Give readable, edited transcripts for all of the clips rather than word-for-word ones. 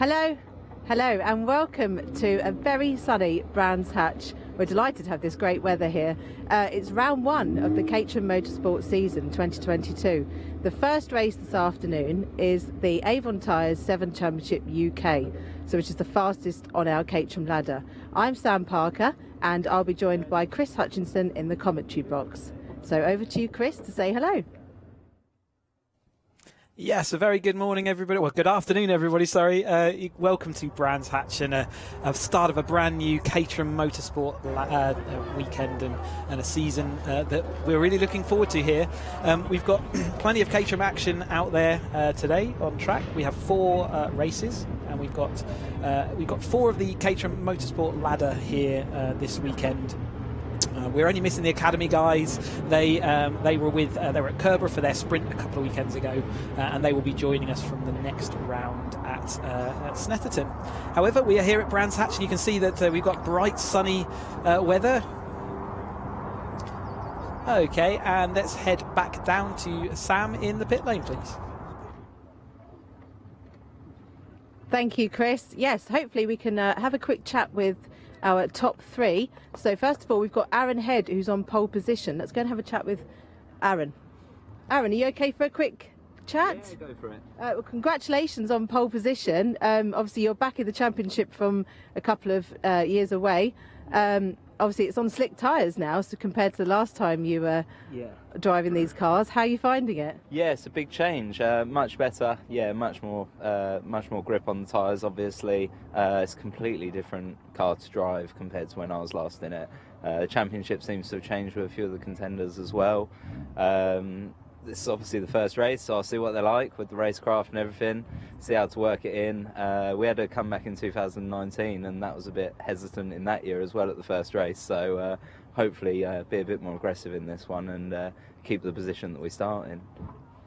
Hello, and welcome to a very sunny Brands Hatch. We're delighted to have this great weather here. It's round one of the Caterham Motorsport season 2022. The first race this afternoon is the Avon Tyres 7 Championship UK, which is the fastest on our Caterham ladder. I'm Sam Parker, and I'll be joined by Chris Hutchinson in the commentary box. So over to you, Chris, to say hello. Yes, a very good morning, everybody. Well, good afternoon, everybody. Sorry. Welcome to Brands Hatch and a start of a brand new Caterham Motorsport weekend and a season that we're really looking forward to here. We've got plenty of Caterham action out there today on track. We have 4 races, and we've got 4 of the Caterham Motorsport ladder here this weekend. We're only missing the Academy guys. They were at Kerber for their sprint a couple of weekends ago, and they will be joining us from the next round at Snetterton. However, we are here at Brands Hatch, and you can see that we've got bright, sunny weather. Okay, and let's head back down to Sam in the pit lane, please. Thank you, Chris. Yes, hopefully we can have a quick chat with our top 3. So first of all, we've got Aaron Head, who's on pole position. Let's go and have a chat with Aaron. Aaron, are you okay for a quick chat? Yeah, go for it. Well, congratulations on pole position. Obviously, you're back in the championship from a couple of years away. Obviously, it's on slick tyres now, so compared to the last time you were driving these cars, how are you finding it? Yeah, it's a big change. Much better. Yeah, much more grip on the tyres. Obviously, it's a completely different car to drive compared to when I was last in it. The championship seems to have changed with a few of the contenders as well. This is obviously the first race, so I'll see what they're like with the racecraft and everything, see how to work it in. We had to come back in 2019, and that was a bit hesitant in that year as well at the first race, so hopefully be a bit more aggressive in this one and keep the position that we start in.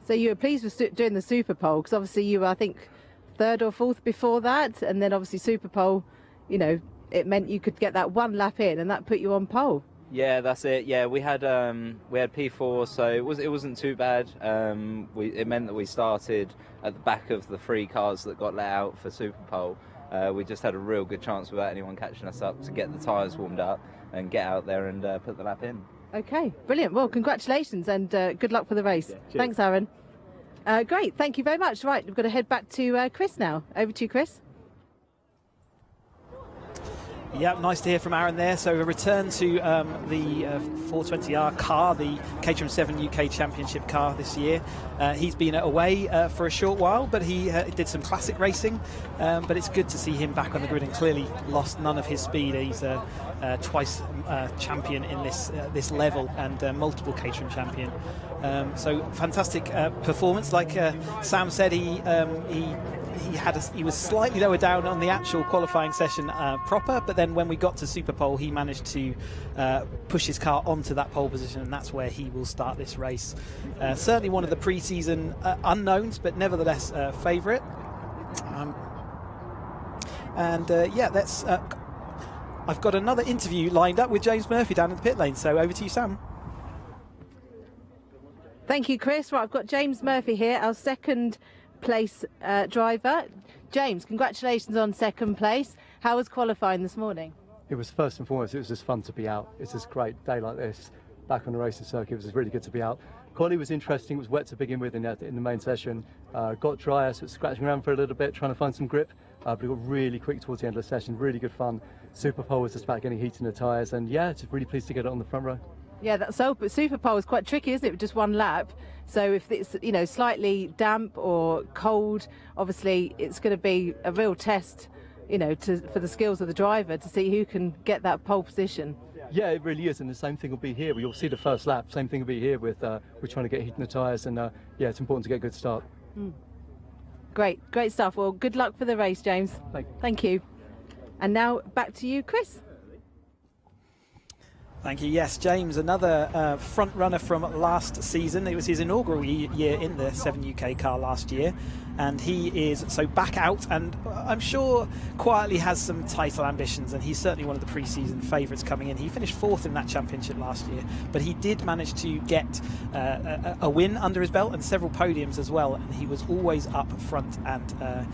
So you were pleased with doing the Super Pole, because obviously you were, I think, 3rd or 4th before that, and then obviously Super Pole, you know, it meant you could get that one lap in, and that put you on pole. Yeah, that's it. Yeah, we had P4, so it wasn't too bad. It meant that we started at the back of the 3 cars that got let out for Super Pole. We just had a real good chance without anyone catching us up to get the tyres warmed up and get out there and put the lap in. Okay, brilliant. Well, congratulations and good luck for the race. Yeah, thanks, Aaron. Great, thank you very much. Right, we've got to head back to Chris now. Over to you, Chris. Yeah, nice to hear from Aaron there. So a return to the 420R car, the Caterham 7 UK Championship car this year. He's been away for a short while, but he did some classic racing. But it's good to see him back on the grid and clearly lost none of his speed. He's twice champion in this level and multiple Caterham champion. So fantastic performance. Like Sam said, he was slightly lower down on the actual qualifying session proper, but then when we got to Super Pole, he managed to push his car onto that pole position, and that's where he will start this race. Certainly one of the pre-season unknowns, but nevertheless favourite. I've got another interview lined up with James Murphy down in the pit lane, so over to you, Sam. Thank you, Chris. Right, I've got James Murphy here, our 2nd place driver. James, congratulations on 2nd place. How was qualifying this morning? It was, first and foremost, it was just fun to be out. It's just a great day like this, back on the racing circuit. It was just really good to be out. Quali was interesting. It was wet to begin with in the main session. Got drier, so it was scratching around for a little bit, trying to find some grip. But it got really quick towards the end of the session. Really good fun. Super Pole was just about getting heat in the tyres, and yeah, just really pleased to get it on the front row. Yeah, that Super Pole is quite tricky, isn't it, with just one lap? So if it's, you know, slightly damp or cold, obviously it's going to be a real test, you know, for the skills of the driver to see who can get that pole position. Yeah, it really is, and the same thing will be here. You'll see the first lap. Same thing will be here with we're trying to get heat in the tyres, and yeah, it's important to get a good start. Great stuff. Well, good luck for the race, James. Thank you. And now back to you, Chris. Thank you. Yes, James, another front runner from last season. It was his inaugural year in the 7 UK car last year, and he is so back out, and I'm sure quietly has some title ambitions, and he's certainly one of the pre-season favourites coming in. He finished 4th in that championship last year, but he did manage to get a win under his belt and several podiums as well, and he was always up front and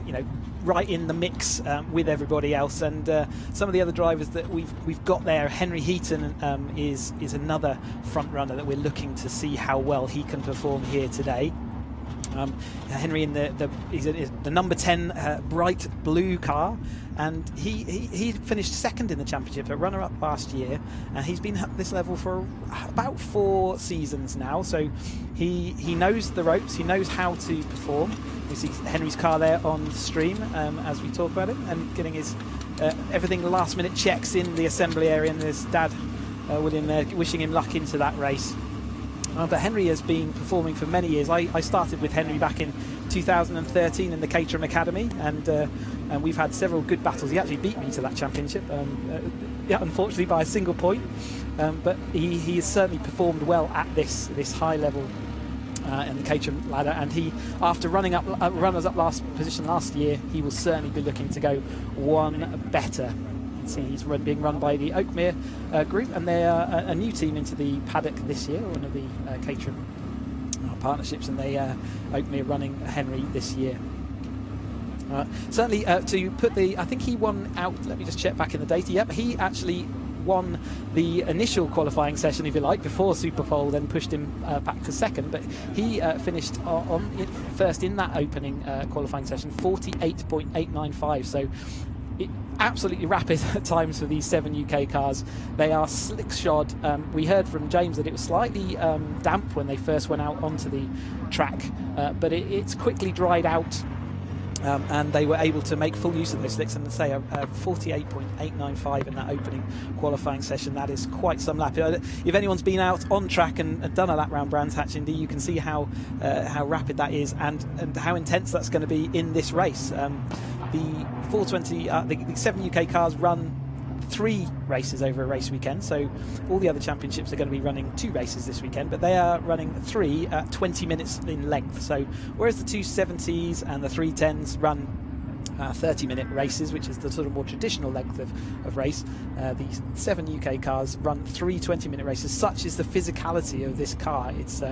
you know, right in the mix with everybody else. And some of the other drivers that we've got there, Henry Heaton is another front runner that we're looking to see how well he can perform here today. Henry in the number 10 bright blue car, and he finished second in the championship, a runner-up last year, and he's been at this level for about 4 seasons now, so he knows the ropes, he knows how to perform. We see Henry's car there on stream as we talk about him, and getting his everything last minute checks in the assembly area, and his dad William there wishing him luck into that race. But Henry has been performing for many years. I started with Henry back in 2013 in the Caterham Academy, and we've had several good battles. He actually beat me to that championship, unfortunately by a single point. But he has certainly performed well at this high level in the Caterham ladder. And he, after runners up last position last year, he will certainly be looking to go one better. See, he's being run by the Oakmere group, and they are a new team into the paddock this year, one of the Caterham partnerships, and they Oakmere running Henry this year. Certainly to put I think he won out, let me just check back in the data. Yep, he actually won the initial qualifying session, if you like, before Superpole then pushed him back to second, but he finished first in that opening qualifying session, 48.895, so absolutely rapid times for these 7 UK cars. They are slick shod. We heard from James that it was slightly damp when they first went out onto the track, but it's quickly dried out, and they were able to make full use of those slicks, and say a 48.895 in that opening qualifying session. That is quite some lap. If anyone's been out on track and done a lap round Brands Hatch Indy, you can see how rapid that is, and how intense that's going to be in this race. The 420, the 7 UK cars run 3 races over a race weekend, so all the other championships are going to be running 2 races this weekend, but they are running 3 at 20 minutes in length. So whereas the 270s and the 310s run 30-minute races, which is the sort of more traditional length of race, the 7 UK cars run 3 20-minute races. Such is the physicality of this car. It's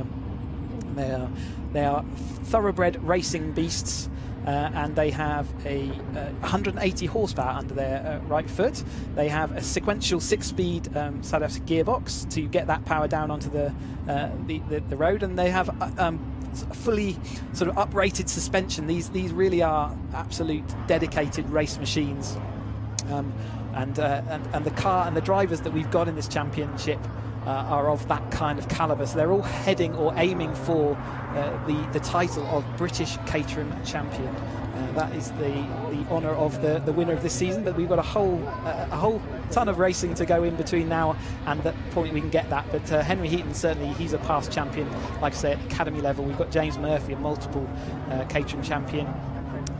they are thoroughbred racing beasts. And they have a 180 horsepower under their right foot. They have a sequential 6-speed Sadaf gearbox to get that power down onto the road, and they have fully sort of uprated suspension. These really are absolute dedicated race machines, and the car and the drivers that we've got in this championship are of that kind of calibre. So they're all heading or aiming for the title of British Caterham Champion. That is the honour of the winner of this season, but we've got a whole ton of racing to go in between now and the point we can get that. But Henry Heaton, certainly he's a past champion, like I say, at academy level. We've got James Murphy, a multiple Caterham champion.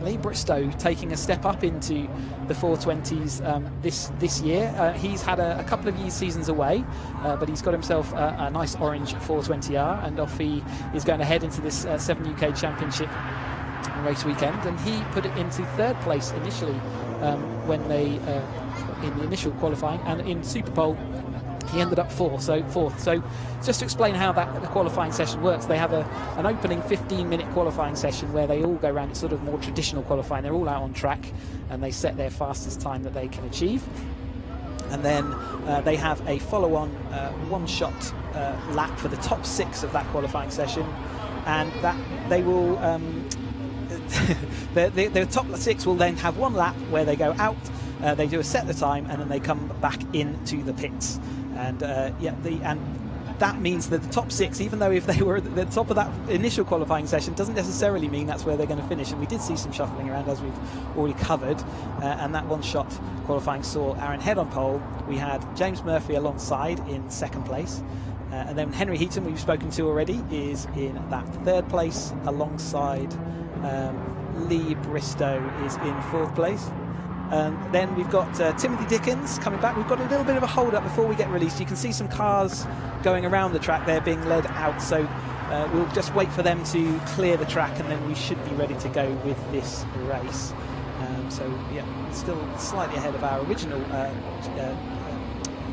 Lee Bristow taking a step up into the 420s this year. He's had a couple of seasons away, but he's got himself a nice orange 420R, and off he is going to head into this 7 UK Championship race weekend. And he put it into 3rd place initially when they in the initial qualifying, and in Superpole he ended up 4th. So just to explain how the qualifying session works, they have an opening 15-minute qualifying session where they all go around. It's sort of more traditional qualifying. They're all out on track and they set their fastest time that they can achieve. And then they have a follow-on one-shot lap for the top 6 of that qualifying session, and that they will the top 6 will then have 1 lap where they go out, they do a set the time, and then they come back into the pits. And and that means that the top 6, even though if they were at the top of that initial qualifying session, doesn't necessarily mean that's where they're going to finish. And we did see some shuffling around, as we've already covered, and that one-shot qualifying saw Aaron head on pole. We had James Murphy alongside in 2nd place, and then Henry Heaton, we've spoken to already, is in that 3rd place alongside Lee Bristow is in 4th place. Then we've got Timothy Dickens coming back. We've got a little bit of a hold up before we get released. You can see some cars going around the track there being led out, so we'll just wait for them to clear the track, and then we should be ready to go with this race. So yeah, still slightly ahead of our original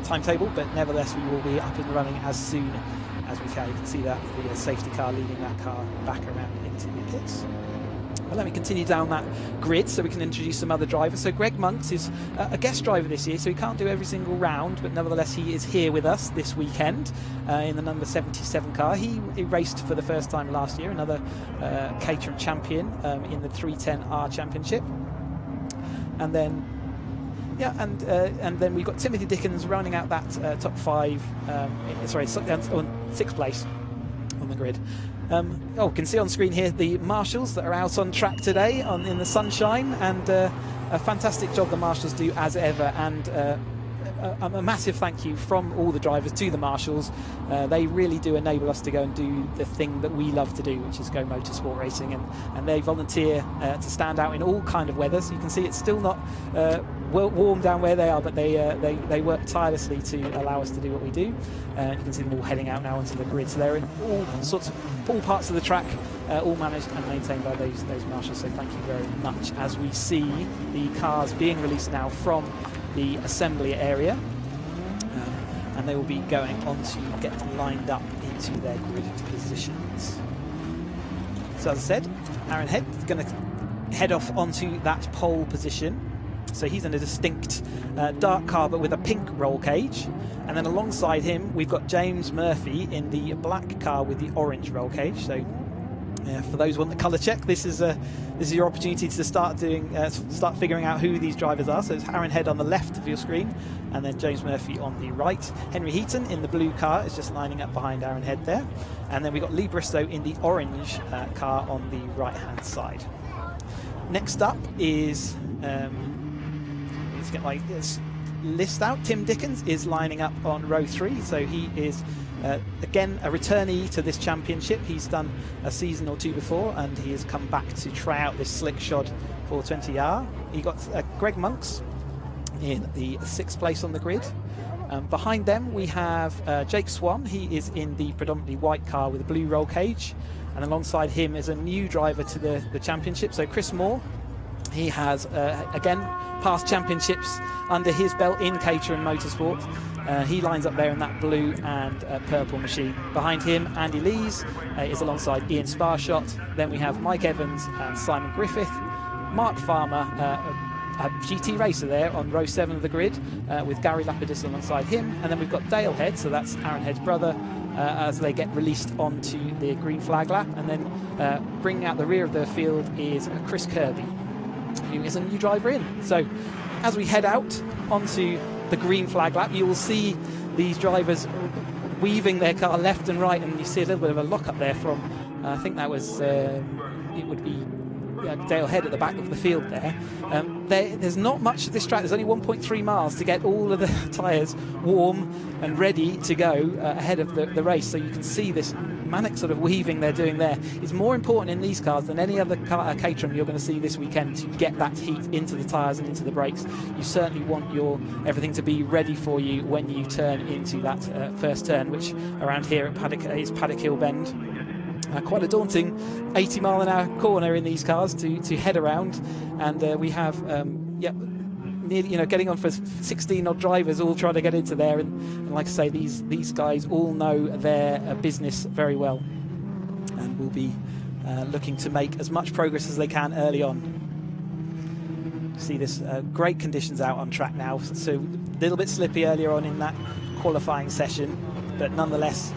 timetable, but nevertheless we will be up and running as soon as we can. You can see that the safety car leading that car back around into the pits. Well, let me continue down that grid so we can introduce some other drivers. So Greg Monks is a guest driver this year, so he can't do every single round, but nevertheless he is here with us this weekend in the number 77 car. He raced for the first time last year, another Caterham champion in the 310R Championship. And then and then we've got Timothy Dickens rounding out that top 5, sixth place on the grid. You can see on screen here the marshals that are out on track today in the sunshine, and a fantastic job the marshals do as ever, and a massive thank you from all the drivers to the marshals. They really do enable us to go and do the thing that we love to do, which is go motorsport racing, and they volunteer to stand out in all kind of weather. So you can see it's still not warm down where they are, but they work tirelessly to allow us to do what we do. You can see them all heading out now onto the grid, so they're in all parts of the track, all managed and maintained by those marshals. So thank you very much, as we see the cars being released now from the assembly area, and they will be going on to get lined up into their grid positions. So as I said, Aaron Head is going to head off onto that pole position. So he's in a distinct dark car but with a pink roll cage, and then alongside him we've got James Murphy in the black car with the orange roll cage. So for those who want the colour check, this is your opportunity to start figuring out who these drivers are. So it's Aaron Head on the left of your screen, and then James Murphy on the right. Henry Heaton in the blue car is just lining up behind Aaron Head there, and then we've got Lee Bristow in the orange car on the right hand side. Next up is let's get my list out. Tim Dickens is lining up on row 3, so he is again a returnee to this championship. He's done a season or two before, and he has come back to try out this slick shod 420R. He got Greg Monks in the 6th place on the grid. Behind them we have Jake Swan. He is in the predominantly white car with a blue roll cage, and alongside him is a new driver to the championship, so Chris Moore. He has again past championships under his belt in Caterham Motorsport. He lines up there in that blue and purple machine. Behind him, Andy Lees is alongside Ian Sparshot. Then we have Mike Evans and Simon Griffith. Mark Farmer, a GT racer there on row 7 of the grid, with Gary Lapidus alongside him. And then we've got Dale Head, so that's Aaron Head's brother, as they get released onto the green flag lap. And then bringing out the rear of the field is Chris Kirby, who is a new driver in. So as we head out onto the green flag lap, you will see these drivers weaving their car left and right, and you see a little bit of a lock up there from I think that was it would be Dale Head at the back of the field there. There's not much of this track. There's only 1.3 miles to get all of the tyres warm and ready to go ahead of the race. So you can see this manic sort of weaving they're doing there. It's more important in these cars than any other Caterham you're going to see this weekend to get that heat into the tyres and into the brakes. You certainly want everything to be ready for you when you turn into that first turn, which around here is Paddock Hill Bend. Quite a daunting 80-mile-an-hour corner in these cars to head around, and we have nearly, getting on for 16 odd drivers all trying to get into there, and like I say, these guys all know their business very well, and will be looking to make as much progress as they can early on. See this great conditions out on track now, so a little bit slippy earlier on in that qualifying session, but nonetheless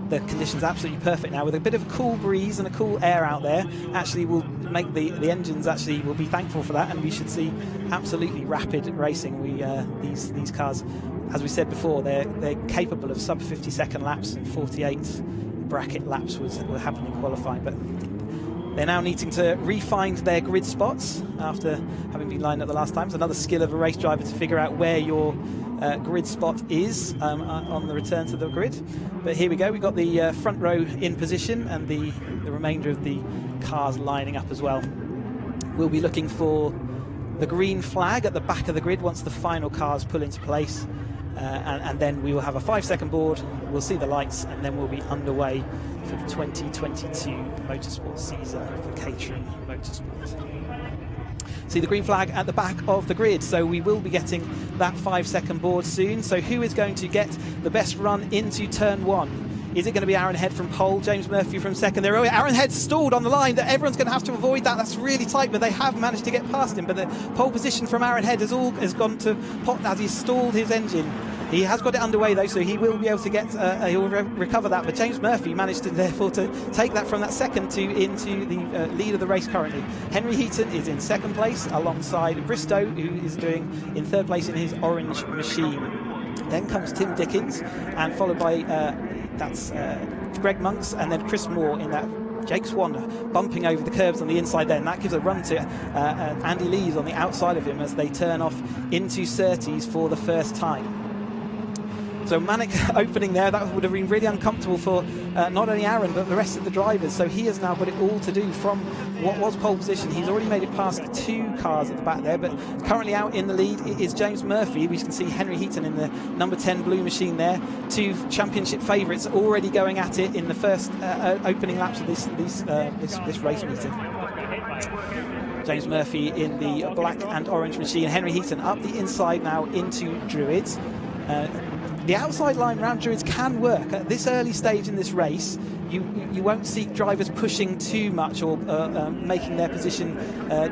the conditions absolutely perfect now, with a bit of a cool breeze and a cool air out there. Actually will make the engines will be thankful for that, and we should see absolutely rapid racing. These cars, as we said before, they're capable of sub 50-second laps, and 48 bracket laps will happen in qualifying, but they're now needing to refine their grid spots after having been lined up the last time. It's another skill of a race driver to figure out where your grid spot is on the return to the grid. But here we go, we've got the front row in position, and the remainder of the cars lining up as well. We'll be looking for the green flag at the back of the grid once the final cars pull into place, and then we will have a 5-second board, we'll see the lights, and then we'll be underway for the 2022 Motorsport season for Caterham Motorsport. See the green flag at the back of the grid, so we will be getting that 5-second board soon. So who is going to get the best run into turn 1? Is it going to be Aaron Head from pole, James Murphy from second? Aaron Head stalled on the line. That everyone's going to have to avoid that. That's really tight, but they have managed to get past him. But the pole position from Aaron Head has gone to pot as he's stalled his engine. He has got it underway though, so he will be able to get. He'll recover that. But James Murphy managed to therefore to take that from that second into the lead of the race currently. Henry Heaton is in second place alongside Bristow, who is doing in third place in his orange machine. Then comes Tim Dickens, and followed by that's Greg Monks, and then Chris Moore in that. Jake Swan bumping over the curbs on the inside there, and that gives a run to Andy Lees on the outside of him as they turn off into Surtees for the first time. So manic opening there, that would have been really uncomfortable for not only Aaron but the rest of the drivers. So he has now got it all to do from what was pole position. He's already made it past 2 cars at the back there, but currently out in the lead is James Murphy. We can see Henry Heaton in the number 10 blue machine there. 2 championship favourites already going at it in the first opening laps of this race meeting. James Murphy in the black and orange machine. Henry Heaton up the inside now into Druids. The outside line round Druids can work. At this early stage in this race, you won't see drivers pushing too much or making their position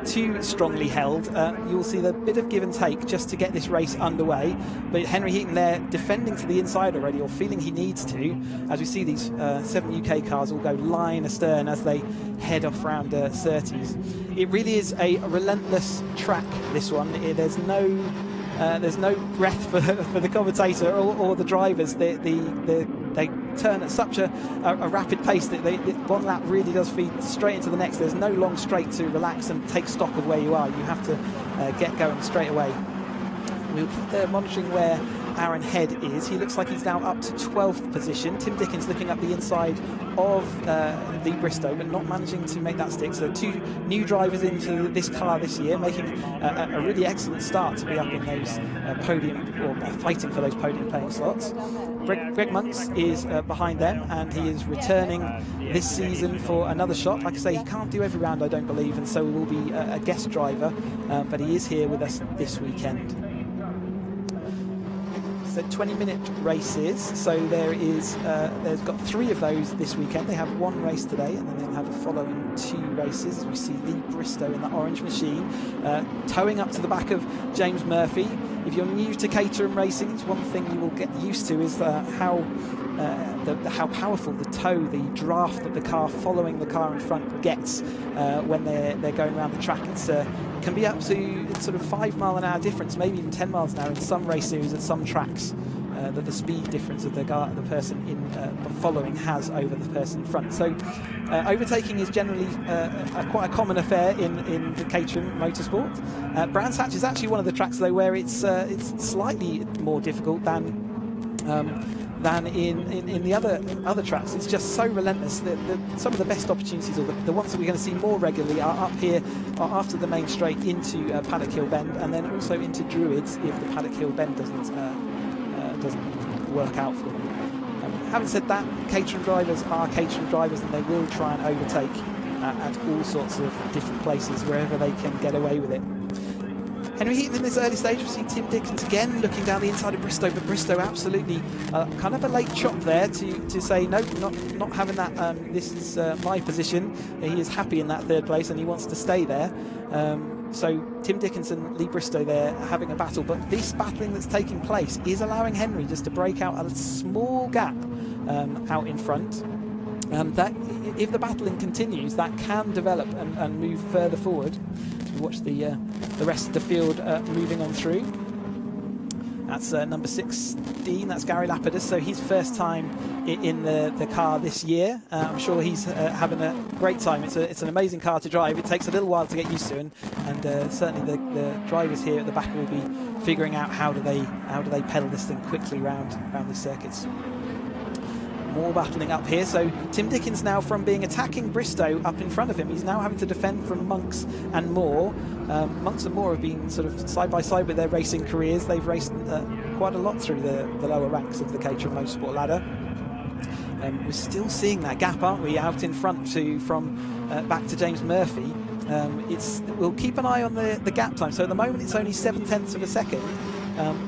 too strongly held. You'll see the bit of give and take just to get this race underway. But Henry Heaton there defending to the inside already, or feeling he needs to, as we see these 7 UK cars all go line astern as they head off round Surtees. It really is a relentless track, this one. There's no breath for the commentator or the drivers. They turn at such a rapid pace that one lap really does feed straight into the next. There's no long straight to relax and take stock of where you are. You have to get going straight away. We'll keep there monitoring where Aaron Head is. He looks like he's now up to 12th position. Tim Dickens looking up the inside of Lee Bristow, but not managing to make that stick. So 2 new drivers into this car this year, making a really excellent start to be up in those podium, or fighting for those podium playing slots. Greg Monks is behind them, and he is returning this season for another shot. Like I say, he can't do every round, I don't believe, and so he will be a guest driver, but he is here with us this weekend. So 20-minute races, so there's got 3 of those this weekend. They have 1 race today, and then they'll have a following 2 races. As we see Lee Bristow in the orange machine towing up to the back of James Murphy. If you're new to Caterham racing, it's one thing you will get used to is how powerful the tow, the draft that the car following the car in front gets when they're going around the track. It can be up to sort of 5 mile an hour difference, maybe even 10 miles an hour in some race series at some tracks. That the speed difference of the person in following has over the person in front. So overtaking is generally quite a common affair in the Caterham Motorsport. Brands Hatch is actually one of the tracks though where it's slightly more difficult than in the other tracks. It's just so relentless that some of the best opportunities, or the ones that we're going to see more regularly, are up here after the main straight into Paddock Hill Bend, and then also into Druids if the Paddock Hill Bend doesn't work out for them. Having said that, Caterham drivers are Caterham drivers, and they will try and overtake at all sorts of different places wherever they can get away with it. Henry Heaton in this early stage, we've seen Tim Dickens again looking down the inside of Bristow, but Bristow absolutely kind of a late chop there to say no, not having that. This is my position. He is happy in that 3rd place and he wants to stay there. So Tim Dickens and Lee Bristow there having a battle, but this battling that's taking place is allowing Henry just to break out a small gap out in front. That if the battling continues, that can develop and move further forward. We watch the rest of the field moving on through. That's number 16, that's Gary Lapidus, so his first time in the car this year. I'm sure he's having a great time. It's an amazing car to drive. It takes a little while to get used to, and certainly the drivers here at the back will be figuring out how do they pedal this thing quickly round these circuits. More battling up here, so Tim Dickens now, from being attacking Bristow up in front of him, he's now having to defend from Monks and Moore. Monks and Moore have been sort of side by side with their racing careers. They've raced quite a lot through the lower ranks of the Caterham Motorsport ladder. We're still seeing that gap, aren't we, out in front from back to James Murphy. We'll keep an eye on the gap time. So at the moment it's only 0.7 of a second,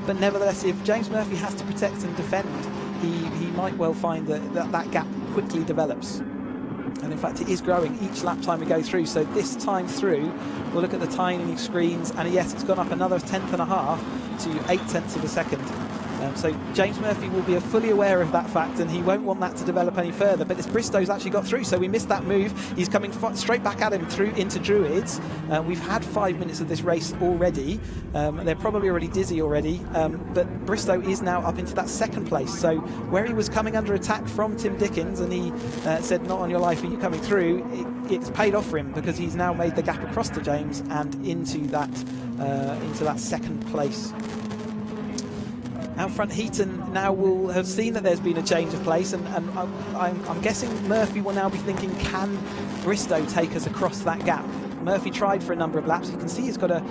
but nevertheless, if James Murphy has to protect and defend he might well find that gap quickly develops. And in fact, it is growing each lap time we go through. So this time through, we'll look at the timing screens, and yes, it's gone up another 1/10 and a half to 0.8 of a second. So James Murphy will be fully aware of that fact, and he won't want that to develop any further. But this Bristow's actually got through, so we missed that move. He's coming straight back at him through into Druids. We've had 5 minutes of this race already. They're probably already dizzy already, but Bristow is now up into that second place. So where he was coming under attack from Tim Dickens, and he said, "Not on your life are you coming through," it's paid off for him, because he's now made the gap across to James and into that second place. Out front, Heaton now will have seen that there's been a change of place, and I'm guessing Murphy will now be thinking, can Bristow take us across that gap? Murphy tried for a number of laps. You can see he's got a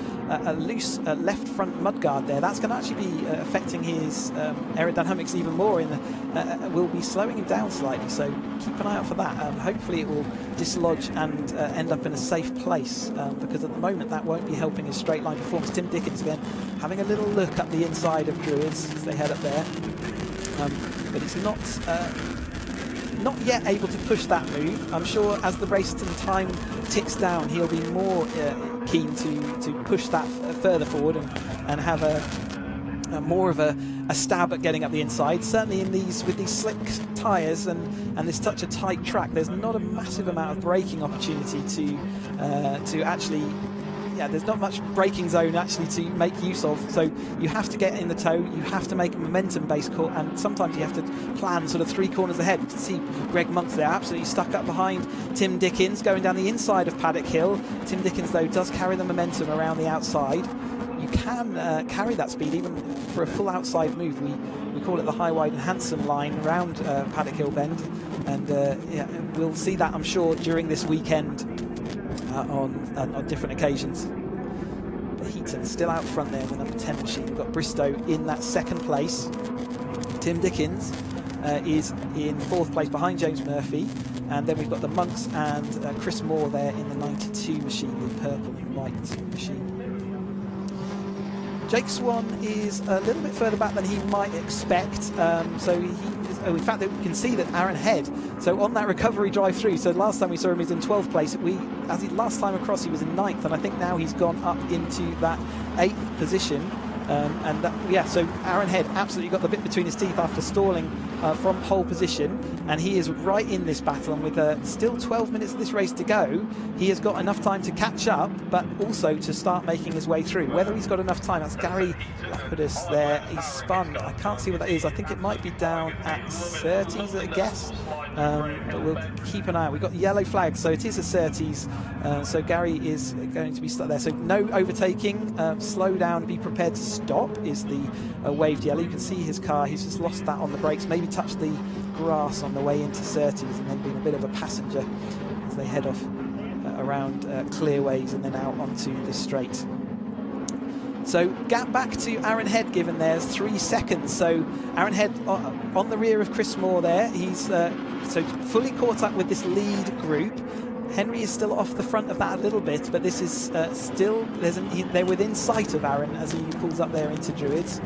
loose left front mudguard there. That's going to actually be affecting his aerodynamics even more. Will be slowing him down slightly, so keep an eye out for that. Hopefully it will dislodge and end up in a safe place, because at the moment that won't be helping his straight line performance. Tim Dickens again having a little look up the inside of Druids as they head up there, but it's not yet able to push that move. I'm sure as the race and time ticks down, he'll be more keen to push that further forward and have a more of a stab at getting up the inside. Certainly with these slick tyres and this touch of tight track, there's not a massive amount of braking opportunity to actually. Yeah, there's not much braking zone actually to make use of, so you have to get in the toe, you have to make a momentum-based call, and sometimes you have to plan sort of 3 corners ahead. You can see Greg Monks there absolutely stuck up behind Tim Dickens going down the inside of Paddock Hill. Tim Dickens though does carry the momentum around the outside. You can carry that speed even for a full outside move. We call it the high, wide and handsome line around Paddock Hill Bend, and yeah, we'll see that I'm sure during this weekend on different occasions. But Heaton still out front there in the number 10 machine. We've got Bristow in that second place. Tim Dickens is in 4th place behind James Murphy, and then we've got the Monks and Chris Moore there in the 92 machine, the purple and white machine. Jake Swan is a little bit further back than he might expect, so in fact, we can see that Aaron Head, so on that recovery drive through, so last time we saw him he was in 12th place, last time across he was in 9th, and I think now he's gone up into that 8th position. So Aaron Head absolutely got the bit between his teeth after stalling from pole position, and he is right in this battle, and with still 12 minutes of this race to go, he has got enough time to catch up, but also to start making his way through. Whether he's got enough time, that's Gary Lapidus there. He's spun, I can't see what that is, I think it might be down at Surtees, I guess, but we'll keep an eye out. We've got yellow flags, so it is a Surtees, so Gary is going to be stuck there, so no overtaking, slow down, be prepared to stop is the waved yellow. You can see his car, he's just lost that on the brakes, maybe touched the grass on the way into Surtees and then been a bit of a passenger as they head off around Clearways and then out onto the straight. So gap back to Aaron Head given there's 3 seconds, so Aaron Head on the rear of Chris Moore there. He's so fully caught up with this lead group. Henry is still off the front of that a little bit, but this is still, they're within sight of Aaron as he pulls up there into Druids.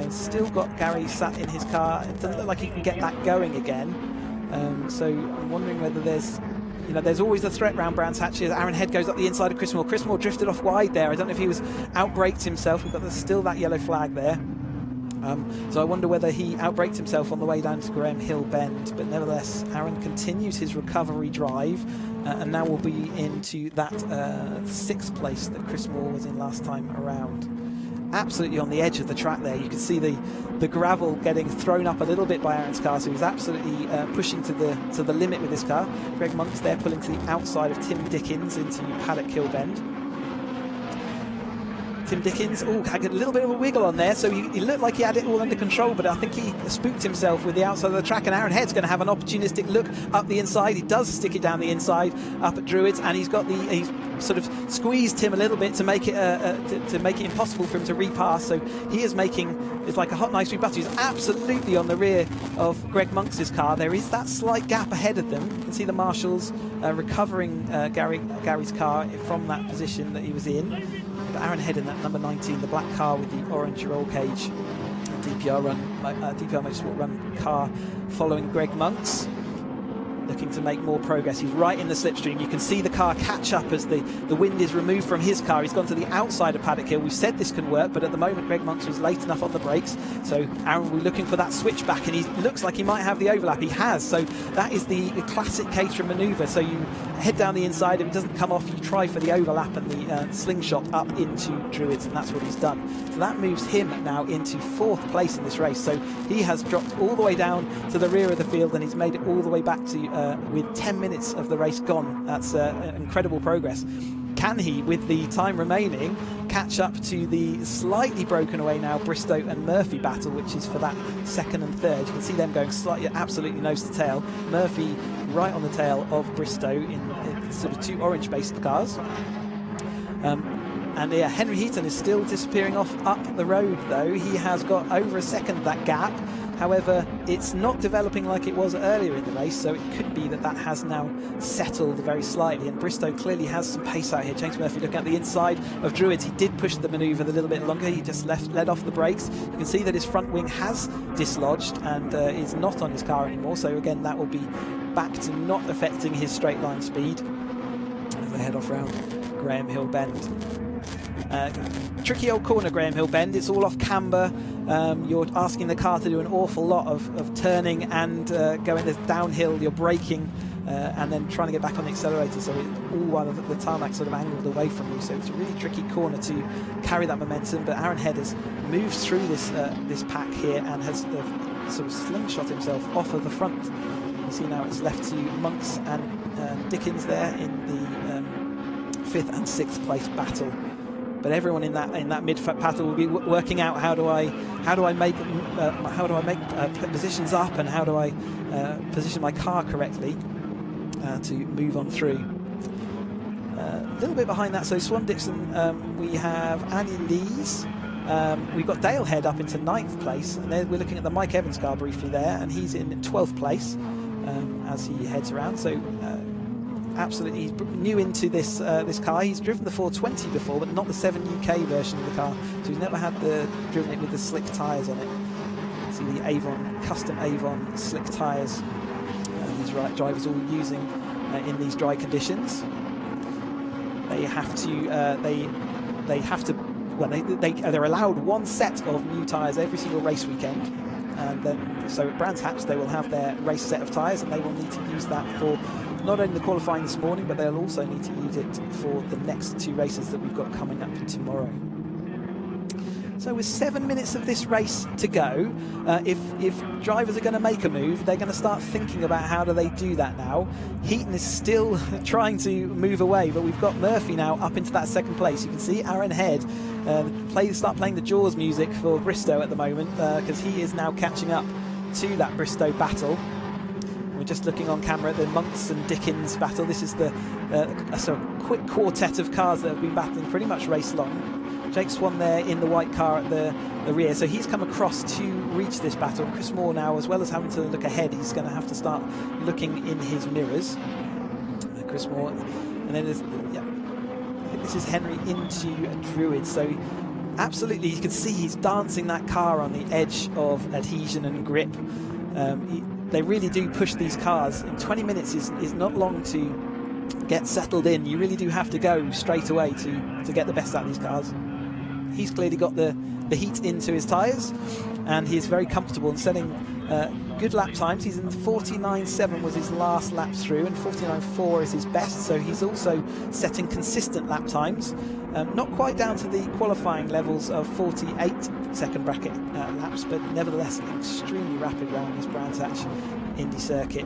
Still got Gary sat in his car. It doesn't look like he can get that going again. So I'm wondering whether there's always the threat round Brands Hatch as Aaron Head goes up the inside of Chris Moore. Chris Moore drifted off wide there. I don't know if he was outbraked himself. We've got still that yellow flag there. So I wonder whether he outbraked himself on the way down to Graham Hill Bend, but nevertheless Aaron continues his recovery drive, and now we'll be into that 6th place that Chris Moore was in last time around. Absolutely on the edge of the track there. You can see the gravel getting thrown up a little bit by Aaron's car, so he's absolutely pushing to the limit with this car. Greg Monk's there pulling to the outside of Tim Dickens into Paddock Hill Bend. Tim Dickens, had a little bit of a wiggle on there, so he looked like he had it all under control, but I think he spooked himself with the outside of the track, and Aaron Head's going to have an opportunistic look up the inside. He does stick it down the inside up at Druids, and he's sort of squeezed him a little bit to make it impossible for him to repass, so he is it's like a hot knife through butter. He's absolutely on the rear of Greg Monks' car. There is that slight gap ahead of them. You can see the marshals recovering Gary's car from that position that he was in. But Aaron Head in that number 19, the black car with the orange roll cage, DPR Motorsport run car following Greg Monks, looking to make more progress. He's right in the slipstream. You can see the car catch up as the wind is removed from his car. He's gone to the outside of Paddock Hill. We said this can work, but at the moment Greg Monks was late enough on the brakes. So Aaron will be looking for that switchback, and he looks like he might have the overlap. He has. So that is the classic Caterham manoeuvre. So you head down the inside. If it doesn't come off, you try for the overlap and the slingshot up into Druids, and that's what he's done. So that moves him now into 4th place in this race. So he has dropped all the way down to the rear of the field, and he's made it all the way back to with 10 minutes of the race gone. That's incredible progress. Can he, with the time remaining, catch up to the slightly broken away now Bristow and Murphy battle, which is for that 2nd and 3rd? You can see them going slightly, absolutely nose to tail. Murphy right on the tail of Bristow in sort of 2 orange-based cars. And yeah, Henry Heaton is still disappearing off up the road, though. He has got over a second that gap. However, it's not developing like it was earlier in the race, so it could be that has now settled very slightly. And Bristow clearly has some pace out here. James Murphy looking at the inside of Druids. He did push the manoeuvre a little bit longer. He just led off the brakes. You can see that his front wing has dislodged and is not on his car anymore. So again, that will be back to not affecting his straight line speed as they head off round Graham Hill Bend. Tricky old corner, Graham Hill Bend. It's all off camber. You're asking the car to do an awful lot of turning and going downhill. You're braking and then trying to get back on the accelerator, so all while the tarmac sort of angled away from you. So it's a really tricky corner to carry that momentum. But Aaron Head has moved through this pack here and has sort of slingshot himself off of the front. You see now it's left to Monks and Dickens there in the 5th and 6th place battle. But everyone in that mid battle will be working out how do I make positions up, and how do I position my car correctly to move on through. A little bit behind that, so Swan Dixon, we have Annie Lees. We've got Dale Head up into 9th place, and we're looking at the Mike Evans car briefly there, and he's in 12th place as he heads around. So absolutely, he's new into this car. He's driven the 420 before, but not the 7 UK version of the car, so he's never had driven it with the slick tyres on it. See the Avon, custom Avon slick tyres these drivers all using in these dry conditions. They have to they're allowed 1 set of new tyres every single race weekend, and then so at Brands Hatch they will have their race set of tyres, and they will need to use that for not only the qualifying this morning, but they'll also need to use it for the next 2 races that we've got coming up tomorrow. So with 7 minutes of this race to go, if drivers are going to make a move, they're going to start thinking about how do they do that now. Heaton is still trying to move away, but we've got Murphy now up into that 2nd place. You can see Aaron Head start playing the Jaws music for Bristow at the moment, because he is now catching up to that Bristow battle. We're just looking on camera at the Monks and Dickens battle. This is a sort of quick quartet of cars that have been battling pretty much race long. Jake Swan there in the white car at the rear, so he's come across to reach this battle. Chris Moore now, as well as having to look ahead, he's going to have to start looking in his mirrors. Chris Moore, and then there's, I think this is Henry into Druid. So absolutely, you can see he's dancing that car on the edge of adhesion and grip. They really do push these cars. 20 minutes is not long to get settled in. You really do have to go straight away to get the best out of these cars. He's clearly got the heat into his tyres, and he is very comfortable in setting good lap times. He's in 49.7 was his last lap through, and 49.4 is his best, so he's also setting consistent lap times. Not quite down to the qualifying levels of 48 second bracket laps, but nevertheless extremely rapid round this Brands Hatch Indy circuit.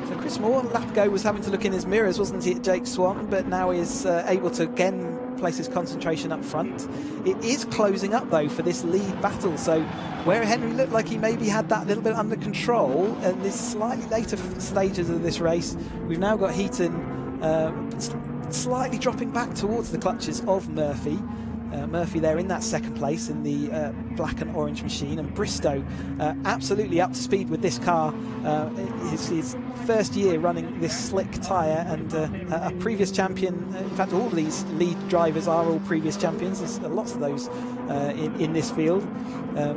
So Chris Moore, lap ago, was having to look in his mirrors, wasn't he, at Jake Swan, but now is able to again place his concentration up front. It is closing up though for this lead battle, so where Henry looked like he maybe had that little bit under control in this slightly later stages of this race, we've now got Heaton slightly dropping back towards the clutches of Murphy. Murphy there in that second place in the black and orange machine, and Bristow absolutely up to speed with this car. His first year running this slick tyre, and a previous champion. In fact, all these lead drivers are all previous champions. There's lots of those in this field,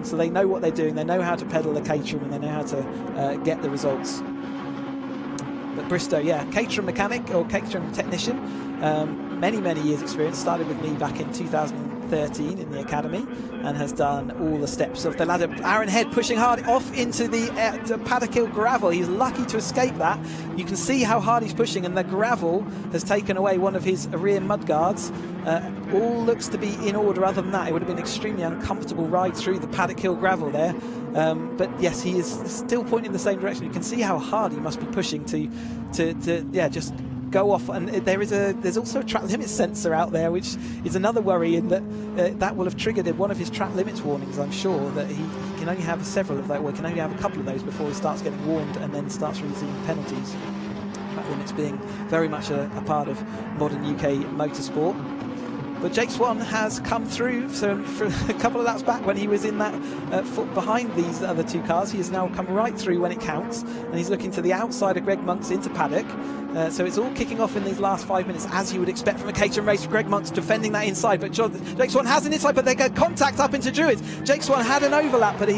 so they know what they're doing. They know how to pedal the Caterham, and they know how to get the results. But Bristow, yeah, Caterham mechanic or Caterham technician, many years experience. Started with me back in 2013 in the academy, and has done all the steps of the ladder. Aaron Head pushing hard off into the Paddock Hill gravel. He's lucky to escape that. You can see how hard he's pushing, and the gravel has taken away one of his rear mudguards. All looks to be in order. Other than that, it would have been an extremely uncomfortable ride through the Paddock Hill gravel there. But yes, he is still pointing in the same direction. You can see how hard he must be pushing to just go off. And there's also a track limit sensor out there, which is another worry, in that that will have triggered one of his track limits warnings. I'm sure that he can only have several of those, or can only have a couple of those before he starts getting warned and then starts receiving penalties. Track limits being very much a part of modern UK motorsport. But Jake Swan has come through. So for a couple of laps back, when he was in that foot behind these other two cars, he has now come right through when it counts, and he's looking to the outside of Greg Monks into paddock. So it's all kicking off in these last 5 minutes, as you would expect from a Caterham race. Greg Monks defending that inside, but Jake Swan has an inside, but they get contact up into Druids. Jake Swan had an overlap, but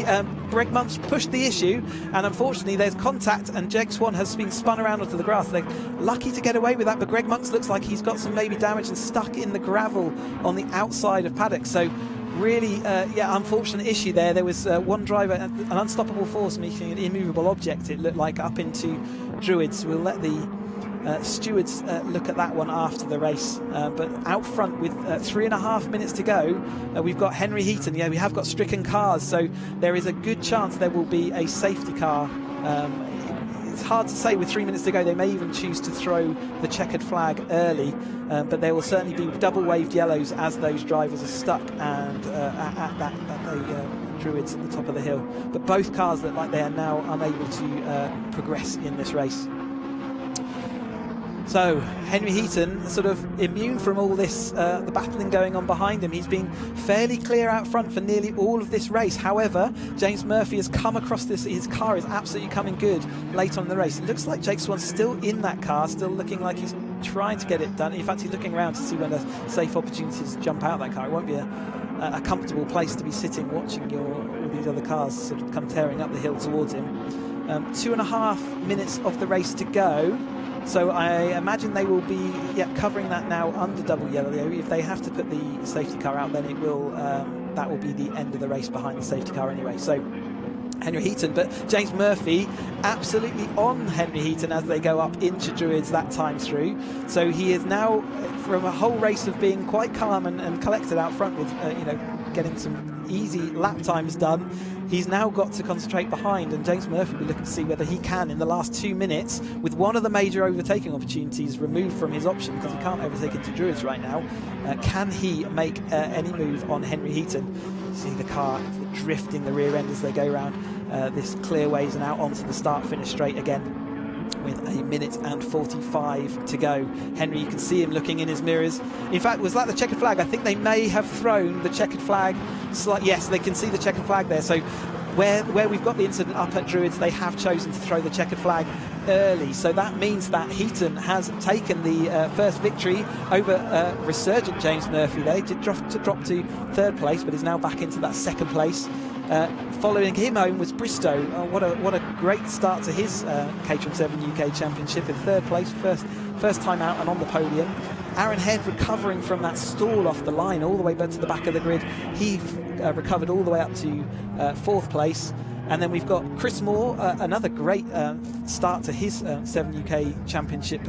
Greg Monks pushed the issue, and unfortunately there's contact, and Jake Swan has been spun around onto the grass. They're lucky to get away with that, but Greg Monks looks like he's got some maybe damage and stuck in the gravel on the outside of paddock. So really unfortunate issue there. There was one driver, an unstoppable force meeting an immovable object, it looked like, up into Druids. We'll let the stewards look at that one after the race, but out front with 3.5 minutes to go, we've got Henry Heaton. We have got stricken cars, so there is a good chance there will be a safety car. It's hard to say with 3 minutes to go. They may even choose to throw the checkered flag early, but there will certainly be double waved yellows as those drivers are stuck and at the Druids at the top of the hill. But both cars look like they are now unable to progress in this race. So Henry Heaton sort of immune from all this, the battling going on behind him. He's been fairly clear out front for nearly all of this race. However, James Murphy has come across this. His car is absolutely coming good late on in the race. It looks like Jake Swan's still in that car, still looking like he's trying to get it done. In fact, he's looking around to see when a safe opportunity to jump out of that car. It won't be a comfortable place to be sitting watching all these other cars sort of come tearing up the hill towards him. 2.5 minutes of the race to go. So I imagine they will be covering that now under double yellow. If they have to put the safety car out, then it will that will be the end of the race behind the safety car anyway. So Henry Heaton, but James Murphy absolutely on Henry Heaton as they go up into Druids that time through. So he is now, from a whole race of being quite calm and collected out front with getting some easy lap times done, he's now got to concentrate behind, and James Murphy will be looking to see whether he can, in the last 2 minutes, with one of the major overtaking opportunities removed from his option, because he can't overtake into Druids right now, can he make any move on Henry Heaton? You see the car drifting the rear end as they go around this clearways and out onto the start-finish straight again, with 1 minute and 45 to go. Henry, you can see him looking in his mirrors. In fact, was that the checkered flag? I think they may have thrown the checkered flag. Yes, they can see the checkered flag there. So where we've got the incident up at Druids, they have chosen to throw the checkered flag early. So that means that Heaton has taken the first victory over resurgent James Murphy. They did drop to third place, but is now back into that second place. Following him home was Bristow. What a great start to his Caterham 7 UK Championship in third place, first time out and on the podium. Aaron Head recovering from that stall off the line all the way back to the back of the grid. He recovered all the way up to fourth place. And then we've got Chris Moore, another great start to his 7 UK Championship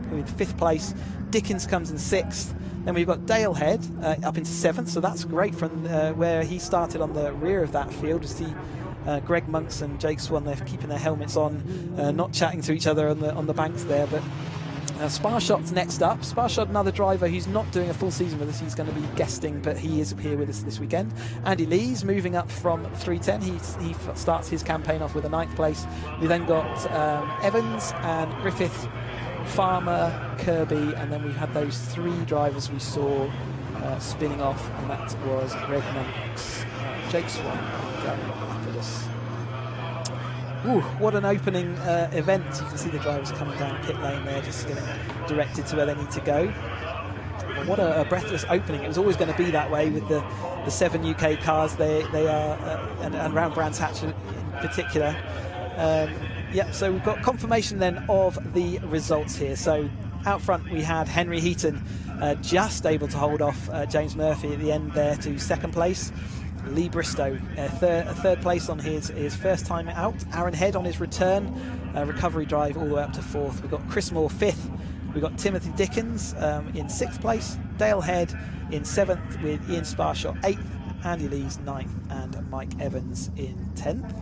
with fifth place. Dickens comes in sixth. Then we've got Dale Head up into seventh, so that's great from where he started on the rear of that field. You see Greg Monks and Jake Swan, they're keeping their helmets on, not chatting to each other on the banks there. But Sparshot's next up. Sparshot, another driver who's not doing a full season with us. He's going to be guesting, but he is here with us this weekend. Andy Lee's moving up from 310. He starts his campaign off with a 9th place. We then got Evans and Griffith, Farmer, Kirby, and then we had those 3 drivers we saw spinning off, and that was Greg Monks, Jake Swan and Gary Lapidus. Ooh, what an opening event. You can see the drivers coming down pit lane there, just getting directed to where they need to go. What a breathless opening. It was always going to be that way with the 7 UK cars. They are, and around Brands Hatch in particular. Yep, so we've got confirmation then of the results here. So out front we had Henry Heaton just able to hold off James Murphy at the end there to second place. Lee Bristow third place on his first time out. Aaron Head on his return, recovery drive all the way up to fourth. We've got Chris Moore fifth. We've got Timothy Dickens in sixth place. Dale Head in seventh with Ian Sparshot eighth. Andy Lees ninth and Mike Evans in 10th.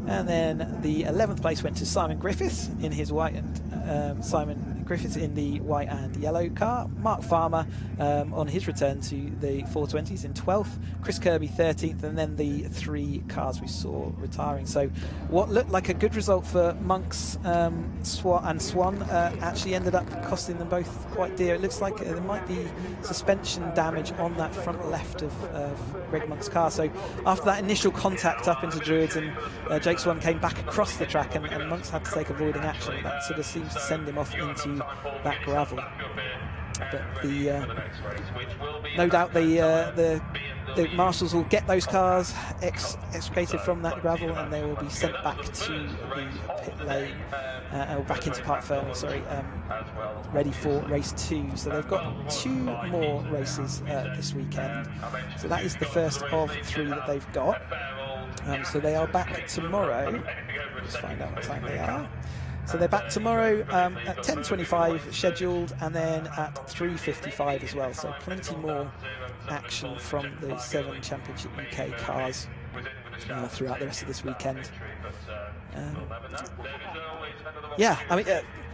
And then the 11th place went to Simon Griffiths in his white and Simon Griffiths in the white and yellow car. Mark Farmer on his return to the 420s in 12th. Chris Kirby 13th, and then the 3 cars we saw retiring. So what looked like a good result for Monks and Swan actually ended up costing them both quite dear. It looks like there might be suspension damage on that front left of Greg Monk's car. So after that initial contact up into Druids, and Jake Swan came back across the track, and Monks had to take avoiding action. That sort of seems to send him off into that gravel. But no doubt the marshals will get those cars extricated from that gravel, and they will be sent back to the pit lane or back into Park Ferme, ready for race 2. So they've got 2 more races this weekend. So that is the first of 3 that they've got. So they are back tomorrow. Let's find out what time they are. So they're back tomorrow at 10:25 scheduled, and then at 3:55 as well. So plenty more action from the 7 Championship UK cars throughout the rest of this weekend. Yeah, I mean,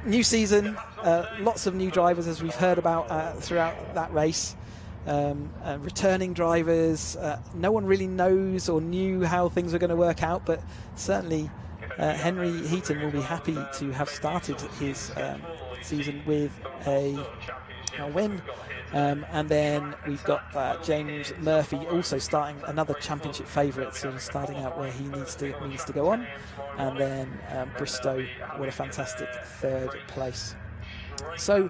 new season, lots of new drivers as we've heard about throughout that race. Returning drivers, no one really knows or knew how things are going to work out, but certainly Henry Heaton will be happy to have started his season with a win. And then we've got James Murphy also starting, another championship favourite, sort of starting out where he needs to go on. And then Bristow, what a fantastic 3rd place. So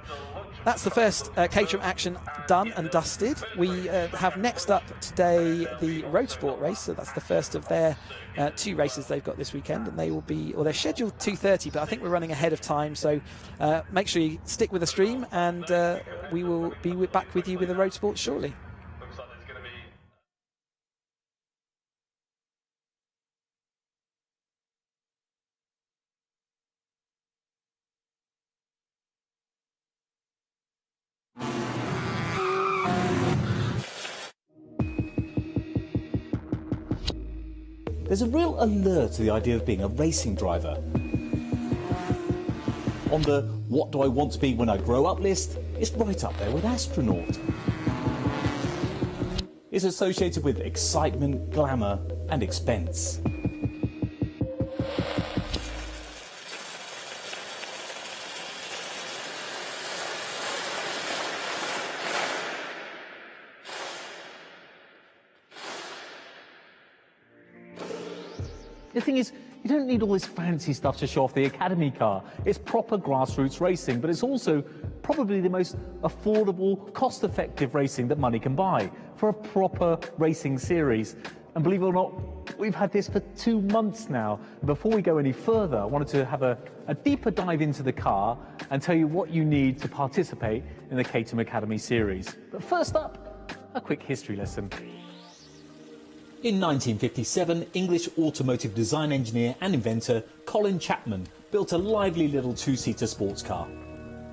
that's the first Caterham action done and dusted. We have next up today the Roadsport race. So that's the first of their 2 races they've got this weekend, and they will be, or they're scheduled 2:30, but I think we're running ahead of time. So make sure you stick with the stream, and we will be back with you with the Roadsport shortly. There's a real allure to the idea of being a racing driver. On the what do I want to be when I grow up list, it's right up there with astronaut. It's associated with excitement, glamour and expense. The thing is, you don't need all this fancy stuff to show off the Academy car. It's proper grassroots racing, but it's also probably the most affordable, cost-effective racing that money can buy for a proper racing series. And believe it or not, we've had this for 2 months now. Before we go any further, I wanted to have a deeper dive into the car and tell you what you need to participate in the Caterham Academy series. But first up, a quick history lesson. In 1957, English automotive design engineer and inventor Colin Chapman built a lively little 2-seater sports car.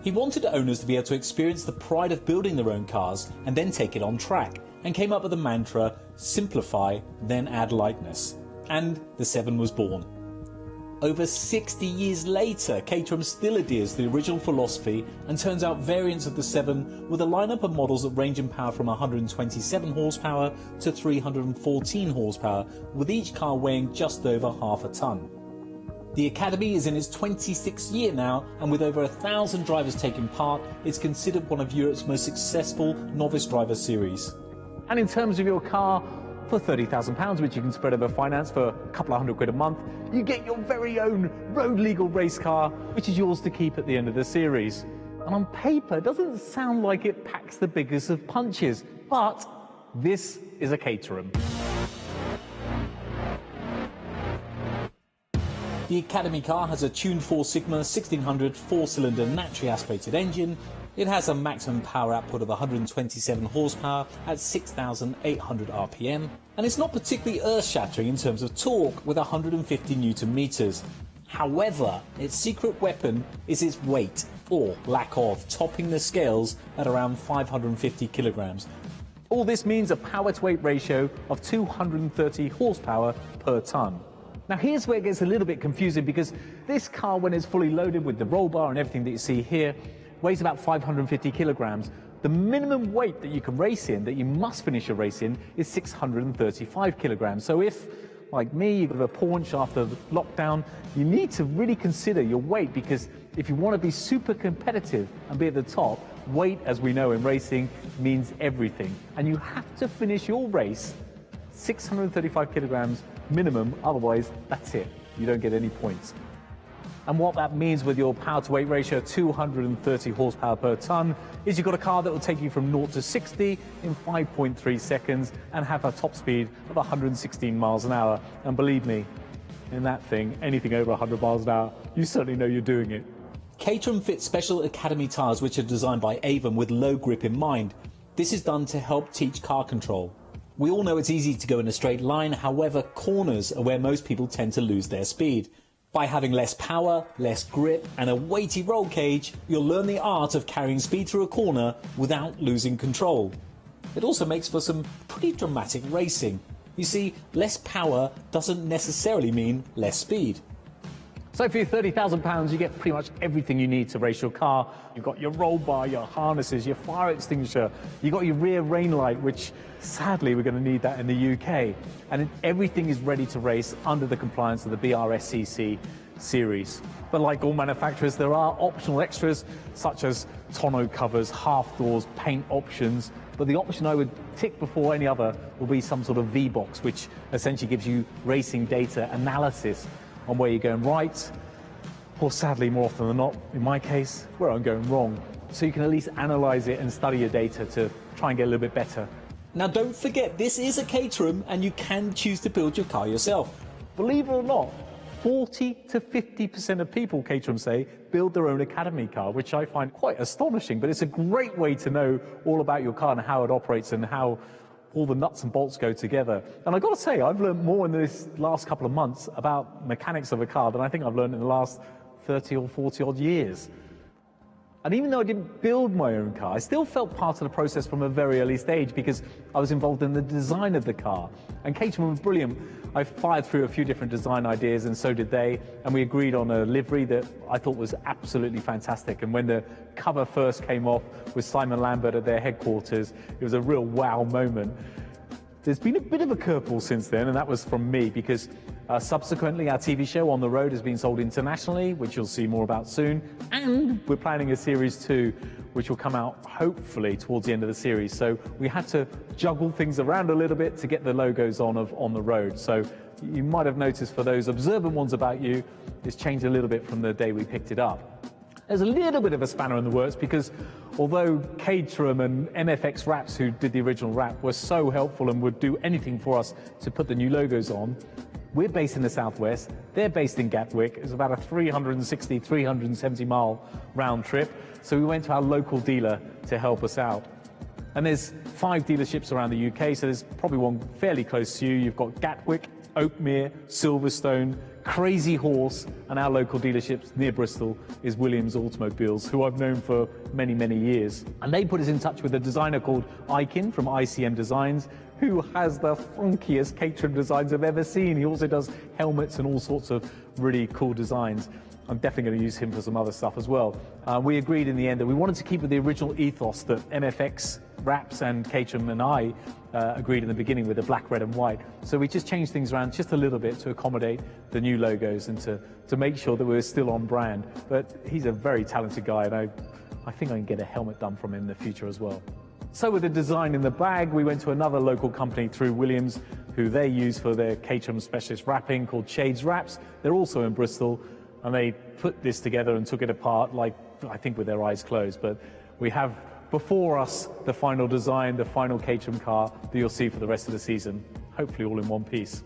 He wanted owners to be able to experience the pride of building their own cars and then take it on track, and came up with the mantra, simplify, then add lightness. And the 7 was born. Over 60 years later, Caterham still adheres to the original philosophy and turns out variants of the 7 with a lineup of models that range in power from 127 horsepower to 314 horsepower, with each car weighing just over half a tonne. The Academy is in its 26th year now, and with over 1,000 drivers taking part, it's considered one of Europe's most successful novice driver series. And in terms of your car, for £30,000, which you can spread over finance for a couple of £100 a month, you get your very own road legal race car, which is yours to keep at the end of the series. And on paper, it doesn't sound like it packs the biggest of punches, but this is a Caterham. The Academy car has a tuned 4 Sigma 1600 4-cylinder naturally aspirated engine. It has a maximum power output of 127 horsepower at 6,800 RPM, and it's not particularly earth-shattering in terms of torque with 150 Newton meters. However, its secret weapon is its weight, or lack of, topping the scales at around 550 kilograms. All this means a power-to-weight ratio of 230 horsepower per tonne. Now here's where it gets a little bit confusing, because this car, when it's fully loaded with the roll bar and everything that you see here, weighs about 550 kilograms. The minimum weight that you can race in, that you must finish a race in, is 635 kilograms. So if, like me, you've got a paunch after the lockdown, you need to really consider your weight, because if you want to be super competitive and be at the top, weight, as we know in racing, means everything. And you have to finish your race 635 kilograms minimum, otherwise that's it. You don't get any points. And what that means with your power-to-weight ratio, 230 horsepower per tonne, is you've got a car that will take you from 0 to 60 in 5.3 seconds and have a top speed of 116 miles an hour. And believe me, in that thing, anything over 100 miles an hour, you certainly know you're doing it. Caterham fits special Academy tyres which are designed by Avon with low grip in mind. This is done to help teach car control. We all know it's easy to go in a straight line, however, corners are where most people tend to lose their speed. By having less power, less grip and a weighty roll cage, you'll learn the art of carrying speed through a corner without losing control. It also makes for some pretty dramatic racing. You see, less power doesn't necessarily mean less speed. So for your £30,000, you get pretty much everything you need to race your car. You've got your roll bar, your harnesses, your fire extinguisher, you've got your rear rain light, which sadly we're going to need that in the UK. And everything is ready to race under the compliance of the BRSCC series. But like all manufacturers, there are optional extras such as tonneau covers, half doors, paint options. But the option I would tick before any other will be some sort of V-box, which essentially gives you racing data analysis on where you're going right, or sadly, more often than not, in my case, where I'm going wrong. So you can at least analyse it and study your data to try and get a little bit better. Now don't forget, this is a Caterham and you can choose to build your car yourself. Believe it or not, 40 to 50% of people, Caterham say, build their own Academy car, which I find quite astonishing, but it's a great way to know all about your car and how it operates and how all the nuts and bolts go together. And I've got to say, I've learned more in this last couple of months about mechanics of a car than I think I've learned in the last 30 or 40 odd years. And even though I didn't build my own car, I still felt part of the process from a very early stage because I was involved in the design of the car. And Caterham was brilliant. I fired through a few different design ideas and so did they. And we agreed on a livery that I thought was absolutely fantastic. And when the cover first came off with Simon Lambert at their headquarters, it was a real wow moment. There's been a bit of a curveball since then, and that was from me because subsequently our TV show On the Road has been sold internationally, which you'll see more about soon, and we're planning a series 2 which will come out hopefully towards the end of the series. So we had to juggle things around a little bit to get the logos on the road. So you might have noticed, for those observant ones about you, it's changed a little bit from the day we picked it up. There's a little bit of a spanner in the works because although Caterham and MFX Wraps, who did the original wrap, were so helpful and would do anything for us to put the new logos on, we're based in the southwest, they're based in Gatwick. It's about a 360, 370 mile round trip. So we went to our local dealer to help us out. And there's 5 dealerships around the UK, so there's probably one fairly close to you. You've got Gatwick, Oakmere, Silverstone, Crazy Horse, and our local dealerships near Bristol is Williams Automobiles, who I've known for many, many years. And they put us in touch with a designer called Ikin from ICM Designs, who has the funkiest Caterham designs I've ever seen. He also does helmets and all sorts of really cool designs. I'm definitely going to use him for some other stuff as well. We agreed in the end that we wanted to keep with the original ethos that MFX Raps and Caterham and I agreed in the beginning with the black, red and white. So we just changed things around just a little bit to accommodate the new logos and to make sure that we're still on brand. But he's a very talented guy, and I think I can get a helmet done from him in the future as well. So with the design in the bag, we went to another local company through Williams, who they use for their Caterham specialist wrapping called Shades Wraps. They're also in Bristol, and they put this together and took it apart, like, I think with their eyes closed. But we have before us the final design, the final Caterham car that you'll see for the rest of the season, hopefully all in one piece.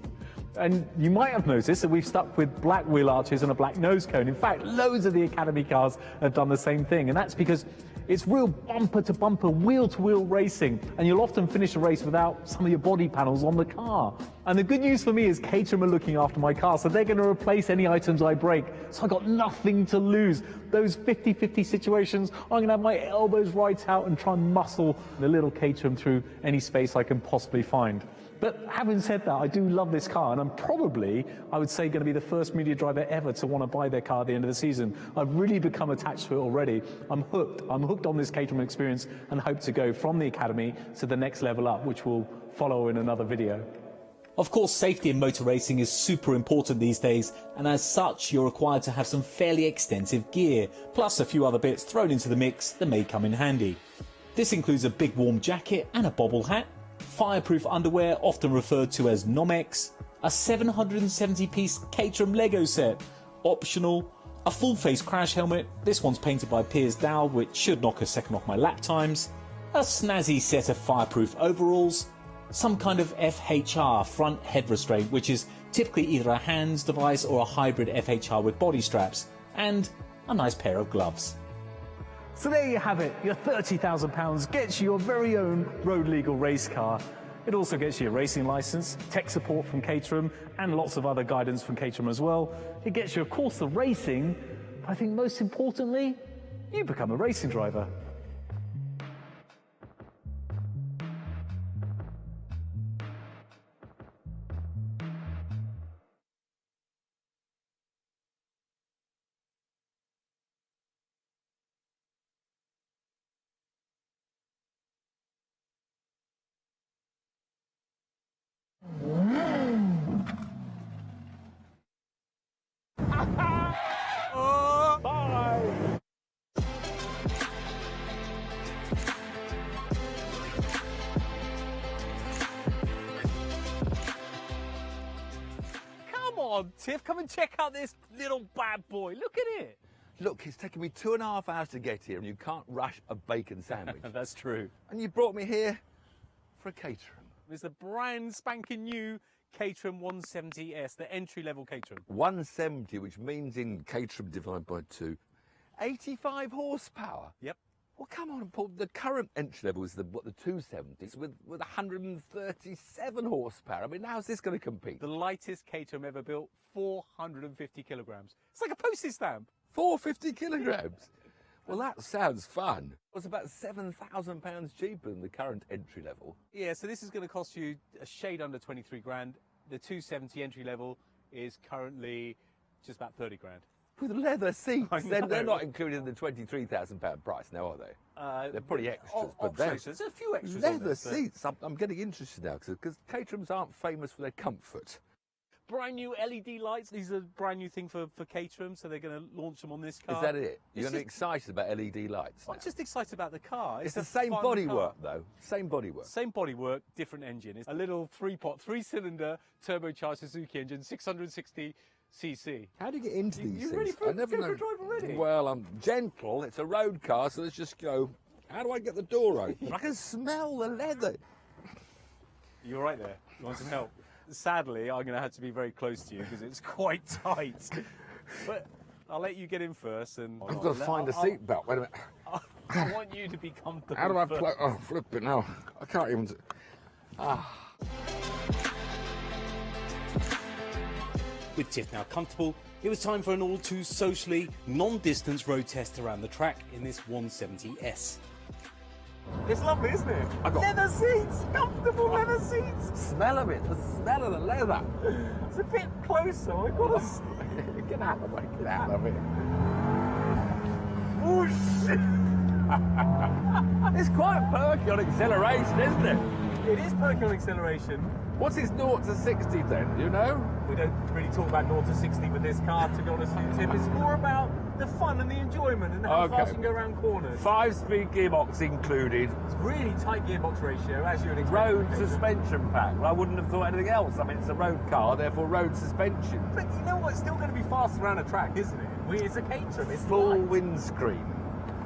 And you might have noticed that we've stuck with black wheel arches and a black nose cone. In fact, loads of the Academy cars have done the same thing, and that's because it's real bumper-to-bumper, wheel-to-wheel racing, and you'll often finish a race without some of your body panels on the car. And the good news for me is Caterham are looking after my car, so they're going to replace any items I break, so I've got nothing to lose. Those 50-50 situations, I'm going to have my elbows right out and try and muscle the little Caterham through any space I can possibly find. But having said that, I do love this car, and I'm probably, I would say, going to be the first media driver ever to want to buy their car at the end of the season. I've really become attached to it already. I'm hooked. I'm hooked on this Caterham experience and hope to go from the Academy to the next level up, which will follow in another video. Of course, safety in motor racing is super important these days, and as such, you're required to have some fairly extensive gear, plus a few other bits thrown into the mix that may come in handy. This includes a big warm jacket and a bobble hat, fireproof underwear, often referred to as Nomex, a 770-piece Caterham Lego set, optional, a full-face crash helmet, this one's painted by Piers Dow, which should knock a second off my lap times, a snazzy set of fireproof overalls, some kind of FHR front head restraint, which is typically either a hands device or a hybrid FHR with body straps, and a nice pair of gloves. So there you have it. Your £30,000 gets you your very own road legal race car. It also gets you a racing license, tech support from Caterham, and lots of other guidance from Caterham as well. It gets you, of course, the racing, but I think most importantly, you become a racing driver. Come on, Tiff, come and check out this little bad boy. Look at it. Look, it's taken me 2.5 hours to get here, and you can't rush a bacon sandwich. That's true. And you brought me here for a Caterham. It's the brand spanking new Caterham 170S, the entry-level Caterham. 170, which means in Caterham divided by 2, 85 horsepower. Yep. Well, come on, Paul. The current entry level is the 270s with 137 horsepower. I mean, how's this going to compete? The lightest Caterham ever built, 450 kilograms. It's like a postage stamp. 450 kilograms. Well, that sounds fun. It's about £7,000 cheaper than the current entry level. Yeah, so this is going to cost you a shade under 23 grand. The 270 entry level is currently just about 30 grand. With leather seats. know. They're not included in the £23,000 price now, are they? They're pretty extras. But there's a few extras. Leather seats. I'm getting interested now because Caterhams aren't famous for their comfort. Brand new LED lights. These are a brand new thing for Caterham, so they're going to launch them on this car. Is that it? You're excited about LED lights now? I'm just excited about the car. It's the same bodywork, though. Same bodywork. Same bodywork, different engine. It's a little three-cylinder turbocharged Suzuki engine, 660cc. How do you get into these things? Ready for a drive already? Well, I'm gentle. It's a road car, so let's just go. How do I get the door open? I can smell the leather. You're right there. You want some help? Sadly, I'm going to have to be very close to you because it's quite tight. But I'll let you get in first. And I've got to find a seatbelt. Wait a minute. I want you to be comfortable. How do I play? Oh, flip it now. I can't even. With Tiff now comfortable, it was time for an all too socially non-distance road test around the track in this 170S. It's lovely, isn't it? Leather seats, comfortable leather seats. Smell of it, the smell of the leather. It's a bit closer. I've got to Get out of the way, get out of it. Oh shit! It's quite perky on acceleration, isn't it? It is perky on acceleration. What's its 0 to 60 then, do you know? We don't really talk about 0 to 60 with this car, to be honest with you, Tim. It's more about the fun and the enjoyment and how fast you can go around corners. 5-speed gearbox included. It's really tight gearbox ratio, as you would expect. Road suspension pack. Well, I wouldn't have thought anything else. I mean, it's a road car, therefore road suspension. But you know what? It's still going to be fast around a track, isn't it? It's a Caterham. It's Full light. windscreen.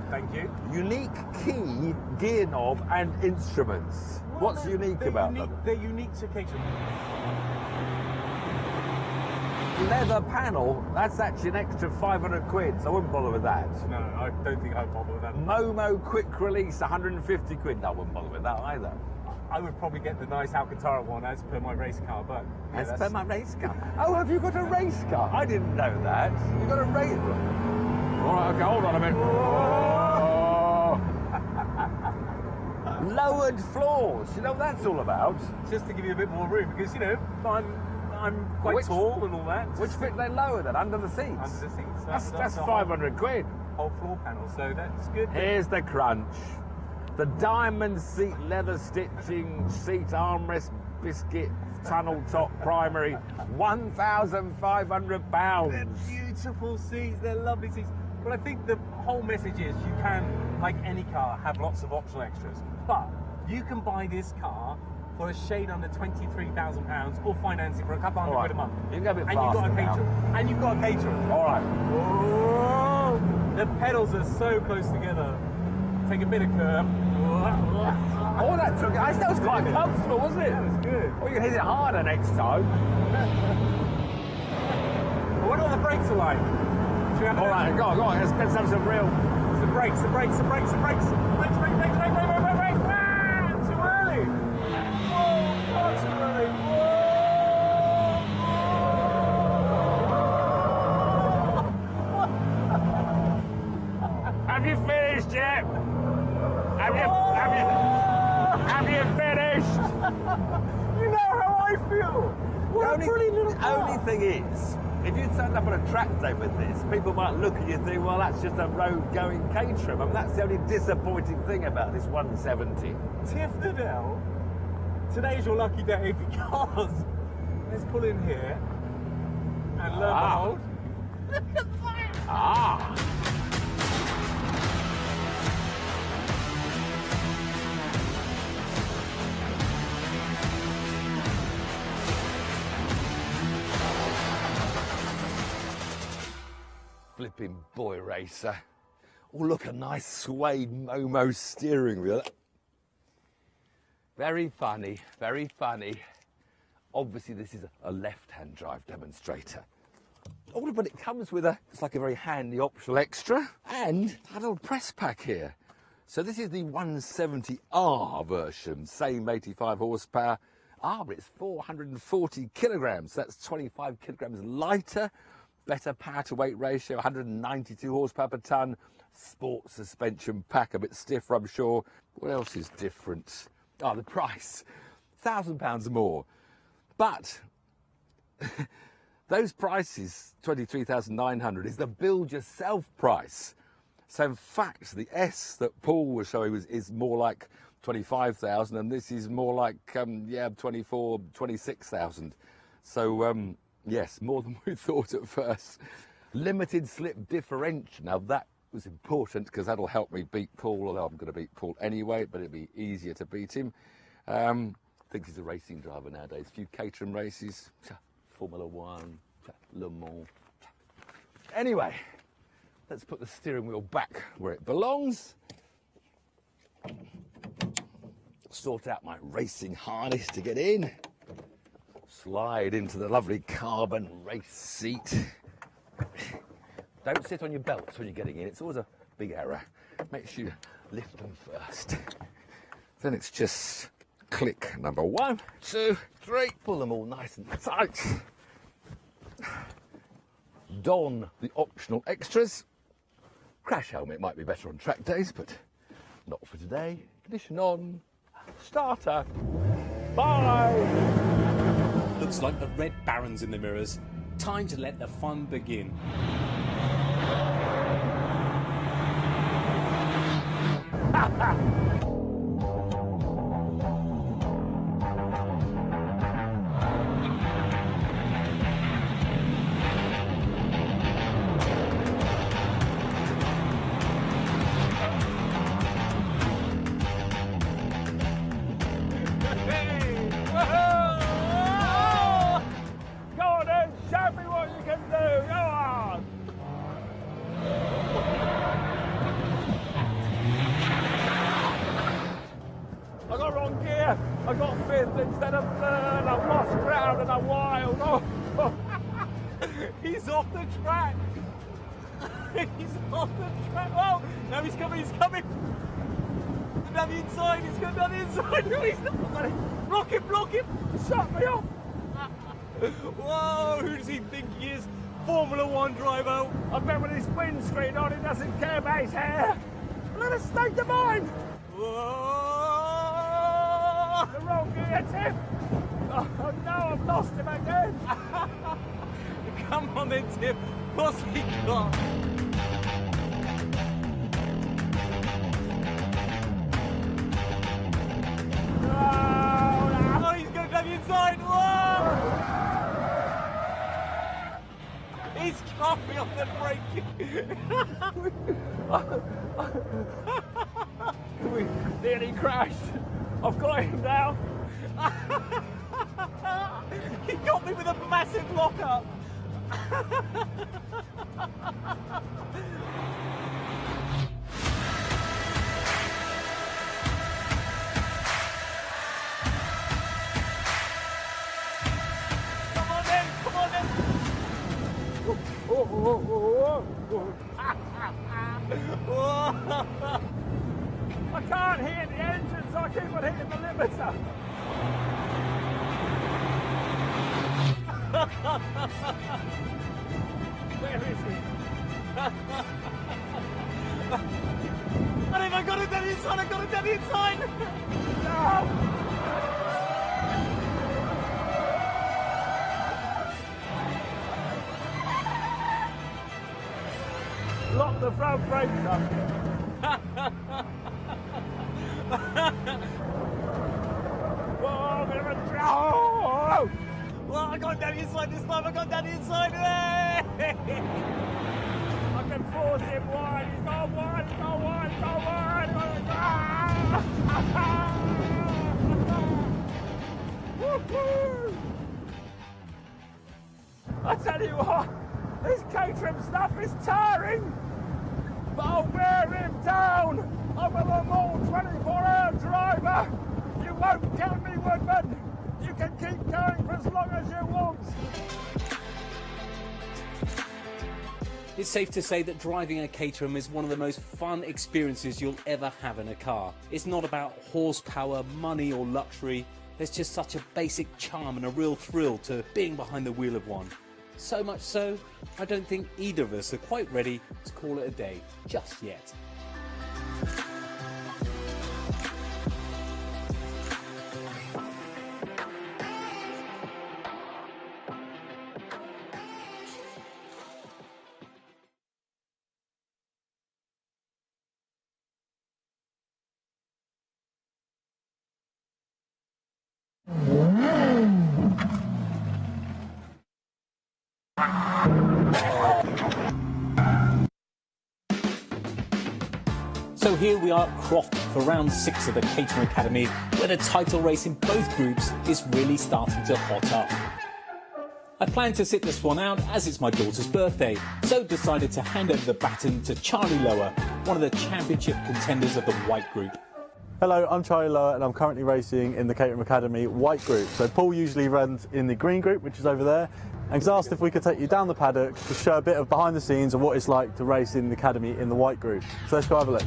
Thank you. Unique key, gear knob and instruments. Well, What's unique about them? They're unique to Caterham. Leather panel, that's actually an extra 500 quid, so I wouldn't bother with that. No, I don't think I'd bother with that. Momo quick release, 150 quid. No, I wouldn't bother with that either. I would probably get the nice Alcantara one as per my race car, but... yeah, As per my race car. Oh, have you got a race car? I didn't know that. You got a race... All right, okay, hold on a minute. Oh. Lowered floors. You know what that's all about? Just to give you a bit more room, because, you know, I'm quite tall and all that. Which bit they lower then? Under the seats? Under the seats. That's 500 quid. Whole floor panel, so that's good. Here's the crunch. The diamond seat leather stitching, seat armrest, biscuit, tunnel top primary, £1,500. They're beautiful seats, they're lovely seats. But I think the whole message is you can, like any car, have lots of optional extras. But you can buy this car for a shade under £23,000 or finance it for a couple hundred quid a month. You can go a bit and you've got a faster now. Caterham. And you've got a Caterham. All right. Oh, the pedals are so close together. Take a bit of curve. Oh, that took it. That was quite comfortable, wasn't it? That was good. Well, you can hit it harder next time. I wonder what the brakes are like. All right, go on. Let's have some real... The brakes. Brakes. Ah, too early. Whoa, far too early. Have you finished yet? Have you finished? You know how I feel. What a pretty little car. The only thing is, if you turned up on a track day with this, people might look at you and think, well, that's just a road-going Caterham. I mean, that's the only disappointing thing about this 170. Tiff the Dell, today's your lucky day because let's pull in here and learn to hold. Look at that. Ah! Flipping boy racer. Oh, look, a nice suede Momo steering wheel. Very funny, very funny. Obviously, this is a left-hand drive demonstrator. Oh, but it comes with it's like a very handy optional extra. And that little press pack here. So this is the 170R version, same 85 horsepower. But it's 440 kilograms. That's 25 kilograms lighter. Better power to weight ratio, 192 horsepower per tonne. Sport suspension pack, a bit stiffer, I'm sure. What else is different? The price, £1,000 more. But those prices, 23,900, is the build yourself price. So in fact, the S that Paul was showing is more like 25,000, and this is more like 24, 26,000. So yes, more than we thought at first. Limited slip differential. Now that was important because that'll help me beat Paul, although I'm going to beat Paul anyway, but it'll be easier to beat him. I think he's a racing driver nowadays. A few Caterham races, Formula 1, Le Mans. Anyway, let's put the steering wheel back where it belongs. Sort out my racing harness to get in. Slide into the lovely carbon race seat. Don't sit on your belts when you're getting in. It's always a big error. Make sure you lift them first. Then it's just click number 1, 2, 3. Pull them all nice and tight. Don the optional extras. Crash helmet might be better on track days, but not for today. Ignition on. Starter. Bye. Looks like the Red Baron's in the mirrors. Time to let the fun begin. I got fifth instead of third. I've lost ground and I'm wild. Oh. He's off the track. He's off the track. Oh, now he's coming, he's coming. Down the inside, he's going down the inside. No, he's not. Block him. Shut me off. Whoa, who does he think he is? Formula One driver. I bet with his windscreen on, he doesn't care about his hair. Let us state the mind. Whoa, the wrong gear, Tim. Oh no, I've lost him again. Come on then, Tim. What's he got? Oh, he's going down the inside. Whoa! He's got me off the brake. We nearly crashed. I've got him now. He got me with a massive lock-up. Come on then. I can't hear the engine, so I keep on hitting the limiter. Where is he? I got it down the inside, No! Lock the front brakes up. Whoa, bit of a drop. Well, I got down the inside this time. I can force him wide. He's gone wide. I tell you what, this Caterham stuff is tiring. But I'll wear him down. I'm a Motul 24-hour driver. You won't kill me, Woodman. You can keep going for as long as you want. It's safe to say that driving a Caterham is one of the most fun experiences you'll ever have in a car. It's not about horsepower, money or luxury. There's just such a basic charm and a real thrill to being behind the wheel of one. So much so, I don't think either of us are quite ready to call it a day just yet. So here we are at Croft for round 6 of the Caterham Academy, where the title race in both groups is really starting to hot up. I planned to sit this one out as it's my daughter's birthday, so decided to hand over the baton to Charlie Lower, one of the championship contenders of the white group. Hello, I'm Charlie Lower and I'm currently racing in the Caterham Academy white group. So Paul usually runs in the green group, which is over there, and he's asked if we could take you down the paddock to show a bit of behind the scenes of what it's like to race in the Academy in the white group. So let's go have a look.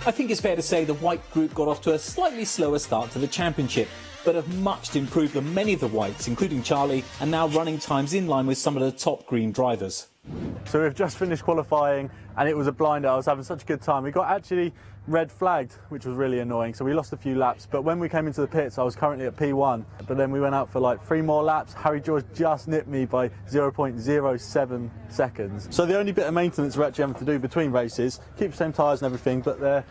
I think it's fair to say the white group got off to a slightly slower start to the championship, but have much improved than many of the whites, including Charlie, and now running times in line with some of the top green drivers. So we've just finished qualifying and it was a blinder. I was having such a good time. We got actually red flagged, which was really annoying, so we lost a few laps, but when we came into the pits I was currently at P1, but then we went out for like 3 more laps. Harry George just nipped me by 0.07 seconds. So the only bit of maintenance we're actually having to do between races, keep the same tyres and everything, but there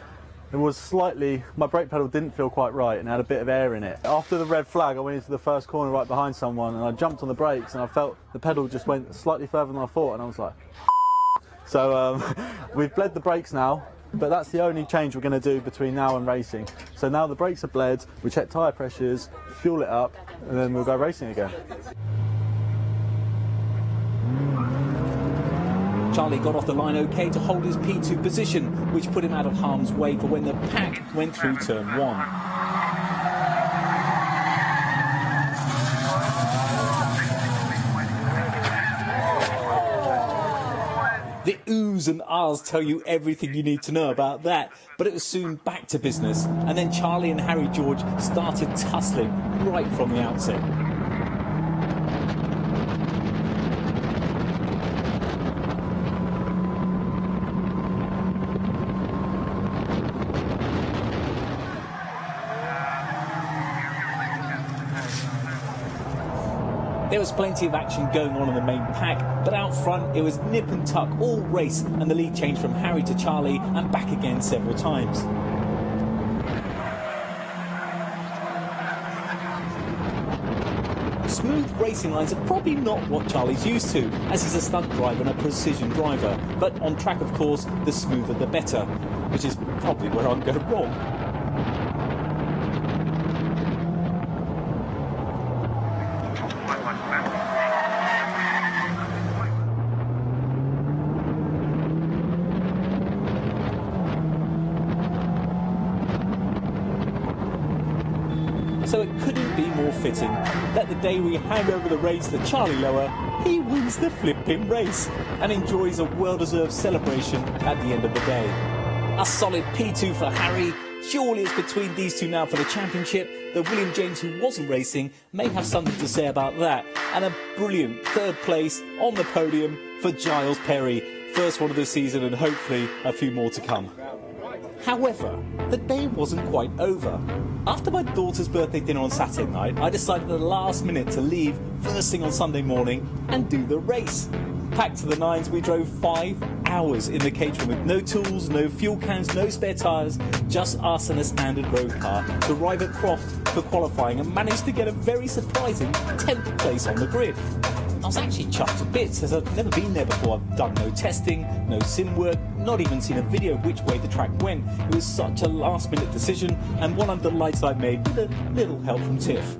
was slightly, my brake pedal didn't feel quite right and had a bit of air in it. After the red flag I went into the first corner right behind someone and I jumped on the brakes and I felt the pedal just went slightly further than I thought and I was like so we've bled the brakes now, but that's the only change we're going to do between now and racing. So now the brakes are bled, we check tyre pressures, fuel it up, and then we'll go racing again. Charlie got off the line okay to hold his P2 position, which put him out of harm's way for when the pack went through turn 1. The oohs and ahs tell you everything you need to know about that, but it was soon back to business, and then Charlie and Harry George started tussling right from the outset. There was plenty of action going on in the main pack, but out front it was nip and tuck all race, and the lead changed from Harry to Charlie and back again several times. Smooth racing lines are probably not what Charlie's used to, as he's a stunt driver and a precision driver, but on track, of course, the smoother the better, which is probably where I'm going wrong. So it couldn't be more fitting that the day we hand over the reins to Charlie Lower, he wins the flipping race and enjoys a well-deserved celebration at the end of the day. A solid P2 for Harry. Surely it's between these two now for the championship, though William James, who wasn't racing, may have something to say about that. And a brilliant third place on the podium for Giles Perry. First one of the season and hopefully a few more to come. However, the day wasn't quite over. After my daughter's birthday dinner on Saturday night, I decided at the last minute to leave first thing on Sunday morning and do the race. Packed to the nines, we drove 5 hours in the Caterham with no tools, no fuel cans, no spare tyres, just us and a standard road car to arrive at Croft for qualifying and managed to get a very surprising 10th place on the grid. I was actually chuffed to bits, as I've never been there before. I've done no testing, no sim work, not even seen a video of which way the track went. It was such a last minute decision, and one I'm delighted I made with a little help from Tiff.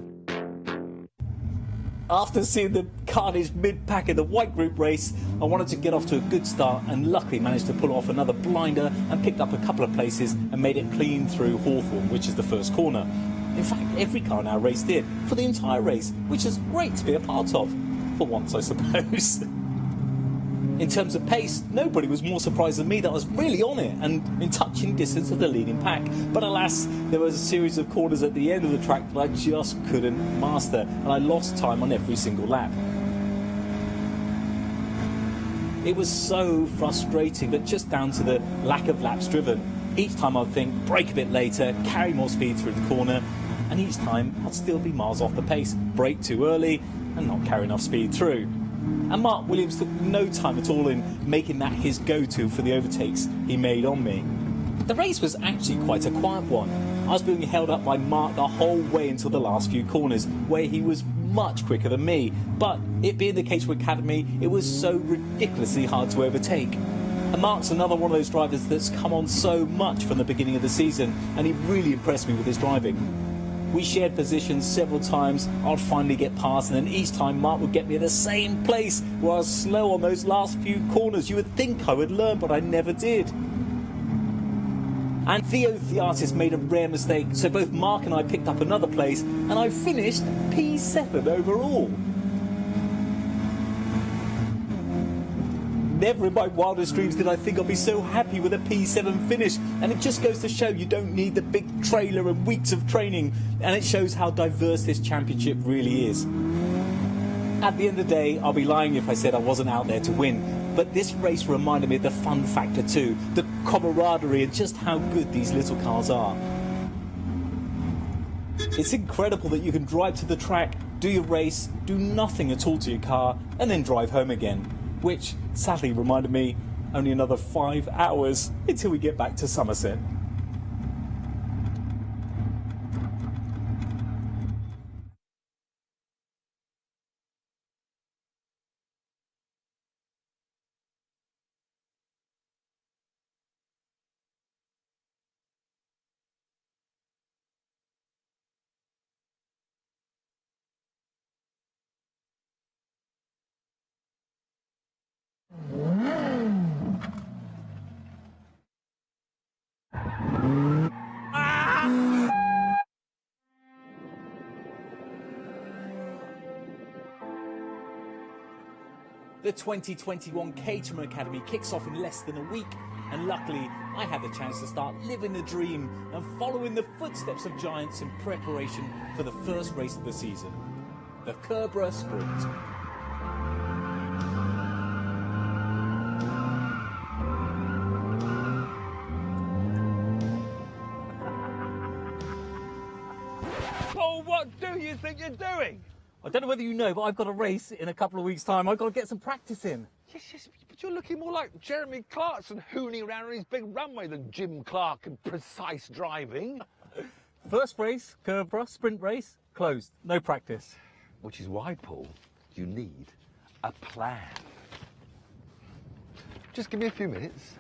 After seeing the carnage mid-pack in the white group race, I wanted to get off to a good start and luckily managed to pull off another blinder and picked up a couple of places and made it clean through Hawthorne, which is the first corner. In fact, every car now raced in for the entire race, which is great to be a part of. For once, I suppose. In terms of pace, nobody was more surprised than me that I was really on it and in touching distance of the leading pack. But alas, there was a series of corners at the end of the track that I just couldn't master, and I lost time on every single lap. It was so frustrating, but just down to the lack of laps driven. Each time I'd think, brake a bit later, carry more speed through the corner, and each time I'd still be miles off the pace, brake too early, and not carry enough speed through. And Mark Williams took no time at all in making that his go-to for the overtakes he made on me. The race was actually quite a quiet one. I was being held up by Mark the whole way until the last few corners, where he was much quicker than me, but it being the Caterham Academy, it was so ridiculously hard to overtake. And Mark's another one of those drivers that's come on so much from the beginning of the season, and he really impressed me with his driving. We shared positions several times. I'd finally get past, and then each time Mark would get me at the same place where I was slow on those last few corners. You would think I would learn, but I never did. And Theo the artist made a rare mistake, so both Mark and I picked up another place, and I finished P7 overall. Never in my wildest dreams did I think I'd be so happy with a P7 finish, and it just goes to show you don't need the big trailer and weeks of training, and it shows how diverse this championship really is. At the end of the day, I'll be lying if I said I wasn't out there to win, but this race reminded me of the fun factor too, the camaraderie and just how good these little cars are. It's incredible that you can drive to the track, do your race, do nothing at all to your car, and then drive home again. Which, sadly, reminded me only another 5 hours until we get back to Somerset. The 2021 Caterham Academy kicks off in less than a week, and luckily I had the chance to start living the dream and following the footsteps of giants in preparation for the first race of the season, the Caterham Sprint. Paul, what do you think you're doing? I don't know whether you know, but I've got a race in a couple of weeks' time. I've got to get some practice in. Yes, but you're looking more like Jeremy Clarkson hooning around on his big runway than Jim Clark and precise driving. First race, Caterham sprint race, closed. No practice. Which is why, Paul, you need a plan. Just give me a few minutes.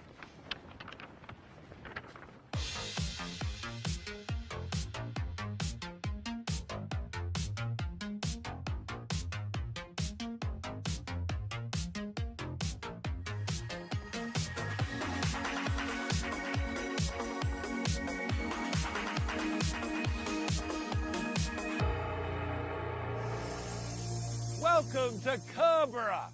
Welcome to Caterham.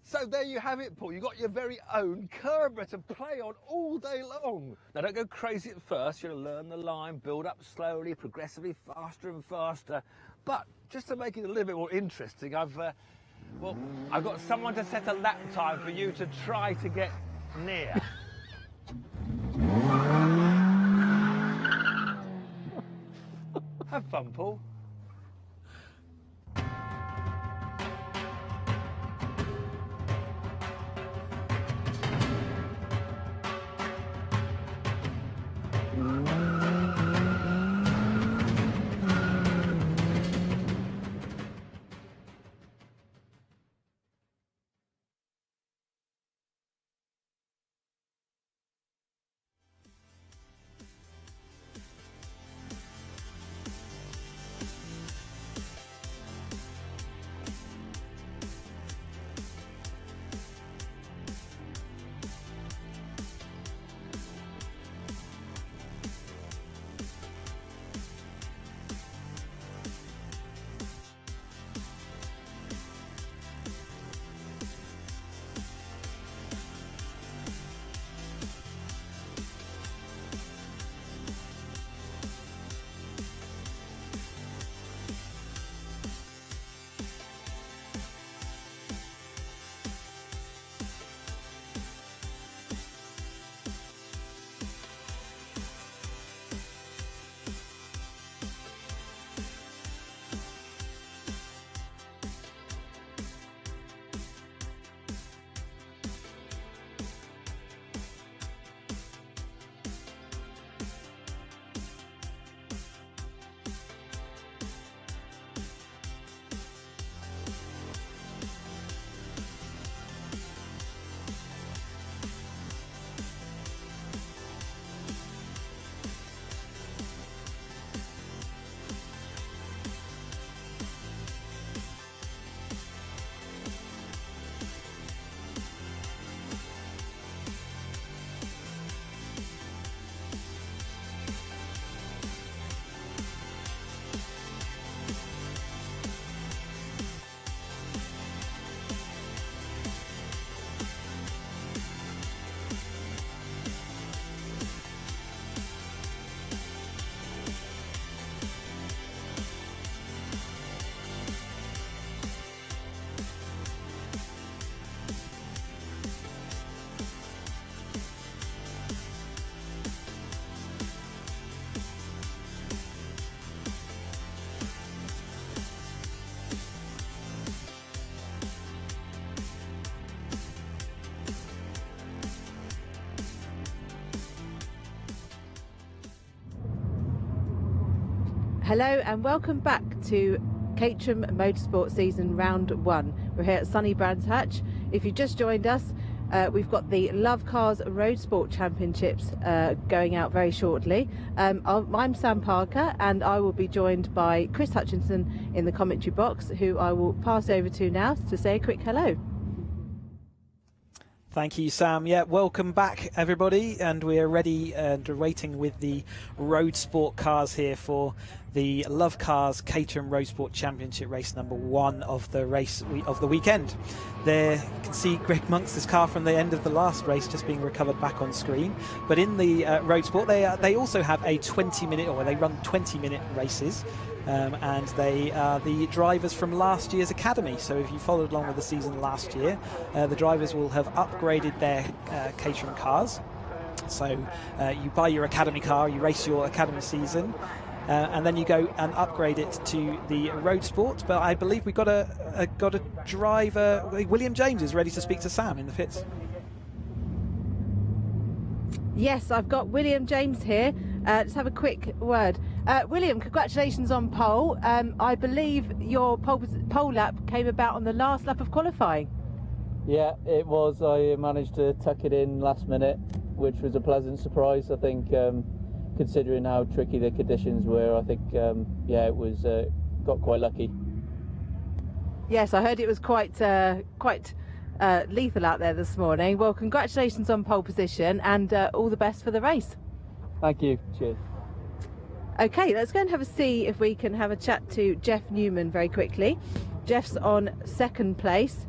So there you have it, Paul. You got your very own Caterham to play on all day long. Now don't go crazy at first. You'll learn the line, build up slowly, progressively faster and faster. But just to make it a little bit more interesting, I've got someone to set a lap time for you to try to get near. Have fun, Paul. Hello and welcome back to Caterham Motorsport Season Round 1. We're here at sunny Brands Hatch. If you just joined us, we've got the LoveCars Roadsport Championships going out very shortly. I'm Sam Parker and I will be joined by Chris Hutchinson in the commentary box, who I will pass over to now to say a quick hello. Thank you, Sam. Yeah, welcome back, everybody, and we're ready and waiting with the Roadsport cars here for the LoveCars Caterham Roadsport Championship race number 1 of the weekend. There you can see Greg Monk's car from the end of the last race just being recovered back on screen. But in the Roadsport, they also have a 20-minute, or they run 20-minute races. And they are the drivers from last year's academy. So if you followed along with the season last year, the drivers will have upgraded their Caterham cars. So you buy your academy car, you race your academy season, and then you go and upgrade it to the Roadsport. But I believe we've got a driver. William James is ready to speak to Sam in the pits. Yes, I've got William James here. Let's have a quick word. William, congratulations on pole. I believe your pole lap came about on the last lap of qualifying. Yeah, it was. I managed to tuck it in last minute, which was a pleasant surprise. I think, considering how tricky the conditions were, I think, yeah, it was got quite lucky. Yes, I heard it was quite lethal out there this morning. Well, congratulations on pole position, and all the best for the race. Thank you. Cheers. Okay, let's go and have a see if we can have a chat to Jeff Newman very quickly. Jeff's on 2nd place.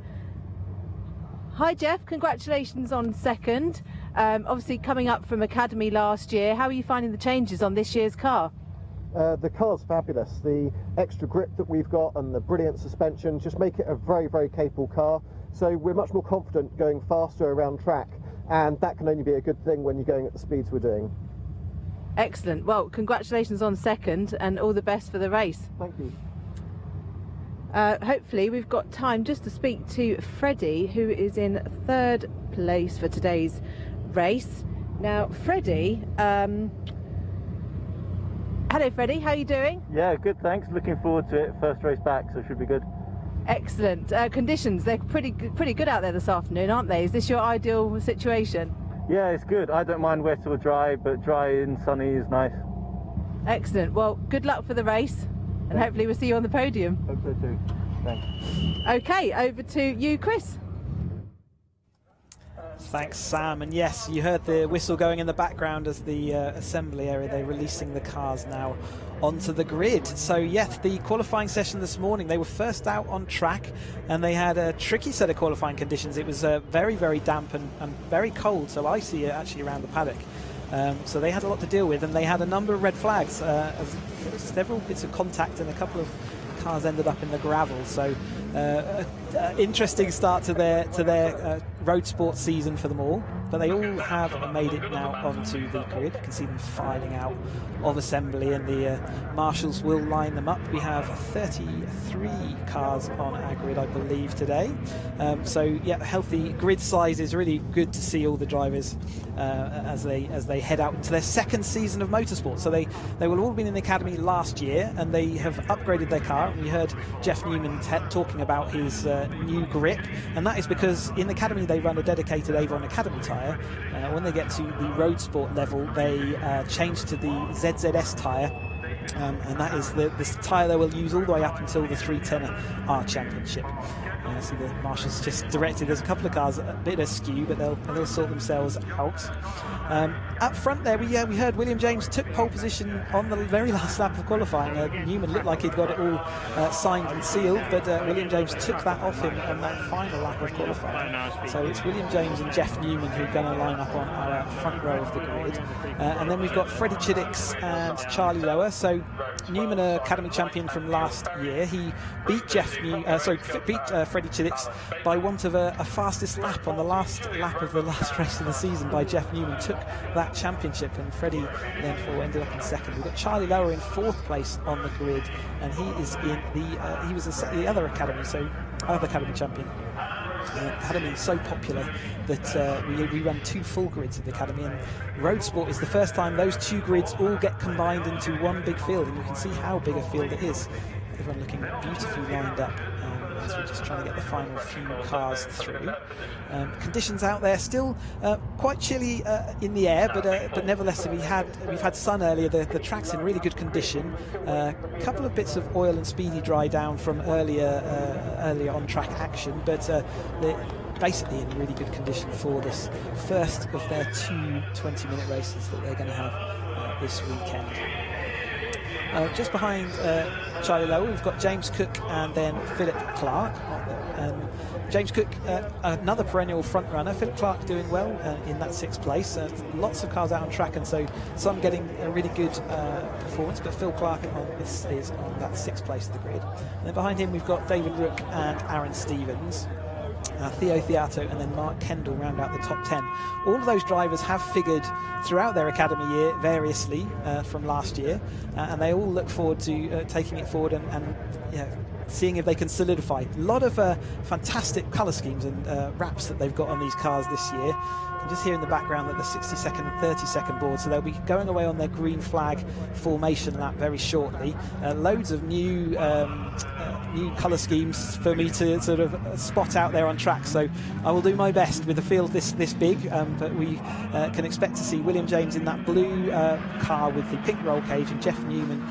Hi Jeff, congratulations on 2nd. Obviously coming up from Academy last year, how are you finding the changes on this year's car? The car's fabulous. The extra grip that we've got and the brilliant suspension just make it a very, very capable car. So we're much more confident going faster around track, and that can only be a good thing when you're going at the speeds we're doing. Excellent. Well, congratulations on 2nd, and all the best for the race. Thank you. Hopefully we've got time just to speak to Freddie, who is in 3rd place for today's race. Now, Freddie, hello Freddie, how are you doing? Yeah, good, thanks. Looking forward to it. First race back, so it should be good. Excellent. Conditions, they're pretty good out there this afternoon, aren't they? Is this your ideal situation? Yeah, it's good. I don't mind wet or dry, but dry and sunny is nice. Excellent. Well, good luck for the race, and hopefully we'll see you on the podium. Hope so too. Thanks. Okay, over to you, Chris. Thanks, Sam. And yes, you heard the whistle going in the background as the assembly area. They're releasing the cars now onto the grid. So yes, the qualifying session this morning, they were first out on track, and they had a tricky set of qualifying conditions. It was very, very damp and very cold, so icy actually around the paddock. So they had a lot to deal with, and they had a number of red flags, several bits of contact, and a couple of cars ended up in the gravel. So interesting start to their road sport season for them all, but they all have made it now onto the grid. You can see them filing out of assembly, and the marshals will line them up. We have 33 cars on our grid, I believe, today. So yeah, healthy grid size is really good to see all the drivers as they head out into their 2nd season of motorsport. So they will all have been in the academy last year, and they have upgraded their car. We heard Jeff Newman talking about his new grip, and that is because in the academy they run a dedicated Avon Academy tyre. When they get to the road sport level, they change to the ZZS tyre, and that is this tyre they will use all the way up until the 310R Championship. So the marshals just directed, there's a couple of cars a bit askew, but they'll sort themselves out. Up front there, we heard William James took pole position on the very last lap of qualifying. Newman looked like he'd got it all signed and sealed, but William James took that off him on that final lap of qualifying. So it's William James and Jeff Newman who are going to line up on our front row of the grid. And then we've got Freddie Chiddicks and Charlie Lower. So Newman, an academy champion from last year, he beat Freddie Chiddicks by want of a fastest lap on the last lap of the last race of the season by Jeff Newman. Took that championship, and Freddie therefore ended up in 2nd. We've got Charlie Lower in 4th place on the grid, and he is in the other academy, so other academy champion. Academy is so popular that we run 2 full grids of the academy, and road sport is the first time those 2 grids all get combined into one big field, and you can see how big a field it is. Everyone looking beautifully lined up as we're just trying to get the final few cars through. Conditions out there still quite chilly in the air, but nevertheless we've had sun earlier. The track's in really good condition. A couple of bits of oil and speedy dry down from earlier on track action, but the basically in really good condition for this first of their 2 20-minute races that they're going to have this weekend. Just behind Charlie Lowe, we've got James Cook and then Philip Clark. James Cook, another perennial front runner. Philip Clark doing well in that 6th place. Lots of cars out on track, and so some getting a really good performance, but Phil Clark is on that 6th place of the grid. And then behind him we've got David Rook and Aaron Stevens. Theo Theato and then Mark Kendall round out the top 10. All of those drivers have figured throughout their academy year variously from last year, and they all look forward to taking it forward and seeing if they can solidify. A lot of fantastic colour schemes and wraps that they've got on these cars this year. You can just hear in the background that the 60-second and 30-second board, so they'll be going away on their green flag formation lap very shortly. Loads of new colour schemes for me to sort of spot out there on track, so I will do my best with a field this big, but we can expect to see William James in that blue car with the pink roll cage, and Jeff Newman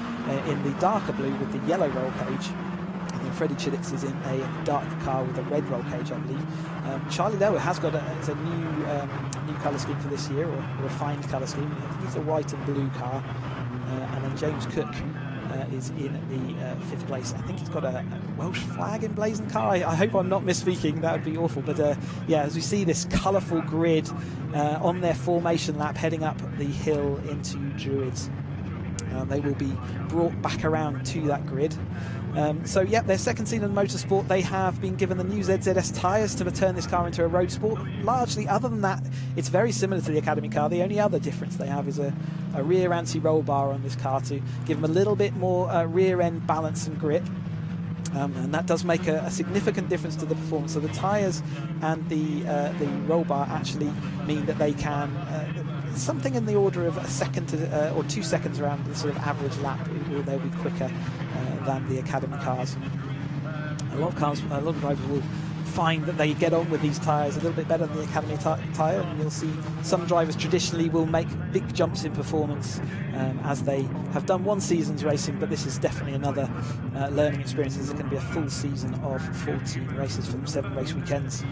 in the darker blue with the yellow roll cage. And then Freddie Chiddix is in a dark car with a red roll cage, I believe. Charlie Lowe has got a new colour scheme for this year, or a refined colour scheme. I think it's a white and blue car. And then James Cook is in the 5th place. I think he's got a Welsh flag emblazoned car. I hope I'm not misspeaking, that would be awful. But yeah, as we see this colourful grid on their formation lap heading up the hill into Druids. They will be brought back around to that grid. So yeah, their second season in motorsport, they have been given the new ZZS tyres to turn this car into a road sport. Largely, other than that, it's very similar to the Academy car. The only other difference they have is a rear anti-roll bar on this car to give them a little bit more rear end balance and grip. And that does make a significant difference to the performance. So the tyres and the roll bar actually mean that they can something in the order of a second to, or 2 seconds around the sort of average lap. They'll be quicker than the Academy cars. A lot of drivers will find that they get on with these tyres a little bit better than the Academy tyre, and you'll see some drivers traditionally will make big jumps in performance as they have done one season's racing, but this is definitely another learning experience. This is going to be a full season of 14 races from 7 race weekends.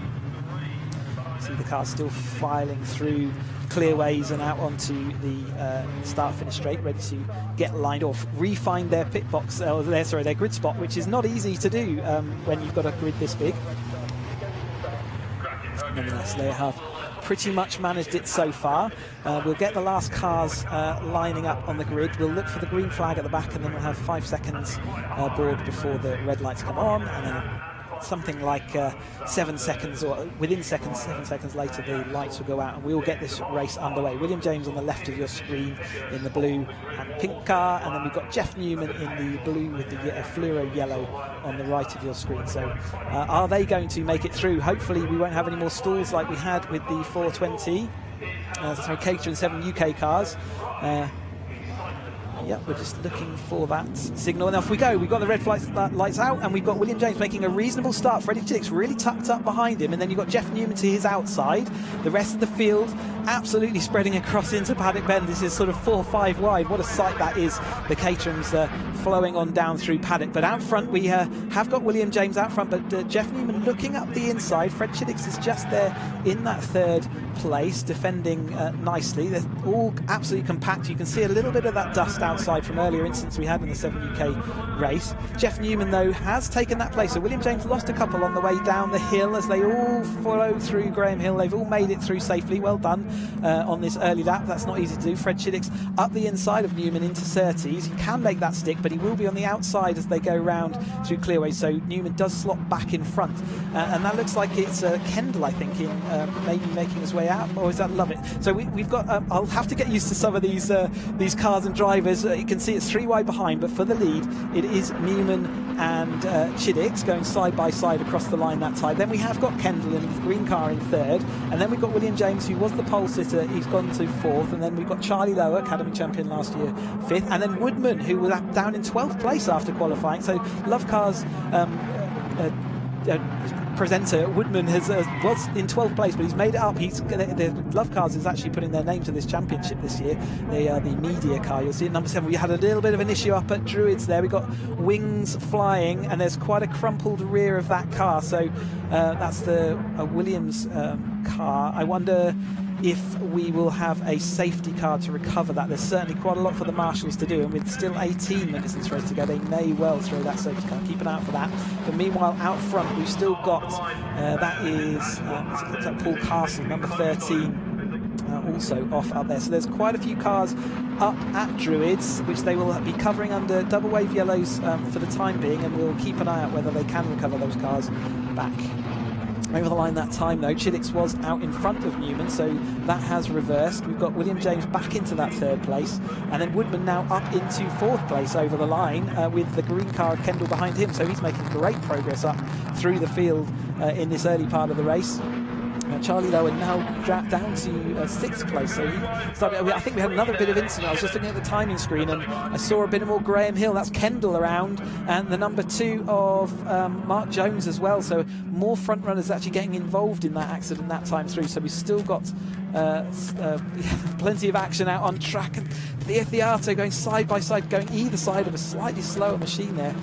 See the car still filing through clearways and out onto the start-finish straight, ready to get lined off, refine their pit box, their grid spot, which is not easy to do when you've got a grid this big. Nonetheless, they have pretty much managed it so far. We'll get the last cars lining up on the grid. We'll look for the green flag at the back, and then we'll have 5 seconds board before the red lights come on, and then something like 7 seconds, or within seconds, 7 seconds later, the lights will go out and we will get this race underway. William James on the left of your screen in the blue and pink car, and then we've got Jeff Newman in the blue with the fluoro yellow on the right of your screen. So are they going to make it through? Hopefully we won't have any more stalls like we had with the 420, Caterham 7 UK cars. Yep, we're just looking for that signal, and off we go. We've got the red lights out, and we've got William James making a reasonable start. Freddie Chiddix really tucked up behind him, and then you've got Jeff Newman to his outside. The rest of the field absolutely spreading across into Paddock Bend. This is sort of 4-5 wide. What a sight that is. The Caterhams flowing on down through Paddock. But out front, we have got William James out front, but Jeff Newman looking up the inside. Fred Chiddix is just there in that 3rd place, defending nicely. They're all absolutely compact. You can see a little bit of that dust outside from earlier incidents we had in the 7 UK race. Jeff Newman, though, has taken that place. So William James lost a couple on the way down the hill as they all follow through Graham Hill. They've all made it through safely. Well done on this early lap. That's not easy to do. Fred Chiddix up the inside of Newman into Surtees. He can make that stick, but he will be on the outside as they go round through clearways. So Newman does slot back in front. And that looks like it's Kendall, I think, in maybe making his way out. Or is that Lovett? So we've got, I'll have to get used to some of these cars and drivers. You can see it's 3 wide behind, but for the lead, it is Newman and Chiddix going side by side across the line that time. Then we have got Kendall in the green car in 3rd, and then we've got William James, who was the pole sitter. He's gone to 4th, and then we've got Charlie Lowe, Academy champion last year, 5th, and then Woodman, who was down in 12th place after qualifying. So LoveCars presenter, Woodman, was in 12th place, but he's made it up. The LoveCars is actually putting their name to this championship this year. They are the media car. You'll see at number 7, we had a little bit of an issue up at Druids there. We got wings flying, and there's quite a crumpled rear of that car. So that's the Williams car. I wonder if we will have a safety car to recover that. There's certainly quite a lot for the marshals to do, and with still 18 minutes in this race to go, they may well throw that safety car. Keep an eye out for that. But meanwhile, out front, we've still got that is Paul Castle, number 13, also off up there. So there's quite a few cars up at Druids, which they will be covering under double wave yellows for the time being, and we'll keep an eye out whether they can recover those cars back over the line that time. Though Chiddix was out in front of Newman, so that has reversed. We've got William James back into that 3rd place, and then Woodman now up into 4th place over the line with the green car of Kendall behind him. So he's making great progress up through the field in this early part of the race. Charlie Lowen now down to 6th place, so he started. I think we had another bit of incident. I was just looking at the timing screen and I saw a bit more Graham Hill. That's Kendall around, and the number 2 of Mark Jones as well. So more front runners actually getting involved in that accident that time through. So we've still got plenty of action out on track, and Theo Theato going side by side, going either side of a slightly slower machine there.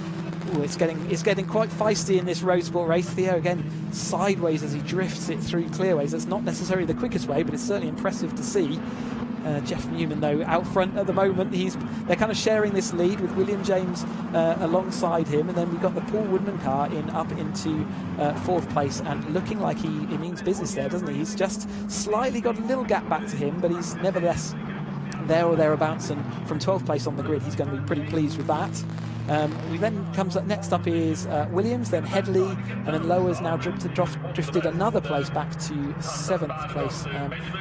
Ooh, it's getting quite feisty in this Roadsport race. Theo again sideways as he drifts it through clearways. That's not necessarily the quickest way, but it's certainly impressive to see. Jeff Newman, though, out front at the moment. They're kind of sharing this lead with William James alongside him, and then we've got the Paul Woodman car up into 4th place, and looking like he means business there, doesn't he? He's just slightly got a little gap back to him, but he's nevertheless there or thereabouts, and from 12th place on the grid, he's going to be pretty pleased with that. We then comes up next up is Williams, then Headley, and then Lowers now drifted another place back to 7th place.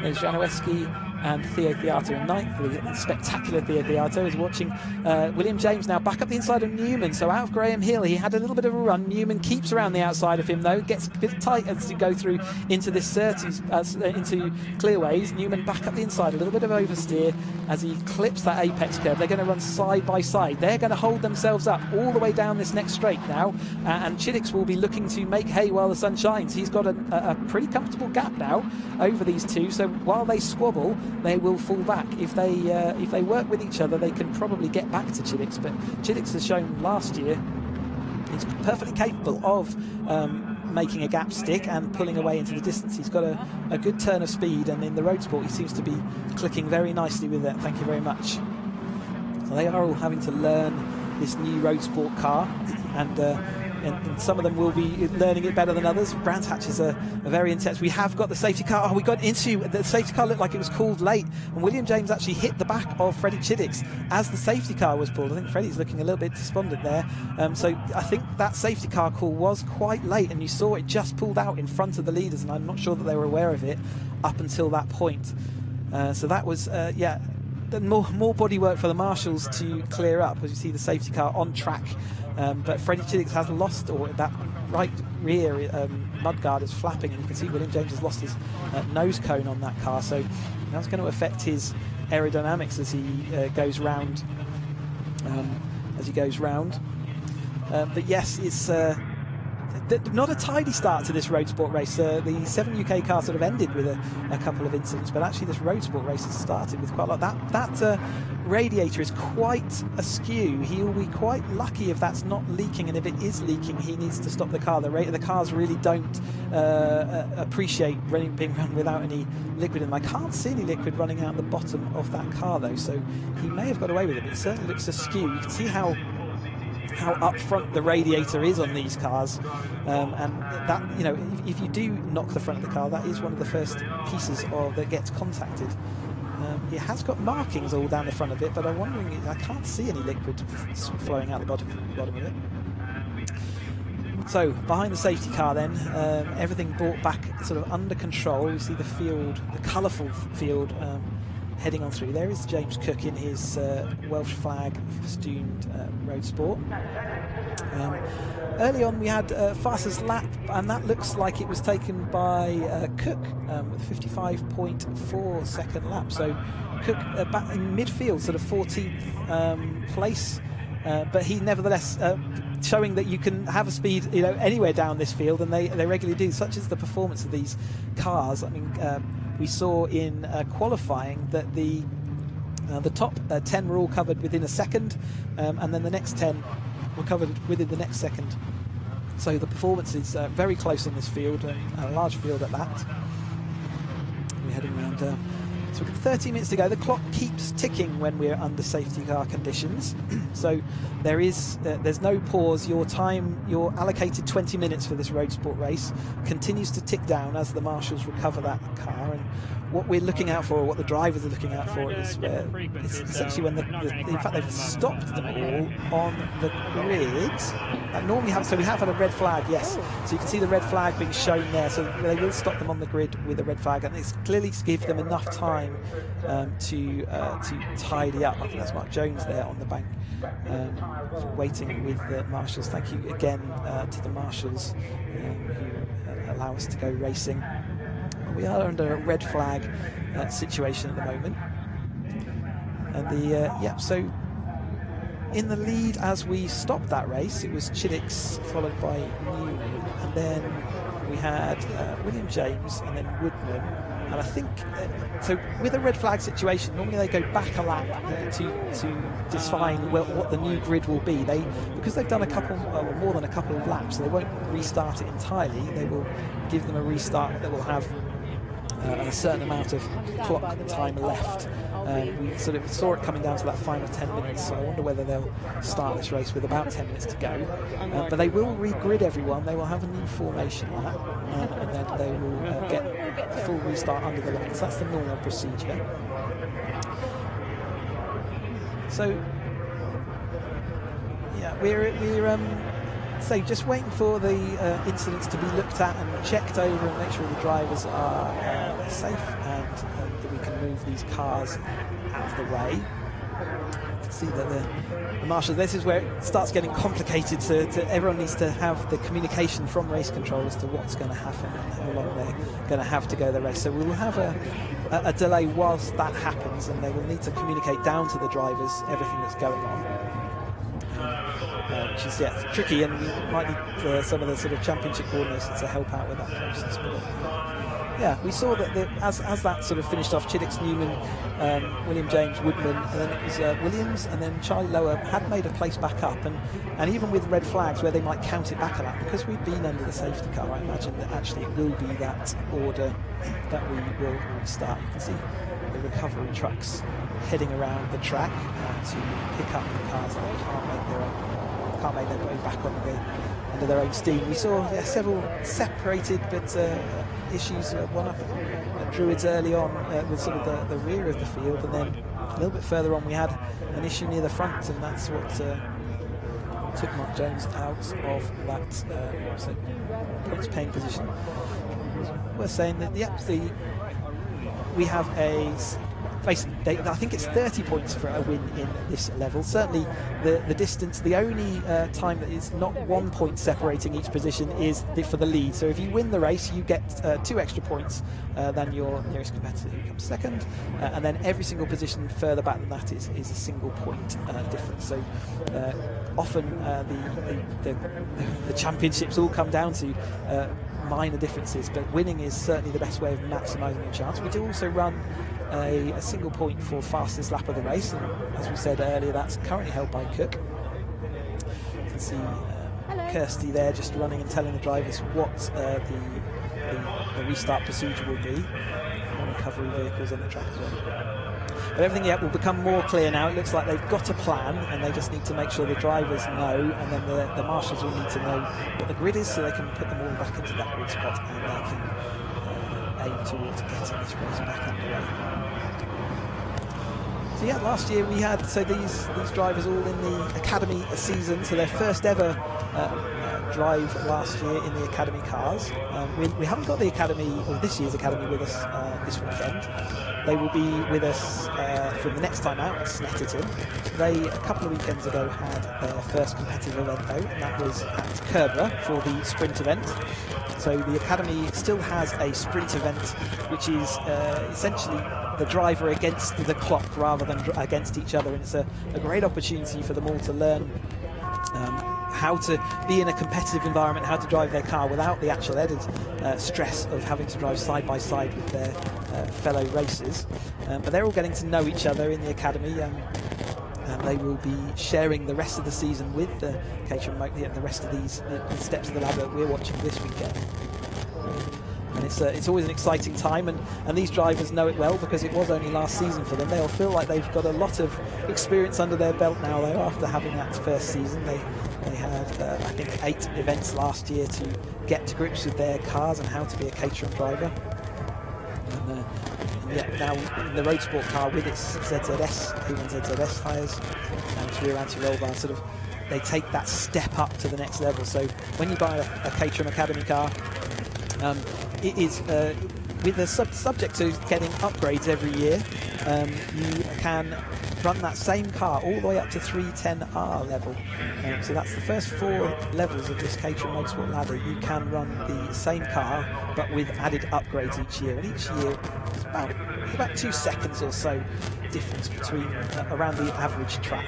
There's Janowski and Theo Theato in 9th. The spectacular Theo Theato is watching William James now back up the inside of Newman. So out of Graham Hill, he had a little bit of a run. Newman keeps around the outside of him though, gets a bit tight as you go through into this Surtees, into clearways. Newman back up the inside, a little bit of oversteer as he clips that apex curve. They're going to run side by side. They're going to hold themselves up all the way down this next straight now, and Chiddix will be looking to make hay while the sun shines. He's got a pretty comfortable gap now over these two, so while they squabble, they will fall back. If they work with each other, they can probably get back to Chiddix, but Chiddix has shown last year he's perfectly capable of making a gap stick and pulling away into the distance. He's got a good turn of speed, and in the road sport he seems to be clicking very nicely with that. Thank you very much. So they are all having to learn this new road sport car, and some of them will be learning it better than others. Brands Hatch is a very intense. We have got the safety car. We got into the safety car, looked like it was called late, and William James actually hit the back of Freddie Chiddix as the safety car was pulled. I think Freddie's looking a little bit despondent there. So I think that safety car call was quite late, and you saw it just pulled out in front of the leaders, and I'm not sure that they were aware of it up until that point. So that was more bodywork for the marshals to clear up, as you see the safety car on track. But Freddie Chiddix has lost, or that right rear mudguard is flapping, and you can see William James has lost his nose cone on that car, so that's going to affect his aerodynamics as he goes round. But yes, it's not a tidy start to this road sport race. The 7 UK car sort of ended with a couple of incidents, but actually this road sport race has started with quite a lot. That radiator is quite askew. He'll be quite lucky if that's not leaking, and if it is leaking, he needs to stop the car. The cars really don't appreciate being run without any liquid in them. I can't see any liquid running out the bottom of that car though, so he may have got away with it, but it certainly looks askew. You can see how up front the radiator is on these cars, and that, you know, if you do knock the front of the car, that is one of the first pieces that gets contacted. It has got markings all down the front of it, but I'm wondering, I can't see any liquid flowing out the bottom of it. So behind the safety car then, everything brought back sort of under control. You see the field, the colourful field, heading on through. There is James Cook in his Welsh flag festooned road sport. Early on we had fastest lap, and that looks like it was taken by Cook with 55.4 second lap. So Cook back in midfield, sort of 14th place but he nevertheless showing that you can have a speed, anywhere down this field, and they regularly do. Such is the performance of these cars. I mean, we saw in qualifying that the top 10 were all covered within a second, and then the next 10 were covered within the next second. So the performance is very close in this field, a large field at that. We're heading around. So we've got 30 minutes to go. The clock keeps ticking when we're under safety car conditions. So there's no pause. Your allocated 20 minutes for this road sport race continues to tick down as the marshals recover that car. And what we're looking out for, or what the drivers are looking out for, is it's essentially when in fact they've stopped them all on the grid. That normally happens. So we have had a red flag, yes. So you can see the red flag being shown there. So they will stop them on the grid with a red flag, and it's clearly to give them enough time to tidy up. I think that's Mark Jones there on the bank, waiting with the marshals. Thank you again to the marshals who allow us to go racing. We are under a red flag situation at the moment, and so in the lead as we stopped that race, it was Chiddix followed by Newman, and then we had William James and then Woodman. And I think, so with a red flag situation, normally they go back a lap to define what the new grid will be. Because they've done more than a couple of laps, they won't restart it entirely. They will give them a restart that will have a certain amount of clock time left. We sort of saw it coming down to that final 10 minutes, so I wonder whether they'll start this race with about 10 minutes to go. But they will re-grid everyone. They will have a new formation lap, and then they will get a full restart under the lights. That's the normal procedure. So yeah, we're just waiting for the incidents to be looked at and checked over and make sure the drivers are safe and that we can move these cars out of the way. You can see that the marshals, this is where it starts getting complicated. Everyone needs to have the communication from race control as to what's going to happen and how long they're going to have to go the race. So we will have a delay whilst that happens, and they will need to communicate down to the drivers everything that's going on. Which is tricky, and we might need some of the sort of championship coordinators to help out with that process. But we saw that as that sort of finished off, Chiddix, Newman, William James, Woodman, and then it was Williams, and then Charlie Lower had made a place back up, and even with red flags where they might count it back a lap, because we've been under the safety car, I imagine that actually it will be that order that we will start. You can see the recovery trucks heading around the track to pick up the cars that can't make their way back under their own steam. We saw several separated but issues. One up at Druids early on with sort of the rear of the field, and then a little bit further on we had an issue near the front, and that's what took Mark Jones out of that points paying position. We're saying that we have I think it's 30 points for a win in this level. Certainly the distance, the only time that is not 1 point separating each position is for the lead. So if you win the race, you get 2 extra points than your nearest competitor who comes second, and then every single position further back than that is a single point difference. So often the championships all come down to minor differences, but winning is certainly the best way of maximising your chance. We do also run a single point for fastest lap of the race, and as we said earlier, that's currently held by Cook. You can see Kirsty there just running and telling the drivers what the restart procedure will be. Non-recovery vehicles on the track as well. But everything will become more clear now. It looks like they've got a plan, and they just need to make sure the drivers know, and then the marshals will need to know what the grid is, so they can put them all back into that grid spot, and they can aim towards getting this race back underway. So last year we had these drivers all in the academy season, so their first ever drive last year in the Academy cars. We haven't got the Academy, or this year's Academy, with us this weekend. They will be with us from the next time out at Snetterton. They, a couple of weekends ago, had their first competitive event though, and that was at Kerbera for the sprint event. So the Academy still has a sprint event, which is essentially the driver against the clock rather than against each other, and it's a great opportunity for them all to learn how to be in a competitive environment, how to drive their car without the actual added stress of having to drive side by side with their fellow racers. But they're all getting to know each other in the Academy, and they will be sharing the rest of the season with the Caterham, the rest of the steps of the ladder that we're watching this weekend. And it's always an exciting time, and these drivers know it well because it was only last season for them. They'll feel like they've got a lot of experience under their belt now, though, after having that first season. They had, I think, 8 events last year to get to grips with their cars and how to be a Caterham driver. And yeah, now the Roadsport car with its ZZS, Avon ZZS tyres, and its rear anti-roll bar, sort of, they take that step up to the next level. So when you buy a Caterham Academy car, it is with the subject to getting upgrades every year. You can run that same car all the way up to 310R level. So that's the first 4 levels of this Caterham Motorsport ladder. You can run the same car but with added upgrades each year, and each year it's about 2 seconds or so difference between around the average track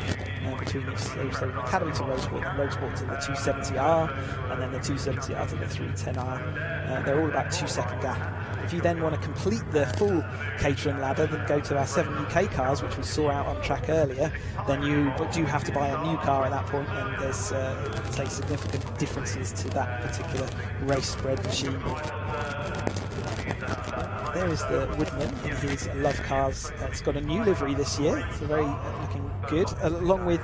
between each. So from Academy to Roadsport, and Roadsport to the 270R, and then the 270R to the 310R. They're all about 2-second gap. If you then want to complete the full Caterham ladder, then go to our 7 UK cars, which we saw out on track earlier, then you do have to buy a new car at that point, and there's say significant differences to that particular race spread machine. There is the Woodman in his LoveCars. It's got a new livery this year. It's very looking good, along with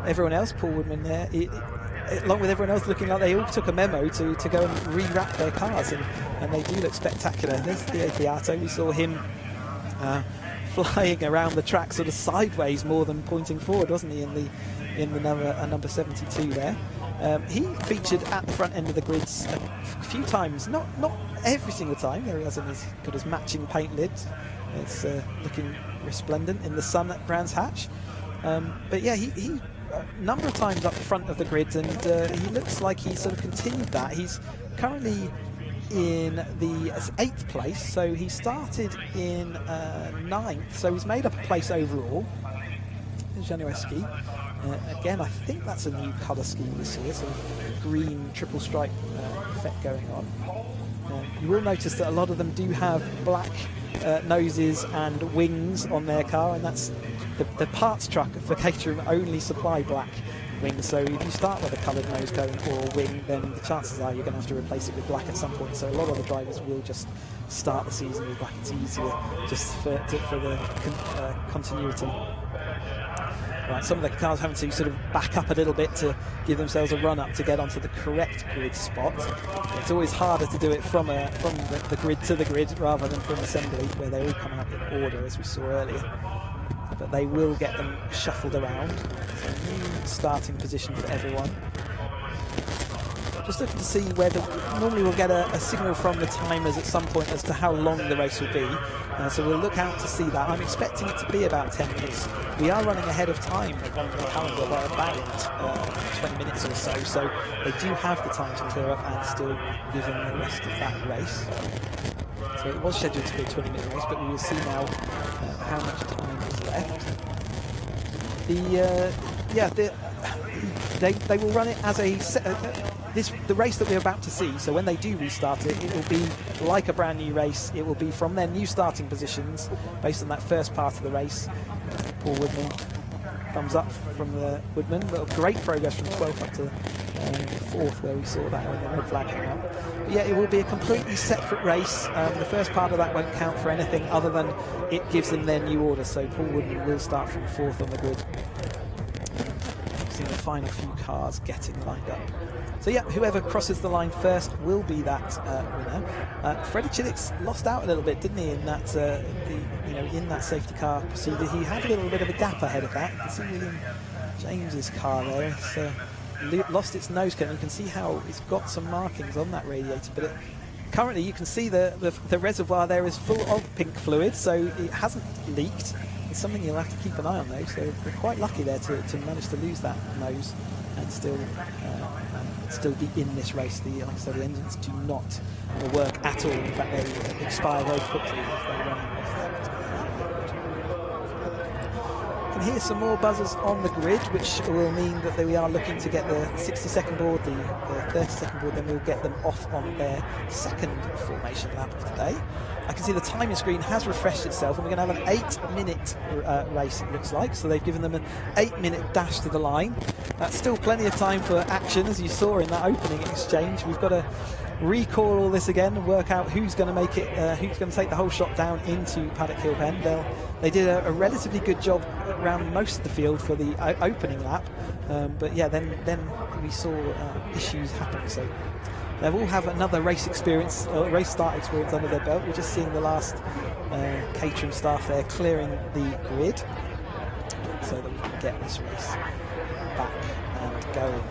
everyone else. Paul Woodman there, along with everyone else, looking like they all took a memo to go and rewrap their cars, and they do look spectacular. There's the Beato. We saw him flying around the track sort of sideways more than pointing forward, wasn't he, in the number 72 there. He featured at the front end of the grids a few times, not every single time. There he has got his matching paint lid. It's looking resplendent in the sun at Brands Hatch. But yeah, he a number of times up the front of the grids, and he looks like he sort of continued that. He's currently in the 8th place, so he started in 9th, so he's made up a place overall. Janueski. Again, I think that's a new colour scheme this year, sort of green triple stripe effect going on. You will notice that a lot of them do have black noses and wings on their car, and that's the parts truck for Caterham only supply black wings. So if you start with a coloured nose cone or a wing, then the chances are you're going to have to replace it with black at some point. So a lot of the drivers will just start the season with black. It's easier just for the continuity. Right, some of the cars having to sort of back up a little bit to give themselves a run up to get onto the correct grid spot. It's always harder to do it from the grid to the grid rather than from assembly, where they all come out in order, as we saw earlier. But they will get them shuffled around. So new starting position for everyone. Just looking to see whether normally we'll get a signal from the timers at some point as to how long the race will be. So we'll look out to see that. I'm expecting it to be about 10 minutes. We are running ahead of time on the calendar by about 20 minutes or so. So they do have the time to clear up and still give them the rest of that race. So it was scheduled to be a 20-minute race, but we will see now how much time is left. They will run it as the race that we're about to see. So when they do restart it, it will be like a brand new race. It will be from their new starting positions based on that first part of the race. Paul Woodman, thumbs up from the Woodman. But great progress from 12th up to 4th, where we saw that when the red flag came up. But yeah, it will be a completely separate race. The first part of that won't count for anything other than it gives them their new order. So Paul Woodman will start from 4th on the grid. The final few cars getting lined up. So yeah, whoever crosses the line first will be that winner. Freddie Chillick's lost out a little bit, didn't he, in that in that safety car procedure. He had a little bit of a gap ahead of that. You can see William James's car there. It's lost its nose cone. You can see how it's got some markings on that radiator, but currently you can see the reservoir there is full of pink fluid, so it hasn't leaked. It's something you'll have to keep an eye on though, so we're quite lucky there to manage to lose that nose and still be in this race. Like I said, the engines do not work at all. In fact, they expire very quickly if they're running off that. You can hear some more buzzers on the grid, which will mean that we are looking to get the 60-second board, the 30-second board, then we'll get them off on their second formation lap of today. I can see the timing screen has refreshed itself, and we're going to have an 8-minute race, it looks like. So they've given them an 8-minute dash to the line. That's still plenty of time for action, as you saw in that opening exchange. We've got to recall all this again and work out who's going to make it, who's going to take the whole shot down into Paddock Hill Bend. They did a relatively good job around most of the field for the opening lap, but yeah, then we saw issues happen. So they will have another race start experience under their belt. We're just seeing the last Caterham staff there clearing the grid so that we can get this race back and going.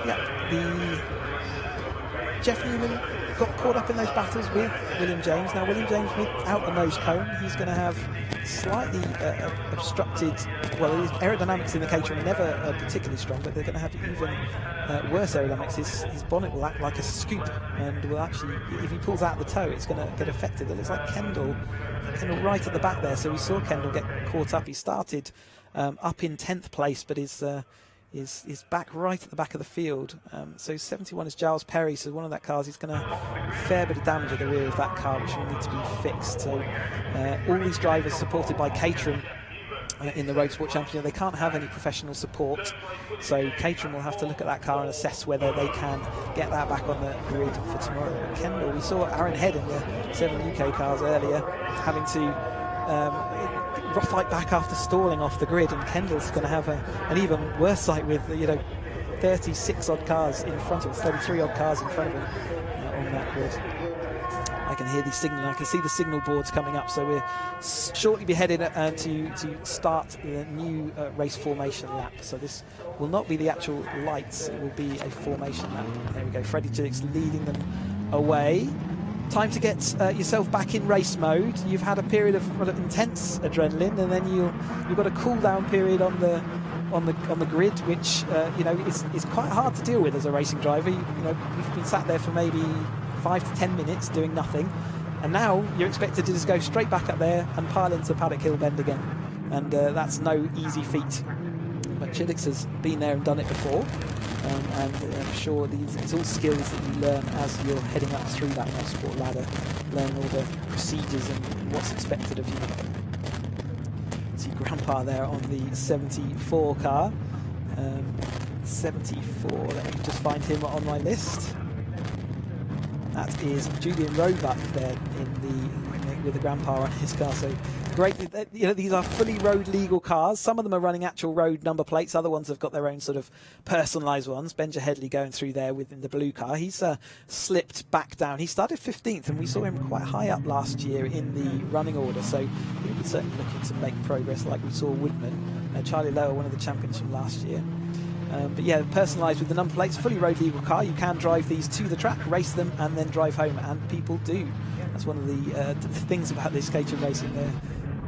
Yeah, Jeff Newman got caught up in those battles with William James. Now William James without the nose cone, he's going to have slightly obstructed, well, his aerodynamics in the Caterham are never particularly strong, but they're going to have even worse aerodynamics. His bonnet will act like a scoop and will actually, if he pulls out the toe, it's going to get affected. It looks like Kendall right at the back there, so we saw Kendall get caught up. He started up in 10th place, but is back right at the back of the field. So 71 is Giles Perry, so one of that cars, he's going to have a fair bit of damage at the rear of that car, which will need to be fixed. So all these drivers supported by Caterham in the Roadsport Championship, they can't have any professional support, so Caterham will have to look at that car and assess whether they can get that back on the grid for tomorrow. And Kendall, we saw Aaron Head in the 7 UK cars earlier having to fight back after stalling off the grid, and Kendall's going to have an even worse sight with 36 odd cars in front of him, 33 odd cars in front of him on that grid. I can hear the signal, I can see the signal boards coming up, so we're shortly be headed to start the new race formation lap. So this will not be the actual lights, it will be a formation lap. There we go, Freddie Chiddick's leading them away. Time to get yourself back in race mode. You've had a period of intense adrenaline, and then you've got a cool down period on the grid, which is quite hard to deal with as a racing driver. You've been sat there for maybe 5 to 10 minutes doing nothing, and now you're expected to just go straight back up there and pile into Paddock Hill Bend again, and that's no easy feat. But Chiddick has been there and done it before. And I'm sure it's all skills that you learn as you're heading up through that motorsport ladder, learn all the procedures and what's expected of you. See Grandpa there on the 74 car. 74, let me just find him on my list. That is Julian Roebuck there with the Grandpa on his car. So great, these are fully road legal cars. Some of them are running actual road number plates, other ones have got their own sort of personalised ones. Benja Headley going through there within the blue car. He's slipped back down. He started 15th, and we saw him quite high up last year in the running order, so he'll be certainly looking to make progress like we saw Woodman. Charlie Lower, one of the champions from last year. But yeah, personalised with the number plates, fully road legal car. You can drive these to the track, race them, and then drive home, and people do. That's one of the things about this Caterham racing.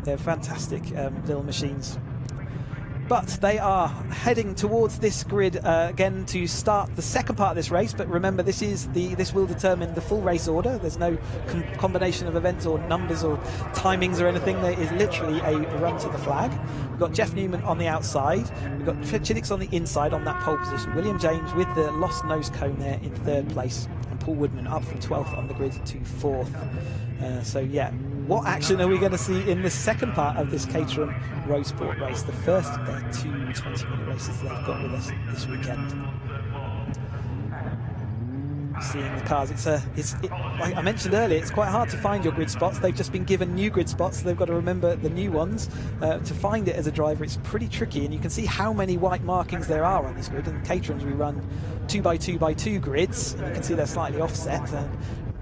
They're fantastic little machines. But they are heading towards this grid again to start the second part of this race. But remember, this will determine the full race order. There's no combination of events or numbers or timings or anything. There is literally a run to the flag. We've got Jeff Newman on the outside. We've got Chiddick on the inside on that pole position. William James with the lost nose cone there in 3rd place. And Paul Woodman up from 12th on the grid to 4th. So yeah, what action are we going to see in the second part of this Caterham Roadsport race? The first of their 2 20-minute races they've got with us this weekend. Seeing the cars, like I mentioned earlier, it's quite hard to find your grid spots. They've just been given new grid spots, so they've got to remember the new ones. To find it as a driver, it's pretty tricky, and you can see how many white markings there are on this grid. In Caterham's we run 2x2x2 grids, and you can see they're slightly offset.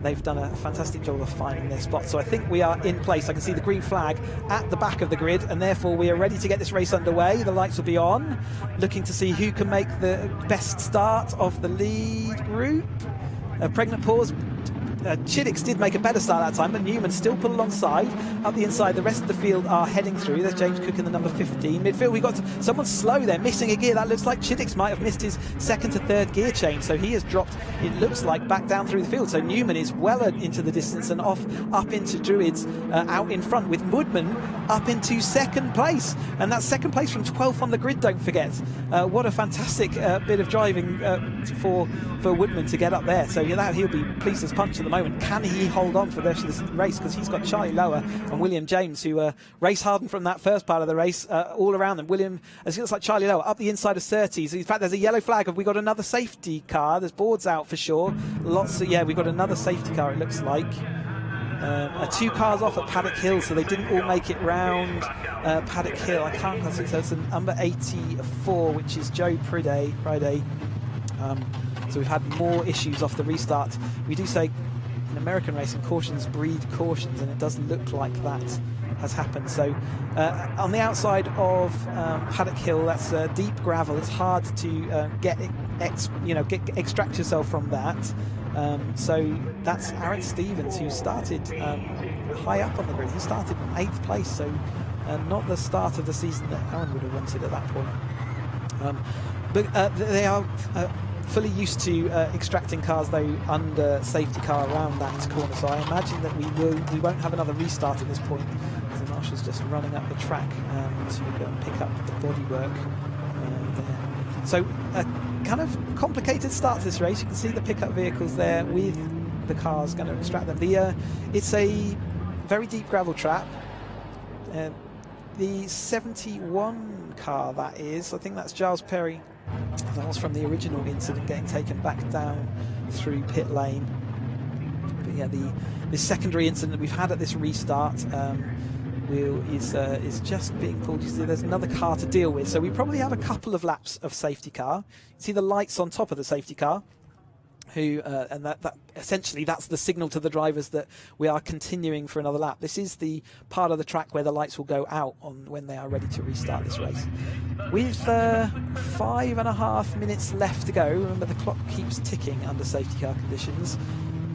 they've done a fantastic job of finding their spot. So I think we are in place. I can see the green flag at the back of the grid, and therefore we are ready to get this race underway. The lights will be on, looking to see who can make the best start of the lead group. Pregnant pause. Chiddix did make a better start that time, but Newman still put alongside. Up the inside, the rest of the field are heading through. There's James Cook in the number 15. Midfield, we got someone slow there, missing a gear. That looks like Chiddix might have missed his second to third gear change, so he has dropped, it looks like, back down through the field. So Newman is well into the distance and off up into Druids out in front, with Woodman up into second place. And that's second place from 12th on the grid, don't forget. What a fantastic bit of driving for Woodman to get up there. So he'll be pleased as punch at the moment. Can he hold on for the rest of this race? Because he's got Charlie Lower and William James, who race hardened from that first part of the race all around them. William, as it looks like Charlie Lower up the inside of Surtees. In fact, there's a yellow flag. Have we got another safety car? There's boards out for sure. We've got another safety car, it looks like. 2 cars off at Paddock Hill, so they didn't all make it round Paddock Hill. I can't see, so it's a number 84, which is Joe Friday. So we've had more issues off the restart. We do say in American racing, cautions breed cautions, and it does look like that has happened. So on the outside of Paddock Hill, that's deep gravel. It's hard to extract yourself from that. So that's Aaron Stevens, who started high up on the grid. He started in 8th place, so not the start of the season that Aaron would have wanted at that point. But they are fully used to extracting cars, though, under safety car around that corner. So I imagine that we won't have another restart at this point, as the marshal's just running up the track to go and pick up the bodywork there. So kind of complicated start to this race. You can see the pickup vehicles there with the cars going to extract them. It's a very deep gravel trap. The 71 car, that is, I think that's Giles Perry. That was from the original incident, getting taken back down through pit lane. But yeah, the secondary incident that we've had at this restart is just being pulled. You see, there's another car to deal with, so we probably have a couple of laps of safety car. You see the lights on top of the safety car, and that essentially that's the signal to the drivers that we are continuing for another lap. This is the part of the track where the lights will go out on when they are ready to restart this race. With 5.5 minutes left to go, remember the clock keeps ticking under safety car conditions.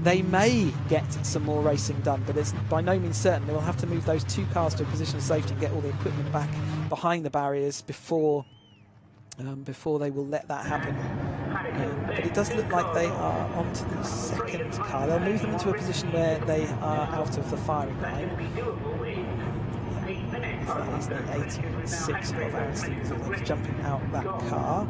They may get some more racing done, but it's by no means certain. They will have to move those 2 cars to a position of safety and get all the equipment back behind the barriers before they will let that happen. But it does look like they are onto the second car. They'll move them into a position where they are out of the firing line. That is the 86 of Aaron Stevens, jumping out that car.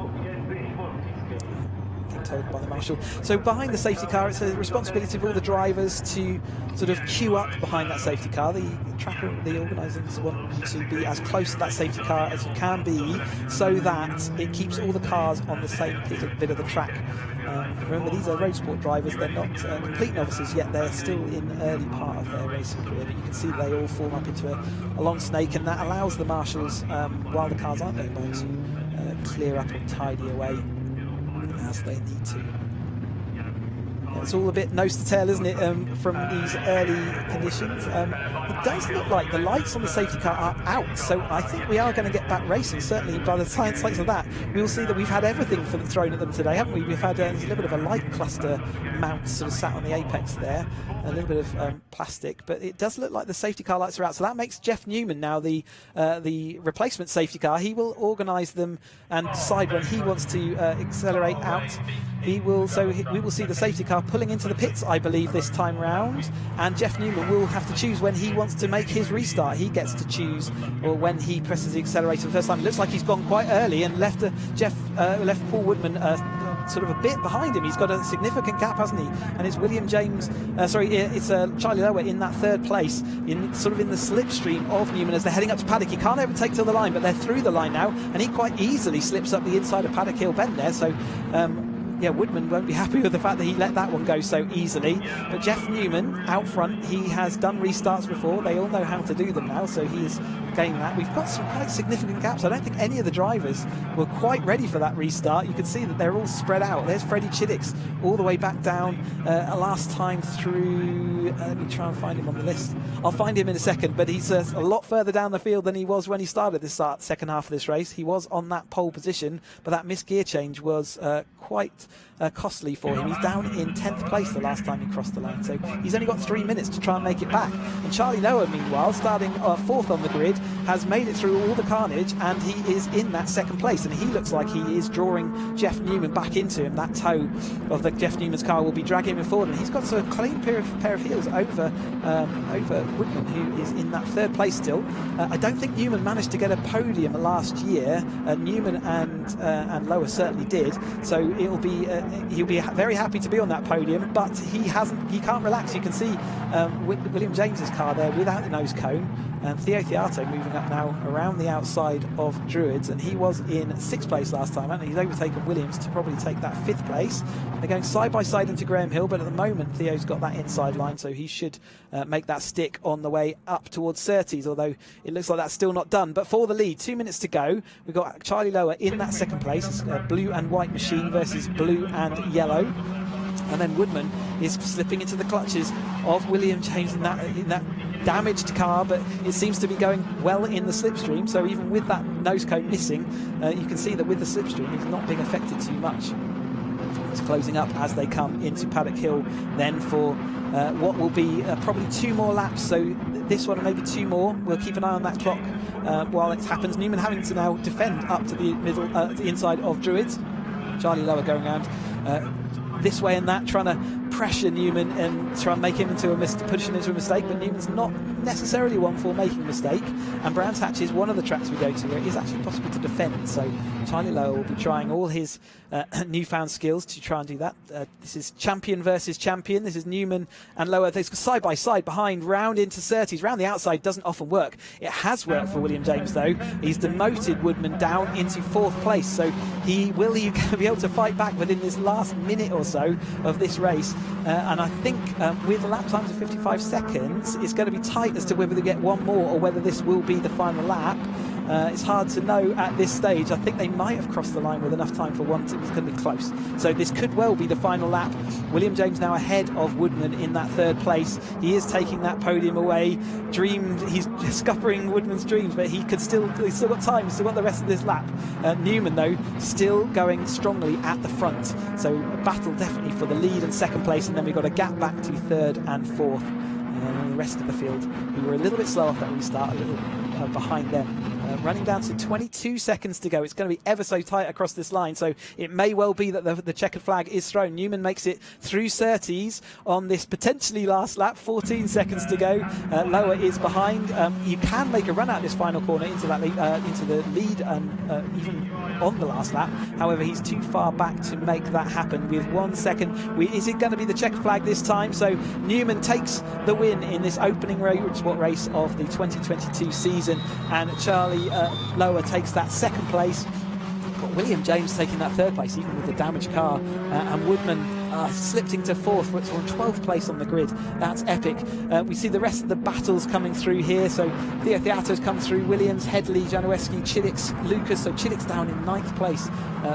Told by the marshal. So behind the safety car, it's a responsibility of all the drivers to sort of queue up behind that safety car. The tracker, the organisers want you to be as close to that safety car as you can be, so that it keeps all the cars on the same bit of the track. Remember, these are Roadsport drivers. They're not complete novices yet. They're still in early part of their racing career, but you can see they all form up into a long snake, and that allows the marshals, while the cars aren't going by, to clear up and tidy away as they need to. It's all a bit nose to tail, isn't it, from these early conditions. It does look like the lights on the safety car are out, so I think we are going to get back racing. Certainly by the science lights of that, we'll see that we've had everything thrown at them today, haven't we? We've had a little bit of a light cluster mount sort of sat on the apex there, a little bit of plastic, but it does look like the safety car lights are out. So that makes Jeff Newman now the replacement safety car. He will organise them and decide when he wants to accelerate out. We will see the safety car pulling into the pits, I believe, this time round, and Jeff Newman will have to choose when he wants to make his restart. He gets to choose, or when he presses the accelerator the first time. It looks like he's gone quite early and left Paul Woodman sort of a bit behind him. He's got a significant gap, hasn't he? And it's William James, it's Charlie Lower in that third place, in the slipstream of Newman as they're heading up to Paddock. He can't overtake till the line, but they're through the line now, and he quite easily slips up the inside of Paddock Hill Bend there. So Woodman won't be happy with the fact that he let that one go so easily. But Jeff Newman out front, he has done restarts before. They all know how to do them now, so he's gaining that. We've got some quite significant gaps. I don't think any of the drivers were quite ready for that restart. You can see that they're all spread out. There's Freddie Chiddick's all the way back down last time through. Let me try and find him on the list. I'll find him in a second, but he's a lot further down the field than he was when he started this second half of this race. He was on that pole position, but that missed gear change was quite costly for him. He's down in 10th place the last time he crossed the line, so he's only got 3 minutes to try and make it back. And Charlie Noah, meanwhile, starting 4th on the grid, has made it through all the carnage, and he is in that 2nd place, and he looks like he is drawing Jeff Newman back into him. That toe of the Jeff Newman's car will be dragging him forward, and he's got a clean pair of heels over Woodman, who is in that 3rd place still. I don't think Newman managed to get a podium last year. Newman and Lower certainly did, so it'll be he'll be very happy to be on that podium, but he can't relax. You can see William James's car there without the nose cone, and Theo Theato moving up now around the outside of Druids, and he was in 6th place last time, and he's overtaken Williams to probably take that 5th place. They're going side by side into Graham Hill, but at the moment Theo's got that inside line, so he should make that stick on the way up towards Surtees, although it looks like that's still not done. But for the lead, 2 minutes to go. We've got Charlie Lower in that 2nd place. It's blue and white machine versus blue and yellow. And then Woodman is slipping into the clutches of William James in that damaged car, but it seems to be going well in the slipstream. So even with that nose cone missing, you can see that with the slipstream, he's not being affected too much. It's closing up as they come into Paddock Hill then for what will be probably 2 more laps. So this one and maybe 2 more. We'll keep an eye on that clock while it happens. Newman having to now defend up to the middle, the inside of Druids. Charlie Lower going around this way and that, trying to pressure Newman and try and make him push him into a mistake, but Newman's not necessarily one for making a mistake, and Brands Hatch is one of the tracks we go to where it is actually possible to defend, so Charlie Lower will be trying all his newfound skills to try and do that. This is champion versus champion. This is Newman and Lower. They're side by side behind, round into Surtees. Round the outside doesn't often work. It has worked for William James though. He's demoted Woodman down into 4th place, so will he be able to fight back within this last minute or so of this race? And I think with lap times of 55 seconds, it's going to be tight as to whether they get one more or whether this will be the final lap. It's hard to know at this stage. I think they might have crossed the line with enough time for one. It's going to be close. So this could well be the final lap. William James now ahead of Woodman in that 3rd place. He is taking that podium away. He's scuppering Woodman's dreams, but he's still got time. He's still got the rest of this lap. Newman, though, still going strongly at the front. So a battle definitely for the lead and 2nd place, and then we've got a gap back to 3rd and 4th. And the rest of the field, who were a little bit slow off that restart, a little behind them. Running down to 22 seconds to go. It's going to be ever so tight across this line, so it may well be that the checkered flag is thrown. Newman makes it through Surtees on this potentially last lap. 14 seconds to go. Lower is behind. You can make a run out this final corner into the lead and even on the last lap. However, he's too far back to make that happen with 1 second. Is it going to be the checkered flag this time? So Newman takes the win in this opening Roadsport race of the 2022 season, and Charlie Lower takes that 2nd place. Got William James taking that 3rd place, even with the damaged car, and Woodman slipped into 4th, but it's on 12th place on the grid. That's epic. We see the rest of the battles coming through here. So Theo Theato's come through. Williams, Headley, Janowski, Chiddick's, Lucas. So Chiddick's down in 9th place.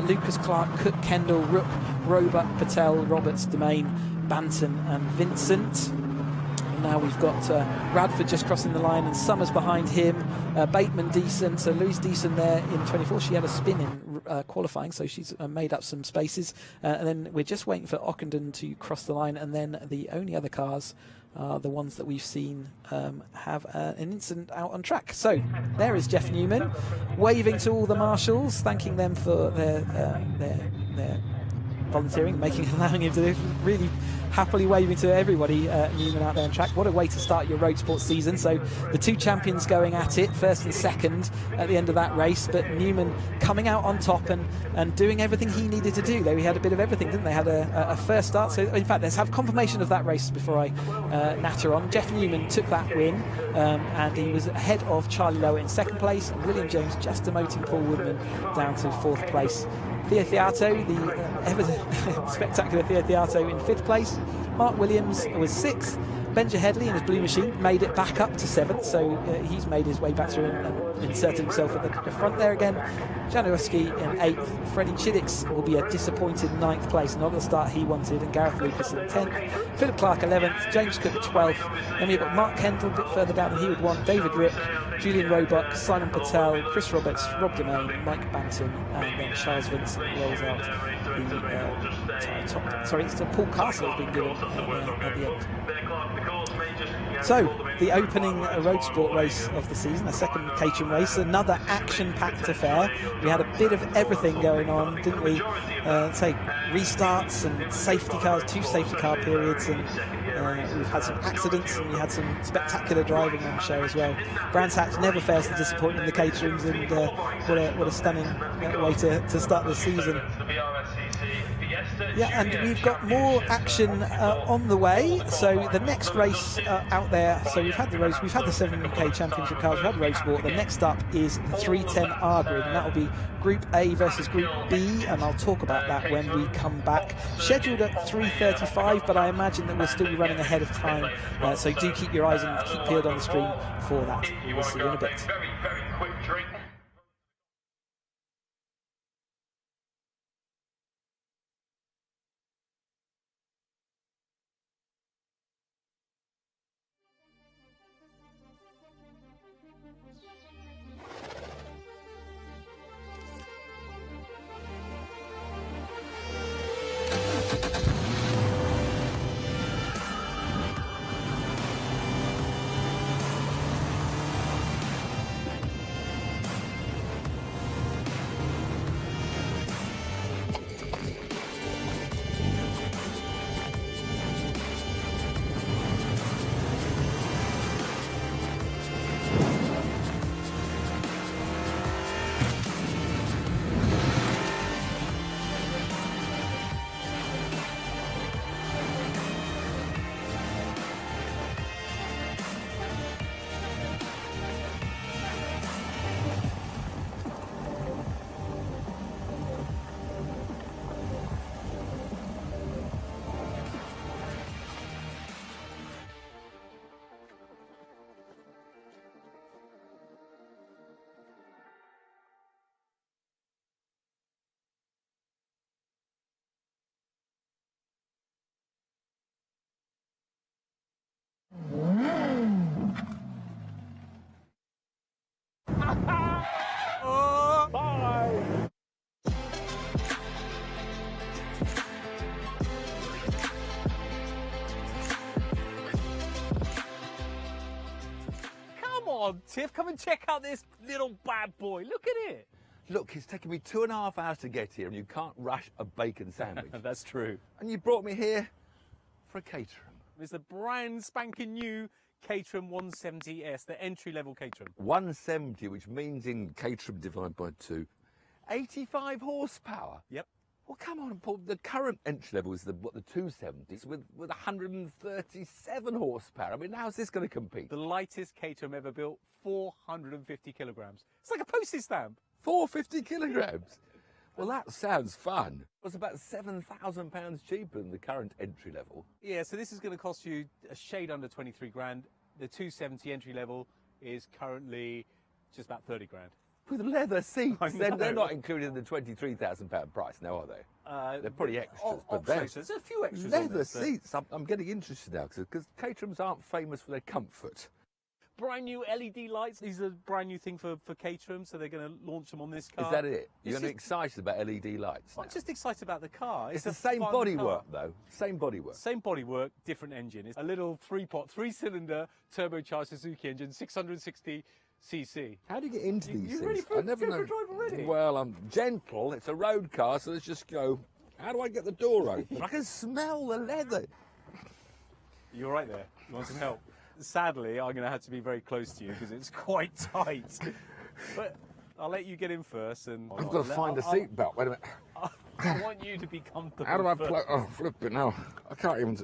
Lucas, Clark, Cook, Kendall, Rook, Roebuck, Patel, Roberts, Domain, Banton and Vincent. Now we've got Radford just crossing the line and Summers behind him, Bateman decent, so Louise decent there in 24. She had a spin in qualifying, so she's made up some spaces, and then we're just waiting for Ockenden to cross the line, and then the only other cars are the ones that we've seen have an incident out on track. So there is Jeff Newman waving to all the marshals, thanking them for their volunteering, allowing him to do, really happily waving to everybody. Newman out there on track. What a way to start your road sports season. So the 2 champions going at it, 1st and 2nd at the end of that race, but Newman coming out on top and doing everything he needed to do. They had a bit of everything, didn't they? Had a first start. So in fact, let's have confirmation of that race before I natter on. Jeff Newman took that win, and he was ahead of Charlie Lower in 2nd place, and William James just demoting Paul Woodman down to 4th place. Theo Theato, the ever spectacular Theo Theato, in 5th place. Mark Williams was 6th. Benja Headley in his blue machine made it back up to 7th, so he's made his way back through and inserted himself at the front there again. Januszewski in 8th. Freddie Chiddix will be a disappointed 9th place, not the start he wanted, and Gareth Lucas in 10th. Philip Clark 11th, James Cook 12th. Then we've got Mark Kendall a bit further down than he would want, David Rick, Julian Roebuck, Simon Patel, Chris Roberts, Rob Domain, Mike Banton, and then Charles Vincent rolls out the top. Sorry, it's Paul Castle has been given at the end. So, the opening road sport race of the season, a second Caterham race, another action-packed affair. We had a bit of everything going on, didn't we? Say restarts and safety cars, 2 safety car periods, and we've had some accidents and we had some spectacular driving on the show as well. Brands Hatch never fails to disappoint in the Caterhams, and what a stunning way to start the season. Yeah, and we've got more action on the way. So the next race out there, so we've had the 7 UK Championship cars, we've had Road Sport. The next up is the 310R grid, and that will be Group A versus Group B, and I'll talk about that when we come back. Scheduled at 3:35, but I imagine that we'll still be running ahead of time, so do keep your eyes and keep peeled on the screen for that. We'll see you in a bit. Very, very quick drink. Bye. Come on, Tiff, come and check out this little bad boy. Look at it. Look, it's taken me 2.5 hours to get here, and you can't rush a bacon sandwich. That's true. And you brought me here for a Caterham. It's the brand spanking new Caterham 170S, the entry-level Caterham. 170, which means in Caterham divided by 2, 85 horsepower. Yep. Well, come on, Paul. The current entry level is the 270s with 137 horsepower. I mean, how's this going to compete? The lightest Caterham ever built, 450 kilograms. It's like a postage stamp. 450 kilograms. Well, that sounds fun. It's about £7,000 cheaper than the current entry level. Yeah, so this is going to cost you a shade under 23 grand. The 270 entry level is currently just about 30 grand. With leather seats. They're not included in the £23,000 price now, are they? They're probably extras. But there's a few extras leather on this, seats. I'm getting interested now because Caterhams aren't famous for their comfort. Brand new LED lights. These are a brand new thing for Caterham, so they're going to launch them on this car. Is that it? You're going to be excited about LED lights now? I'm just excited about the car. It's the same bodywork, though. Same bodywork. Same bodywork, different engine. It's a little 3-cylinder turbocharged Suzuki engine, 660cc. How do you get into these you things? ready for, I never know. Drive already? Well, I'm gentle. It's a road car, so let's just go. How do I get the door open? I can smell the leather. You're right there. You want some help? Sadly, I'm going to have to be very close to you because it's quite tight. But I'll let you get in first. And I've got to find a seatbelt. Wait a minute. I want you to be comfortable. How do I plug? Oh, flip it now. I can't even.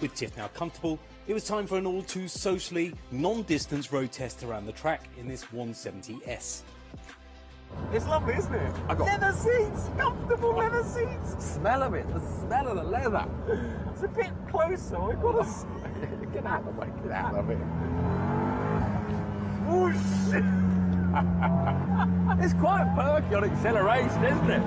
With Tiff now comfortable, it was time for an all too socially non-distance road test around the track in this 170S. It's lovely, isn't it? I got leather seats, comfortable leather seats. Smell of it, the smell of the leather. It's a bit closer. I've got to. Get out of the way, get out of it. Whoosh! It's quite perky on acceleration, isn't it?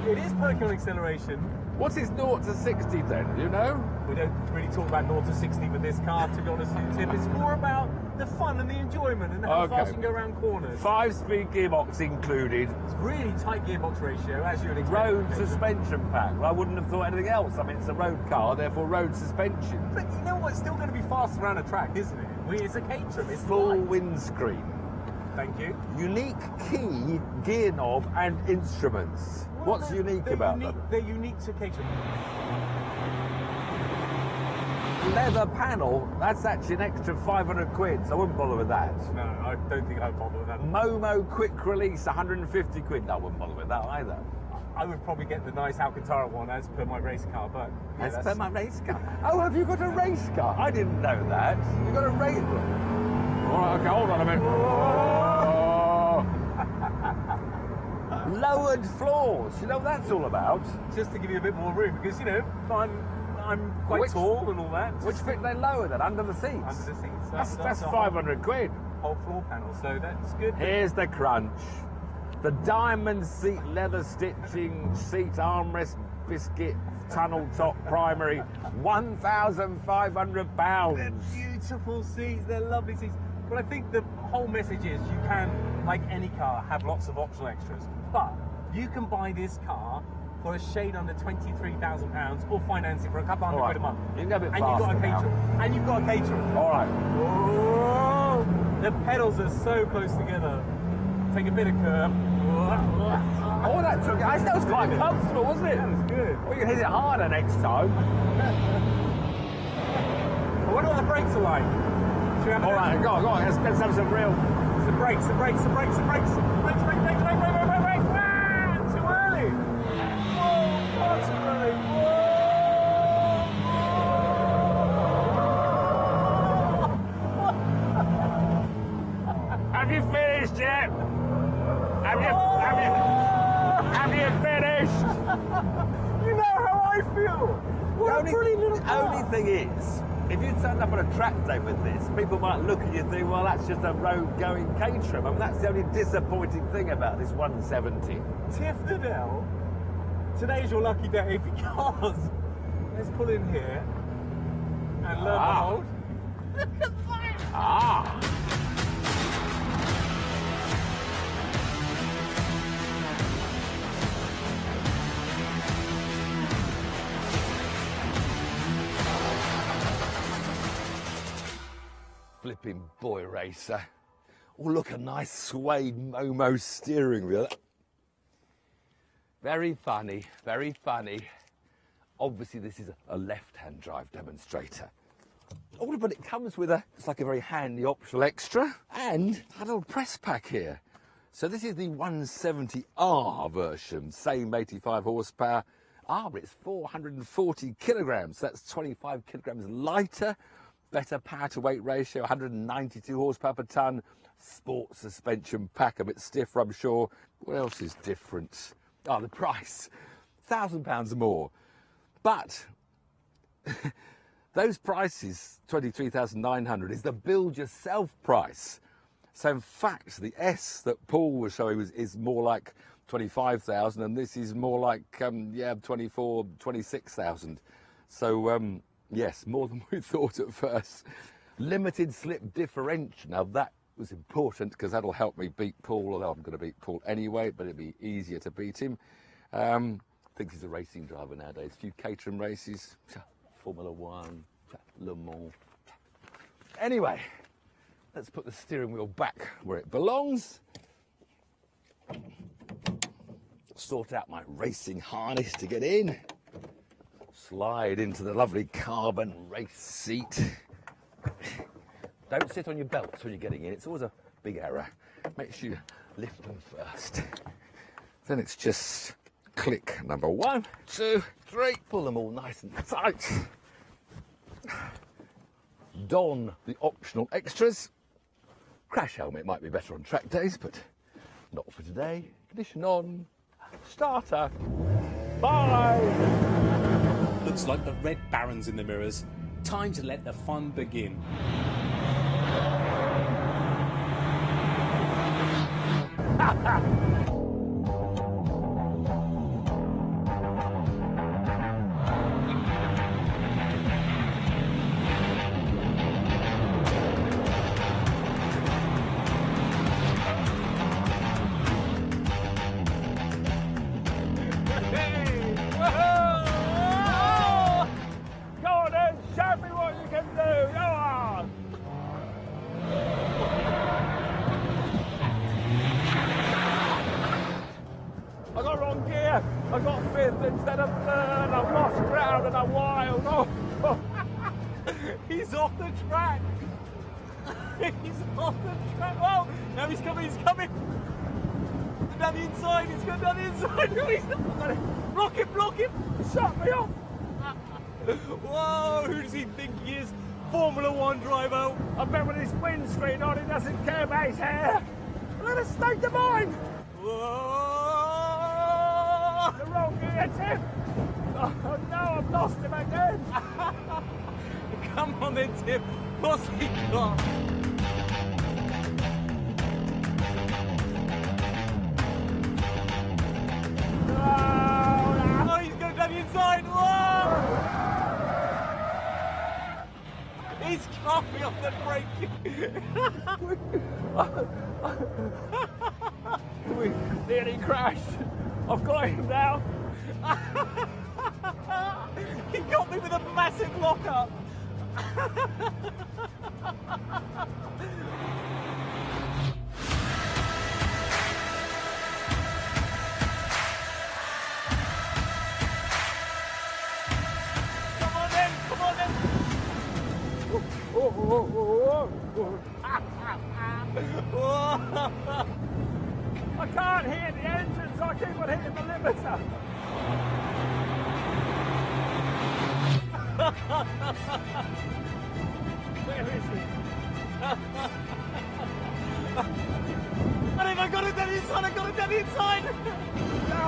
It is perky on acceleration. What's his 0 to 60 then, do you know? We don't really talk about 0 to 60 with this car, to be honest with you, Tim. It's more about the fun and the enjoyment and how fast you can go around corners. 5-speed gearbox included. It's really tight gearbox ratio, as you would expect. Road suspension pack. Well, I wouldn't have thought anything else. I mean, it's a road car, therefore road suspension. But you know what? It's still going to be fast around a track, isn't it? It's a Caterham. It's full light. windscreen. Thank you. Unique key, gear knob and instruments. Well, What's unique about them? They're unique to Caterham. Leather panel, that's actually an extra 500 quid, so I wouldn't bother with that. No, I don't think I'd bother with that. Momo quick release, 150 quid. No, I wouldn't bother with that either. I would probably get the nice Alcantara one as per my race car, but... Yeah, As per my race car? Oh, have you got a race car? I didn't know that. You've got a race... All right, okay, hold on a minute. Lowered floors. You know what that's all about? Just to give you a bit more room, because, you know, I'm quite tall and all that. Which bit they lower then? Under the seats? Under the seats. That's 500 quid. Whole floor panel, so that's good. Here's the crunch. The diamond seat leather stitching, seat armrest, biscuit, tunnel top primary, £1,500. They're beautiful seats, they're lovely seats. But I think the whole message is you can, like any car, have lots of optional extras. But you can buy this car for a shade under £23,000 or finance it for a couple hundred quid a month. You can go a bit and you've got a faster Caterham. And you've got a Caterham. All right. Oh, the pedals are so close together. Take a bit of curve. Oh, that was quite comfortable, wasn't it? That was good. Well, you can hit it harder next time. I wonder what the brakes are like. All right, go on. Let's have some real... The brakes. Brakes. Ah, too early. Whoa, far too early. Have you finished yet? Have you finished? You know how I feel. What a pretty little car. The only thing is, if you turned up on a track day with this, people might look at you and think, well, that's just a road-going Caterham. I mean, that's the only disappointing thing about this 170. Tiff Nadell, today's your lucky day because let's pull in here and learn the hold. Look at that! Ah! Flipping boy racer. Oh, look, a nice suede Momo steering wheel. Very funny, very funny. Obviously, this is a left-hand drive demonstrator. Oh, but it comes with it's like a very handy optional extra and a little press pack here. So this is the 170R version, same 85 horsepower. But it's 440 kilograms. That's 25 kilograms lighter. Better power to weight ratio, 192 horsepower per tonne. Sport suspension pack, a bit stiffer, I'm sure. What else is different? Oh, the price, £1,000 more. But those prices, 23,900, is the build yourself price. So in fact, the S that Paul was showing is more like 25,000, and this is more like 24, 26,000. So yes, more than we thought at first. Limited slip differential. Now that was important because that'll help me beat Paul, although I'm going to beat Paul anyway, but it'll be easier to beat him. Thinks he's a racing driver nowadays. A few Caterham races, Formula 1, Le Mans. Anyway, let's put the steering wheel back where it belongs. Sort out my racing harness to get in. Slide into the lovely carbon race seat. Don't sit on your belts when you're getting in. It's always a big error. Make sure you lift them first. Then it's just click number 1, 2, 3. Pull them all nice and tight. Don the optional extras. Crash helmet might be better on track days, but not for today. Ignition on. Starter. Bye! Looks like the red Baron's in the mirrors. Time to let the fun begin. I got wrong gear. I got fifth instead of third. I've lost ground and I'm wild. Oh. He's off the track. He's off the track. Oh, now he's coming. He's coming. Down the inside. He's going down the inside. No, he's not. Got it. Block him. Shut me off. Whoa, who does he think he is? Formula One driver. I bet with his windscreen on, he doesn't care about his hair. Look at the state of mind. Whoa, the wrong gear, Tim. Oh no, I've lost him again. Come on then, Tim. What's he got? Oh, he's going down the inside. Whoa! He's got me off the brake. We nearly crashed. I've got him now. He got me with a massive lock-up. Come on then. I can't hear the engine, so I keep on hitting the limiter. Where is he? I got it down the inside. No!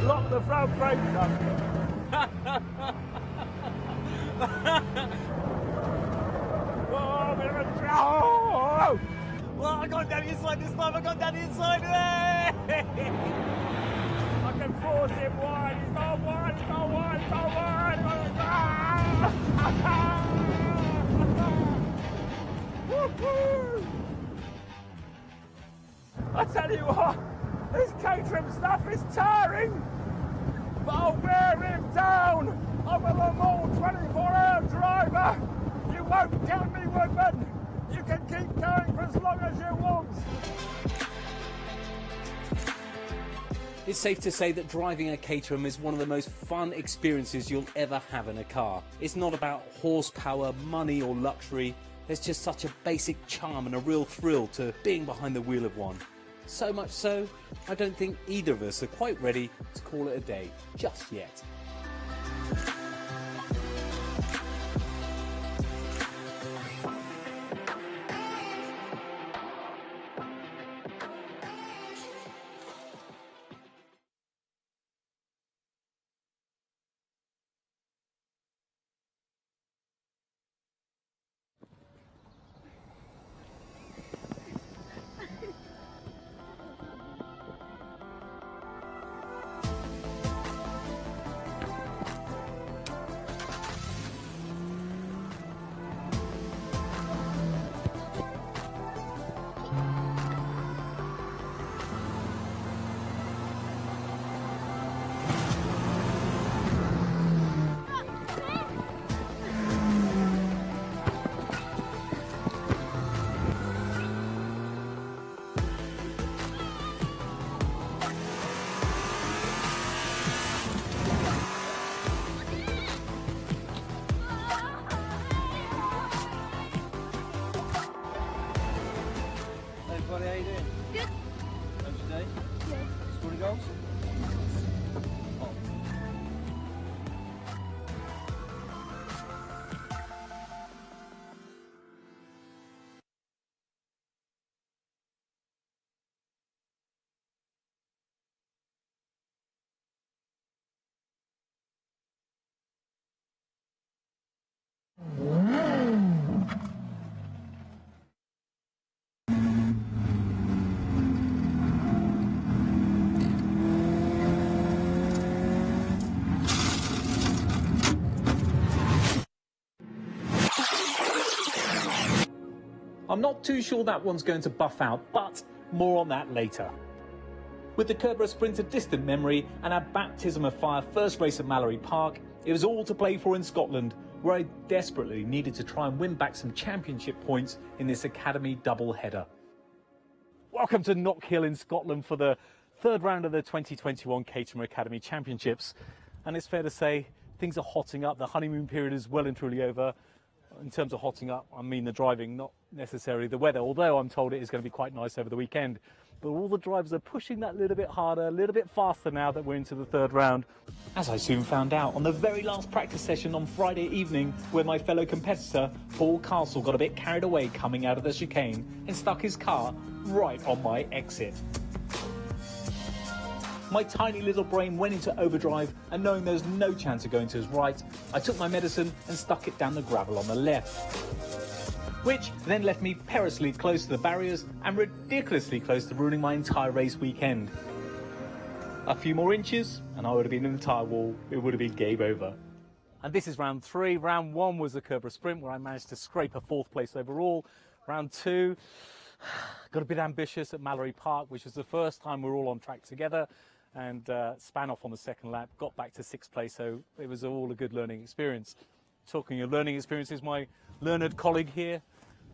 Lock the front brakes up. Oh, bit of a oh! Well, I got down the inside this time. I got down the inside. I can force him wide. He's gone wide. Woo-hoo! I tell you what, this Caterham stuff is tiring, but I'll bear him down. I'm a Le Mans 24-hour driver. You won't kill me, Woodman. You can keep going for as long as you want. It's safe to say that driving a Caterham is one of the most fun experiences you'll ever have in a car. It's not about horsepower, money or luxury. There's just such a basic charm and a real thrill to being behind the wheel of one. So much so, I don't think either of us are quite ready to call it a day just yet. How you doing? Good. How's your day? Yeah. Scoring goals? Oh. I'm not too sure that one's going to buff out, but more on that later. With the Kerber Sprint a distant memory and a baptism of fire first race at Mallory Park, it was all to play for in Scotland, where I desperately needed to try and win back some championship points in this Academy double-header. Welcome to Knockhill in Scotland for the third round of the 2021 Caterham Academy Championships. And it's fair to say things are hotting up. The honeymoon period is well and truly over. In terms of hotting up, I mean the driving, not necessarily the weather, although I'm told it is going to be quite nice over the weekend. But all the drivers are pushing that little bit harder, a little bit faster now that we're into the third round. As I soon found out on the very last practice session on Friday evening, where my fellow competitor, Paul Castle, got a bit carried away coming out of the chicane and stuck his car right on my exit. My tiny little brain went into overdrive, and knowing there was no chance of going to his right, I took my medicine and stuck it down the gravel on the left, which then left me perilously close to the barriers and ridiculously close to ruining my entire race weekend. A few more inches and I would have been in the tyre wall. It would have been game over. And this is round 3. Round 1 was the Kerber Sprint, where I managed to scrape a 4th place overall. Round 2, got a bit ambitious at Mallory Park, which was the first time we were all on track together, and span off on the 2nd lap, got back to 6th place, so it was all a good learning experience. Talking of learning experiences, my learned colleague here,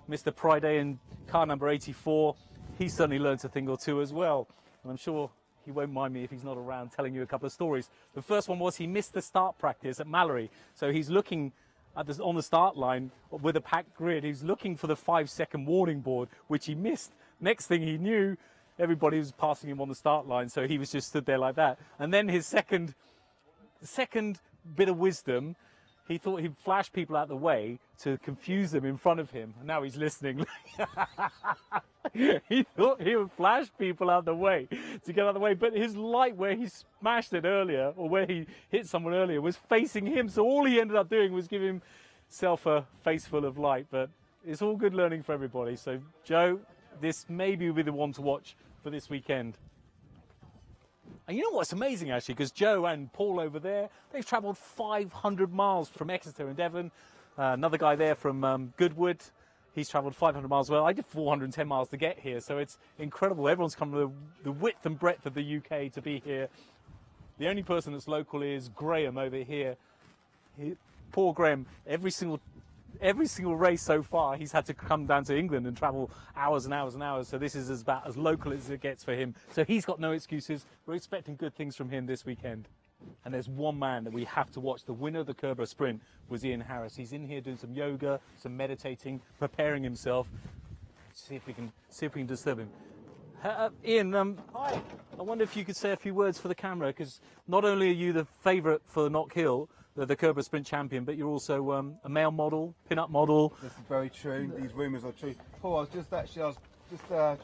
Mr. Priday in car number 84, he certainly learned a thing or two as well, and I'm sure he won't mind me if he's not around telling you a couple of stories. The first one was he missed the start practice at Mallory, so he's looking at on the start line with a packed grid. He's looking for the 5-second warning board, which he missed. Next thing he knew, everybody was passing him on the start line, so he was just stood there like that. And then his second bit of wisdom, he thought he'd flash people out the way to confuse them in front of him. And now he's listening. He thought he would flash people out the way to get out of the way, but his light where he smashed it earlier, or where he hit someone earlier, was facing him. So all he ended up doing was giving himself a face full of light. But it's all good learning for everybody. So Joe, this maybe will be the one to watch for this weekend. And you know what's amazing, actually, because Joe and Paul over there, they've travelled 500 miles from Exeter in Devon. Another guy there from Goodwood, he's travelled 500 miles as well. I did 410 miles to get here, so it's incredible. Everyone's come from the width and breadth of the UK to be here. The only person that's local is Graham over here. Poor Graham, every single race so far, he's had to come down to England and travel hours and hours and hours. So this is about as local as it gets for him. So he's got no excuses. We're expecting good things from him this weekend. And there's one man that we have to watch. The winner of the Kerber Sprint was Ian Harris. He's in here doing some yoga, some meditating, preparing himself. See if we can disturb him. Ian, hi. I wonder if you could say a few words for the camera, because not only are you the favourite for Knockhill, the Kerber Sprint champion, but you're also a male model, pin-up model. This is very true. These rumours are true. Paul, I was just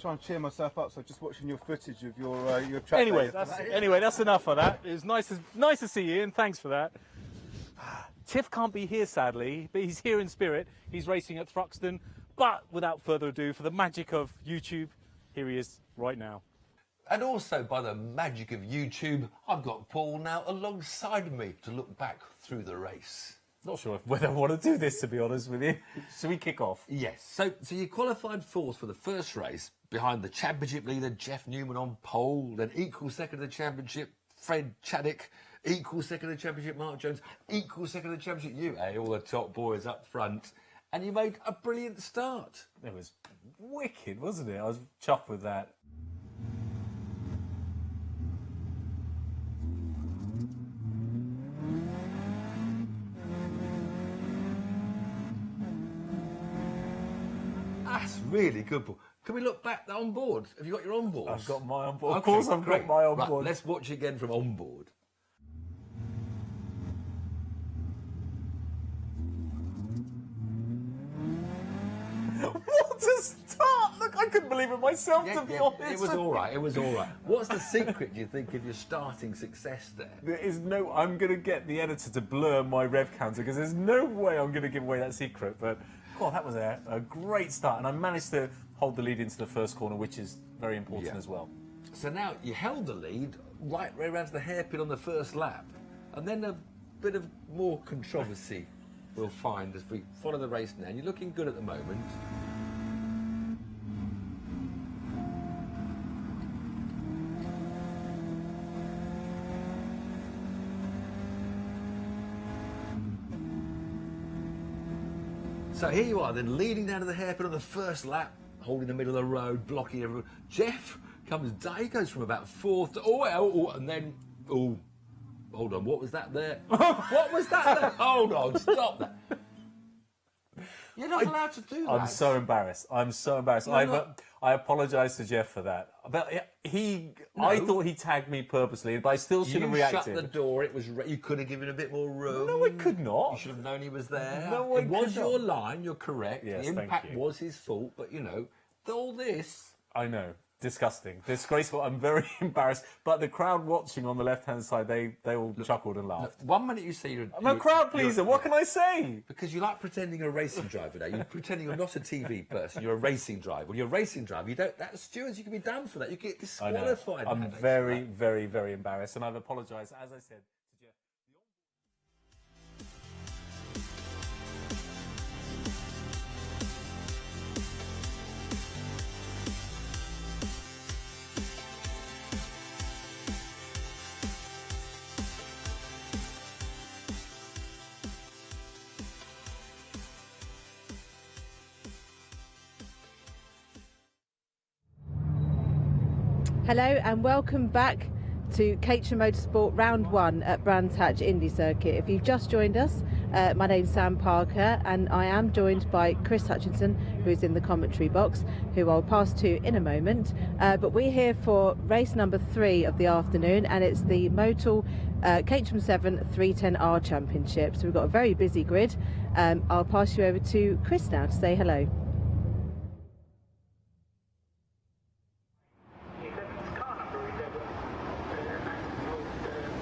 trying to cheer myself up, so just watching your footage of your track. Anyway, that's enough of that. It was nice to see you, and thanks for that. Tiff can't be here, sadly, but he's here in spirit. He's racing at Thruxton. But without further ado, for the magic of YouTube, here he is right now. And also, by the magic of YouTube, I've got Paul now alongside me to look back through the race. Not sure whether I want to do this, to be honest with you. Should we kick off? Yes. So you qualified fourth for the first race, behind the championship leader, Jeff Newman, on pole, then equal second of the championship, Fred Chaddick, equal second of the championship, Mark Jones, equal second of the championship, you, all the top boys up front. And you made a brilliant start. It was wicked, wasn't it? I was chuffed with that. That's really good, Paul. Can we look back on board? Have you got your onboard? I've got my onboard. Okay, of course I've got my onboard. Right, let's watch again from onboard. What a start! Look, I couldn't believe it myself, to be honest. It was all right, it was all right. What's the secret, do you think, of your starting success there? There is no... I'm going to get the editor to blur my rev counter, because there's no way I'm going to give away that secret. But, God, that was a great start. And I managed to hold the lead into the first corner, which is very important as well. So now you held the lead right around to the hairpin on the first lap. And then a bit of more controversy we'll find as we follow the race now. And you're looking good at the moment. So here you are, then leading down to the hairpin on the first lap, holding the middle of the road, blocking everyone. Jeff comes down, he goes from about fourth to, and then, hold on, what was that there? What was that there? Hold on, stop that. You're not allowed to do that. I'm so embarrassed. I apologise to Jeff for that. But I thought he tagged me purposely, but I still should have reacted. You shut the door. It was. You could have given a bit more room. No, I could not. You should have known he was there. No, I it was could your not. line. You're correct. Yes, the impact thank you. was his fault. But all this. I know. Disgusting. Disgraceful. I'm very embarrassed. But the crowd watching on the left-hand side, they all chuckled and laughed. Look, 1 minute you say I'm a crowd pleaser. What can I say? Because you like pretending you're a racing driver now. You're pretending you're not a TV person. You're a racing driver. When you're a racing driver, you don't. That stewards, you can be damned for that. You get disqualified. I'm very, very, very embarrassed, and I've apologised, as I said, to Jeff. Hello and welcome back to Caterham Motorsport Round 1 at Brands Hatch Indy Circuit. If you've just joined us, my name's Sam Parker and I am joined by Chris Hutchinson, who is in the commentary box, who I'll pass to in a moment. But we're here for race number 3 of the afternoon, and it's the Motul Caterham 7 310R Championship. So we've got a very busy grid. I'll pass you over to Chris now to say hello.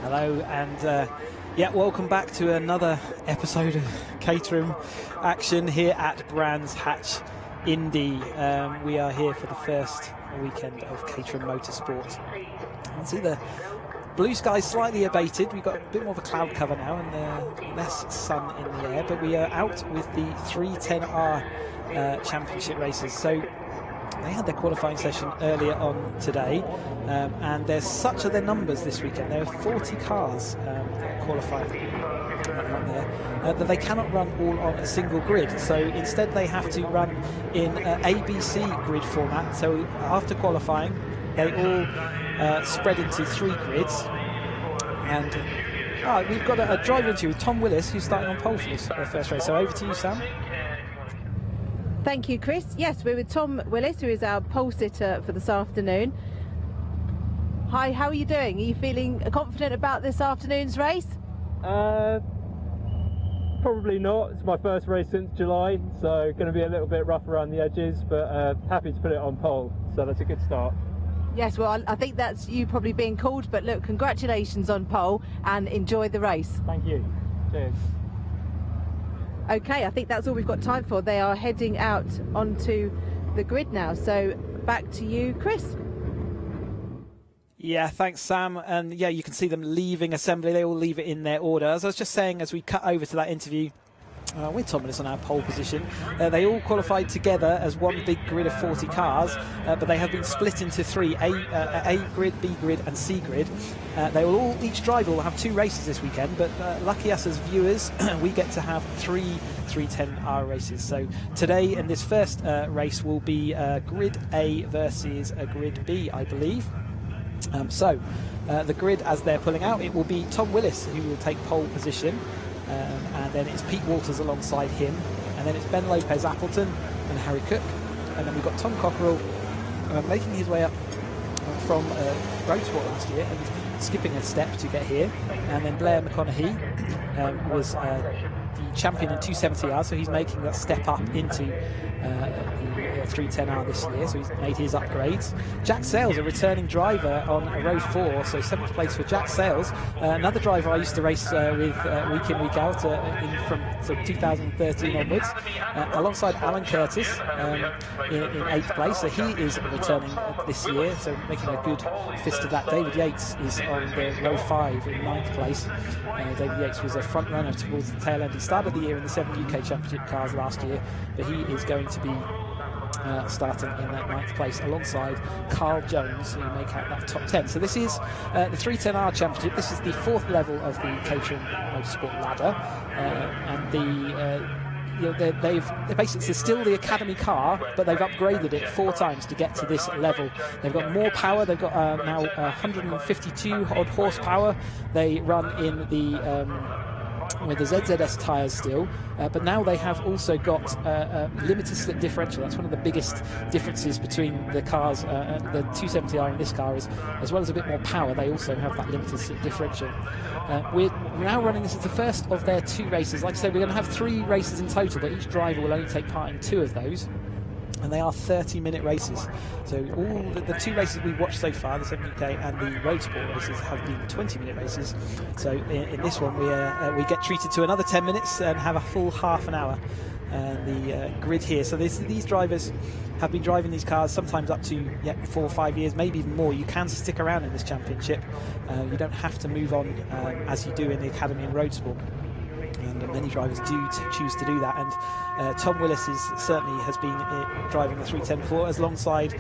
Hello and welcome back to another episode of Caterham action here at Brands Hatch Indy. We are here for the first weekend of Caterham Motorsport. You can see the blue sky slightly abated. We've got a bit more of a cloud cover now and less sun in the air, but we are out with the 310R championship races. So they had their qualifying session earlier on today, and there's such are their numbers this weekend. There are 40 cars qualified out there that they cannot run all on a single grid. So instead they have to run in ABC grid format. So after qualifying, they all spread into 3 grids. And we've got a driver interview with Tom Willis, who's starting on pole for this first race. So over to you, Sam. Thank you, Chris. Yes, we're with Tom Willis, who is our pole sitter for this afternoon. Hi, how are you doing? Are you feeling confident about this afternoon's race? Probably not. It's my first race since July, so going to be a little bit rough around the edges, but happy to put it on pole, so that's a good start. Yes, well, I think that's you probably being called, but look, congratulations on pole and enjoy the race. Thank you. Cheers. Okay, I think that's all we've got time for. They are heading out onto the grid now, so back to you, Chris. Yeah, thanks, Sam. And yeah, you can see them leaving assembly. They all leave it in their order. As I was just saying, as we cut over to that interview with Tom Willis on our pole position, they all qualified together as one big grid of 40 cars, but they have been split into 3, A grid, B grid and C grid. Each driver will have 2 races this weekend, but lucky us as viewers, we get to have 3 310R races. So today in this first race will be grid A versus grid B, I believe. The grid, as they're pulling out, it will be Tom Willis who will take pole position. And then it's Pete Walters alongside him, and then it's Ben Lopez Appleton and Harry Cook, and then we've got Tom Cockerell making his way up from Roadsport last year and skipping a step to get here, and then Blair McConaughey was the champion in 270R, so he's making that step up into the 310R this year, so he's made his upgrades. Jack Sales, a returning driver on row 4, so 7th place for Jack Sales, another driver I used to race with week in, week out from 2013 onwards, alongside Alan Curtis in 8th place, so he is returning this year, so making a good fist of that. David Yates is on the row 5 in 9th place. David Yates was a front runner towards the tail end. He started the year in the 7 UK Championship cars last year, but he is going to be starting in that 9th place alongside Carl Jones, who make out that top 10. So this is the 310R Championship. This is the 4th level of the Caterham Motorsport ladder, and they've basically, it's still the Academy car, but they've upgraded it 4 times to get to this level. They've got more power. They've got now 152 odd horsepower. They run in the with the ZZS tyres still, but now they have also got limited slip differential. That's one of the biggest differences between the cars, the 270R and this car, is as well as a bit more power, they also have that limited slip differential. We're now running, this is the first of their 2 races. Like I said, we're going to have 3 races in total, but each driver will only take part in 2 of those. And they are 30-minute races. So all the 2 races we've watched so far, the 7UK and the Roadsport races, have been 20-minute races. So in this one, we get treated to another 10 minutes and have a full half an hour. The grid here. So these drivers have been driving these cars sometimes up to 4 or 5 years, maybe even more. You can stick around in this championship. You don't have to move on as you do in the Academy and Roadsport. And many drivers do choose to do that, and Tom Willis certainly has been driving the 310 before, alongside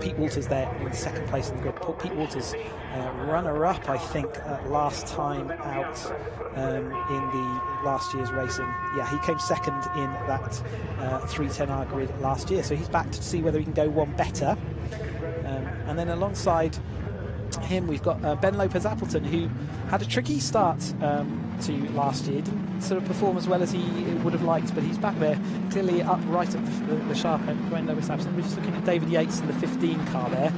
Pete Walters there in 2nd place in the grid. Pete Walters, runner-up, I think, last time out in the last year's racing. Yeah, he came 2nd in that 310R grid last year, so he's back to see whether he can go one better. And then alongside him, we've got Ben Lopez-Appleton, who had a tricky start to last year. Didn't sort of perform as well as he would have liked, but he's back there, clearly up right at the sharp end. Ben Lopez-Appleton. We're just looking at David Yates in the 15 car there.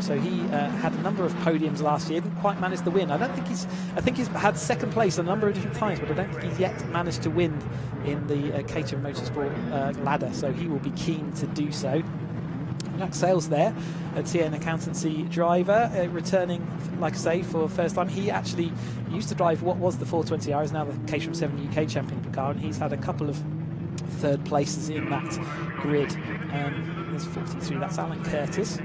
So he had a number of podiums last year, didn't quite manage the win. I think he's had 2nd place a number of different times, but I don't think he's yet managed to win in the Caterham Motorsport ladder, so he will be keen to do so. Jack Sales there, a TN accountancy driver, returning, like I say, for the first time. He actually used to drive what was the 420R, is now the Caterham 7 UK champion car, and he's had a couple of 3rd places in that grid. There's 43, that's Alan Curtis.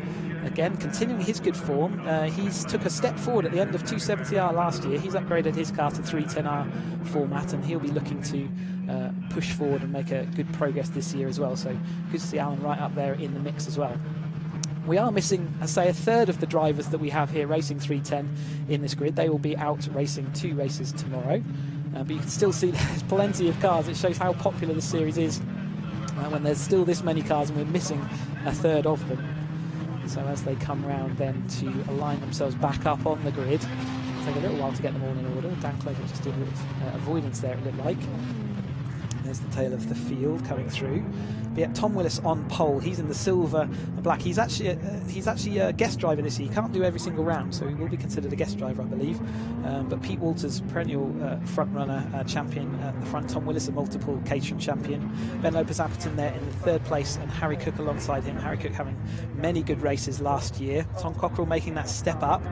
Again, continuing his good form. He's took a step forward at the end of 270R last year. He's upgraded his car to 310R format, and he'll be looking to push forward and make a good progress this year as well. So good to see Alan right up there in the mix as well. We are missing, I say, a 3rd of the drivers that we have here racing 310 in this grid. They will be out racing 2 races tomorrow. But you can still see there's plenty of cars. It shows how popular the series is when there's still this many cars and we're missing a 3rd of them. So as they come round then to align themselves back up on the grid, it'll take a little while to get them all in order. Dan Clover just did a bit of avoidance there, it looked like. There's the tail of the field coming through. But yeah, Tom Willis on pole. He's in the silver and black. He's actually a guest driver this year. He can't do every single round, so he will be considered a guest driver, I believe. But Pete Walters, perennial front runner, champion at the front. Tom Willis, a multiple Caterham champion. Ben Lopez-Appleton there in the 3rd place, and Harry Cook alongside him. Harry Cook having many good races last year. Tom Cockrell making that step up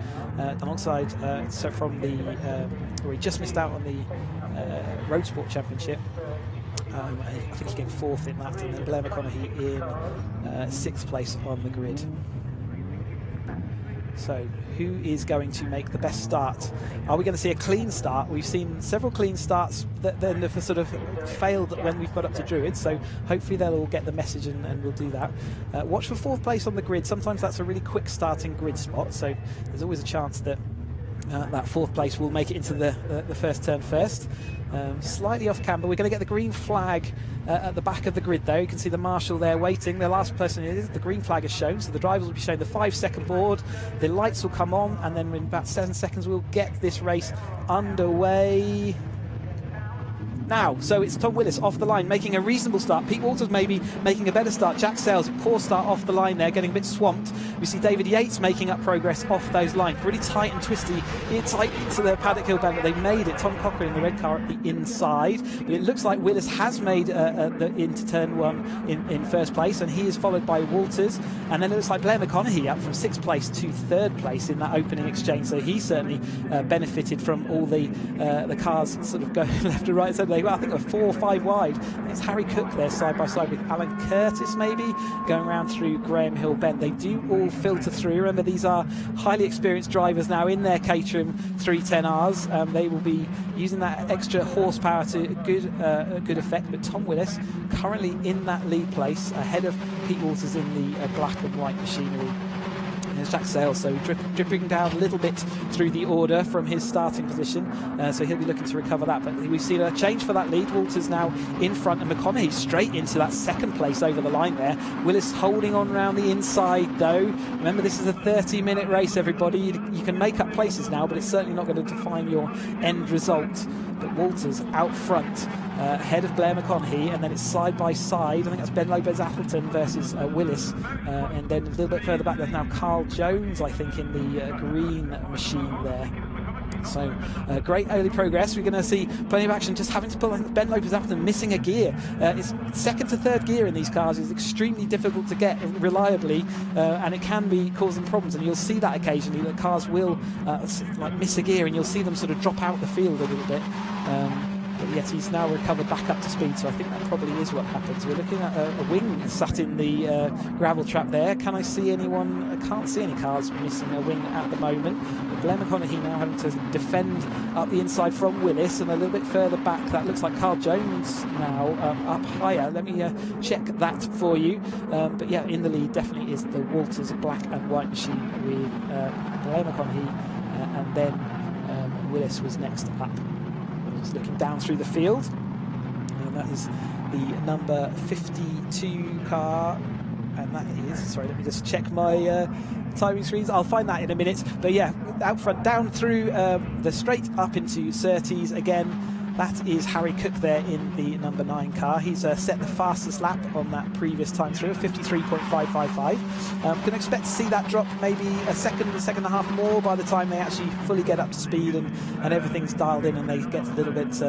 alongside from the where he just missed out on the Roadsport Championship. I think he came 4th in that, and then Blair McConaughey in 6th place on the grid. So who is going to make the best start? Are we going to see a clean start? We've seen several clean starts that then have sort of failed when we've got up to Druid, so hopefully they'll all get the message and we'll do that. Watch for 4th place on the grid. Sometimes that's a really quick starting grid spot, so there's always a chance that that 4th place will make it into the first turn first. Slightly off camber. We're going to get the green flag at the back of the grid though. You can see the marshal there waiting. The last person is, the green flag is shown, so the drivers will be shown the 5-second board. The lights will come on, and then in about 7 seconds we'll get this race underway. Now, so it's Tom Willis off the line, making a reasonable start. Pete Walters maybe making a better start. Jack Sales, poor start off the line there, getting a bit swamped. We see David Yates making up progress off those lines. Really tight and twisty, tight into the paddock hill bend, but they made it. Tom Cochrane in the red car at the inside. But it looks like Willis has made the into turn 1 in 1st place, and he is followed by Walters. And then it looks like Blair McConaughey up from 6th place to 3rd place in that opening exchange. So he certainly benefited from all the cars sort of going left and right. So they, I think, are 4 or 5 wide. It's Harry Cook there side by side with Alan Curtis maybe going around through Graham Hill Bend. They do all filter through. Remember, these are highly experienced drivers now in their Caterham 310Rs. They will be using that extra horsepower to good effect. But Tom Willis currently in that lead place ahead of Pete Walters in the black and white machinery. There's Jack Sales, so dripping down a little bit through the order from his starting position, so he'll be looking to recover that. But we've seen a change for that lead. Walters now in front, and McConaughey straight into that second place over the line there. Willis holding on round the inside though. Remember, this is a 30-minute race, everybody. You can make up places now, but it's certainly not going to define your end result. But Walters out front, ahead of Blair McConaughey, and then it's side by side. I think that's Ben Lopez-Appleton versus Willis, and then a little bit further back there's now Carl Jones, I think, in the green machine there. So great early progress. We're going to see plenty of action. Just having to pull Ben Lopez-Appleton missing a gear. It's second to third gear in these cars is extremely difficult to get reliably, and it can be causing problems. And you'll see that occasionally, that cars will like miss a gear, and you'll see them sort of drop out the field a little bit. But yet he's now recovered back up to speed, so I think that probably is what happens. We're looking at a wing sat in the gravel trap there. Can I see anyone? I can't see any cars missing a wing at the moment. But Blair McConaughey now having to defend up the inside from Willis, and a little bit further back that looks like Carl Jones now up higher. Let me check that for you. But yeah, in the lead definitely is the Walters black and white machine with Blair McConaughey, and then Willis was next up. Just looking down through the field, and that is the number 52 car, and that is, sorry, let me just check my timing screens, I'll find that in a minute. But yeah, out front, down through the straight up into Surtees again. That is Harry Cook there in the number 9 car. He's set the fastest lap on that previous time through, 53.555. Can expect to see that drop maybe a second and a half more by the time they actually fully get up to speed and everything's dialed in and they get a little bit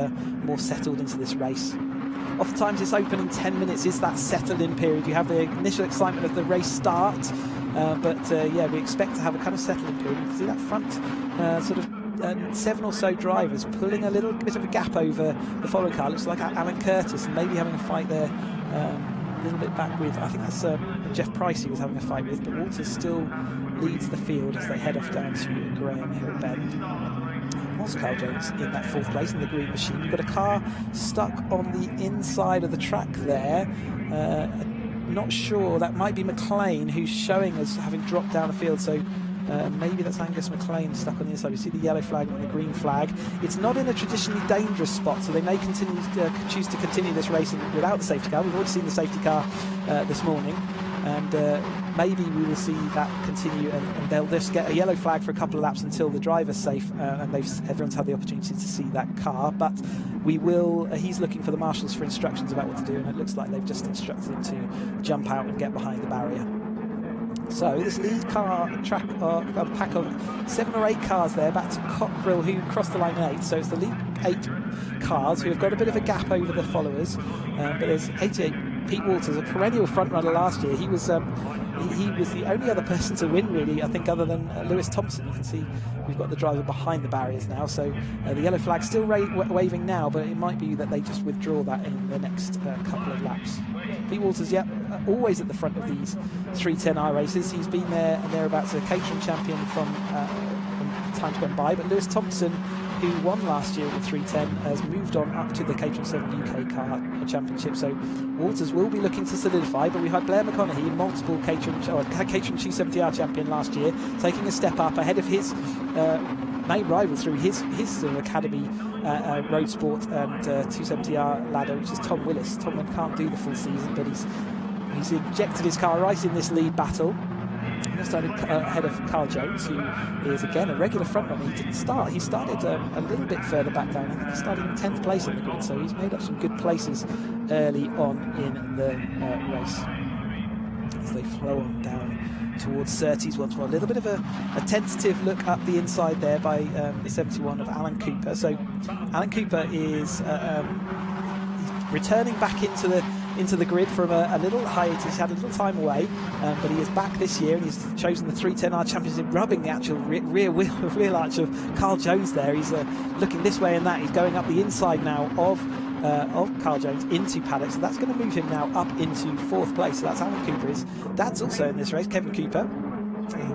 more settled into this race. Oftentimes this opening 10 minutes is that settled in period. You have the initial excitement of the race start, but yeah, we expect to have a kind of settled in period. You can see that front sort of 7 or so drivers pulling a little bit of a gap over the following car. Looks like Alan Curtis, and maybe having a fight there a little bit back with, I think that's Jeff Price he was having a fight with, but Walters still leads the field as they head off down to Graham Hill Bend. Was Carl Jones in that 4th place in the green machine. You've got a car stuck on the inside of the track there. Not sure, that might be McLean who's showing as having dropped down the field, so maybe that's Angus McLean stuck on the inside. We see the yellow flag and the green flag. It's not in a traditionally dangerous spot, so they may choose to continue this race without the safety car. We've already seen the safety car this morning, and maybe we will see that continue, and they'll just get a yellow flag for a couple of laps until the driver's safe, and everyone's had the opportunity to see that car. But we will, he's looking for the marshals for instructions about what to do, and it looks like they've just instructed him to jump out and get behind the barrier. So this lead car track, a pack of 7 or 8 cars there, back to Cockrell, who crossed the line in 8. So it's the lead 8 cars who have got a bit of a gap over the followers. But there's 88 Pete Walters, a perennial front runner last year. He was the only other person to win, really, I think, other than Lewis Thompson. You can see we've got the driver behind the barriers now. So the yellow flag still waving now, but it might be that they just withdraw that in the next couple of laps. Pete Walters, yeah, always at the front of these 310R races. He's been there and thereabouts, a Caterham champion from times gone by. But Lewis Thompson, who won last year at the 310, has moved on up to the Caterham 7 UK Car Championship. So Walters will be looking to solidify, but we had Blair McConaughey, multiple Caterham 270R champion last year, taking a step up ahead of his main rival through his academy Roadsport and 270R ladder, which is Tom Willis. Tom can't do the full season, but he's injected his car right in this lead battle. He started ahead of Carl Jones, who is again a regular front runner. He didn't start, he started a little bit further back down. I think he started in 10th place in the grid, so he's made up some good places early on in the race as they flow on down towards Surtees once more. A little bit of a tentative look up the inside there by the 71 of Alan Cooper. So Alan Cooper is returning back into the grid from a little hiatus. He's had a little time away, but he is back this year, and he's chosen the 310R Championship, rubbing the actual rear arch of Carl Jones there. He's looking this way and that. He's going up the inside now of Carl Jones into paddock, so that's going to move him now up into 4th place. So that's Alan Cooper. His dad's also in this race, Kevin Cooper.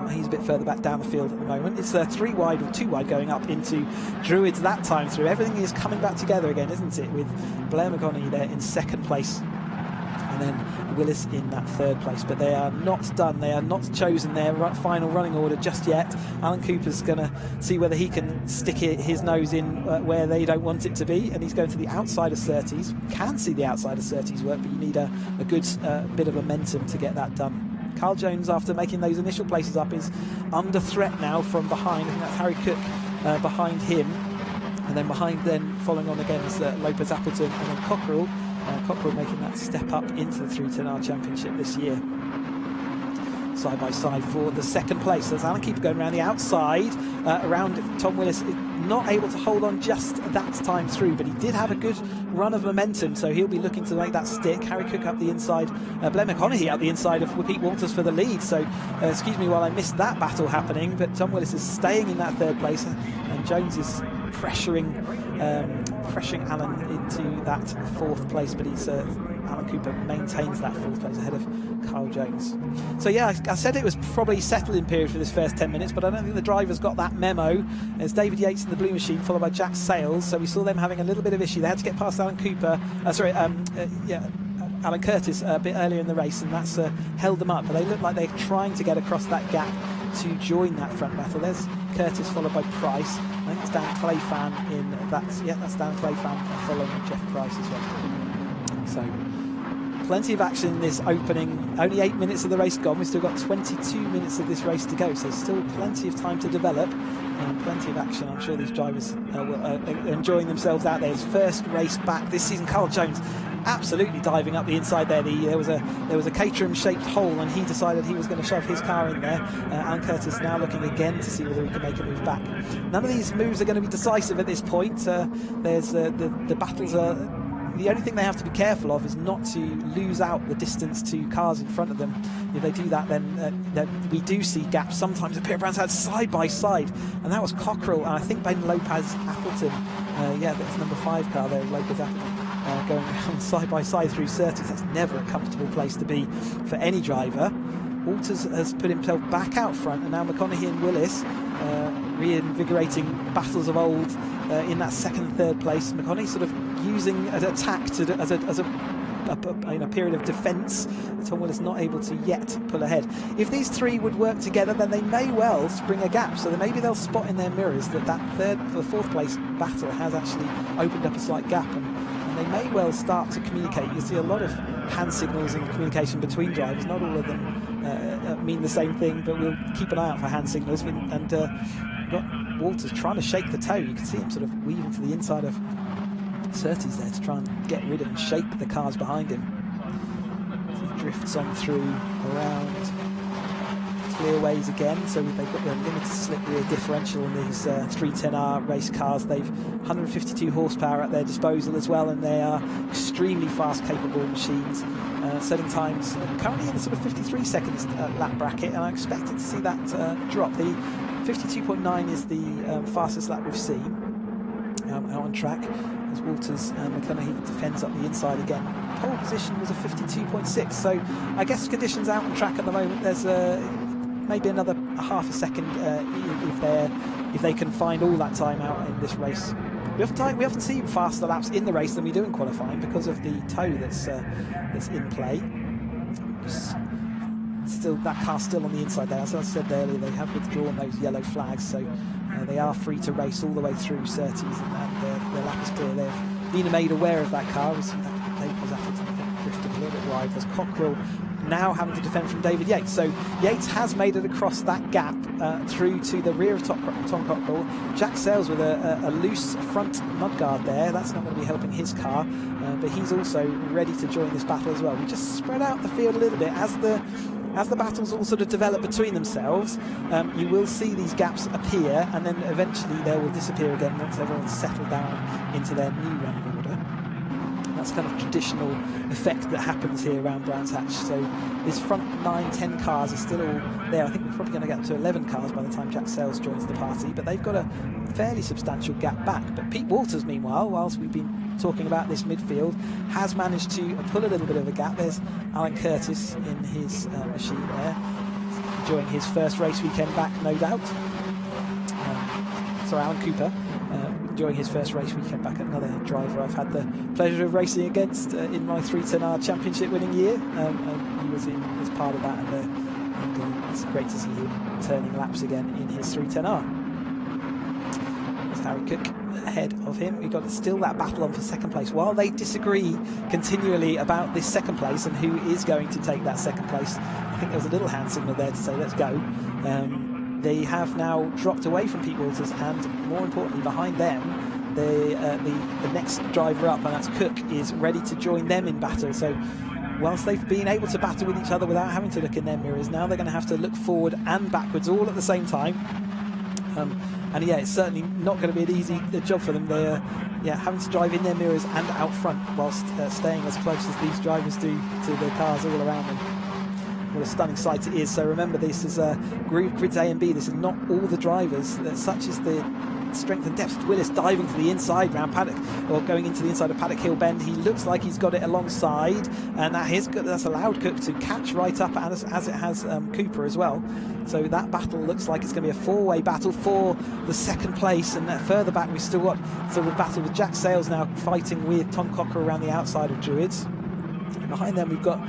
He's a bit further back down the field at the moment. It's 3 wide or 2 wide going up into Druids that time through. Everything is coming back together again, isn't it, with Blair McConaughey there in 2nd place. And then Willis in that third place. But they are not done. They are not chosen their final running order just yet. Alan Cooper's going to see whether he can stick his nose in where they don't want it to be, and he's going to the outside of Surtees. Can see the outside of Surtees work, but you need a good bit of momentum to get that done. Carl Jones, after making those initial places up, is under threat now from behind. I think that's Harry Cook behind him, and then following on again is Lopez Appleton, and then Cockerell. Cockerell making that step up into the 310R Championship this year. Side by side for the second place. There's Alan Cooper going around the outside, around Tom Willis, not able to hold on just that time through, but he did have a good run of momentum, so he'll be looking to make that stick. Harry Cook up the inside, Blair McConaughey up the inside of Pete Walters for the lead, so excuse me while I missed that battle happening, but Tom Willis is staying in that third place, and Jones is pressuring Alan into that fourth place, but Alan Cooper maintains that fourth place ahead of Carl Jones. So yeah, I said it was probably settling period for this first 10 minutes, but I don't think the drivers got that memo. There's David Yates in the blue machine, followed by Jack Sales, so we saw them having a little bit of issue. They had to get past Alan Cooper, Alan Curtis a bit earlier in the race, and that's held them up, but they look like they're trying to get across that gap to join that front battle. There's Curtis followed by Price. I think it's Dan Clayfan that's Dan Clayfan following Jeff Price as well. So plenty of action in this opening. Only 8 minutes of the race gone. We've still got 22 minutes of this race to go, so still plenty of time to develop and plenty of action. I'm sure these drivers are enjoying themselves out there. His first race back this season. Carl Jones absolutely diving up the inside there. There was a Caterham shaped hole, and he decided he was going to shove his car in there. Alan Curtis now looking again to see whether he can make a move back. None of these moves are going to be decisive at this point. There's the battles are. The only thing they have to be careful of is not to lose out the distance to cars in front of them. If they do that, then we do see gaps sometimes appear around side by side, and that was Cockerell, and I think Ben Lopez Appleton, that's number 5 car there, Lopez Appleton, going around side by side through Surtees. That's never a comfortable place to be for any driver. Walters has put himself back out front, and now McConaughey and Willis reinvigorating battles of old in that second and third place. McConaughey sort of using an attack as a period of defence. Tom Willis not able to yet pull ahead. If these three would work together, then they may well spring a gap, so that maybe they'll spot in their mirrors that the fourth place battle has actually opened up a slight gap, and they may well start to communicate. You see a lot of hand signals and communication between drivers. Not all of them mean the same thing, but we'll keep an eye out for hand signals. And got Walters trying to shake the toe. You can see him sort of weaving to the inside of Surtees there to try and get rid of and shake the cars behind him. He drifts on through around clearways again, so they've got the limited slip rear differential in these 310R race cars. They've 152 horsepower at their disposal as well, and they are extremely fast capable machines, setting times currently in the sort of 53 seconds lap bracket, and I expected to see that drop. The 52.9 is the fastest lap we've seen out on track, as Walters and McConaughey defends up the inside again. Pole position was a 52.6, so I guess conditions out on track at the moment, there's maybe another half a second if they can find all that time out in this race. We often see faster laps in the race than we do in qualifying because of the toe that's in play. That car's still on the inside there. As I said earlier, they have withdrawn those yellow flags, so they are free to race all the way through Surtees, and their lap is clear. They've been made aware of that car. We see that Lopez Appleton drifting a little bit wide. There's Cockerell now having to defend from David Yates. So Yates has made it across that gap through to the rear of Tom Cockerell. Jack Sales with a loose front mudguard there. That's not going to be helping his car, but he's also ready to join this battle as well. We just spread out the field a little bit as the battles all sort of develop between themselves. You will see these gaps appear, and then eventually they will disappear again once everyone's settled down into their new running order. That's kind of traditional effect that happens here around Brands Hatch. So this front 9-10 cars are still all there. I think we're probably going to get up to 11 cars by the time Jack Sales joins the party, but they've got a fairly substantial gap back. But Pete Walters, meanwhile, whilst we've been talking about this midfield, has managed to pull a little bit of a gap. There's Alan Curtis in his machine there, enjoying his first race weekend back, no doubt. Alan Cooper. enjoying his first race weekend back. Another driver I've had the pleasure of racing against in my 9thApril Championship winning year. And he was as part of that, and it's great to see him turning laps again in his 9thApril. There's Harry Cook ahead of him. We've got still that battle on for second place. While they disagree continually about this second place and who is going to take that second place, I think there was a little hand signal there to say let's go. They have now dropped away from Pete Walters, and more importantly behind them the next driver up, and that's Cook, is ready to join them in battle. So whilst they've been able to battle with each other without having to look in their mirrors, now they're going to have to look forward and backwards all at the same time. And yeah, it's certainly not going to be an easy job for them. They're having to drive in their mirrors and out front whilst staying as close as these drivers do to the cars all around them. What a stunning sight it is. So remember, this is grids A and B. This is not all the drivers. Such is the strength and depth. Willis diving to the inside round Paddock, or going into the inside of Paddock Hill Bend. He looks like he's got it alongside, and that's allowed Cook to catch right up, as it has Cooper as well. So that battle looks like it's going to be a four-way battle for the second place. And further back we've still got sort of a battle with Jack Sales now fighting with Tom Cocker around the outside of Druids. And behind them we've got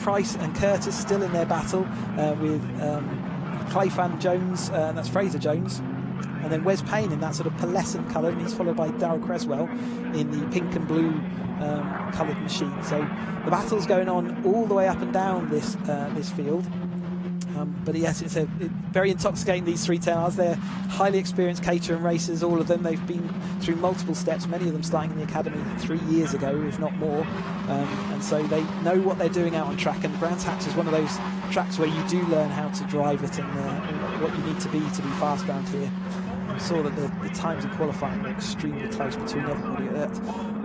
Price and Curtis still in their battle with Clayfan Jones, and that's Fraser Jones, and then Wes Payne in that sort of pearlescent colour, and he's followed by Darryl Creswell in the pink and blue coloured machine. So the battle's going on all the way up and down this field. But yes, it's very intoxicating, these 9thAprils. They're highly experienced Caterham racers, all of them. They've been through multiple steps, many of them starting in the academy 3 years ago, if not more. And so they know what they're doing out on track. And Brands Hatch is one of those tracks where you do learn how to drive it and what you need to be fast around here. I saw that the times in qualifying were extremely close between everybody.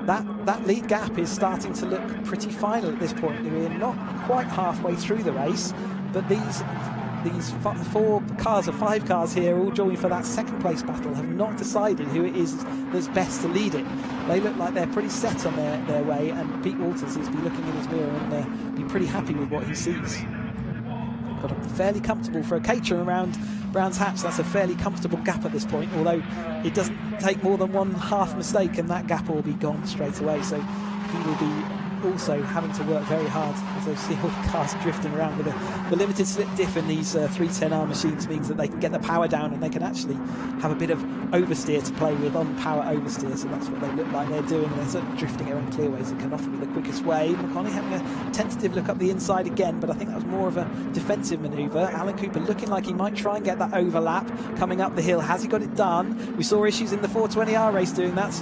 That lead gap is starting to look pretty final at this point. We're not quite halfway through the race, but these 4 cars or 5 cars here, all joining for that second place battle, have not decided who it is that's best to lead it. They look like they're pretty set on their way, and Pete Walters is be looking in his mirror and be pretty happy with what he sees. But I'm fairly comfortable for a Caterham around Brands Hatch. That's a fairly comfortable gap at this point, although it doesn't take more than one half mistake and that gap will be gone straight away. So he will be also having to work very hard, as I see all the cars drifting around. With the limited slip diff in these 9thApril machines means that they can get the power down and they can actually have a bit of oversteer to play with on power oversteer. So that's what they look like they're doing. They're certainly drifting around clearways. It can often be the quickest way. McConney having a tentative look up the inside again, but I think that was more of a defensive manoeuvre. Alan Cooper looking like he might try and get that overlap coming up the hill. Has he got it done? We saw issues in the 420R race doing that.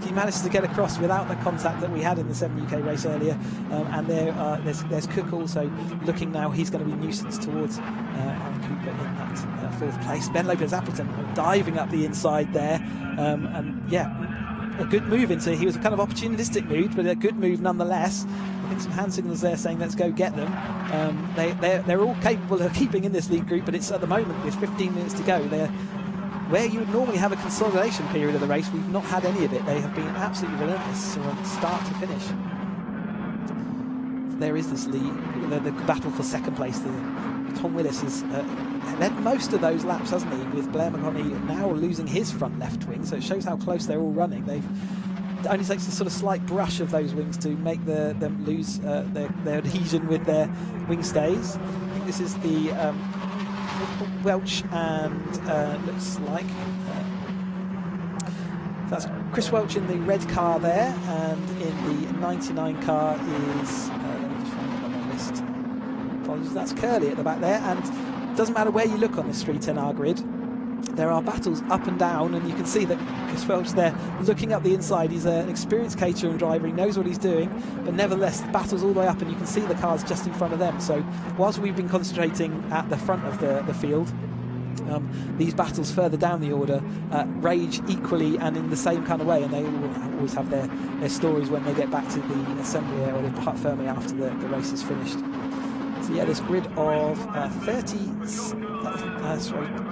He managed to get across without the contact that we had in the 7 UK race earlier. And there's Cook also looking now. He's going to be a nuisance towards Alan Cooper in that 4th place. Ben Lopez-Appleton diving up the inside there. And yeah, a good move into, he was a kind of opportunistic move, but a good move nonetheless. I think some hand signals there saying let's go get them. They're all capable of keeping in this lead group, but it's at the moment with 15 minutes to go. They're where you would normally have a consolidation period of the race. We've not had any of it. They have been absolutely relentless from start to finish. There is this lead, the battle for second place. Tom Willis has led most of those laps, hasn't he, with Blair McConney now losing his front left wing, so it shows how close they're all running. It only takes a sort of slight brush of those wings to make them lose their adhesion with their wing stays. I think this is the Welch and looks like that's Chris Welch in the red car there, and in the 99 car is let me just find it on my list. Apologies, that's Curly at the back there. And it doesn't matter where you look on this 9thApril grid, there are battles up and down, and you can see that Chris Welch there looking up the inside. He's an experienced Caterham driver, he knows what he's doing, but nevertheless battles all the way up, and you can see the cars just in front of them. So whilst we've been concentrating at the front of the field, these battles further down the order rage equally and in the same kind of way, and they always have their stories when they get back to the assembly area, or they part firmly after the race is finished. So yeah, this grid of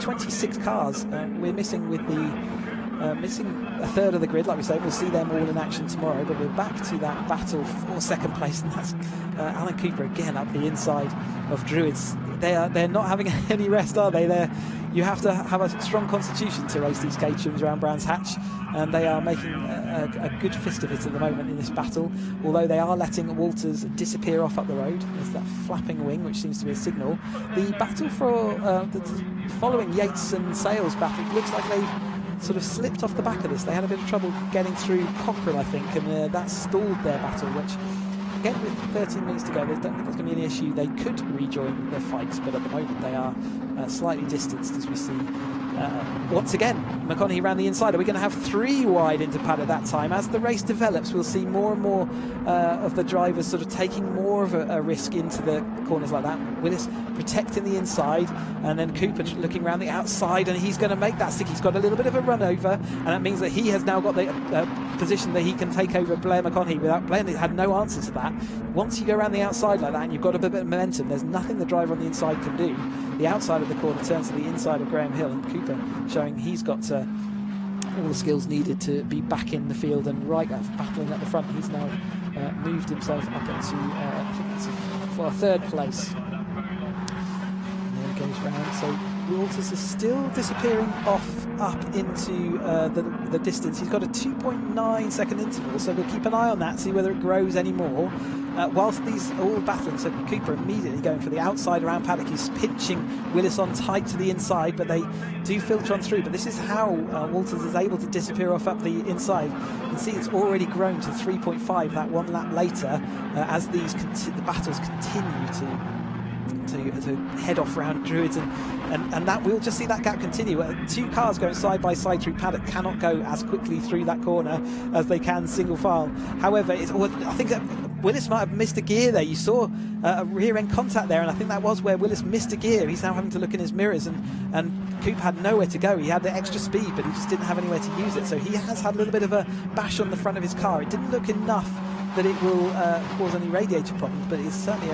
26 cars. We're missing with the missing a third of the grid, like we say. We'll see them all in action tomorrow, but we're back to that battle for second place, and that's Alan Cooper again up the inside of Druids. they're not having any rest, are they? You have to have a strong constitution to race these Caterhams around Brands Hatch, and they are making a good fist of it at the moment in this battle, although they are letting Walters disappear off up the road. There's that flapping wing, which seems to be a signal. The battle for the following Yates and Sales battle looks like they've sort of slipped off the back of this. They had a bit of trouble getting through Cockerell, I think, and that stalled their battle, which, again, with 13 minutes to go, I don't think there's going to be any issue. They could rejoin their fights, but at the moment they are slightly distanced, as we see. Once again, McConaughey ran the inside. Are we going to have 3 wide into pad at that time? As the race develops, we'll see more and more of the drivers sort of taking more of a risk into the corners like that. Willis protecting the inside, and then Cooper looking around the outside, and he's going to make that stick. He's got a little bit of a run over, and that means that he has now got the position that he can take over Blair McConaughey. Blair had no answer to that. Once you go around the outside like that and you've got a bit of momentum, there's nothing the driver on the inside can do. The outside of the corner turns to the inside of Graham Hill, and Cooper showing he's got all the skills needed to be back in the field and battling at the front. He's now moved himself up into I think that's for 3rd place. And there he goes round. So Walters is still disappearing up into the distance. He's got a 2.9 second interval, so we'll keep an eye on that, see whether it grows any more. Whilst these are all battling, so Cooper immediately going for the outside around paddock. He's pinching Willis on tight to the inside, but they do filter on through. But this is how Walters is able to disappear off up the inside. You can see it's already grown to 3.5 that 1 lap later, as the battles continue to head off round Druids, and that we'll just see that gap continue. 2 cars going side by side through paddock cannot go as quickly through that corner as they can single file. However, I think that Willis might have missed a gear there. You saw a rear end contact there, and I think that was where Willis missed a gear. He's now having to look in his mirrors, and Coop had nowhere to go. He had the extra speed, but he just didn't have anywhere to use it, so he has had a little bit of a bash on the front of his car. It didn't look enough that it will cause any radiator problems, but it's certainly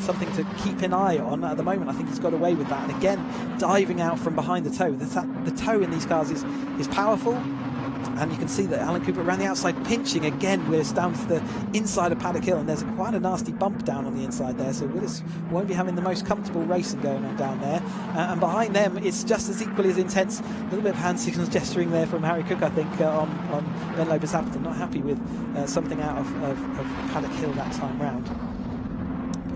something to keep an eye on. At the moment, I think he's got away with that, and again, diving out from behind the toe. The toe in these cars is powerful, and you can see that Alan Cooper around the outside pinching again. Willis down to the inside of Paddock Hill, and there's quite a nasty bump down on the inside there, so Willis won't be having the most comfortable racing going on down there. And behind them, it's just as equally as intense. A little bit of hand signals gesturing there from Harry Cook, I think, on Ben Lopez-Appleton. Not happy with something out of Paddock Hill that time round.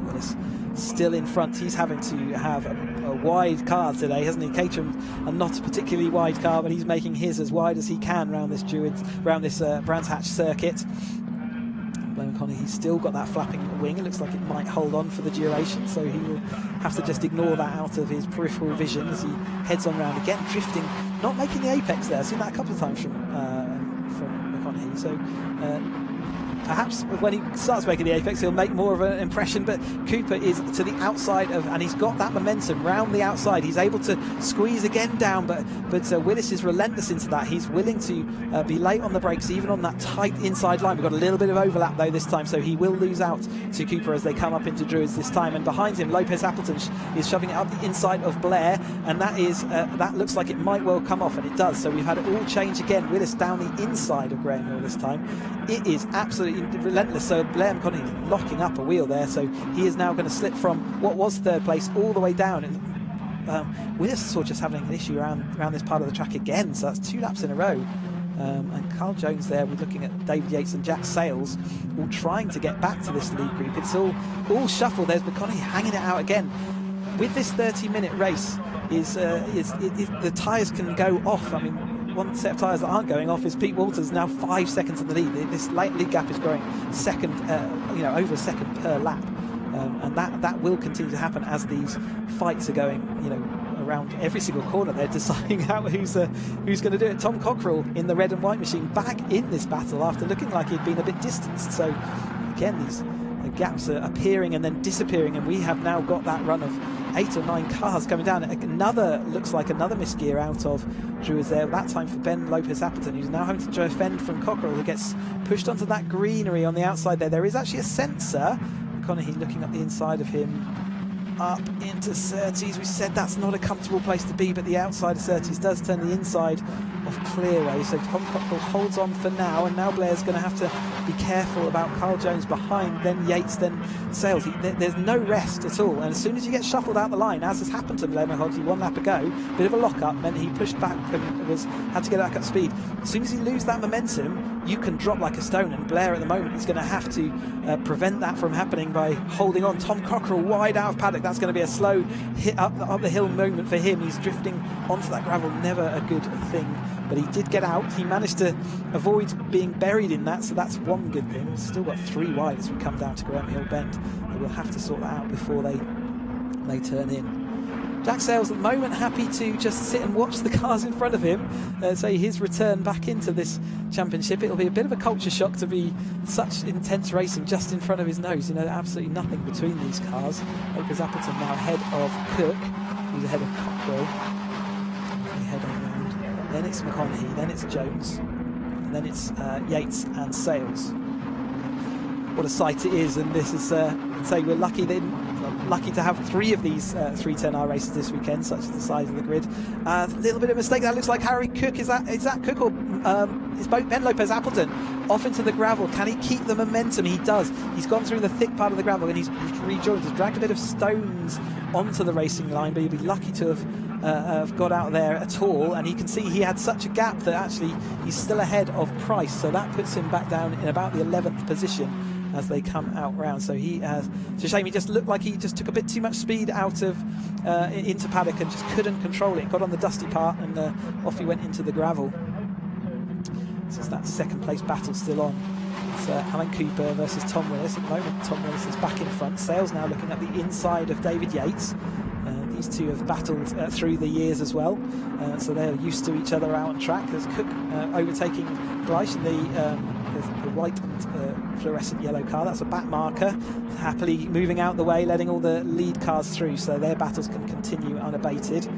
Willis still in front. He's having to have a wide car today, hasn't he? Caterham are not a particularly wide car, but he's making his as wide as he can around this Brands Hatch circuit. Blaine McConaughey's still got that flapping wing. It looks like it might hold on for the duration, so he will have to just ignore that out of his peripheral vision as he heads on round again, drifting, not making the apex there. I've seen that a couple of times from McConaughey, so perhaps when he starts making the apex he'll make more of an impression, but Cooper is to the outside of, and he's got that momentum round the outside. He's able to squeeze again down, but Willis is relentless into that. He's willing to be late on the brakes, even on that tight inside line. We've got a little bit of overlap though this time, so he will lose out to Cooper as they come up into Druids this time. And behind him, Lopez-Appleton is shoving it up the inside of Blair, and that looks like it might well come off, and it does. So we've had it all change again. Willis down the inside of Graham Hill this time. It is absolutely relentless. So Blair McConaughey locking up a wheel there, so he is now going to slip from what was 3rd place all the way down, and Willis is just having an issue around this part of the track again, so that's 2 laps in a row. And Carl Jones there, we're looking at David Yates and Jack Sales all trying to get back to this lead group. It's all shuffled. There's McConaughey hanging it out again. With this 30-minute race, the tyres can go off. I mean, one set of tyres that aren't going off is Pete Walters, now 5 seconds in the lead. This lead gap is growing over a second per lap, and that will continue to happen as these fights are going, around every single corner. They're deciding out who's going to do it. Tom Cockerell in the red and white machine back in this battle after looking like he'd been a bit distanced. So again, these gaps are appearing and then disappearing, and we have now got that run of 8 or 9 cars coming down. Looks like another misgear out of Druids there, that time for Ben Lopez-Appleton, who's now having to defend from Cockerell, who gets pushed onto that greenery on the outside there. There is actually a sensor. McConaughey looking up the inside of him. up into Surtees. We said that's not a comfortable place to be, but the outside of Surtees does turn the inside of Clearway. So Tom Cockrell holds on for now, and now Blair's going to have to be careful about Carl Jones behind, then Yates, then Sales. There's no rest at all, and as soon as you get shuffled out the line, as has happened to Blair Mahodji 1 lap ago, bit of a lock-up meant he pushed back and had to get back up speed. As soon as you lose that momentum, you can drop like a stone, and Blair at the moment is going to have to prevent that from happening by holding on. Tom Cockrell wide out of paddock. That's going to be a slow hit up the hill moment for him. He's drifting onto that gravel, never a good thing, but he did get out. He managed to avoid being buried in that, so that's one good thing. We've still got 3 wide as we come down to Graham Hill Bend, and we'll have to sort that out before they turn in. Jack Sales at the moment happy to just sit and watch the cars in front of him. So his return back into this championship, it'll be a bit of a culture shock to be such intense racing just in front of his nose. You know, absolutely nothing between these cars. LoveCars Appleton now ahead of Cook, who's ahead of Cockrell. They head on round. Then it's McConaughey, then it's Jones, and then it's Yates and Sales. What a sight it is, and this is say we're lucky to have 3 of these 310R races this weekend, such as the size of the grid. A little bit of mistake. That looks like Harry Cook. Is that Cook, or is Ben Lopez Appleton off into the gravel? Can he keep the momentum? He does. He's gone through the thick part of the gravel and he's rejoined. He's dragged a bit of stones onto the racing line, but he'll be lucky to have got out there at all. And you can see he had such a gap that actually he's still ahead of Price, so that puts him back down in about the 11th position as they come out round. So he has, it's a shame, he just looked like he just took a bit too much speed out of into paddock and just couldn't control it. Got on the dusty part and off he went into the gravel. So it's that second place battle still on. It's Alan Cooper versus Tom Willis. At the moment Tom Willis is back in front. Sales now looking at the inside of David Yates. These two have battled through the years as well, so they're used to each other out on track. There's Cook overtaking Gleich in the white and fluorescent yellow car. That's a back marker, happily moving out the way, letting all the lead cars through, so their battles can continue unabated.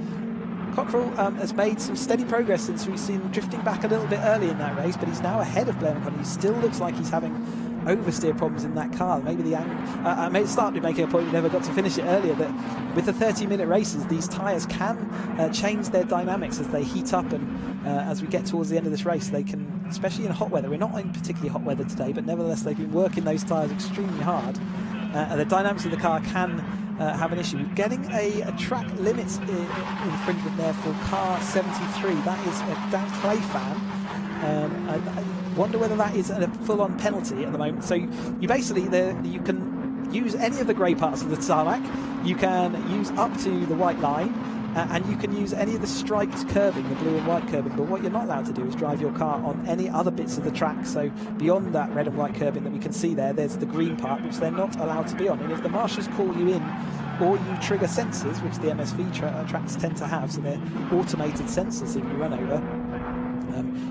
Cockrell has made some steady progress since we've seen him drifting back a little bit early in that race, but he's now ahead of Blair McConaughey. He still looks like he's having oversteer problems in that car. Maybe the I may start making a point, we never got to finish it earlier, that with the 30-minute races, these tyres can change their dynamics as they heat up, and as we get towards the end of this race, they can, especially in hot weather. We're not in particularly hot weather today, but nevertheless they've been working those tyres extremely hard, and the dynamics of the car can have an issue. We're getting a track limits infringement there for car 73. That is a Dan Clay fan. I wonder whether that is a full-on penalty at the moment. So you basically, you can use any of the grey parts of the tarmac, you can use up to the white line, and you can use any of the striped curbing, the blue and white curbing, but what you're not allowed to do is drive your car on any other bits of the track. So beyond that red and white curbing that we can see there's the green part, which they're not allowed to be on. And if the marshals call you in, or you trigger sensors, which the MSV tracks tend to have, so they're automated sensors that you run over,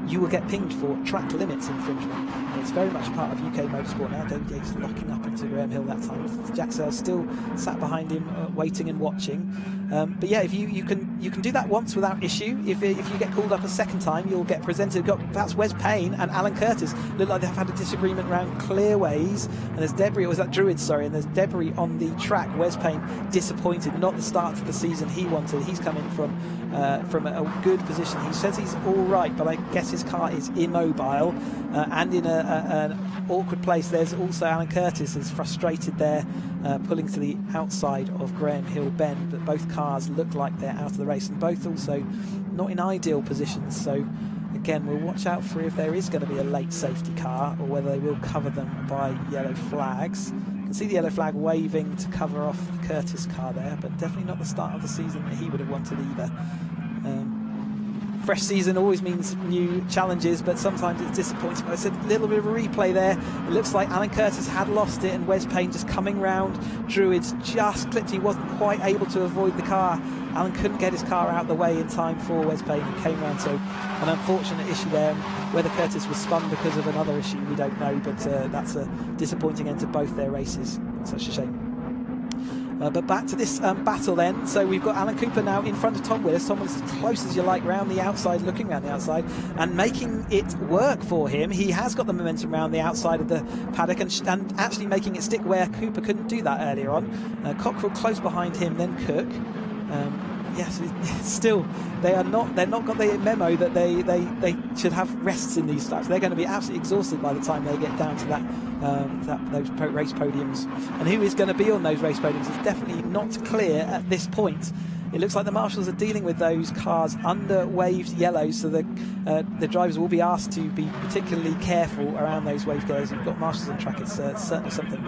you will get pinged for track limits infringement. And it's very much part of UK motorsport now. David Yates locking up into Graham Hill that time. Jack Sales still sat behind him, waiting and watching. But yeah, if you can do that once without issue. If you get called up a second time, you'll get presented. That's Wes Payne and Alan Curtis. Look like they've had a disagreement around clearways, and there's debris. Or was that Druids? Sorry, and there's debris on the track. Wes Payne disappointed. Not the start to the season he wanted. He's coming from a good position. He says he's all right, but I guess his car is immobile and in an awkward place. There's also Alan Curtis is frustrated there, pulling to the outside of Graham Hill Bend, but both cars look like they're out of the race, and both also not in ideal positions. So again, we'll watch out for if there is going to be a late safety car, or whether they will cover them by yellow flags. You can see the yellow flag waving to cover off the Curtis car there, but definitely not the start of the season that he would have wanted either. Fresh season always means new challenges, but sometimes it's disappointing. There's a little bit of a replay there. It looks like Alan Curtis had lost it, and Wes Payne just coming round. Druids just clipped. He wasn't quite able to avoid the car. Alan couldn't get his car out of the way in time for Wes Payne, who came round. So an unfortunate issue there. Whether Curtis was spun because of another issue, we don't know, but that's a disappointing end to both their races. Such a shame. But back to this battle then. So we've got Alan Cooper now in front of Tom Willis. Tom Willis as close as you like round the outside, looking round the outside and making it work for him. He has got the momentum round the outside of the paddock and actually making it stick where Cooper couldn't do that earlier on. Cockrell close behind him, then Cook. Yes, still they're not got the memo that they should have rests in these laps. They're going to be absolutely exhausted by the time they get down to those race podiums. And who is going to be on those race podiums is definitely not clear at this point. It looks like the marshals are dealing with those cars under waved yellows, so the drivers will be asked to be particularly careful around those waved yellows. We've got marshals on track. It's certainly something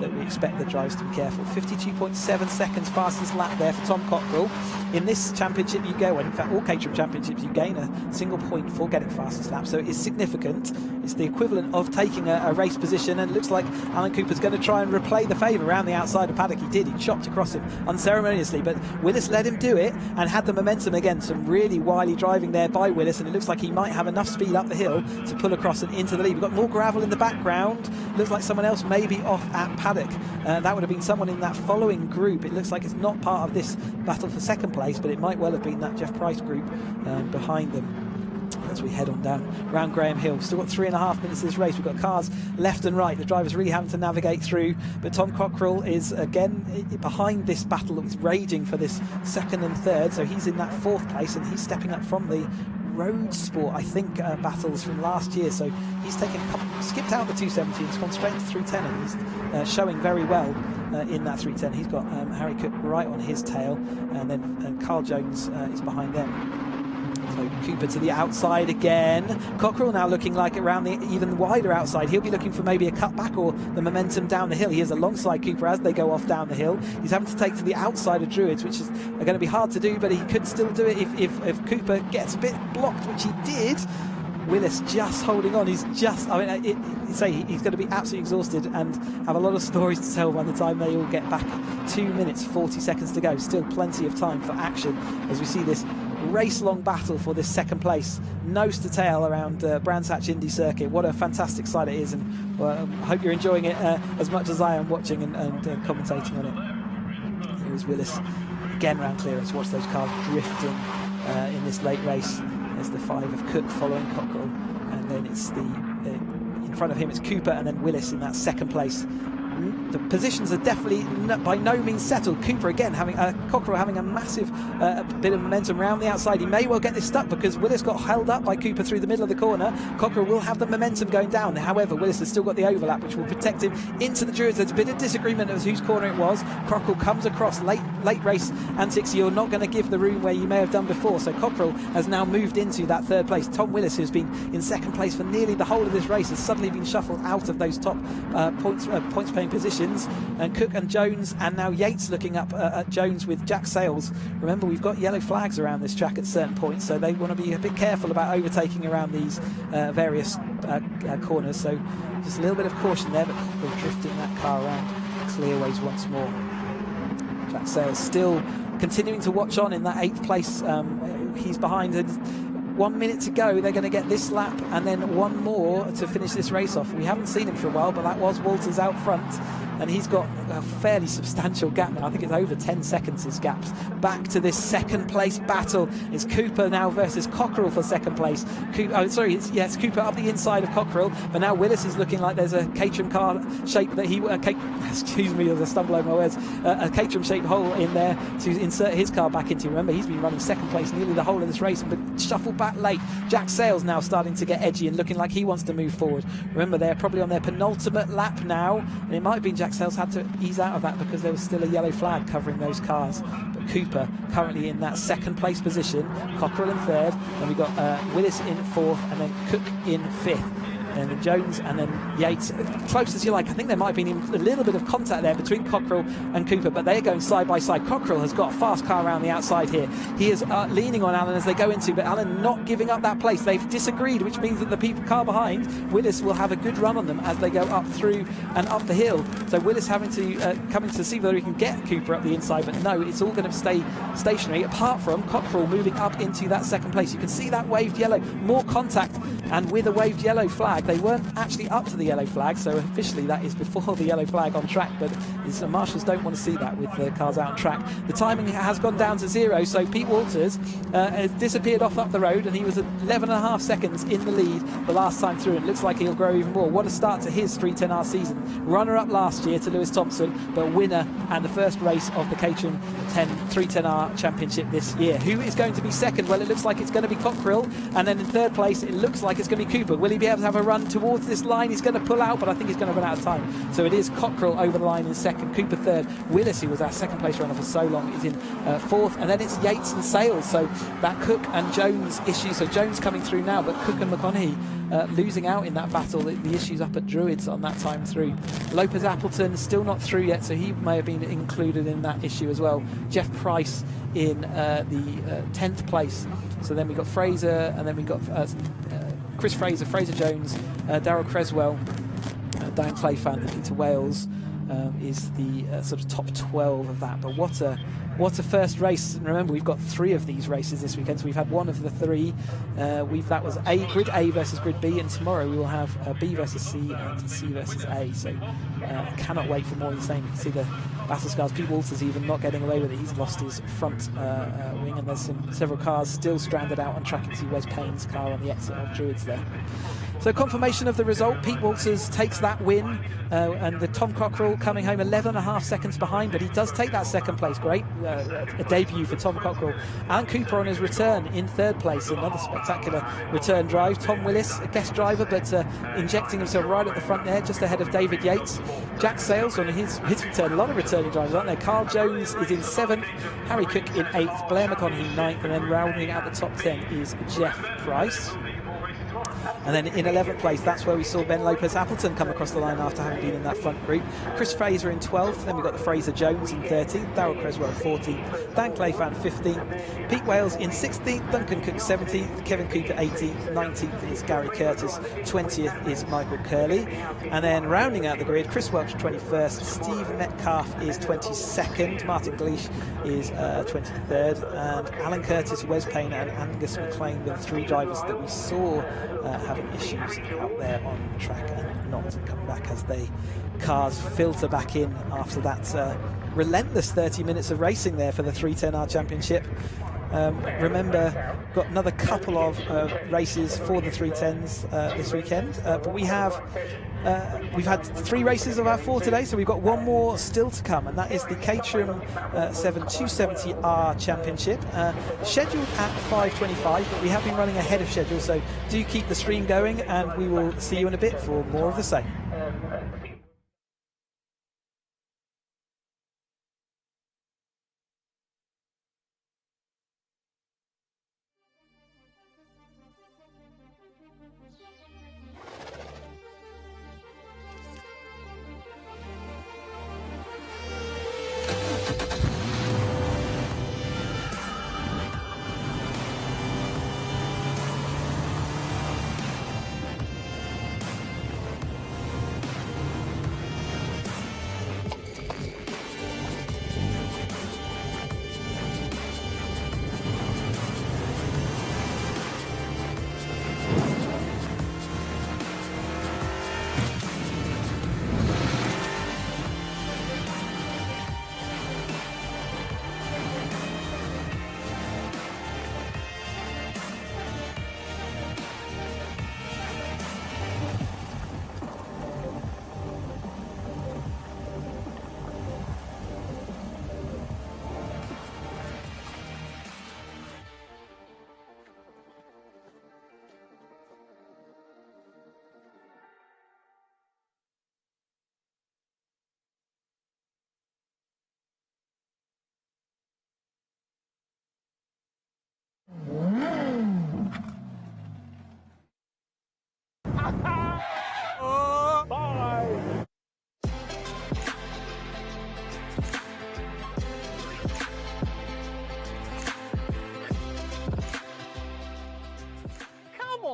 that we expect the drivers to be careful. 52.7 seconds fastest lap there for Tom Cockrell. In this championship you go, and in fact all Caterham championships, you gain a single point for getting fastest lap, so it is significant. It's the equivalent of taking a race position, and it looks like Alan Cooper's going to try and replay the favour around the outside of paddock. He did, he chopped across him unceremoniously, but Willis led him do it and had the momentum again. Some really wily driving there by Willis, and it looks like he might have enough speed up the hill to pull across and into the lead. We've got more gravel in the background. Looks like someone else may be off at paddock. That would have been someone in that following group. It looks like it's not part of this battle for second place, but it might well have been that Jeff Price group behind them. As we head on down round Graham Hill, still got 3.5 minutes of this race. We've got cars left and right, the drivers really having to navigate through, but Tom Cockrell is again behind this battle that's raging for this second and third, so he's in that 4th place and he's stepping up from the Roadsport, I think, battles from last year. So he's taken skipped out the 270 and has gone straight to 310, and he's showing very well in that 310. He's got Harry Cook right on his tail, and then Carl Jones is behind them. So Cooper to the outside again. Cockrell now looking like around the even wider outside. He'll be looking for maybe a cutback or the momentum down the hill. He is alongside Cooper as they go off down the hill. He's having to take to the outside of Druids, which is going to be hard to do, but he could still do it if Cooper gets a bit blocked, which he did. Willis just holding on. He's just, I mean, he's going to be absolutely exhausted and have a lot of stories to tell by the time they all get back. 2 minutes 40 seconds to go. Still plenty of time for action as we see this race-long battle for this second place, nose to tail around Brands Hatch Indy Circuit. What a fantastic sight it is, and I hope you're enjoying it as much as I am watching and commentating on it. Here's Willis again round clearance. Watch those cars drifting in this late race. There's the 5 of Cook following Cockrell, and then it's in front of him it's Cooper, and then Willis in that second place. The positions are definitely by no means settled. Cooper again having Cockrell having a massive bit of momentum around the outside. He may well get this stuck because Willis got held up by Cooper through the middle of the corner. Cockrell will have the momentum going down. However, Willis has still got the overlap, which will protect him into the Druids. There's a bit of disagreement as whose corner it was. Cockrell comes across late race antics. You're not going to give the room where you may have done before. So Cockrell has now moved into that 3rd place. Tom Willis, who's been in 2nd place for nearly the whole of this race, has suddenly been shuffled out of those top points paying positions. And Cook and Jones, and now Yates looking up at Jones with Jack Sales. Remember, we've got yellow flags around this track at certain points, so they want to be a bit careful about overtaking around these various corners. So just a little bit of caution there, but we're drifting that car around clearways once more. Jack Sales still continuing to watch on in that 8th place. He's behind, and 1 minute to go. They're going to get this lap and then one more to finish this race off. We haven't seen him for a while, but that was Walters out front, and he's got a fairly substantial gap now. I think it's over 10 seconds his gaps. Back to this 2nd place battle. It's Cooper now versus Cockrell for 2nd place. It's Cooper up the inside of Cockrell, but now Willis is looking like there's a Caterham car shape that he excuse me as I stumble over my words, a Caterham shaped hole in there to insert his car back into. Remember, he's been running 2nd place nearly the whole of this race, but shuffled back late. Jack Sales now starting to get edgy and looking like he wants to move forward. Remember, they're probably on their penultimate lap now, and it might have been Jack Sales had to ease out of that because there was still a yellow flag covering those cars. But Cooper currently in that 2nd place position, Cockrell in 3rd, and we've got Willis in 4th, and then Cook in 5th. And then Jones and then Yates, close as you like. I think there might have been a little bit of contact there between Cockrell and Cooper, but they're going side by side. Cockrell has got a fast car around the outside here. He is leaning on Alan as they go into, but Alan not giving up that place. They've disagreed, which means that the car behind, Willis, will have a good run on them as they go up through and up the hill. So Willis having to coming to see whether he can get Cooper up the inside, but no, it's all going to stay stationary, apart from Cockrell moving up into that 2nd place. You can see that waved yellow, more contact, and with a waved yellow flag, track. They weren't actually up to the yellow flag, so officially that is before the yellow flag on track, but the marshals don't want to see that with the cars out on track. The timing has gone down to 0, so Pete Walters has disappeared off up the road, and he was at 11.5 seconds in the lead the last time through. It looks like he'll grow even more. What a start to his 310R season. Runner-up last year to Lewis Thompson, but winner and the first race of the Caterham 310R Championship this year. Who is going to be second? Well, it looks like it's going to be Cockrell, and then in third place it looks like it's going to be Cooper. Will he be able to have a run towards this line? He's going to pull out, but I think he's going to run out of time. So it is Cockrell over the line in second, Cooper third. Willis, who was our second place runner for so long, is in fourth, and then it's Yates and Sales. So that Cook and Jones issue, so Jones coming through now, but Cook and McConaughey losing out in that battle. The issues up at Druids on that time through. Lopez Appleton still not through yet, so he may have been included in that issue as well. Jeff Price in the 10th place. So then we got Fraser, and then we got Chris Fraser, Fraser Jones, Darryl Creswell, Dan Clayfan, Peter Wales is the sort of top 12 of that. But what a first race. And remember, we've got 3 of these races this weekend, so we've had one of the 3. That was Grid A versus Grid B, and tomorrow we will have B versus C and C versus A. So I cannot wait for more of the same. You can see the battle scars. Pete Walters even not getting away with it. He's lost his front wing, and there's several cars still stranded out on track. You can see Wes Payne's car on the exit of Druids there. So confirmation of the result, Pete Walters takes that win, and the Tom Cockrell coming home 11.5 seconds behind, but he does take that second place. Great a debut for Tom Cockrell. Alan Cooper on his return in third place, another spectacular return drive. Tom Willis, a guest driver, but injecting himself right at the front there, just ahead of David Yates. Jack Sales on his return, a lot of returning drivers, aren't there? Carl Jones is in 7th, Harry Cook in 8th, Blair McConaughey 9th, and then rounding out the top 10 is Jeff Price. And then in 11th place, that's where we saw Ben Lopez Appleton come across the line after having been in that front group. Chris Fraser in 12th, then we've got the Fraser Jones in 13th, Darryl Creswell 14th, Dan Clayfan 15th, Pete Wales in 16th, Duncan Cook 17th, Kevin Cooper 18th, 19th is Gary Curtis, 20th is Michael Curley. And then rounding out the grid, Chris Welch 21st, Steve Metcalf is 22nd, Martin Gleish is 23rd, and Alan Curtis, Wes Payne and Angus McLean were the 3 drivers that we saw having issues out there on track and not come back as they cars filter back in after that relentless 30 minutes of racing there for the 310R Championship. Remember, got another couple of races for the 310s this weekend, but we've had 3 races of our 4 today, so we've got one more still to come, and that is the Caterham 270R Championship, scheduled at 5:25, but we have been running ahead of schedule, so do keep the stream going, and we will see you in a bit for more of the same.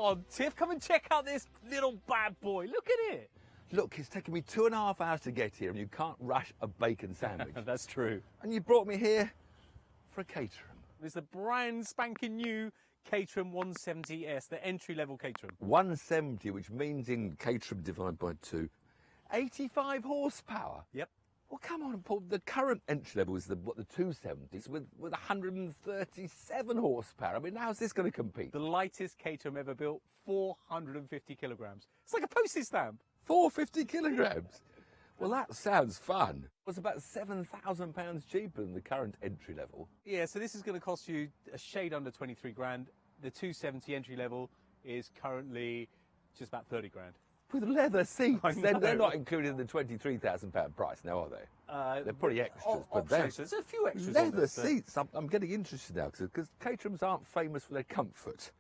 on, Tiff, come and check out this little bad boy. Look at it. Look, it's taken me 2.5 hours to get here, and you can't rush a bacon sandwich. That's true. And you brought me here for a Caterham. It's a brand spanking new Caterham 170S, the entry-level Caterham. 170, which means in Caterham divided by 2, 85 horsepower. Yep. Well, come on, Paul. The current entry level is the 270s with 137 horsepower. I mean, how's this going to compete? The lightest Caterham ever built, 450 kilograms. It's like a postage stamp. 450 kilograms. Well, that sounds fun. It's about £7,000 cheaper than the current entry level. Yeah, so this is going to cost you a shade under 23 grand. The 270 entry level is currently just about 30 grand. With leather seats. They're not included in the £23,000 price now, are they? They're probably extras. But there's a few extras. Leather seats. I'm getting interested now because Caterhams aren't famous for their comfort.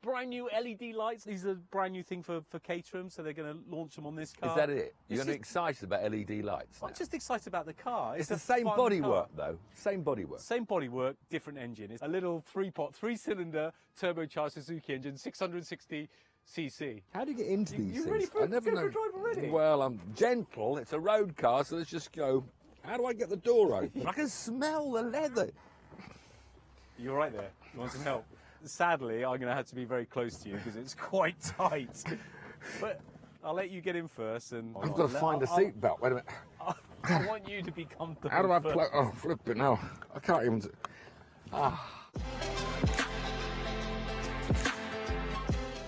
Brand new LED lights. These are a brand new thing for Caterham, so they're going to launch them on this car. Is that it? You're going to be excited about LED lights now? I'm just excited about the car. It's the same bodywork, though. Same bodywork. Same bodywork, different engine. It's a little three-cylinder turbocharged Suzuki engine, 660cc. How do you get into these you things? ready for I never know. drive already? Well, I'm gentle. It's a road car, so let's just go. How do I get the door open? I can smell the leather. You're right there. You want some help? Sadly, I'm going to have to be very close to you because it's quite tight. But I'll let you get in first. And I've got to find a seatbelt. Wait a minute. I want you to be comfortable. How do I plug? Oh, flip it now. I can't even.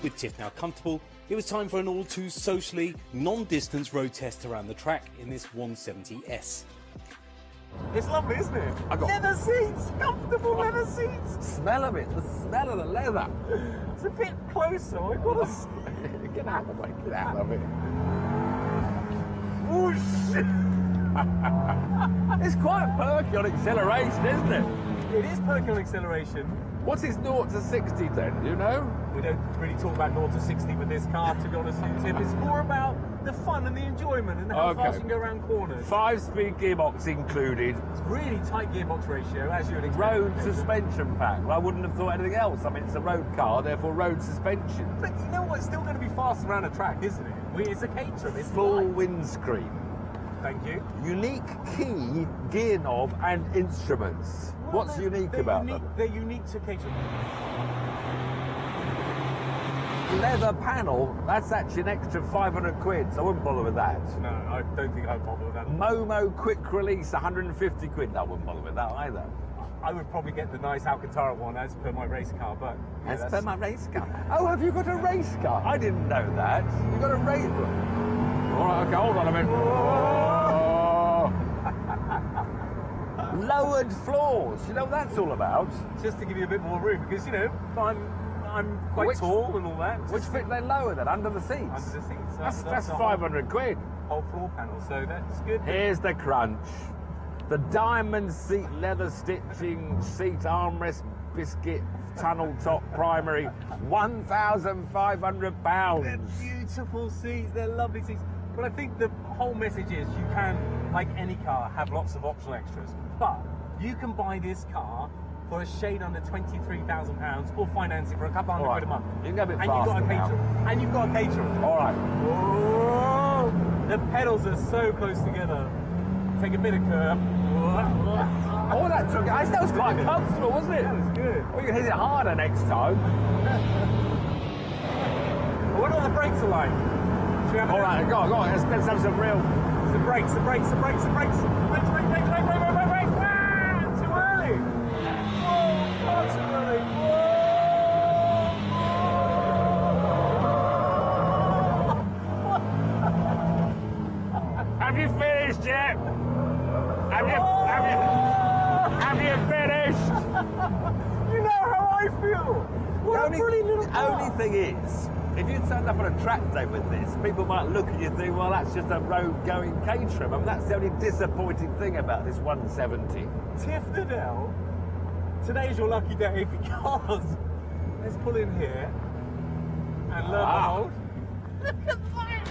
With Tiff now comfortable, it was time for an all too socially non-distance road test around the track in this 170S. It's lovely, isn't it? I got leather seats, comfortable leather seats. Smell of it, the smell of the leather. It's a bit closer. I've got to Get out of the way, get out of it. Whoosh! It's quite perky on acceleration, isn't it? It is perky on acceleration. What's its 0 to 60 then, do you know? We don't really talk about 0 to 60 with this car, to be honest with you, Tiff. It's more about the fun and the enjoyment and how fast you can go around corners. 5-speed gearbox included. It's really tight gearbox ratio, as you would expect. Road suspension pack. Well, I wouldn't have thought anything else. I mean, it's a road car, therefore road suspension. But you know what? It's still going to be fast around a track, isn't it? It's a Caterham. It's full light. windscreen. Thank you. Unique key, gear knob and instruments. Well, What's unique about them? They're unique to Caterham. Leather panel, that's actually an extra 500 quid, so I wouldn't bother with that. No, I don't think I'd bother with that. Momo quick release, 150 quid. No, I wouldn't bother with that either. I would probably get the nice Alcantara one as per my race car, but... As per my race car? Oh, have you got a race car? I didn't know that. You've got a race... All right, okay, hold on a minute. Lowered floors. You know what that's all about? Just to give you a bit more room, because, you know, I'm quite tall and all that. Which bit they lower then? Under the seats? Under the seats. That's 500 quid. Whole floor panel, so that's good. Here's the crunch. The diamond seat leather stitching, seat armrest, biscuit, tunnel top primary, £1,500. They're beautiful seats, they're lovely seats. But I think the whole message is you can, like any car, have lots of optional extras. But you can buy this car for a shade under £23,000 or financing for a couple hundred quid a month. You can go a bit and faster And you've got a Caterham. All right. Whoa. The pedals are so close together. Take a bit of curve. Oh, that was quite comfortable, wasn't it? That was good. Well, you can hit it harder next time. I wonder what the brakes are like. All right, go on. Let's have some real... The brakes. Brakes. Brakes. Ah, too early. Whoa, far too early. Have you finished yet? Have you finished? You know how I feel. What a brilliant little car. The only thing is, if you turned up on a track day with this, people might look at you and think, well, that's just a road-going Caterham. I mean, that's the only disappointing thing about this 170. Tiff Nadell, today's your lucky day because let's pull in here and learn the hold. Look at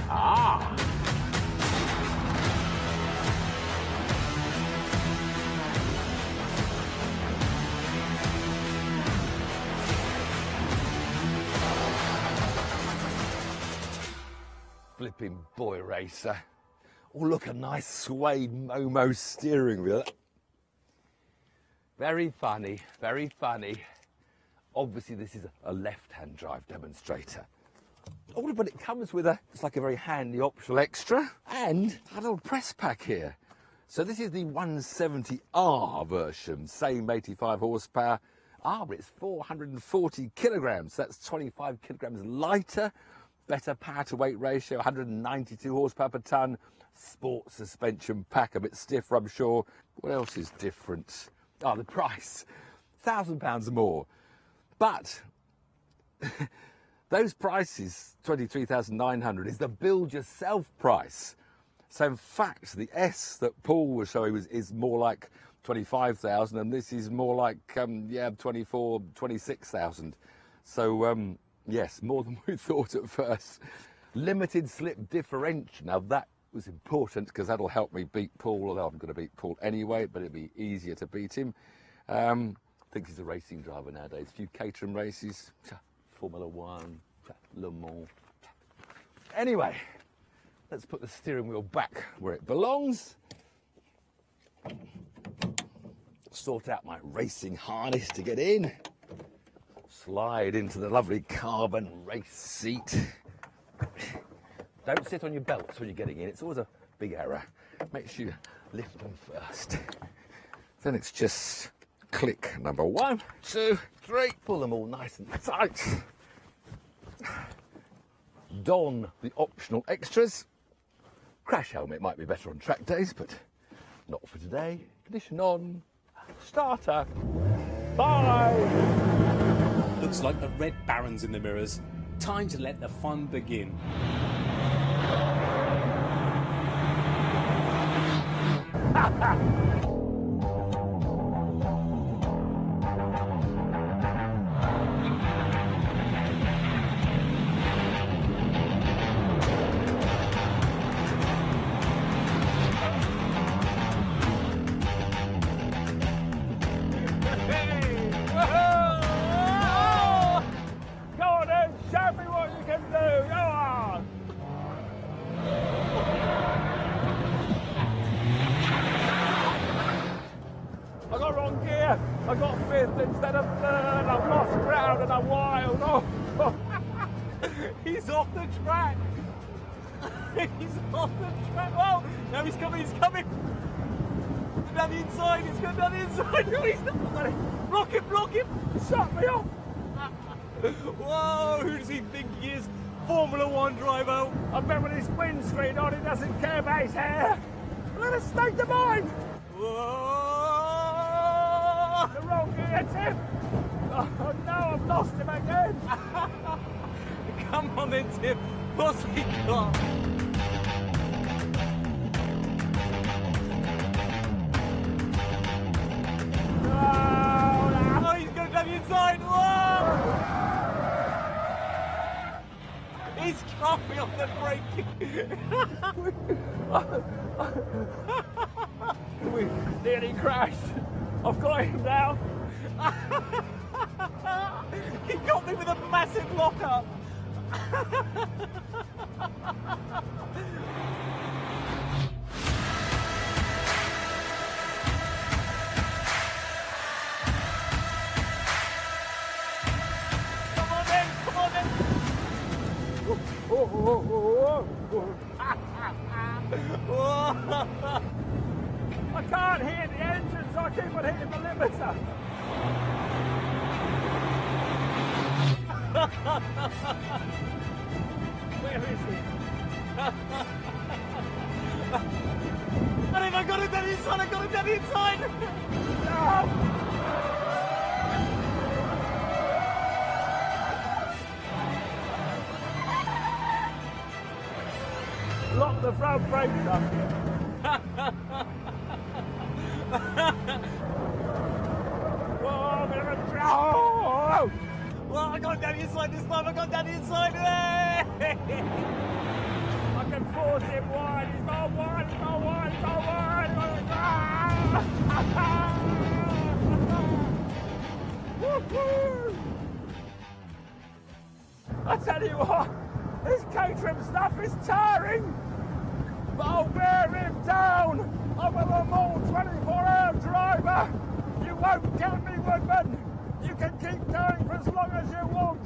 that! Flipping boy racer. Oh, look, a nice suede Momo steering wheel. Very funny, very funny. Obviously, this is a left-hand drive demonstrator. Oh, but it comes with it's like a very handy optional extra, and a little press pack here. So this is the 170R version, same 85 horsepower, but it's 440 kilograms. That's 25 kilograms lighter, better power to weight ratio, 192 horsepower per tonne, sport suspension pack, a bit stiffer, I'm sure. What else is different? The price, £1,000 more. But those prices, 23,900, is the build yourself price. So in fact, the S that Paul was showing is more like 25,000, and this is more like 24, 26,000. So yes, more than we thought at first. Limited slip differential. Now that was important because that'll help me beat Paul, although I'm going to beat Paul anyway, but it'll be easier to beat him. I think he's a racing driver nowadays. A few Caterham races, Formula 1, Le Mans. Anyway, let's put the steering wheel back where it belongs. Sort out my racing harness to get in. Slide into the lovely carbon race seat. Don't sit on your belts when you're getting in. It's always a big error. Make sure you lift them first. Then it's just click number 1, 2, 3. Pull them all nice and tight. Don the optional extras. Crash helmet might be better on track days, but not for today. Ignition on. Starter. Bye! Looks like the Red Baron's in the mirrors. Time to let the fun begin. I got 5th instead of 3rd. I've lost ground and I'm wild. Oh. He's off the track. He's off the track. Oh, now he's coming. He's coming. Down the inside. He's going down the inside. No, he's not. Block him. Block him. Shut me off. Whoa, who does he think he is? Formula 1 driver. I bet with his windscreen on, he doesn't care about his hair. What a state of mind. Whoa. The wrong gear, Tim! Oh no, I've lost him again! Come on then, Tim. What's he got? Oh, he's going down the inside! Whoa! He's got me off the brake! We nearly crashed. I've got him down. He got me with a massive lock-up. Come on then, come on then. I can't hear the engine, so I keep on hitting the limiter. Where is he? And if I got it down the inside, I got it down the inside! No! Lock the front brakes up. Whoa, bit of a drop! Well, I got down the inside this time, I got down the inside! I can force him wide, he's not wide, he's not wide, he's not wide! I tell you what, this Caterham stuff is tiring! But I'll bear him down! I'm a Le Mans 24-hour driver! You won't get me, Woodman! You can keep going for as long as you want.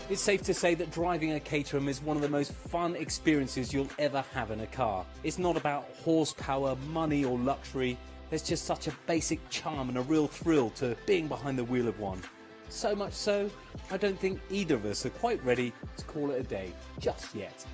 It's safe to say that driving a Caterham is one of the most fun experiences you'll ever have in a car. It's not about horsepower, money or luxury. There's just such a basic charm and a real thrill to being behind the wheel of one. So much so, I don't think either of us are quite ready to call it a day just yet.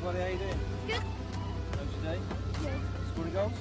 Everybody, how you doing? Good. How's your day? Yeah. Scoring goals?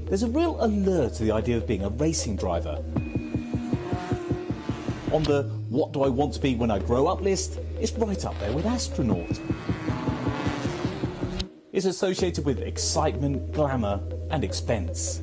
there's a real allure to the idea of being a racing driver. On the what do I want to be when I grow up list, it's right up there with astronaut. It's associated with excitement, glamour and expense.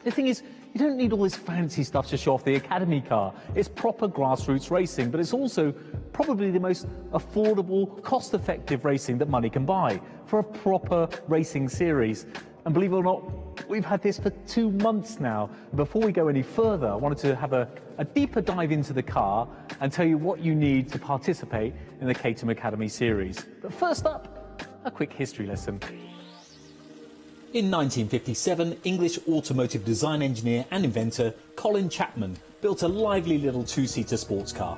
The thing is, you don't need all this fancy stuff to show off the Academy car. It's proper grassroots racing, but it's also probably the most affordable, cost-effective racing that money can buy for a proper racing series. And believe it or not, we've had this for 2 months now. Before we go any further, I wanted to have a deeper dive into the car and tell you what you need to participate in the Caterham Academy series. But first up, a quick history lesson. In 1957, English automotive design engineer and inventor Colin Chapman built a lively little two-seater sports car.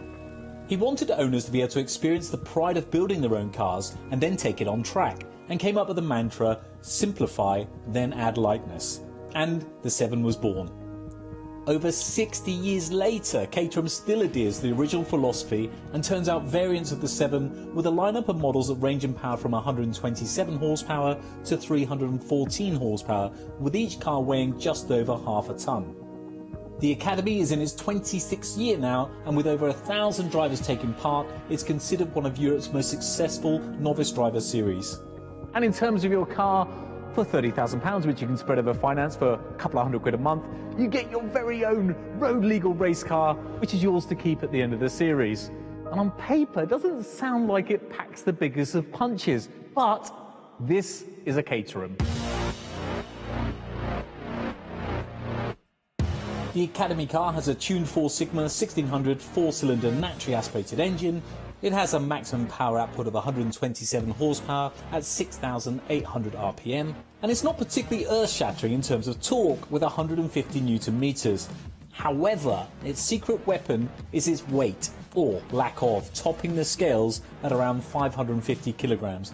He wanted owners to be able to experience the pride of building their own cars and then take it on track, and came up with the mantra, simplify, then add lightness. And the 7 was born. Over 60 years later, Caterham still adheres to the original philosophy and turns out variants of the 7 with a lineup of models that range in power from 127 horsepower to 314 horsepower, with each car weighing just over half a tonne. The Academy is in its 26th year now, and with over 1,000 drivers taking part, it's considered one of Europe's most successful novice driver series. And in terms of your car, for £30,000, which you can spread over finance for a couple of £100 a month, you get your very own road legal race car, which is yours to keep at the end of the series. And on paper, it doesn't sound like it packs the biggest of punches, but this is a Caterham. The Academy car has a tuned 4 Sigma 1600 4-cylinder naturally aspirated engine. It has a maximum power output of 127 horsepower at 6,800 RPM, and it's not particularly earth-shattering in terms of torque with 150 Newton meters. However, its secret weapon is its weight, or lack of, topping the scales at around 550 kilograms.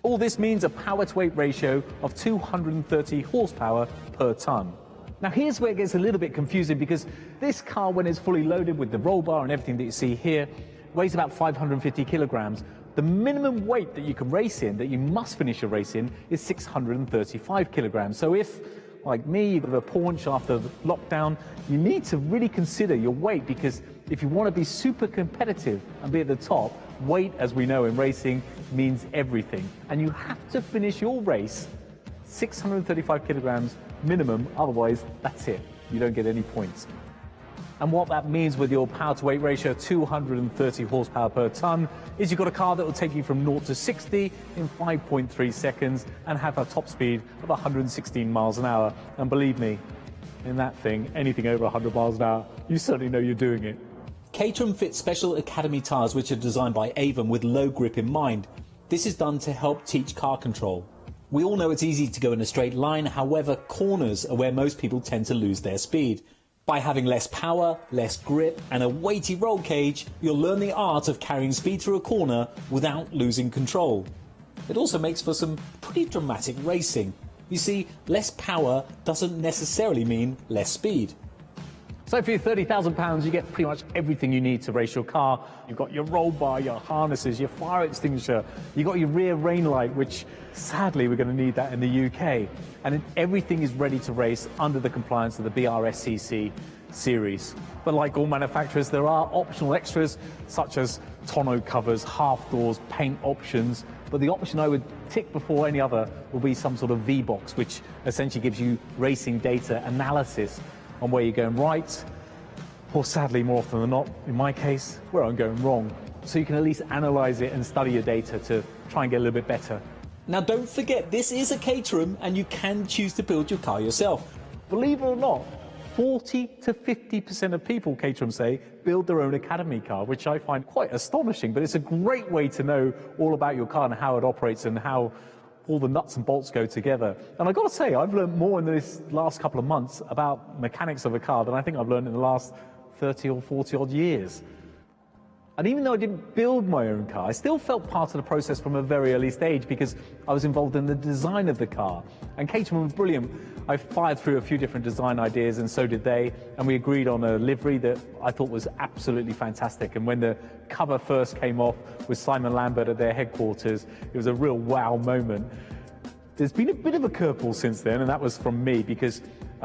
All this means a power-to-weight ratio of 230 horsepower per tonne. Now here's where it gets a little bit confusing, because this car, when it's fully loaded with the roll bar and everything that you see here, weighs about 550 kilograms. The minimum weight that you can race in, that you must finish a race in, is 635 kilograms. So if, like me, you've got a paunch after the lockdown, you need to really consider your weight, because if you want to be super competitive and be at the top, weight, as we know in racing, means everything. And you have to finish your race 635 kilograms minimum, otherwise that's it. You don't get any points. And what that means with your power-to-weight ratio, 230 horsepower per tonne, is you've got a car that will take you from 0 to 60 in 5.3 seconds and have a top speed of 116 miles an hour. And believe me, in that thing, anything over 100 miles an hour, you certainly know you're doing it. Caterham fits special Academy tyres which are designed by Avon with low grip in mind. This is done to help teach car control. We all know it's easy to go in a straight line, however, corners are where most people tend to lose their speed. By having less power, less grip and a weighty roll cage, you'll learn the art of carrying speed through a corner without losing control. It also makes for some pretty dramatic racing. You see, less power doesn't necessarily mean less speed. So for your £30,000, you get pretty much everything you need to race your car. You've got your roll bar, your harnesses, your fire extinguisher, you've got your rear rain light, which sadly we're going to need that in the UK. And everything is ready to race under the compliance of the BRSCC series. But like all manufacturers, there are optional extras such as tonneau covers, half doors, paint options. But the option I would tick before any other will be some sort of V-box, which essentially gives you racing data analysis on where you're going right, or sadly, more often than not, in my case, where I'm going wrong. So you can at least analyse it and study your data to try and get a little bit better. Now don't forget, this is a Caterham and you can choose to build your car yourself. Believe it or not, 40 to 50% of people, Caterham say, build their own Academy car, which I find quite astonishing, but it's a great way to know all about your car and how it operates and how all the nuts and bolts go together. And I've got to say, I've learned more in this last couple of months about mechanics of a car than I think I've learned in the last 30 or 40 odd years. And even though I didn't build my own car, I still felt part of the process from a very early stage because I was involved in the design of the car. And Caterham were brilliant. I fired through a few different design ideas, and so did they. And we agreed on a livery that I thought was absolutely fantastic. And when the cover first came off with Simon Lambert at their headquarters, it was a real wow moment. There's been a bit of a curveball since then, and that was from me because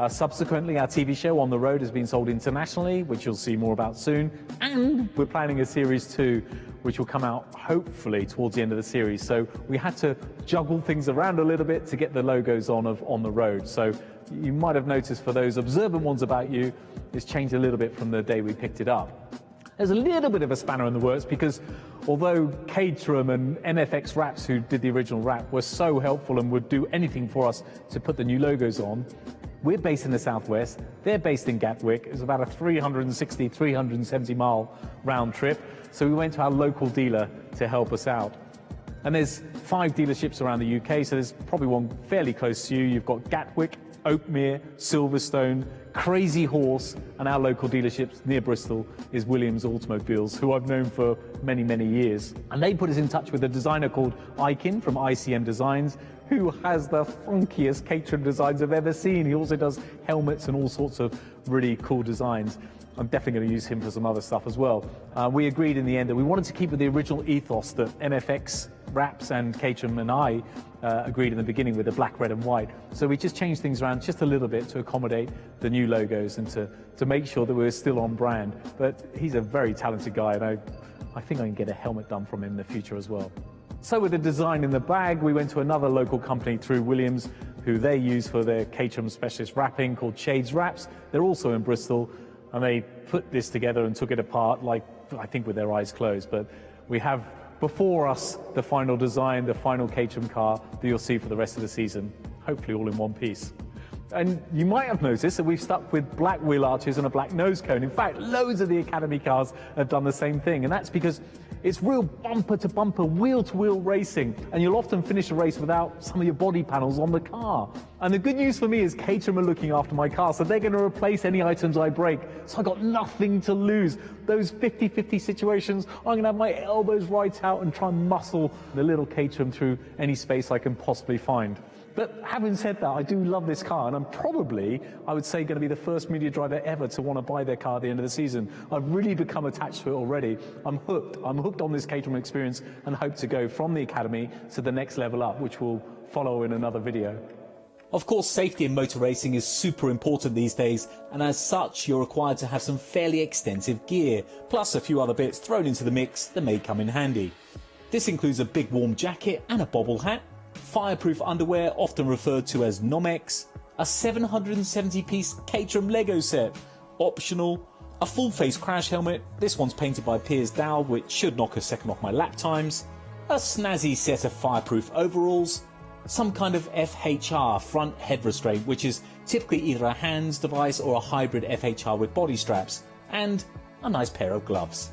subsequently our TV show On the Road has been sold internationally, which you'll see more about soon, and we're planning a Series 2 which will come out hopefully towards the end of the series. So we had to juggle things around a little bit to get the logos on the road. So you might have noticed, for those observant ones about you, it's changed a little bit from the day we picked it up. There's a little bit of a spanner in the works because although Caterham and MFX Wraps, who did the original wrap, were so helpful and would do anything for us to put the new logos on, we're based in the southwest, they're based in Gatwick. It's about a 360, 370 mile round trip. So we went to our local dealer to help us out. And there's 5 dealerships around the UK, so there's probably one fairly close to you. You've got Gatwick, Oakmere, Silverstone, Crazy Horse, and our local dealerships near Bristol is Williams Automobiles, who I've known for many, many years. And they put us in touch with a designer called Ikin from ICM Designs, who has the funkiest Caterham designs I've ever seen. He also does helmets and all sorts of really cool designs. I'm definitely going to use him for some other stuff as well. We agreed in the end that we wanted to keep with the original ethos that MFX Wraps and Caterham and I agreed in the beginning with the black, red and white. So we just changed things around just a little bit to accommodate the new logos and to make sure that we're still on brand. But he's a very talented guy, and I think I can get a helmet done from him in the future as well. So with the design in the bag, we went to another local company through Williams, who they use for their Caterham specialist wrapping called Shades Wraps. They're also in Bristol, and they put this together and took it apart, like, I think with their eyes closed. But we have before us the final design, the final Caterham car that you'll see for the rest of the season, hopefully all in one piece. And you might have noticed that we've stuck with black wheel arches and a black nose cone. In fact, loads of the Academy cars have done the same thing, and that's because it's real bumper-to-bumper, wheel-to-wheel racing, and you'll often finish a race without some of your body panels on the car. And the good news for me is Caterham are looking after my car, so they're going to replace any items I break, so I got nothing to lose. Those 50-50 situations, I'm going to have my elbows right out and try and muscle the little Caterham through any space I can possibly find. But having said that, I do love this car, and I'm probably, I would say, going to be the first media driver ever to want to buy their car at the end of the season. I've really become attached to it already. I'm hooked. I'm hooked on this Caterham experience and hope to go from the Academy to the next level up, which will follow in another video. Of course, safety in motor racing is super important these days, and as such, you're required to have some fairly extensive gear, plus a few other bits thrown into the mix that may come in handy. This includes a big warm jacket and a bobble hat, fireproof underwear, often referred to as Nomex, a 770-piece Caterham Lego set, optional, a full-face crash helmet, this one's painted by Piers Dow, which should knock a second off my lap times, a snazzy set of fireproof overalls, some kind of FHR front head restraint, which is typically either a hands device or a hybrid FHR with body straps, and a nice pair of gloves.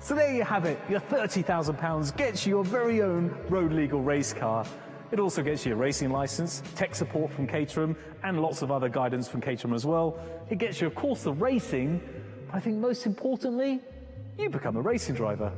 So there you have it. Your £30,000 gets you your very own road legal race car. It also gets you a racing license, tech support from Caterham, and lots of other guidance from Caterham as well. It gets you, of course, the racing, but I think most importantly, you become a racing driver.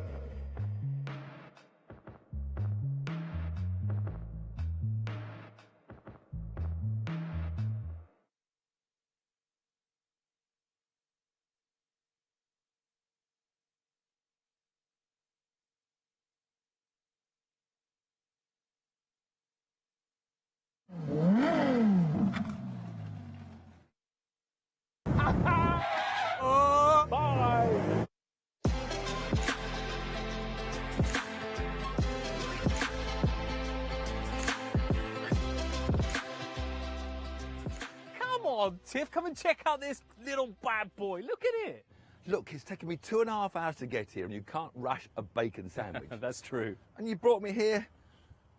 Come on, Tiff, come and check out this little bad boy. Look at it. Look, it's taken me 2.5 hours to get here, and you can't rush a bacon sandwich. That's true. And you brought me here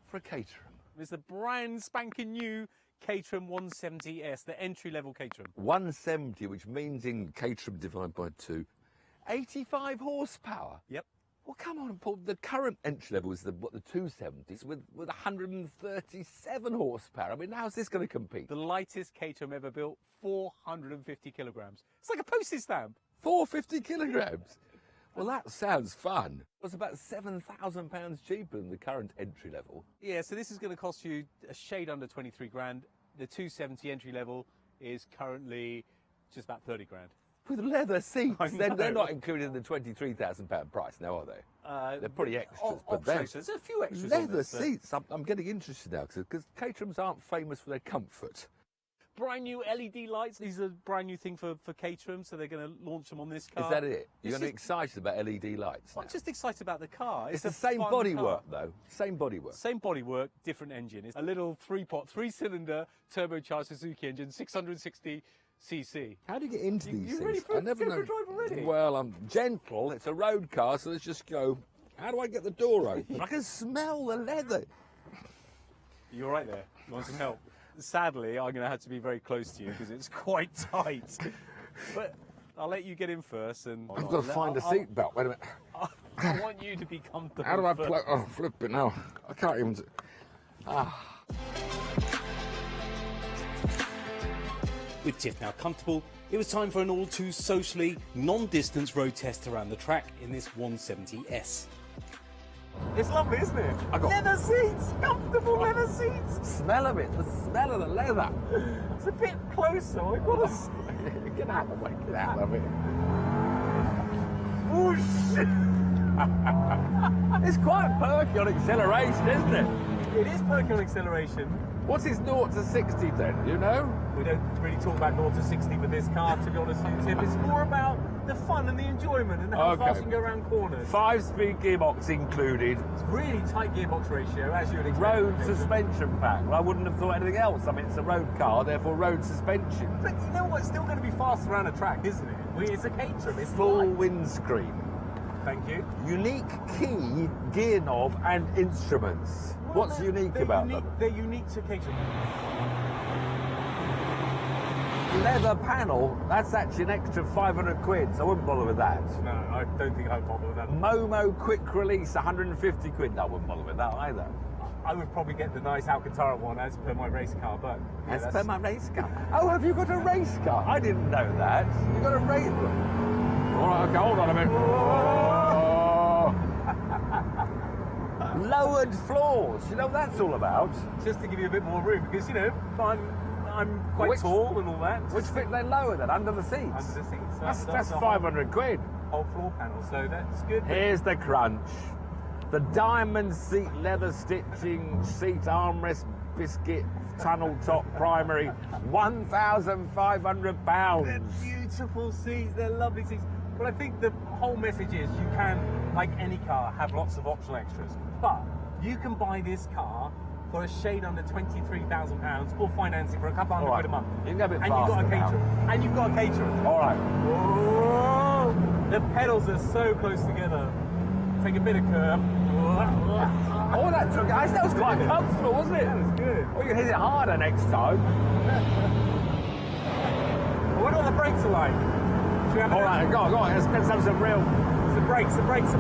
for a Caterham. It's the brand spanking new Caterham 170S, the entry-level Caterham. 170, which means in Caterham divided by 2, 85 horsepower. Yep. Well, come on, Paul. The current entry level is the 270s with 137 horsepower. I mean, how's this going to compete? The lightest Caterham ever built, 450 kilograms. It's like a postage stamp. 450 kilograms. Well, that sounds fun. It's about £7,000 cheaper than the current entry level. Yeah, so this is going to cost you a shade under 23 grand. The 270 entry level is currently just about 30 grand. With leather seats. They're not included in the £23,000 price now, are they? They're pretty extras. But there's a few extras. Leather seats. I'm getting interested now because Caterhams aren't famous for their comfort. Brand new LED lights. These are a brand new thing for Caterham, so they're going to launch them on this car. Is that it? You're going to be excited about LED lights now? I'm just excited about the car. It's the same bodywork, though. Same bodywork. Same bodywork, different engine. It's a little three-cylinder turbocharged Suzuki engine, 660cc. How do you get into these things? Ready for, I never know. drive already? Well, I'm gentle. It's a road car, so let's just go. How do I get the door open? I can smell the leather. You're right there. You want some help? Sadly, I'm going to have to be very close to you because it's quite tight. But I'll let you get in first. And I've got to find a seat belt. Wait a minute. I want you to be comfortable. How do I play? Oh, flip it now. I can't even. With Tiff now comfortable, it was time for an all too socially non-distance road test around the track in this 170S. It's lovely, isn't it? Leather seats, comfortable leather seats. Smell of it, the smell of the leather. It's a bit closer. I've got to get out of the way, get out of it. Whoosh! It's quite perky on acceleration, isn't it? It is perky on acceleration. What's his 0 to 60 then, you know? We don't really talk about 0 to 60 with this car, to be honest with you, Tim. It's more about the fun and the enjoyment and how fast you can go around corners. 5-speed gearbox included. It's really tight gearbox ratio, as you would expect. Road suspension pack. Well, I wouldn't have thought anything else. I mean, it's a road car, therefore road suspension. But you know what? It's still going to be fast around a track, isn't it? It's a Caterham. It's full light. Windscreen. Thank you. Unique key, gear knob and instruments. Well, What's unique about them? They're unique to Caterham. Leather panel, that's actually an extra 500 quid, so I wouldn't bother with that. No, I don't think I'd bother with that. Momo quick release, 150 quid, I wouldn't bother with that either. I would probably get the nice Alcantara one as per my race car, but... Yeah, as per my race car? Oh, have you got a race car? I didn't know that. You've got a race... All right, okay, hold on a minute. Oh. Lowered floors, you know what that's all about? Just to give you a bit more room, because, you know, I'm quite tall and all that. Which fit they lower then, under the seats? Under the seats. That's 500 quid. Whole floor panel, so that's good. Here's the crunch. The diamond seat leather stitching, seat armrest, biscuit, tunnel top primary, £1,500. They're beautiful seats, they're lovely seats. But I think the whole message is you can, like any car, have lots of optional extras. But you can buy this car for a shade under £23,000 or financing for a couple hundred quid a month. You can go a bit and you've got a caterer. And you've got a caterer. All right. Whoa. The pedals are so close together. Take a bit of curve. Oh, that was quite comfortable, wasn't it? That was good. Well, you can hit it harder next time. I wonder what the brakes are like. All right, go on. Let's have some real... The brakes. Brakes. Ah,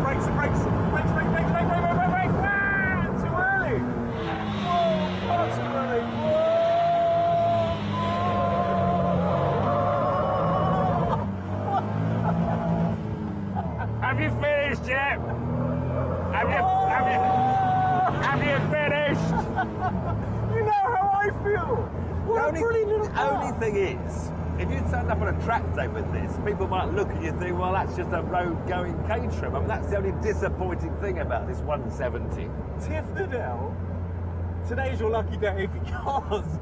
too early. Whoa, far too early. Have you finished yet? Have you finished? You know how I feel. What a brilliant little car. The only thing is, if you turned up on a track day with this, people might look at you and think, well, that's just a road-going Caterham. I mean, that's the only disappointing thing about this 170. Tiff Liddell, today's your lucky day because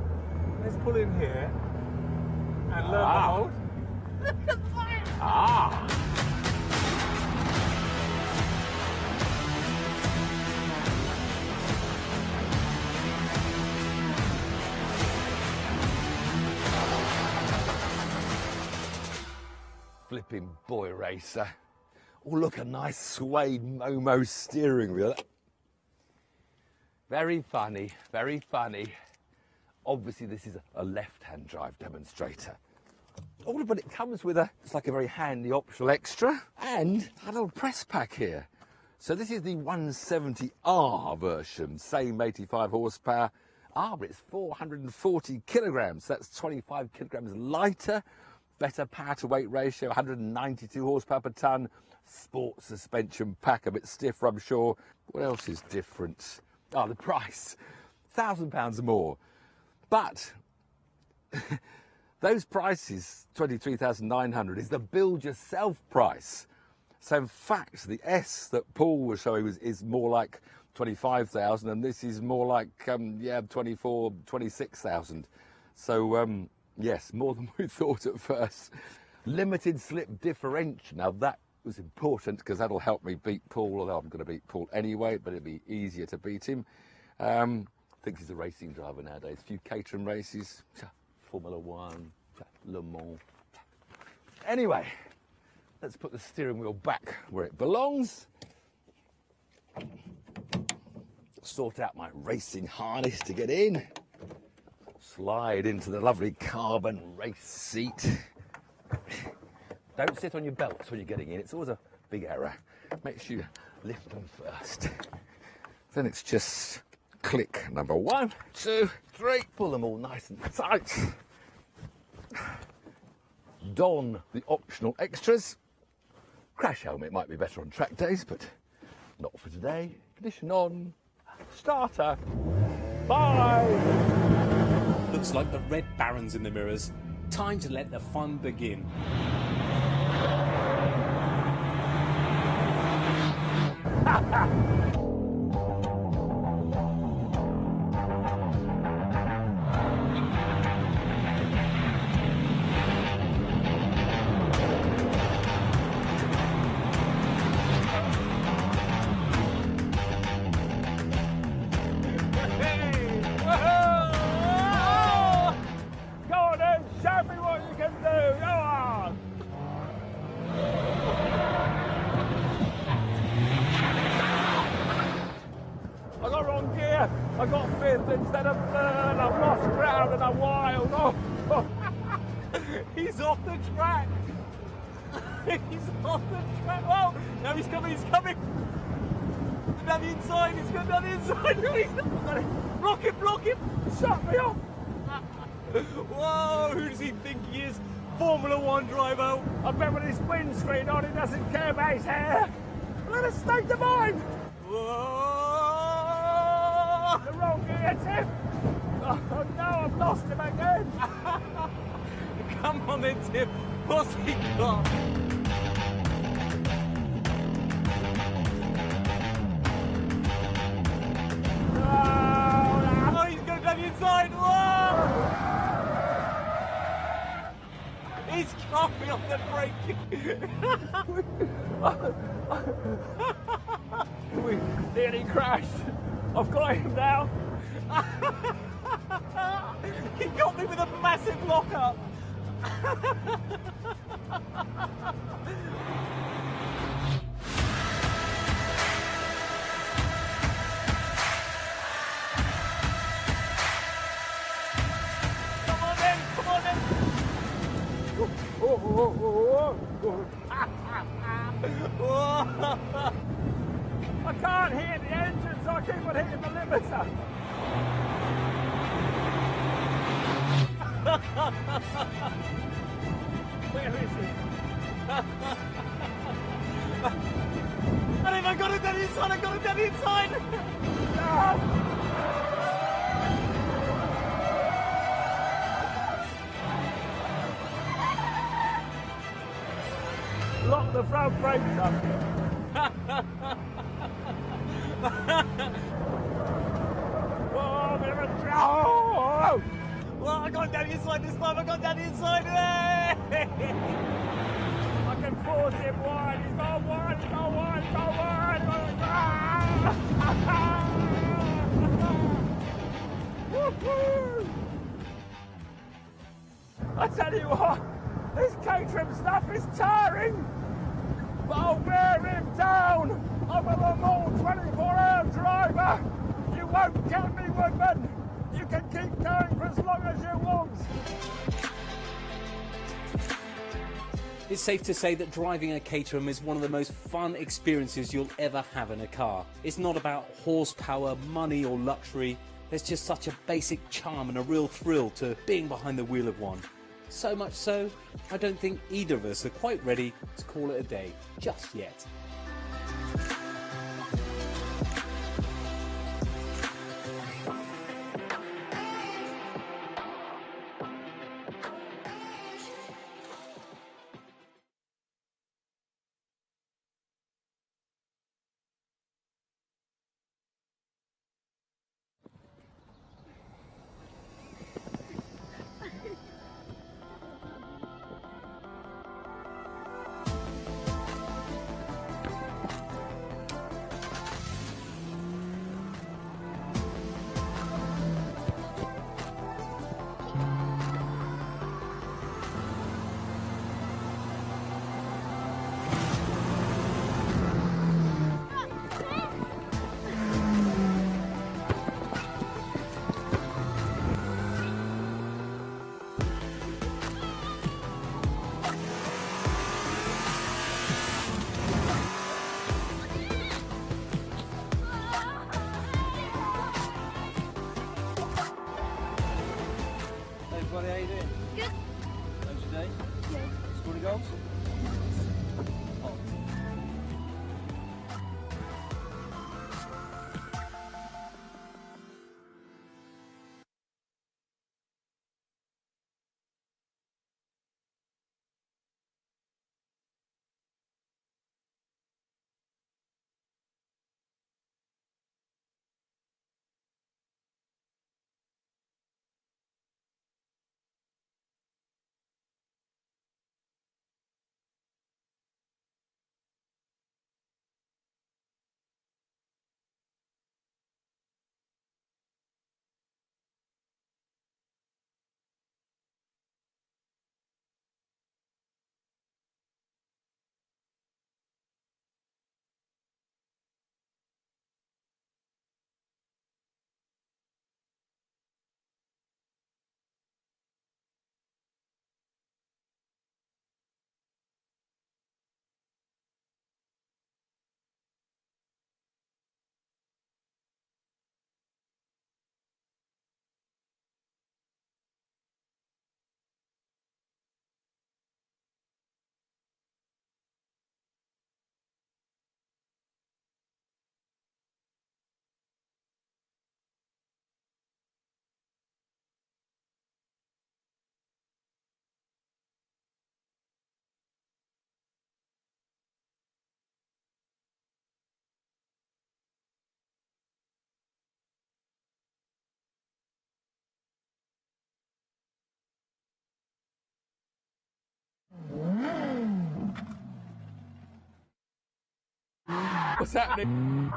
let's pull in here and learn the hold. Look at that! Ah! Flipping boy racer. Oh, look, a nice suede Momo steering wheel. Very funny, very funny. Obviously, this is a left-hand drive demonstrator. Oh, but it comes with it's like a very handy optional extra and a little press pack here. So this is the 170R version, same 85 horsepower. But it's 440 kilograms. That's 25 kilograms lighter. better power to weight ratio, 192 horsepower per tonne, sport suspension pack, a bit stiffer I'm sure. What else is different? Oh, the price, £1,000 more. But those prices, 23,900, is the build yourself price. So in fact, the S that Paul was showing is more like 25,000, and this is more like 24, 26,000. So yes, more than we thought at first. Limited slip differential. Now that was important because that'll help me beat Paul, although I'm going to beat Paul anyway, but it'll be easier to beat him. I think he's a racing driver nowadays. A few Caterham races, Formula 1, Le Mans. Anyway, let's put the steering wheel back where it belongs. Sort out my racing harness to get in. Slide into the lovely carbon race seat. Don't sit on your belts when you're getting in. It's always a big error. Make sure you lift them first. Then it's just click number 1, 2, 3. Pull them all nice and tight. Don the optional extras. Crash helmet might be better on track days, but not for today. Ignition on. Starter. Bye. Looks like the Red Baron's in the mirrors. Time to let the fun begin. I got 5th instead of 3rd. I've lost ground and I'm wild. Oh. He's off the track. He's off the track. Oh, now he's coming. Down the inside. He's going down the inside. No, he's not. Got it. Block him. Shut me off. Whoa, who does he think he is? Formula 1 driver. I bet with his windscreen on, he doesn't care about his hair. What a state of mind. Whoa. The wrong gear, Tim. Oh no, I've lost him again. Come on then, Tim. What's he got? Oh, he's going down the inside. Whoa! He's got me off the brake. We nearly crashed. I've got him now. He got me with a massive lock-up. Come on then. I can't hear the engine, so I keep on hitting the limiter. Where is he? I got it down the inside, Lock the front brakes up. Oh, well, I got down the inside this time. I can force him wide. He's gone wide. I tell you what, this Caterham stuff is tiring. But I'll bear him down. I'm a Le Mans 24-hour driver. You won't kill me, Woodman. You can keep going for as long as you want. It's safe to say that driving a Caterham is one of the most fun experiences you'll ever have in a car. It's not about horsepower, money or luxury. There's just such a basic charm and a real thrill to being behind the wheel of one. So much so, I don't think either of us are quite ready to call it a day just yet. Everybody, how you doing? Good. How's your day? Yeah. Scored any goals? Oh. What's happening?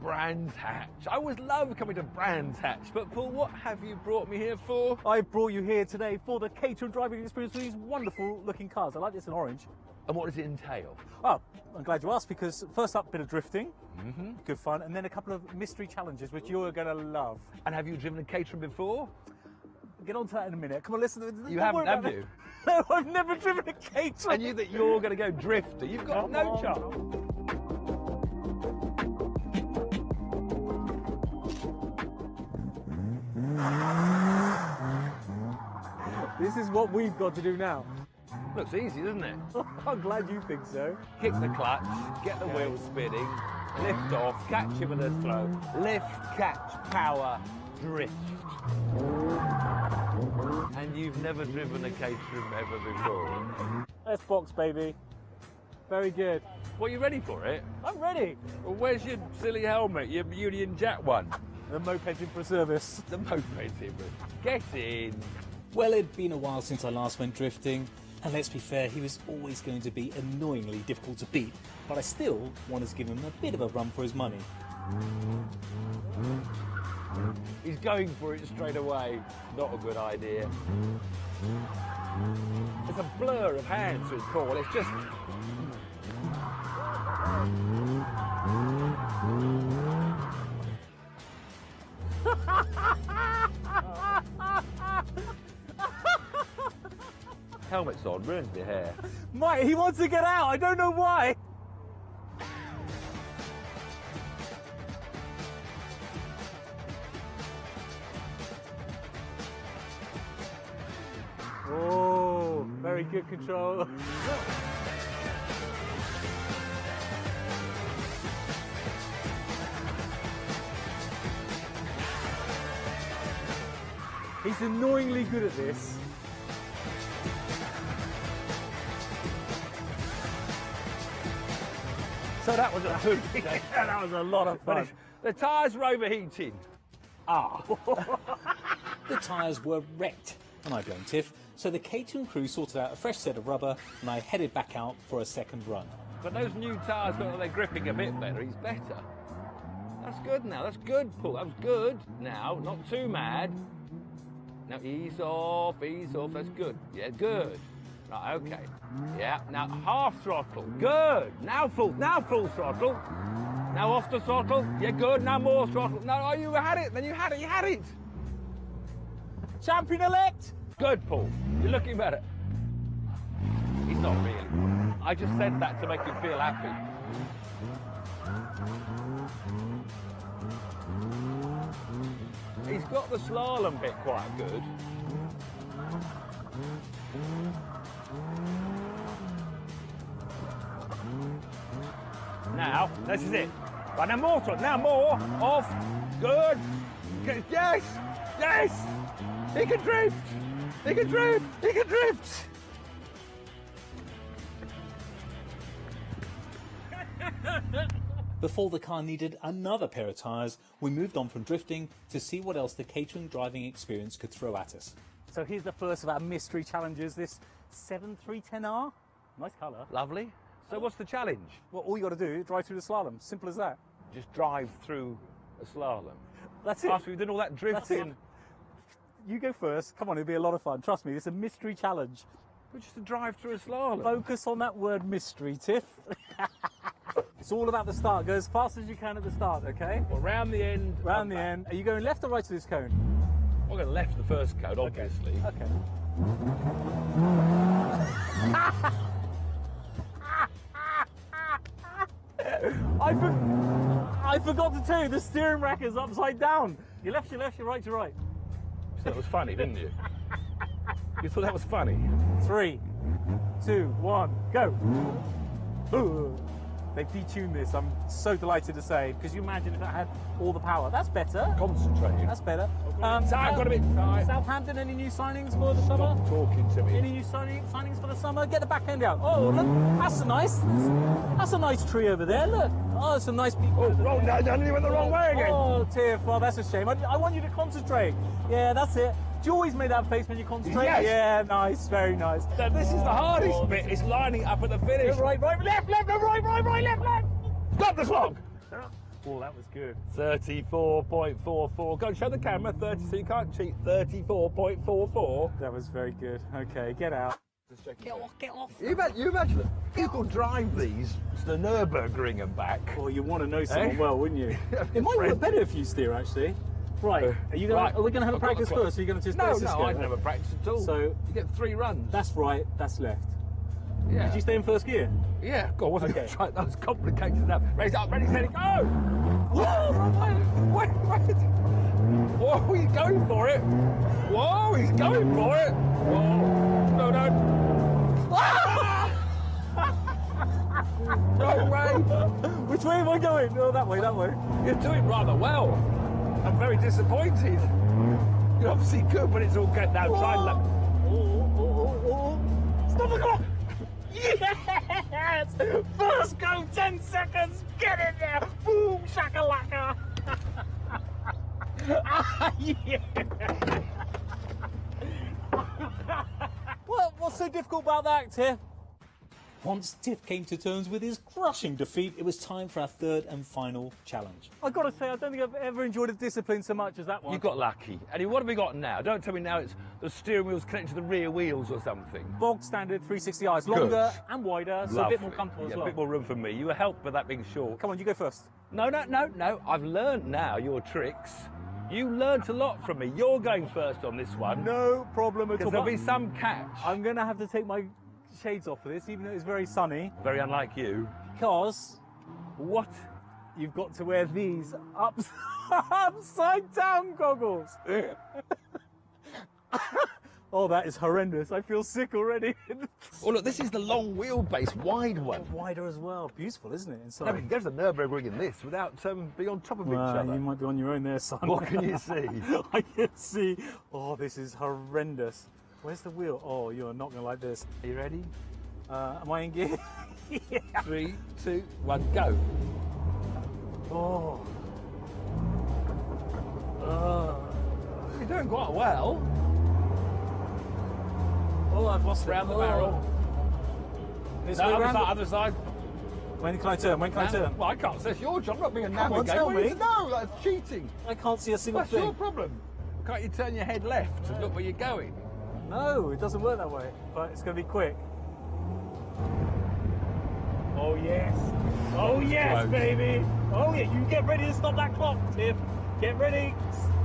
Brands Hatch. I always love coming to Brands Hatch, but Paul, what have you brought me here for? I brought you here today for the Caterham driving experience with these wonderful looking cars. I like this in orange. And what does it entail? Oh, I'm glad you asked, because first up, a bit of drifting, good fun, and then a couple of mystery challenges, which you're going to love. And have you driven a Caterham before? Get on to that in a minute. Come on, listen. You haven't, have you? No, I've never driven a Caterham. And you that you're going to go drifter. You've got no chance. This is what we've got to do now. Looks easy, doesn't it? I'm glad you think so. Kick the clutch, get the wheels spinning, lift off, catch him with a throw, lift, catch, power, drift. And you've never driven a Caterham ever before? Let's box, baby. Very good. Well, you ready for it? I'm ready. Well, where's your silly helmet, your Union Jack one? The moped's in for a service. The moped's in, get in. Well, it'd been a while since I last went drifting, and let's be fair, he was always going to be annoyingly difficult to beat, but I still wanted to give him a bit of a run for his money. He's going for it straight away. Not a good idea. It's a blur of hands with Paul. It's just... Helmet's on, ruins your hair. Mate, he wants to get out. I don't know why. Okay, good control. He's annoyingly good at this. So that was a hoot. That was a lot of fun. The tyres were overheating. The tyres were wrecked, and I blamed Tiff, so the Caterham crew sorted out a fresh set of rubber, and I headed back out for a second run. But those new tyres, they're gripping a bit better. He's better. That's good now. That's good, Paul. That was good. Now, not too mad. Now, ease off, ease off. That's good. Yeah, good. Right, okay. Yeah, now half throttle. Good. Now full throttle. Now off the throttle. Yeah, good. Now more throttle. No, oh, you had it. Then you had it. Champion-elect! Good, Paul. You're looking better. He's not really. I just said that to make you feel happy. He's got the slalom bit quite good. Now, this is it. Right, now more throttle. Now more. Off. Good. Yes. Yes. He can drift. He can drift. He can drift. Before the car needed another pair of tyres, we moved on from drifting to see what else the Caterham driving experience could throw at us. So here's the first of our mystery challenges, this 7310R. Nice colour. Lovely. So what's the challenge? Well, all you got to do is drive through the slalom. Simple as that. Just drive through a slalom. That's it. After we've done all that drifting. You go first. Come on, it'll be a lot of fun. Trust me, it's a mystery challenge. But just to drive through a slalom. Focus on that word mystery, Tiff. It's all about the start. Go as fast as you can at the start, okay? Well, round the end. Round the end. Are you going left or right to this cone? I'm going left the first cone, obviously. Okay. I forgot to tell you, the steering rack is upside down. Your left to right to right. So that was funny, didn't you? You thought that was funny? 3, 2, 1, go. Ooh. They've detuned this, I'm so delighted to say, because you imagine if it had all the power. That's better. Concentrating. That's better. I've got a bit tight. Southampton, any new signings for the summer? Stop talking to me. Any new signings for the summer? Get the back end out. Oh, look, that's a nice tree over there, look. Oh, some nice people. Oh, wrong, no, you went the wrong way again. Oh, Tiff, well, that's a shame. I want you to concentrate. Yeah, that's it. Do you always make that face when you concentrate? Yes. Yeah, nice, very nice. Now, this is the hardest bit, it's lining up at the finish. Right, left, no, right, left. Got the clock. Oh, that was good. 34.44. Go and show the camera, 30, so you can't cheat. 34.44. That was very good. Okay, get out. Get off. You imagine that people drive these to the Nürburgring and back. Well, you want to know someone well, wouldn't you? It might work better if you steer, actually. Right, are we going to have a practice first, or are you going to just No, I'd never practice at all. So you get 3 runs. That's right, that's left. Yeah. Did you stay in first gear? Yeah, God, wasn't going to try. That was complicated enough. Raise up, ready, steady, go! Whoa! Wait. Whoa, he's going for it. Whoa, he's going for it. Whoa. No. No way. Which way am I going? Oh, that way. You're doing rather well. I'm very disappointed. You're obviously good, but it's all good now. Try and Stop the clock! Yes! First go, 10 seconds! Get in there! Boom, shakalaka! Yeah! What's so difficult about that, Tiff? Once Tiff came to terms with his crushing defeat, it was time for our third and final challenge. I've got to say, I don't think I've ever enjoyed a discipline so much as that one. You got lucky. And what have we got now? Don't tell me now it's the steering wheel's connected to the rear wheels or something. Bog standard 360i. Longer and wider, so Lovely. a bit more comfortable as well. A bit more room for me. You were helped by that being short. Come on, you go first. No. I've learned now your tricks. You learnt a lot from me. You're going first on this one. No problem at all. Because there'll be some catch. I'm going to have to take my shades off for this, even though it's very sunny. Very unlike you. Because what? You've got to wear these upside down goggles. Oh, that is horrendous. I feel sick already. Oh, look, this is the long wheelbase, wide one. Wider as well. Beautiful, isn't it? Inside. No, but you go to the Nürburgring in this without being on top of each other. You might be on your own there, son. What can you see? I can see. Oh, this is horrendous. Where's the wheel? Oh, you're not going to like this. Are you ready? Am I in gear? Yeah. 3, 2, 1, go. Oh. You're doing quite well. Oh, I've lost Round the barrel. This No, way other round? side, other side. When can I turn? When can I turn? Well, I can't. That's your job, not being a Come on, navigator. tell What is me. it? No, that's cheating. I can't see a single That's thing. your problem. Can't you turn your head left and look where you're going? No, it doesn't work that way. But it's going to be quick. Oh yes. Oh yes, Close. baby. Oh yeah, you get ready to stop that clock, Tiff. Get ready.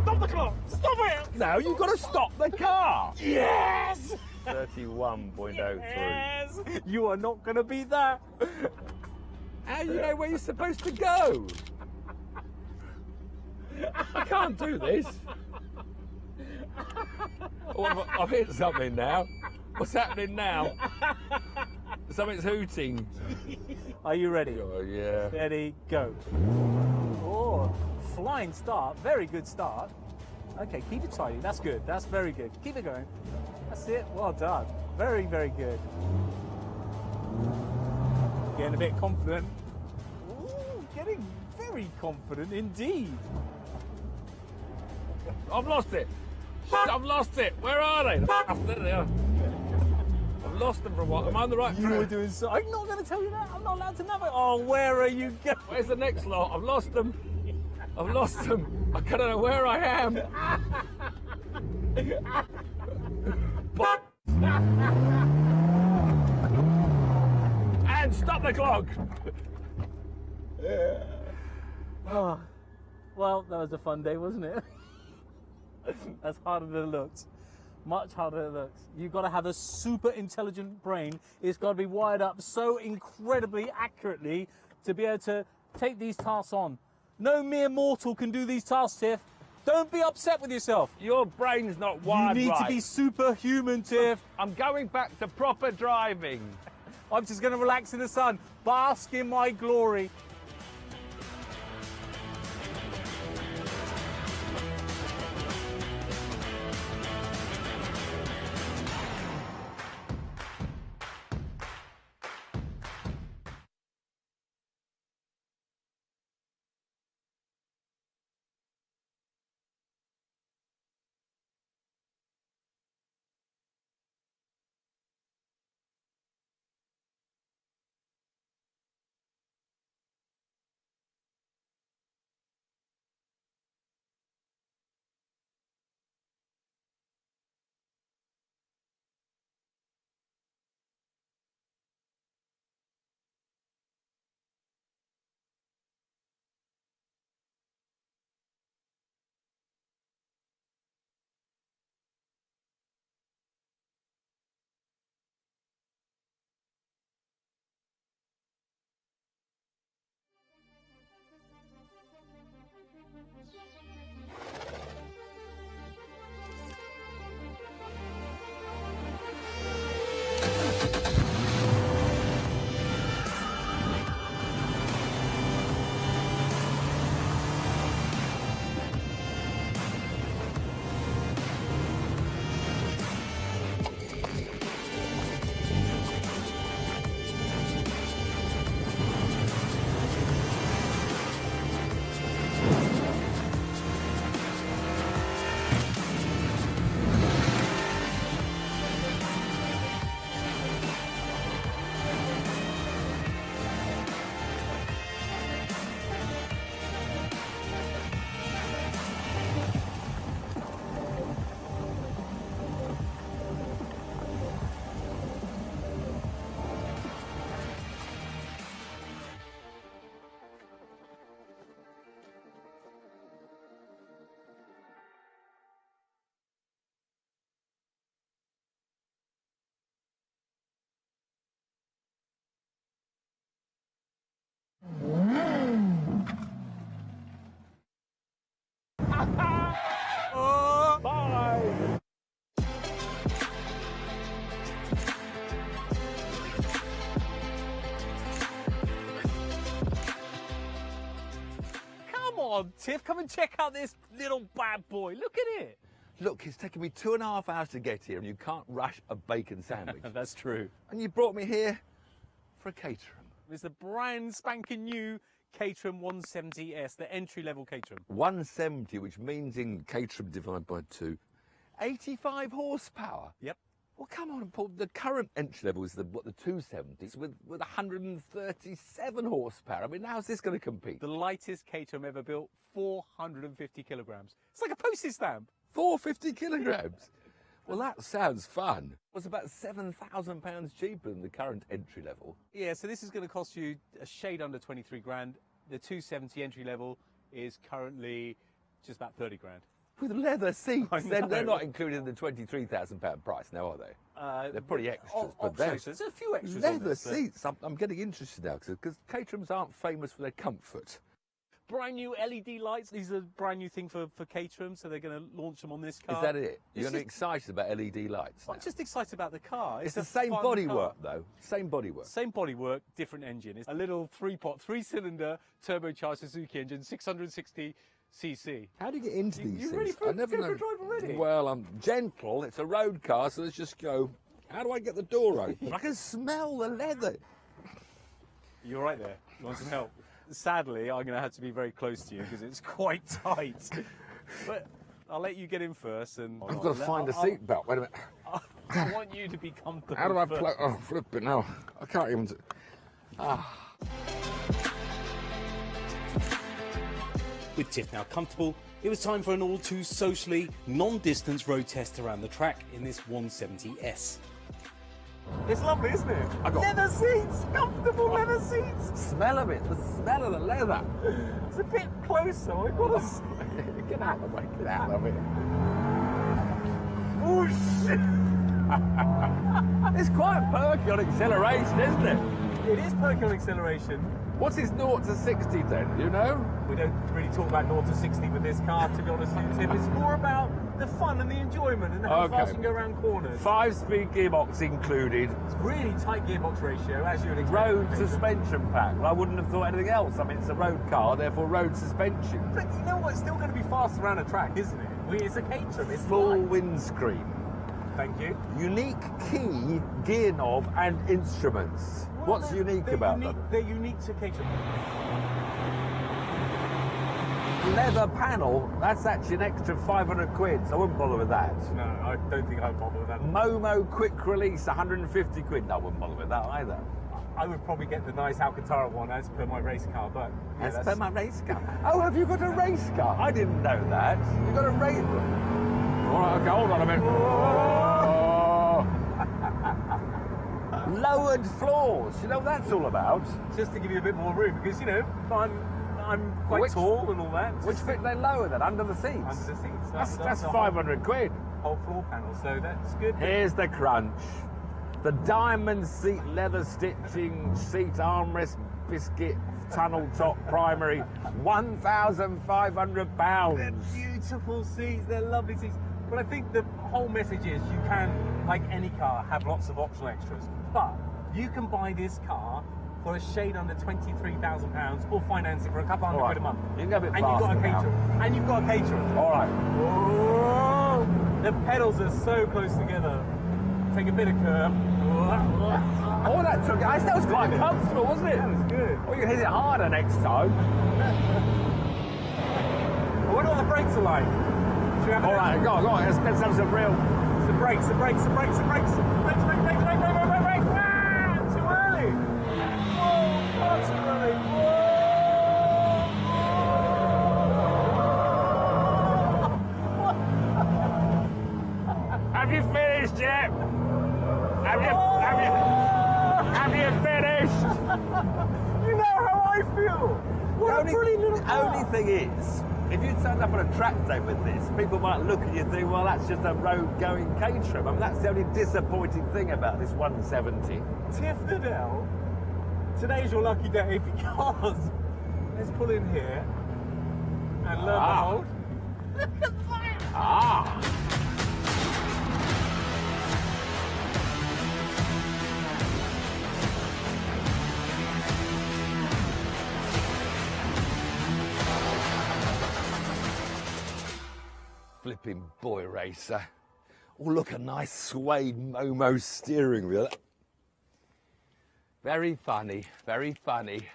Stop the clock. Stop it. No, you've got to stop the car. Yes. 31.03. Yes. You are not going to beat that. How do you know where you're supposed to go? I can't do this. Oh, I've hit something now. What's happening now? Something's hooting. Are you ready? Oh, yeah. Ready, go. Oh, flying start. Very good start. Okay, keep it tidy. That's good. That's very good. Keep it going. That's it. Well done. Very, very good. Getting a bit confident. Ooh, getting very confident indeed. I've lost it. I've lost it. Where are they? There they are. I've lost them for a while. Am I on the right You track? were doing so. I'm not going to tell you that. I'm not allowed to navigate. Oh, where are you going? Where's the next lot? I've lost them. I've lost them. I don't know where I am. And stop the clock. Oh, well, that was a fun day, wasn't it? That's harder than it looks. Much harder than it looks. You've got to have a super intelligent brain. It's got to be wired up so incredibly accurately to be able to take these tasks on. No mere mortal can do these tasks, Tiff. Don't be upset with yourself. Your brain's not wired You need right. to be superhuman, Tiff. I'm going back to proper driving. I'm just going to relax in the sun, bask in my glory. Bye. on, Tiff, come and check out this little bad boy. Look at it. Look, it's taken me 2.5 hours to get here, and you can't rush a bacon sandwich. That's true. And you brought me here for a Caterham. It's the brand spanking new Caterham 170S, the entry-level Caterham. 170, which means in Caterham divided by 2, 85 horsepower. Yep. Well, come on, Paul. The current entry level is the 270s with 137 horsepower. I mean, how's this going to compete? The lightest Caterham ever built, 450 kilograms. It's like a postage stamp. 450 kilograms. Well, that sounds fun. It was about £7,000 cheaper than the current entry level. Yeah, so this is going to cost you a shade under 23 grand. The 270 entry level is currently just about 30 grand. With leather seats. They're not included in the £23,000 price now, are they? They're pretty extras. But there's a few extras leather on this, seats. I'm getting interested now because Caterhams aren't famous for their comfort. Brand new LED lights. These are a brand new thing for Caterham, so they're going to launch them on this car. Is that it? You're excited about LED lights now? I'm just excited about the car. It's the same bodywork, though. Same bodywork. Same bodywork, different engine. It's a little three-pot, three-cylinder turbocharged Suzuki engine, 660cc. How do you get into these You're things? ready for I never a know. drive already? Well, I'm gentle. It's a road car, so let's just go. How do I get the door open? I can smell the leather. You're right there. You want some help? Sadly, I'm going to have to be very close to you because it's quite tight. But I'll let you get in first. And I've got to find a seat belt. Wait a minute. I want you to be comfortable. How do I first. plug? Oh, flip it now. I can't even. With Tiff now comfortable, it was time for an all-too socially non-distance road test around the track in this 170S. It's lovely, isn't it? Leather seats, comfortable leather seats. Smell of it, the smell of the leather. It's a bit closer, I've got to say. Get out of the way, get out of it. Whoosh! It's quite perky on acceleration, isn't it? It is perky on acceleration. What's his 0 to 60 then, do you know? We don't really talk about 0 to 60 with this car, to be honest with you, Tiff. It's more about the fun and the enjoyment and how fast you can go around corners. 5-speed gearbox included. It's really tight gearbox ratio, as you would expect. Road suspension pack. Well, I wouldn't have thought anything else. I mean, it's a road car, therefore road suspension. But you know what? It's still going to be fast around a track, isn't it? It's a Caterham. It's full light. windscreen. Thank you. Unique key, gear knob and instruments. Well, What's unique about them? They're unique to Caterham. Leather panel, that's actually an extra 500 quid, so I wouldn't bother with that. No, I don't think I'd bother with that. Momo quick release, 150 quid. No, I wouldn't bother with that either. I would probably get the nice Alcantara one as per my race car, but... Yeah, as per my race car? Oh, have you got a race car? I didn't know that. You've got a race... All right, okay, hold on a minute. Oh. Lowered floors, you know what that's all about? Just to give you a bit more room, because, you know, I'm quite tall and all that. Which bit they lower then? Under the seats? Under the seats. That's 500 quid. Whole floor panel, so that's good. Here's the crunch. The diamond seat leather stitching, seat armrest, biscuit, tunnel top primary, £1,500. They're beautiful seats, they're lovely seats. But I think the whole message is you can, like any car, have lots of optional extras. But you can buy this car for a shade under £23,000 or finance it for a couple hundred quid a month. You can go a bit and you've got a faster Caterham. And you've got a Caterham. All right. Whoa. The pedals are so close together. Take a bit of curve. Oh, that took. That was quite comfortable, wasn't it? That was good. Well, you can hit it harder next time. I wonder what the brakes are like. All right, go on. Let's have some real. The brakes. Brakes. Ah, too early. Whoa, far too early. Have you finished yet? Have you finished? You know how I feel. What a pretty little The car. only thing is, if you turned up on a track day with this, people might look at you and think, well, that's just a road-going Caterham. I mean, that's the only disappointing thing about this 170. Tiff Nadell, today's your lucky day because let's pull in here and lo and behold, look at that! Ah! flipping boy racer. Oh, look, a nice suede Momo steering wheel. Very funny, very funny.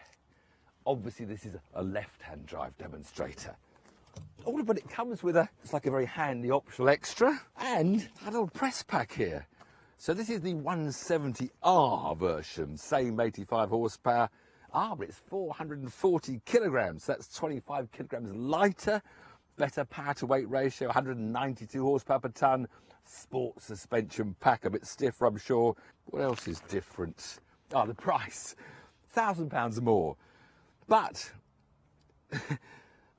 Obviously, this is a left-hand drive demonstrator. Oh, but it comes with it's like a very handy optional extra, and a little press pack here. So this is the 170R version, same 85 horsepower. But it's 440 kilograms. That's 25 kilograms lighter, better power to weight ratio, 192 horsepower per tonne. Sport suspension pack, a bit stiffer, I'm sure. What else is different? The price, £1,000 more. But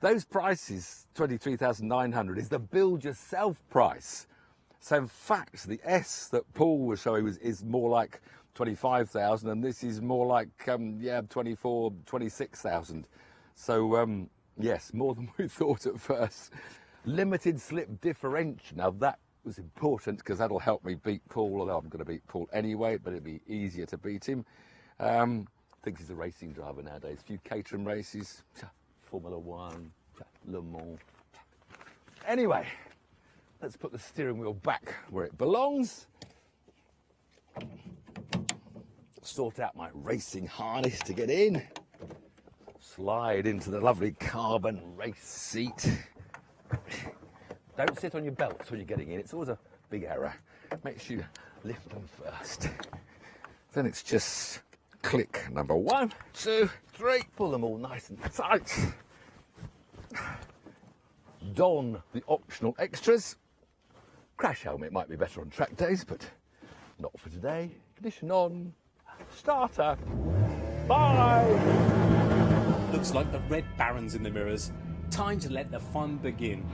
those prices, 23,900, is the build yourself price. So in fact, the S that Paul was showing is more like 25,000, and this is more like 24, 26,000. So yes, more than we thought at first. Limited slip differential. Now that was important because that'll help me beat Paul, although I'm going to beat Paul anyway, but it'd be easier to beat him. I think he's a racing driver nowadays. A few Caterham races, Formula 1, Le Mans. Anyway, let's put the steering wheel back where it belongs. Sort out my racing harness to get in. Slide into the lovely carbon race seat. Don't sit on your belts when you're getting in. It's always a big error. Make sure you lift them first. Then it's just click number 1, 2, 3. Pull them all nice and tight. Don the optional extras. Crash helmet might be better on track days, but not for today. Ignition on. Starter. Bye. Looks like the Red Baron's in the mirrors. Time to let the fun begin.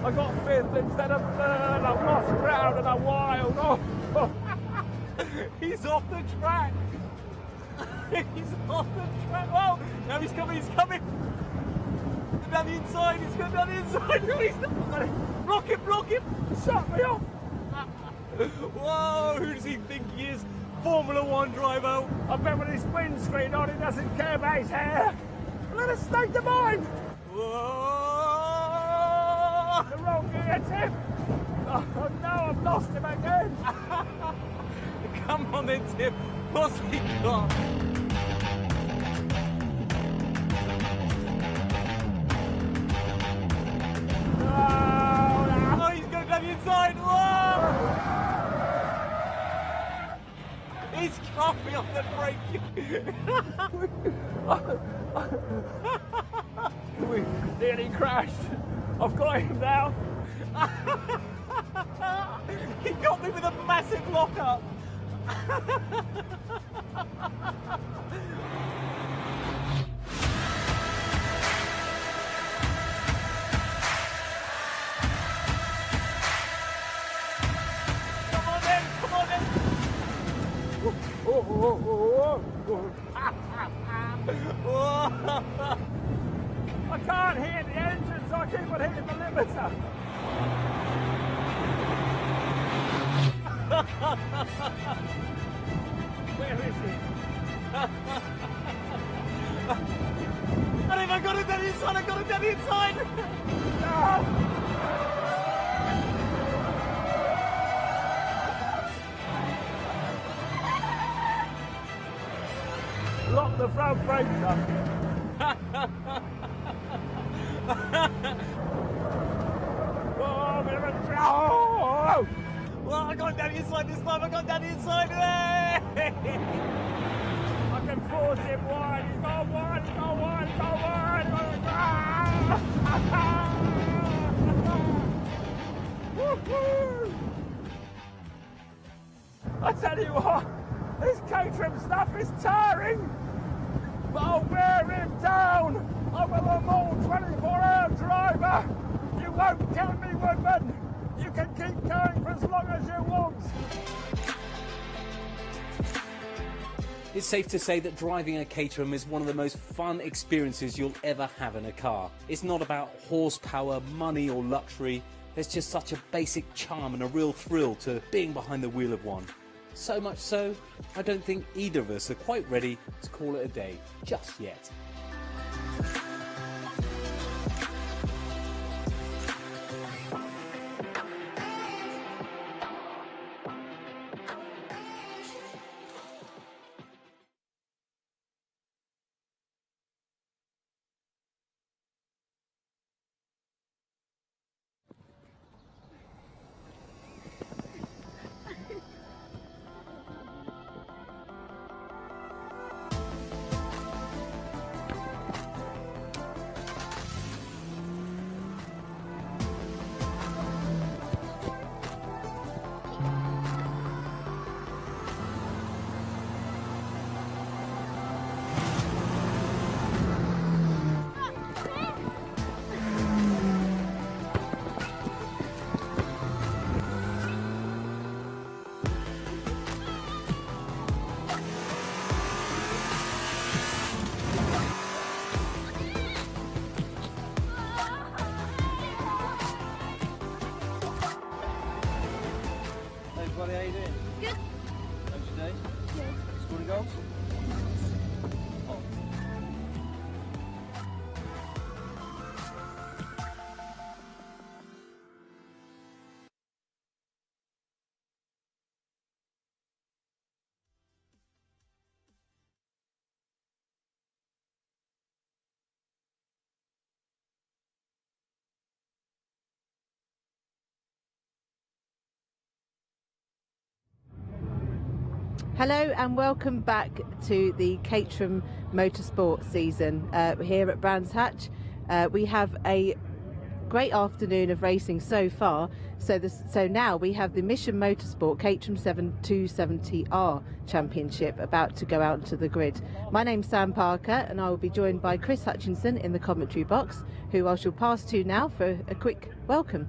I got fifth instead of third. I've lost ground and I'm wild. Oh. He's off the track. He's off the track. Oh, now he's coming. He's coming. Down the inside. He's going down the inside. No, he's not. Block him. Block him. Shut me off. Whoa, who does he think he is? Formula 1 driver. I bet with his windscreen on, he doesn't care about his hair. Let us state of mind. Whoa. The wrong gear, Tim. Oh no, I've lost him again. Come on then, Tim. What's he got? Oh, he's going down the inside. Whoa! He's got me off the brake. We nearly crashed. I've got him now. He got me with a massive lock-up. Come on then, come on then. I can't hear the engine, so I keep on hitting the limiter. Where is he? I got it down the inside, I got it down the inside! No! Lock the front brakes up. Oh, bit of a oh! Well, I got down the inside this time. I got down the inside. I can force him wide. He's gone wide. He's gone wide. He's gone wide. I tell you what, This Caterham stuff is tiring, but I'll wear him down. I'm a Le Mans 24-hour driver. You won't kill me, Woodman. You can keep going for as long as you want. It's safe to say that driving a Caterham is one of the most fun experiences you'll ever have in a car. It's not about horsepower, money or luxury. There's just such a basic charm and a real thrill to being behind the wheel of one. So much so, I don't think either of us are quite ready to call it a day just yet. Everybody, how you doing? Good. How's your day? Good. Scoring goals? Oh. Hello and welcome back to the Caterham Motorsport season here at Brands Hatch. We have a great afternoon of racing so far. So now we have the Mission Motorsport Caterham 7 270R Championship about to go out into the grid. My name's Sam Parker and I will be joined by Chris Hutchinson in the commentary box, who I shall pass to now for a quick welcome.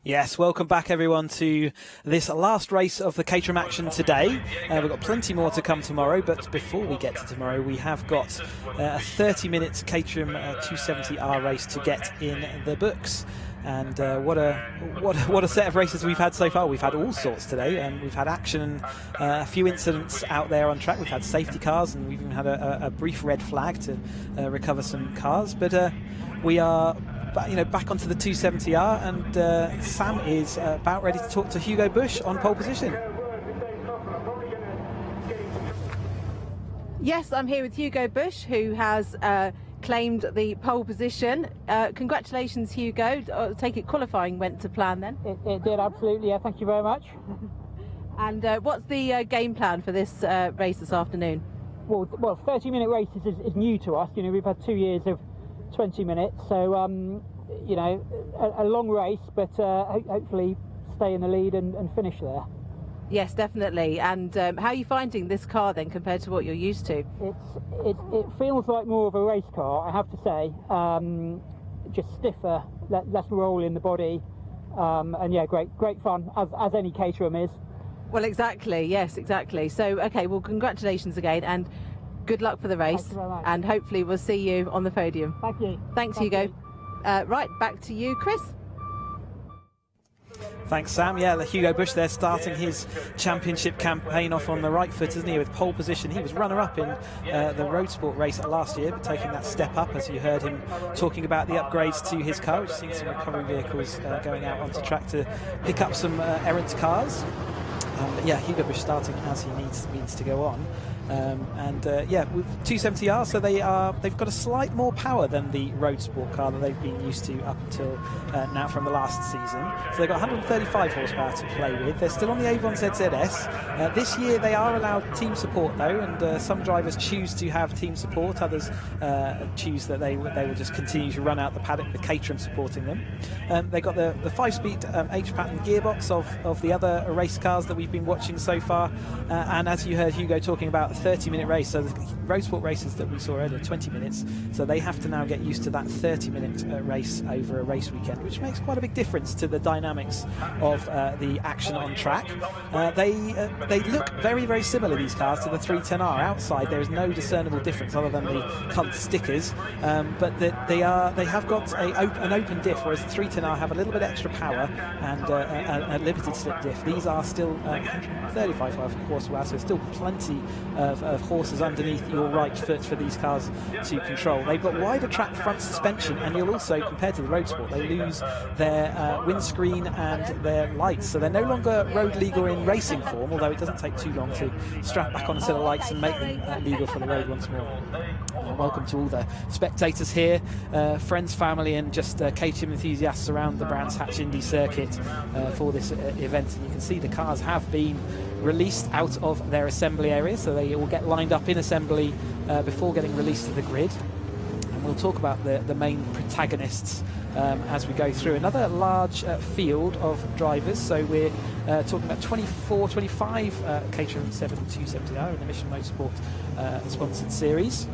Yes, welcome back everyone to this last race of the Caterham action today. We've got plenty more to come tomorrow, but before we get to tomorrow, we have got a 30-minute Caterham 270R race to get in the books. And what a set of races we've had so far. We've had all sorts today, and we've had action, a few incidents out there on track. We've had safety cars, and we've even had a brief red flag to recover some cars. But we are back onto the 270R, and Sam is about ready to talk to Hugo Busch on pole position. Yes, I'm here with Hugo Busch, who has claimed the pole position. Congratulations, Hugo. I take it qualifying went to plan then? It did, absolutely, yeah, thank you very much. And what's the game plan for this race this afternoon? Well 30-minute races is new to us. We've had 2 years of 20 minutes, so a long race, but hopefully stay in the lead and finish there. Yes, definitely. And how are you finding this car then compared to what you're used to? It feels like more of a race car, I have to say. Just stiffer, less roll in the body, and yeah, great fun, as any Caterham is. Well, exactly, yes, exactly. So, okay, well, congratulations again, and good luck for the race. Thank you very much. And hopefully we'll see you on the podium. Thank you. Thanks, Hugo. Right, back to you, Chris. Thanks, Sam. Yeah, Hugo Busch there starting his championship campaign off on the right foot, isn't he, with pole position. He was runner-up in the Roadsport race last year, but taking that step up, as you heard him talking about the upgrades to his car, which seeing some recovery vehicles going out onto track to pick up some errant cars. But yeah, Hugo Busch starting as he means to go on. Yeah, with 270R, so they've got a slight more power than the Roadsport car that they've been used to up until now from the last season. So they've got 135 horsepower to play with. They're still on the Avon ZZS. This year they are allowed team support though, and some drivers choose to have team support. Others choose that they will just continue to run out the paddock, the Caterham supporting them. They've got the 5-speed H-pattern gearbox of the other race cars that we've we've been watching so far. And as you heard Hugo talking about, a 30-minute race. So the Roadsport races that we saw earlier, 20 minutes. So they have to now get used to that 30-minute race over a race weekend, which makes quite a big difference to the dynamics of the action on track. They look very, very similar, these cars, to the 310R. Outside, there is no discernible difference other than the cunt stickers, but they have got an open diff, whereas the 310R have a little bit extra power and a limited slip diff. These are still 135 horsepower, so still plenty of horses underneath your right foot for these cars to control. They've got wider track front suspension, and you'll also, compared to the Roadsport, they lose their windscreen and their lights, so they're no longer road legal in racing form, although it doesn't take too long to strap back on a set of lights and make them legal for the road once more. Welcome to all the spectators here, friends, family, and just Caterham enthusiasts around the Brands Hatch Indy circuit for this event. And you can see the cars have been released out of their assembly area, so they all get lined up in assembly before getting released to the grid. And we'll talk about the main protagonists as we go through. Another large field of drivers, so we're talking about 25 Caterham 7 270R in the Mission Motorsport sponsored series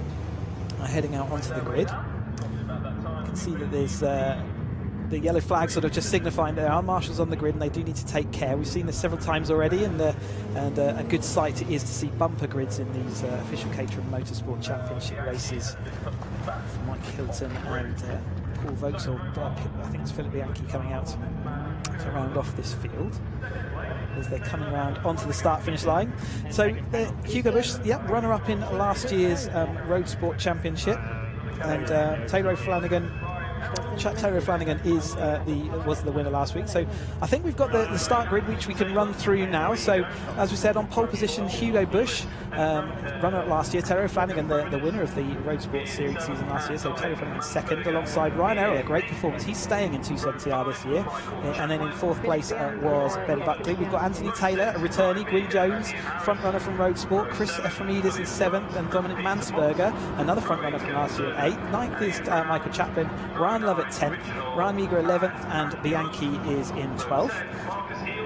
heading out onto the grid. You can see that there's the yellow flag sort of just signifying there are marshals on the grid, and they do need to take care. We've seen this several times already, and a good sight it is to see bumper grids in these official Caterham Motorsport Championship races. Mike Hilton and Paul Vauxhall, I think it's Philip Bianchi coming out to round off this field as they're coming round onto the start-finish line. So Hugo Bush, runner-up in last year's Roadsport Championship, and Taylor O'Flanagan was the winner last week. So I think we've got the start grid, which we can run through now. So as we said, on pole position, Hugo Bush, runner-up last year. Taylor O'Flanagan, the winner of the Roadsport Series season last year. So Taylor O'Flanagan second, alongside Ryan Errol, a great performance. He's staying in 270R this year. And then in fourth place was Ben Buckley. We've got Anthony Taylor, a returnee, Gwyn Jones, front runner from Roadsport, Chris Ephraimidis in seventh, and Dominic Mansberger, another front runner from last year, at eighth. Ninth is Michael Chaplin, Ryan Love at 10th, Ryan Meager 11th, and Bianchi is in 12th.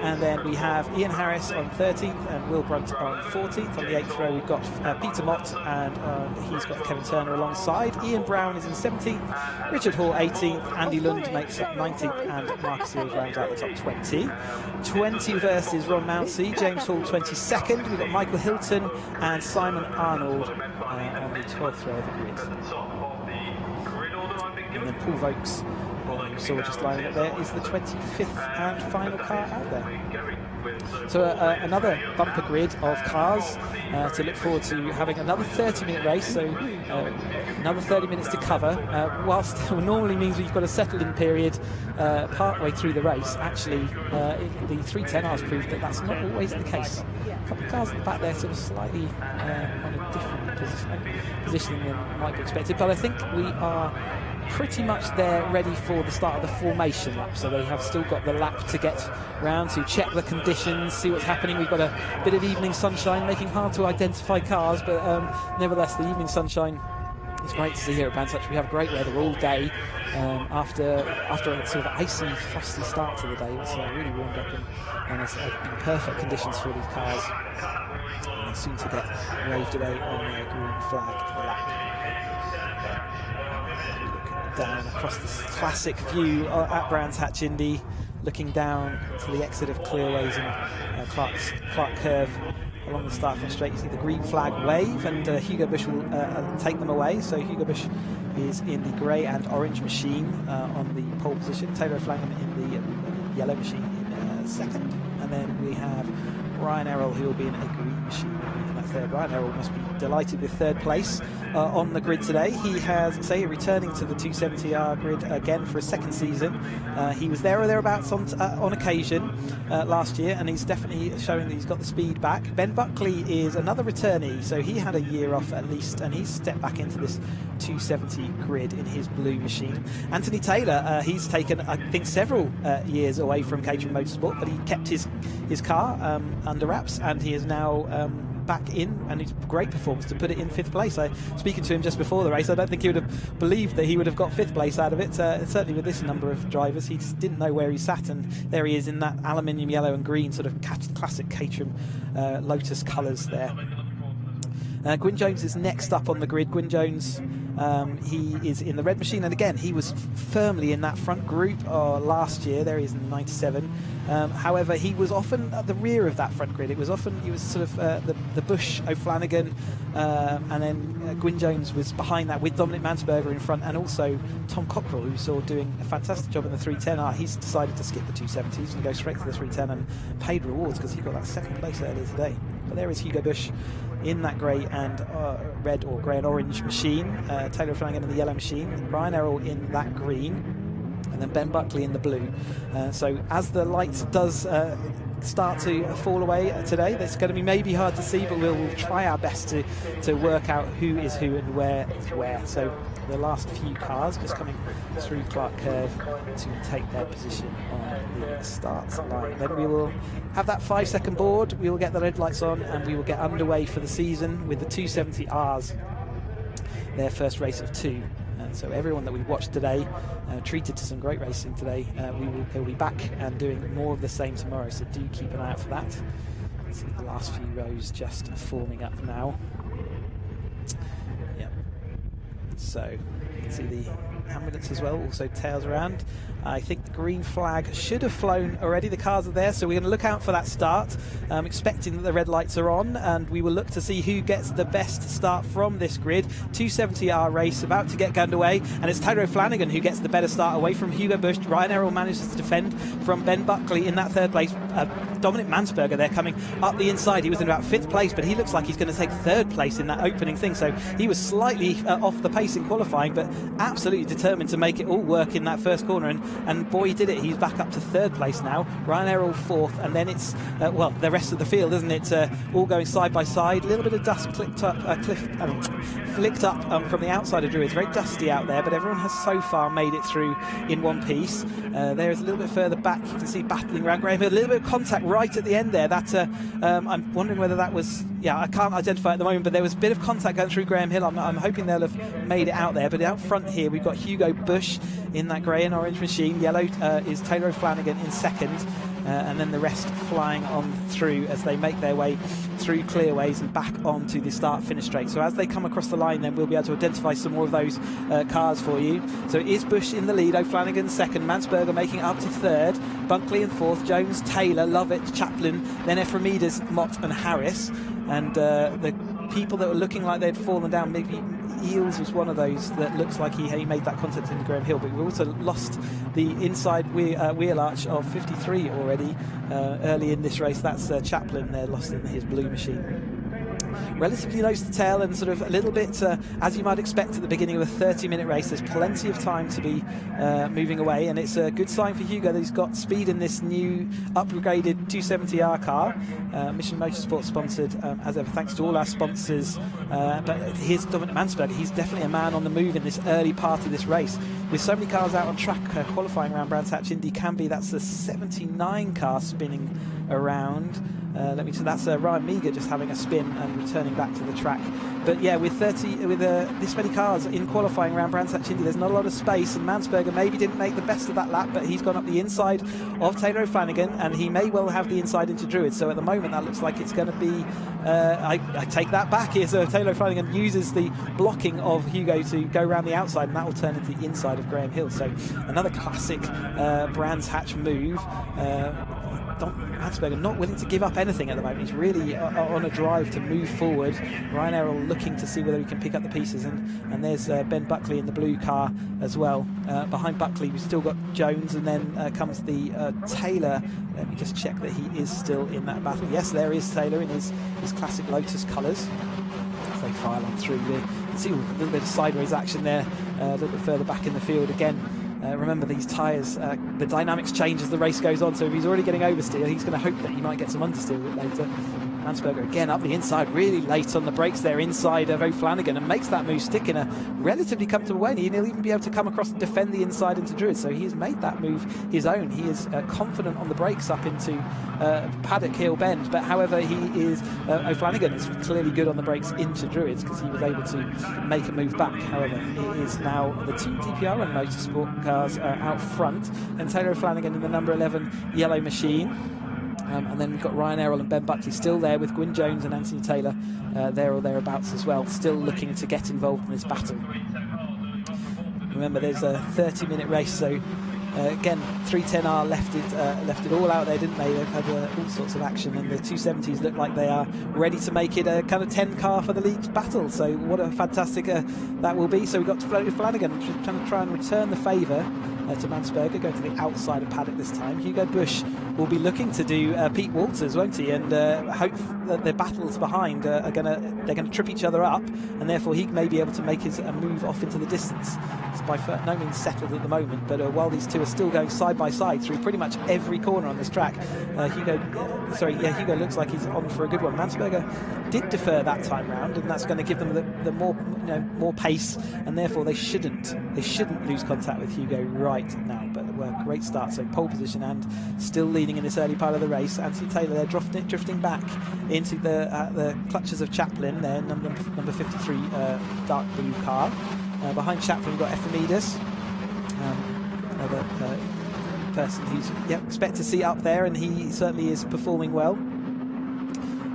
And then we have Ian Harris on 13th and Will Brunt on 14th. On the 8th row we've got Peter Mott, and he's got Kevin Turner alongside. Ian Brown is in 17th, Richard Hall 18th, Andy Lund makes up 19th, and Marcus Seals rounds out the top 20. 20 versus Ron Mounsey, James Hall 22nd. We've got Michael Hilton and Simon Arnold on the 12th row of the grid. And then Paul Vokes, you saw just lining up there, is the 25th and final car out there. So another bumper grid of cars to look forward to having another 30-minute race, so another 30 minutes to cover, whilst it normally means we've got a settling period partway through the race. Actually, the 310Rs proved that that's not always the case. A couple of cars at the back there sort of slightly on a different positioning than might be expected, but I think we are pretty much there, ready for the start of the formation lap. So they have still got the lap to get round to check the conditions, see what's happening. We've got a bit of evening sunshine, making it hard to identify cars, but nevertheless, the evening sunshine is great to see here at Brands Hatch. We have great weather all day after a sort of icy, frosty start to the day. It's really warmed up and it's perfect conditions for these cars. And they're soon to get waved away on their green flag to the lap. Down across this classic view at Brands Hatch Indy, looking down to the exit of Clearways and Clark Curve along the start finish straight. You see the green flag wave, and Hugo Bush will take them away. So Hugo Bush is in the grey and orange machine on the pole position. Taylor O'Flanagan in the yellow machine in second, and then we have Ryan Errol, who will be in a green machine in that third. Ryan Errol must be delighted with third place on the grid today. He has, returning to the 270R grid again for a second season. He was there or thereabouts on occasion last year, and he's definitely showing that he's got the speed back. Ben Buckley is another returnee, so he had a year off at least, and he's stepped back into this 270 grid in his blue machine. Anthony Taylor, he's taken, I think, several years away from Caterham Motorsport, but he kept his car under wraps, and he is now back in, and it's a great performance to put it in 5th place. Speaking to him just before the race, I don't think he would have believed that he would have got 5th place out of it. Certainly with this number of drivers, he just didn't know where he sat, and there he is in that aluminium yellow and green sort of classic Caterham Lotus colours there. Gwyn Jones is next up on the grid. Gwyn Jones, he is in the red machine, and again he was firmly in that front group last year. There he is in the 97. However, he was often at the rear of that front grid. He was sort of the Bush, O'Flanagan, and then Gwyn Jones was behind that with Dominic Mansberger in front, and also Tom Cockrell, who saw doing a fantastic job in the 310R. He's decided to skip the 270s and go straight to the 310 and paid rewards because he got that 2nd place earlier today. But there is Hugo Bush in that grey and red or grey and orange machine, Taylor Flanagan in the yellow machine, Ryan Errol in that green, and then Ben Buckley in the blue. So as the light does start to fall away today, that's going to be maybe hard to see, but we'll try our best to work out who is who and where is where. So the last few cars just coming through Clark Curve to take their position on the start line. Then we will have that 5-second board, we will get the red lights on, and we will get underway for the season with the 270Rs, their first race of 2. So everyone that we've watched today, treated to some great racing today, they'll be back and doing more of the same tomorrow, so do keep an eye out for that. See the last few rows just forming up now. Yep. So you can see the ambulance as well, also tails around. I think the green flag should have flown already. The cars are there, so we're going to look out for that start. I'm expecting that the red lights are on, and we will look to see who gets the best start from this grid. 270R race about to get underway, and it's Taylor Flanagan who gets the better start away from Hugo Bush. Ryan Errol manages to defend from Ben Buckley in that 3rd place. Dominic Mansberger there coming up the inside. He was in about 5th place, but he looks like he's going to take 3rd place in that opening thing, so he was slightly off the pace in qualifying, but absolutely determined to make it all work in that first corner, and boy, he did it. He's back up to 3rd place now. Ryan Errol 4th, and then it's the rest of the field, isn't it? All going side by side. A little bit of dust flicked up from the outside of Drew. It's very dusty out there, but everyone has so far made it through in one piece. There is a little bit further back, you can see battling around Graham Hill. A little bit of contact right at the end there. That I'm wondering whether that was, I can't identify at the moment, but there was a bit of contact going through Graham Hill. I'm hoping they'll have made it out there. But out front here, we've got Hugo Bush in that grey and orange machine. Yellow is Taylor Flanagan in 2nd, and then the rest flying on through as they make their way through clearways and back onto the start-finish straight. So as they come across the line, then we'll be able to identify some more of those cars for you. So it is Bush in the lead, O'Flanagan 2nd, Mansberger making it up to 3rd, Bunkley in 4th, Jones, Taylor, Lovett, Chaplin, then Ephraimides, Mott and Harris. And the people that were looking like they'd fallen down, maybe Eels was one of those that looks like he made that contact in Graham Hill, but we also lost the inside wheel arch of 53 already early in this race. That's Chaplin there, lost in his blue machine. Relatively nose to tail, and sort of a little bit as you might expect at the beginning of a 30-minute race. There's plenty of time to be moving away, and it's a good sign for Hugo that he's got speed in this new upgraded 270R car. Mission Motorsport sponsored as ever, thanks to all our sponsors. But here's Dominic Mansberger. He's definitely a man on the move in this early part of this race. With so many cars out on track, qualifying around Brands Hatch Indy can be. That's the 79 car spinning around. That's Ryan Meager just having a spin and returning back to the track. But yeah, with this many cars in qualifying around Brands Hatch Indy, there's not a lot of space, and Mansberger maybe didn't make the best of that lap, but he's gone up the inside of Taylor O'Flanagan, and he may well have the inside into Druid. So at the moment that looks like it's going to be I take that back here. So Taylor O'Flanagan uses the blocking of Hugo to go around the outside, and that will turn into the inside of Graham Hill. So another classic Brands Hatch move. Mansberger not willing to give up anything at the moment. He's really on a drive to move forward. Ryan Errol looking to see whether he can pick up the pieces, and there's Ben Buckley in the blue car as well. Behind Buckley we've still got Jones, and then comes the Taylor. Let me just check that he is still in that battle. Yes, there is Taylor in his classic Lotus colours. As they file on through, you can see a little bit of sideways action there, a little bit further back in the field again. Remember, these tyres, the dynamics change as the race goes on, so if he's already getting oversteer, he's going to hope that he might get some understeer a bit later. Mansberger again up the inside, really late on the brakes there inside of O'Flanagan, and makes that move stick in a relatively comfortable way. And he'll even be able to come across and defend the inside into Druids. So he has made that move his own. He is confident on the brakes up into Paddock Hill Bend. But however, O'Flanagan is clearly good on the brakes into Druids because he was able to make a move back. However, it is now the two DPR and Motorsport cars out front, and Taylor O'Flanagan in the number 11 yellow machine. And then we've got Ryan Errol and Ben Buckley still there with Gwyn Jones and Anthony Taylor there or thereabouts as well, still looking to get involved in this battle. Remember, there's a 30-minute race, so again, 310R left it all out there, didn't they? They've had all sorts of action, and the 270s look like they are ready to make it a kind of 10 car for the league battle. So what a fantastic that will be. So we've got Flanagan trying to try and return the favour to Mansberger, going to the outside of Paddock this time. Hugo Bush will be looking to do Pete Walters, won't he? And hope that the battles behind they're going to trip each other up, and therefore he may be able to make his move off into the distance. It's by no means settled at the moment, but while these two are still going side by side through pretty much every corner on this track, Hugo looks like he's on for a good one. Mansberger did defer that time round, and that's going to give them the more pace, and therefore they shouldn't lose contact with Hugo right now. But a great start, so pole position and still leading in this early part of the race. Anthony Taylor there drifting back into the clutches of Chaplin there, number 53 dark blue car. Behind Chaplin we've got Ephraimidis, another person who's expect to see up there, and he certainly is performing well.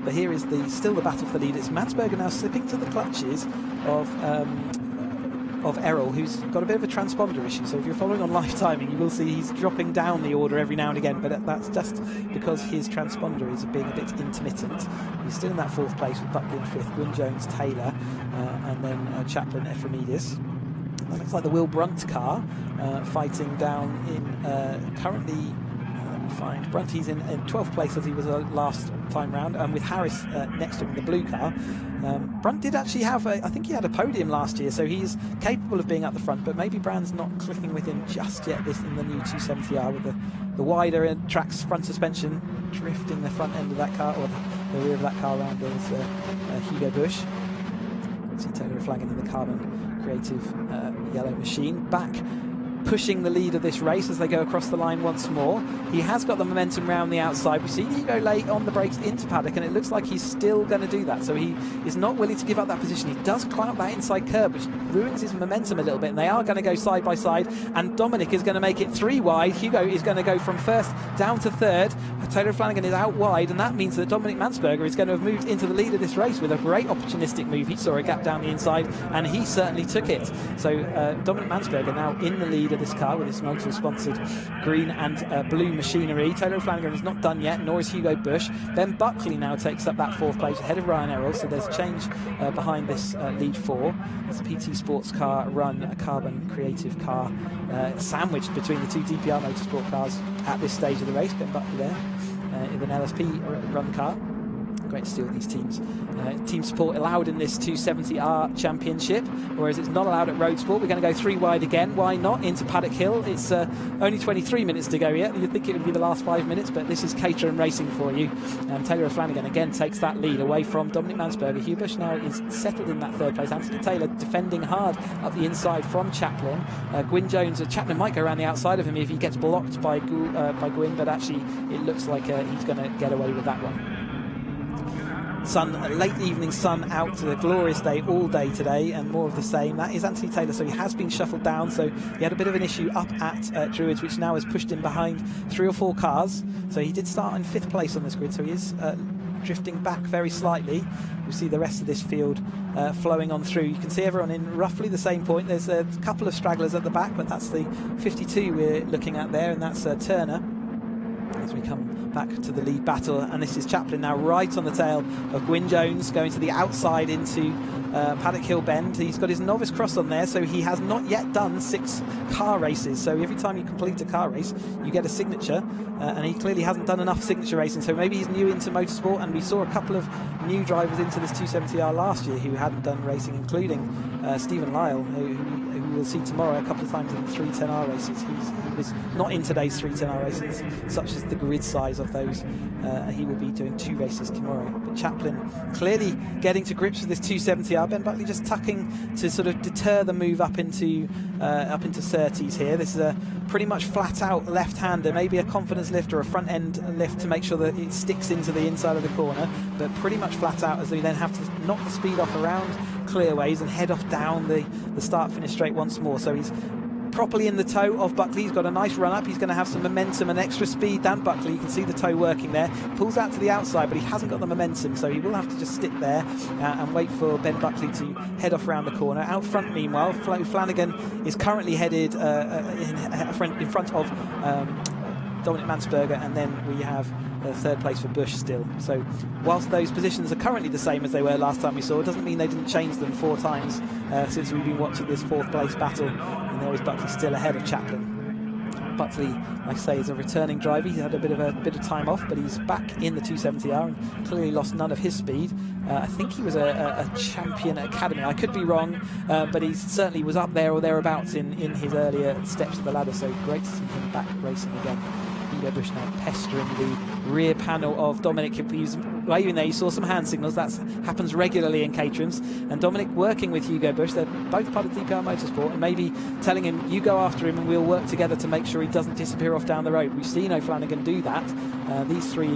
But here is still the battle for the lead. It's Mansberger now slipping to the clutches of Errol, who's got a bit of a transponder issue. So if you're following on live timing, you will see he's dropping down the order every now and again, but that's just because his transponder is being a bit intermittent. He's still in that 4th place with Buckley in 5th, Gwyn Jones, Taylor, and then Chaplin, Ephraimidis. That looks like the Will Brunt car fighting down in currently. Find Brunt, he's in 12th place as he was last time round, and with Harris next to him in the blue car. Brunt did actually have I think he had a podium last year, so he's capable of being up the front, but maybe Brand's not clicking with him just yet in the new 270R with the wider tracks front suspension drifting the front end of that car, or the rear of that car around as Hugo Bush. See Taylor Flanagan in the carbon creative yellow machine back, pushing the lead of this race as they go across the line once more. He has got the momentum round the outside. We've seen Hugo late on the brakes into Paddock, and it looks like he's still going to do that. So he is not willing to give up that position. He does clout that inside curb, which ruins his momentum a little bit, and they are going to go side by side, and Dominic is going to make it 3 wide. Hugo is going to go from 1st down to 3rd. Taylor Flanagan is out wide, and that means that Dominic Mansberger is going to have moved into the lead of this race with a great opportunistic move. He saw a gap down the inside, and he certainly took it. So Dominic Mansberger now in the lead of this car with its Motul sponsored green and blue machinery. Taylor Flanagan is not done yet, nor is Hugo Bush. Ben Buckley now takes up that 4th place ahead of Ryan Errol, so there's change behind this lead 4. It's a PT Sports car run, a carbon creative car sandwiched between the two DPR Motorsport cars at this stage of the race. Ben Buckley there in an LSP run car. Great to see all these teams. Team support allowed in this 270R Championship, whereas it's not allowed at Roadsport. We're going to go 3 wide again. Why not? Into Paddock Hill. It's only 23 minutes to go yet. You'd think it would be the last 5 minutes, but this is Caterham racing for you. Taylor Flanagan again takes that lead away from Dominic Mansberger. Hugh Bush now is settled in that 3rd place. Anthony Taylor defending hard up the inside from Chaplin. Gwyn Jones, Chaplin might go around the outside of him if he gets blocked by Gwyn, but actually it looks like he's going to get away with that one. Late evening sun out to a glorious day all day today, and more of the same. That is Anthony Taylor, so he has been shuffled down. So he had a bit of an issue up at Druids, which now has pushed him behind 3 or 4 cars. So he did start in 5th place on this grid, so he is drifting back very slightly. We see the rest of this field flowing on through. You can see everyone in roughly the same point. There's a couple of stragglers at the back, but that's the 52 we're looking at there, and that's Turner. As we come back to the lead battle, and this is Chaplin now right on the tail of Gwyn Jones, going to the outside into Paddock Hill Bend. He's got his novice cross on there, so he has not yet done 6 car races. So every time you complete a car race, you get a signature, and he clearly hasn't done enough signature racing. So maybe he's new into motorsport, and we saw a couple of new drivers into this 270R last year who hadn't done racing, including Stephen Lyle, who we'll see tomorrow a couple of times in the 310R races. He was not in today's 310R races, such as the grid size of those. He will be doing 2 races tomorrow. But Chaplin clearly getting to grips with this 270R. Ben Buckley just tucking to sort of deter the move up into Surtees here. This is a pretty much flat out left-hander, maybe a confidence lift or a front end lift to make sure that it sticks into the inside of the corner, but pretty much flat out, as they then have to knock the speed off around clearways and head off down the start-finish straight once more. So he's properly in the toe of Buckley. He's got a nice run up. He's going to have some momentum and extra speed down Buckley. You can see the toe working there. Pulls out to the outside, but he hasn't got the momentum, so he will have to just stick there and wait for Ben Buckley to head off around the corner. Out front, meanwhile, Flanagan is currently headed in front of Dominic Mansberger, and then we have third place for Bush still. So whilst those positions are currently the same as they were last time we saw, it doesn't mean they didn't change them 4 times since we've been watching this 4th place battle. And there is Buckley still ahead of Chaplin. Buckley, like I say, is a returning driver. He had a bit of time off, but he's back in the 270R and clearly lost none of his speed. I think he was a champion at Academy. I could be wrong, but he certainly was up there or thereabouts in his earlier steps of the ladder. So great to see him back racing again. Hugo Bush now pestering the rear panel of Dominic. He was waving there. You saw some hand signals. That happens regularly in Caterham's. And Dominic working with Hugo Bush. They're both part of DPR Motorsport, and maybe telling him, you go after him and we'll work together to make sure he doesn't disappear off down the road. We've seen O'Flanagan do that. These 3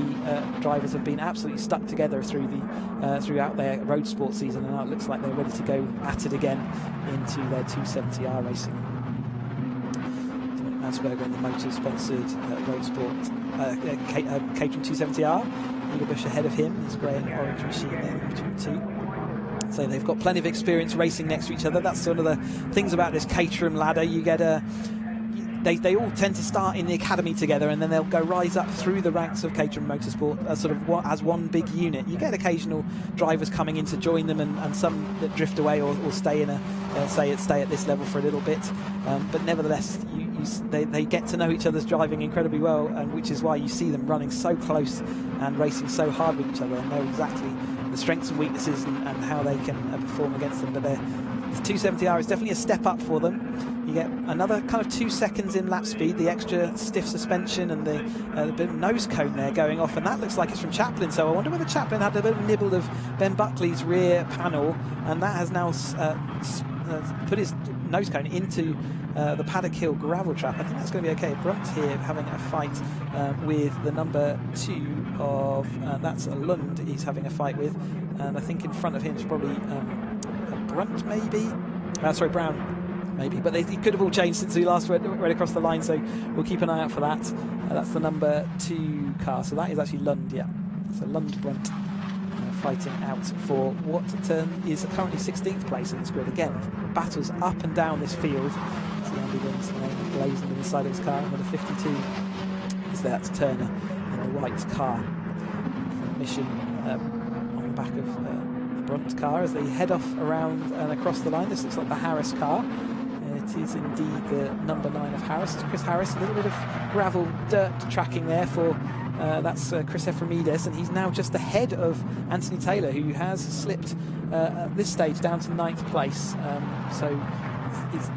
drivers have been absolutely stuck together throughout their road sport season, and now it looks like they're ready to go at it again into their 270R racing. Mansberger in the Motul-sponsored Roadsport Caterham 270R. Hugo Bush ahead of him, his grey and orange machine there between the 2. So they've got plenty of experience racing next to each other. That's one of the things about this Caterham ladder. You get they all tend to start in the academy together, and then they'll go rise up through the ranks of Caterham Motorsport as one big unit. You get occasional drivers coming in to join them, and some that drift away or stay in stay at this level for a little bit. But nevertheless, they get to know each other's driving incredibly well, and which is why you see them running so close and racing so hard with each other, and know exactly the strengths and weaknesses and how they can perform against them. But the 270R is definitely a step up for them. You get another kind of 2 seconds in lap speed, the extra stiff suspension and the bit of nose cone there going off, and that looks like it's from Chaplin. So I wonder whether Chaplin had a bit of nibble of Ben Buckley's rear panel, and that has now put his nose cone into the Paddock Hill gravel trap. I think that's going to be okay. Brunt here having a fight with the number 2 of that's Lund. He's having a fight with, and I think in front of him is probably Brunt, maybe. Sorry, Brown. Maybe, but they could have all changed since we last read across the line, so we'll keep an eye out for that. That's the number 2 car, so that is actually Lund, yeah. So Lund Brunt fighting out for what is currently 16th place in this grid. Again, battles up and down this field. See Andy Williams blazing in the side of his car, and the 52 is there. That's Turner in the white car. Mission on the back of the Brunt car as they head off around and across the line. This looks like the Harris car. It is indeed the number 9 of Harris. It's Chris Harris. A little bit of gravel dirt tracking there for that's Chris Efremides, and he's now just ahead of Anthony Taylor, who has slipped at this stage down to 9th place. So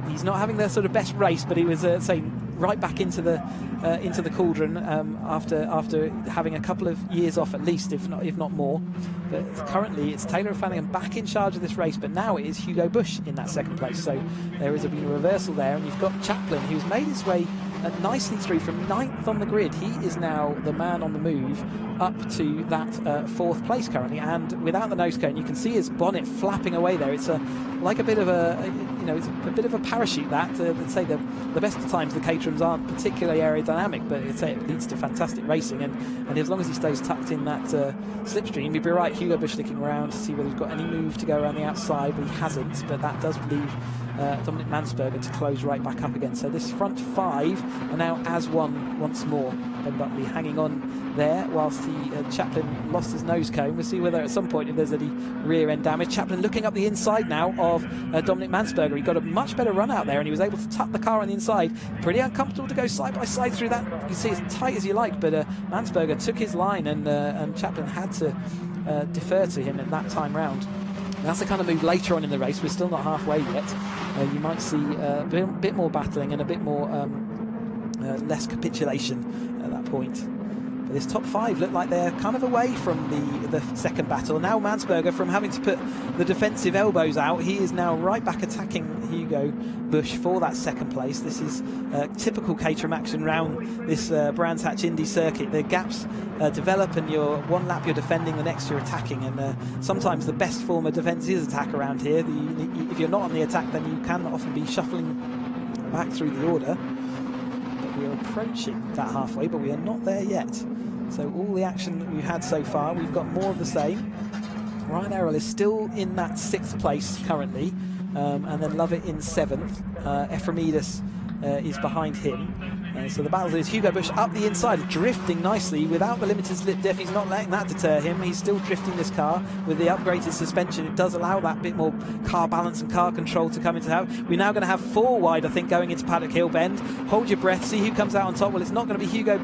he's not having the sort of best race, but he was right back into the cauldron after having a couple of years off at least, if not more. But currently it's Taylor and Flanagan back in charge of this race, but now it is Hugo Bush in that 2nd place. So there has been a reversal there, and you've got Chaplin, who's made his way nicely through from 9th on the grid. He is now the man on the move up to that 4th place currently, and without the nose cone you can see his bonnet flapping away there. It's like a bit of it's a bit of a parachute. That let's say the best of times the Caterhams aren't particularly aerodynamic, but it leads to fantastic racing. And as long as he stays tucked in that slipstream, you'd be right. Hugo Busch looking around to see whether he's got any move to go around the outside, but he hasn't. But that does leave Dominic Mansberger to close right back up again. So this front five are now as one once more. Ben Buckley hanging on there whilst the Chaplin lost his nose cone. We'll see whether at some point if there's any rear end damage. Chaplin looking up the inside now of Dominic Mansberger. He got a much better run out there and he was able to tuck the car on the inside. Pretty uncomfortable to go side by side through that. You can see as tight as you like, but Mansberger took his line and Chaplin had to defer to him in that time round. And that's the kind of move later on in the race. We're still not halfway yet. You might see a bit more battling and a bit more less capitulation at that point. But this top five look like they're kind of away from the second battle. Now Mansberger, from having to put the defensive elbows out, he is now right back attacking Hugo Busch for that second place. This is typical Caterham action round this Brands Hatch Indy circuit. The gaps develop and you're one lap you're defending, the next you're attacking, and sometimes the best form of defence is attack around here. If you're not on the attack, then you can often be shuffling back through the order. But we are approaching that halfway, but we are not there yet. So all the action that we've had so far, we've got more of the same. Ryan Errol is still in that 6th place currently, and then Lovett in 7th. Ephraimidis is behind him. So the battle is Hugo Busch up the inside, drifting nicely without the limited slip diff. He's not letting that deter him. He's still drifting this car with the upgraded suspension. It does allow that bit more car balance and car control to come into that. We're now going to have 4 wide, I think, going into Paddock Hill Bend. Hold your breath, see who comes out on top. Well, it's not going to be Hugo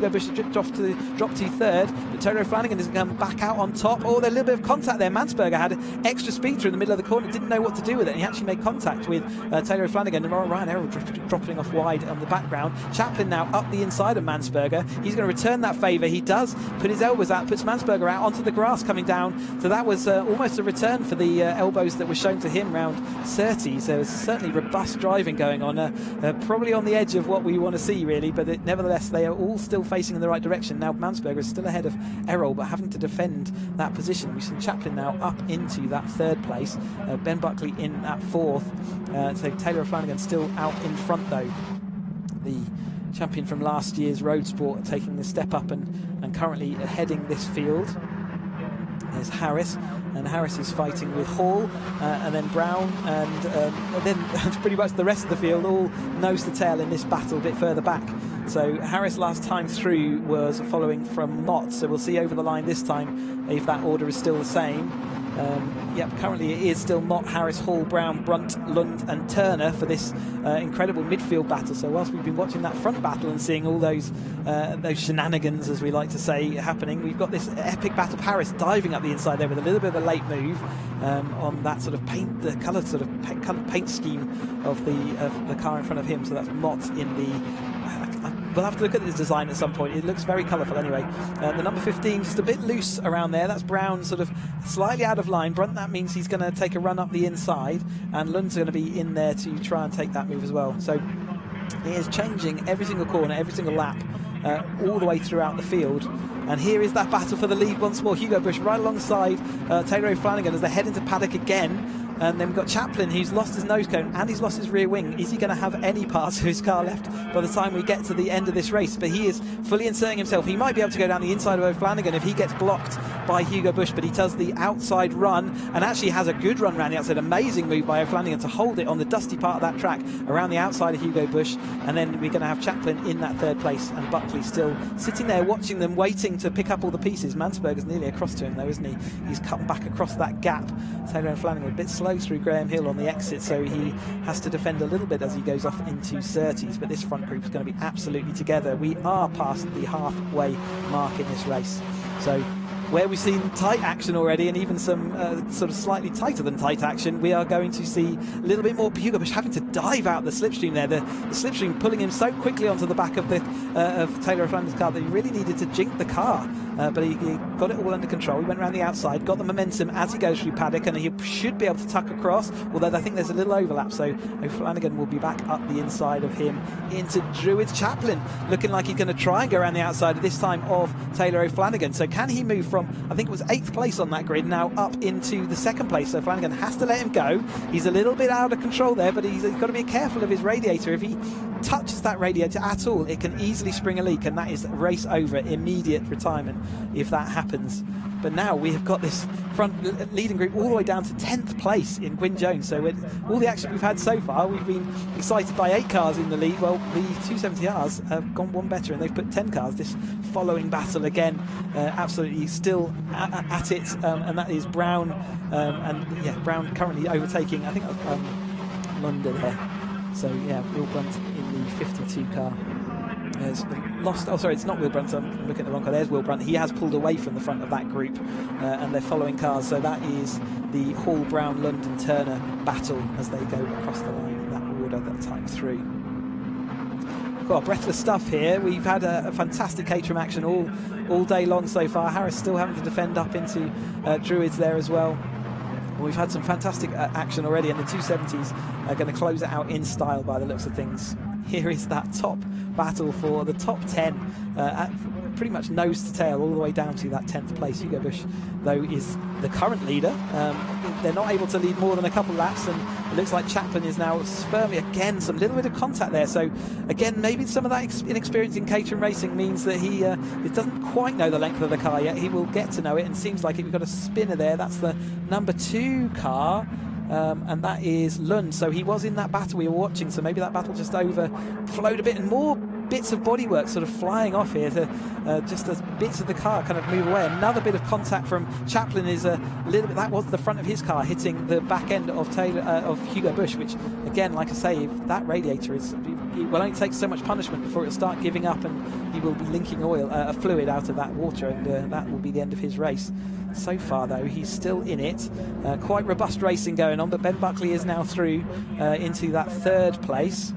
Busch dropped to 3rd, but Toro Flanagan is going to come back out on top. Oh, there's a little bit of contact there. Mansberger had extra speed through the middle of the corner, didn't know what to do with it, and he actually made contact with Taylor Flanagan, and Ryan Errol dropping off wide on the background. Chaplin now up the inside of Mansberger. He's going to return that favour. He does put his elbows out, puts Mansberger out onto the grass coming down. So that was almost a return for the elbows that were shown to him round 30. So it's certainly robust driving going on. Probably on the edge of what we want to see, really, but nevertheless they are all still facing in the right direction. Now Mansberger is still ahead of Errol, but having to defend that position. We've seen Chaplin now up into that 3rd place. Ben Buckley in at 4th. So Taylor Flanagan still out in front though. The champion from last year's Roadsport taking the step up and currently heading this field. There's Harris, and Harris is fighting with Hall, and then Brown, and then pretty much the rest of the field all nose to tail in this battle a bit further back. So Harris last time through was following from Mott, so we'll see over the line this time if that order is still the same. Yep, currently it is still Mott, Harris, Hall, Brown, Brunt, Lund and Turner for this incredible midfield battle. So whilst we've been watching that front battle and seeing all those shenanigans, as we like to say, happening, we've got this epic battle. Harris diving up the inside there with a little bit of a late move on that sort of coloured paint scheme of the car in front of him. So that's Mott in the... We'll have to look at this design at some point. It looks very colourful anyway. The number 15 just a bit loose around there. That's Brown sort of slightly out of line. Brunt, that means he's going to take a run up the inside, and Lund's going to be in there to try and take that move as well. So he is changing every single corner, every single lap, all the way throughout the field. And here is that battle for the lead once more. Hugo Busch right alongside Taylor Flanagan as they head into paddock again. And then we've got Chaplin, who's lost his nose cone and he's lost his rear wing. Is he going to have any parts of his car left by the time we get to the end of this race? But he is fully inserting himself. He might be able to go down the inside of O'Flanagan if he gets blocked by Hugo Busch, but he does the outside run and actually has a good run around the outside. Amazing move by O'Flanagan to hold it on the dusty part of that track around the outside of Hugo Busch. And then we're going to have Chaplin in that 3rd place and Buckley still sitting there watching them, waiting to pick up all the pieces. Mansberger's nearly across to him though, isn't he? He's cutting back across that gap. Taylor O'Flanagan a bit slow through Graham Hill on the exit, so he has to defend a little bit as he goes off into Surtees, but this front group is going to be absolutely together. We are past the halfway mark in this race, so where we've seen tight action already and even some sort of slightly tighter than tight action, we are going to see a little bit more. Hugo Busch having to dive out the slipstream there, the slipstream pulling him so quickly onto the back of the of Taylor O'Flanagan's car that he really needed to jink the car but he got it all under control. He went around the outside, got the momentum as he goes through paddock, and he should be able to tuck across, although I think there's a little overlap, so O'Flanagan will be back up the inside of him into Druids. Chaplin looking like he's going to try and go around the outside this time of Taylor O'Flanagan. So can he move from, I think it was 8th place on that grid, now up into the 2nd place? So Flanagan has to let him go. He's a little bit out of control there, but he's got to be careful of his radiator. If he touches that radiator at all, it can easily spring a leak, and that is race over, immediate retirement if that happens. But now we have got this front leading group all the way down to 10th place in Gwyn Jones. So with all the action we've had so far, we've been excited by 8 cars in the lead. Well, the 270Rs have gone one better, and they've put 10 cars. This following battle again, absolutely still at it, and that is Brown, and yeah, Brown currently overtaking, I think, London there. So yeah, Will Brunt in the 52 car has lost. Oh, sorry, it's not Will Brunt. I'm looking at the wrong car. There's Will Brunt. He has pulled away from the front of that group, and they're following cars. So that is the Hall, Brown, London, Turner battle as they go across the line in that order that time through. We've got breathless stuff here. We've had a fantastic Caterham action all day long so far. Harris still having to defend up into Druids there as well. We've had some fantastic action already, and the 270s are going to close it out in style by the looks of things. Here is that top battle for the top 10, at pretty much nose to tail all the way down to that 10th place. Hugo Busch, though, is the current leader. They're not able to lead more than a couple laps, and it looks like Chaplin is now firmly, again, some little bit of contact there. So again, maybe some of that inexperience in Caterham racing means that he doesn't quite know the length of the car yet. He will get to know it, and seems like we've got a spinner there. That's the number 2 car. And that is Lund. So he was in that battle we were watching, so maybe that battle just overflowed a bit, and more bits of bodywork sort of flying off here to just as bits of the car kind of move away. Another bit of contact from Chaplin is a little bit, that was the front of his car hitting the back end of Hugo Busch, which again, like I say, if that radiator is, it will only take so much punishment before it'll start giving up, and he will be linking oil, fluid out of that water, and that will be the end of his race. So far, though, he's still in it. Quite robust racing going on, but Ben Buckley is now through into that 3rd place.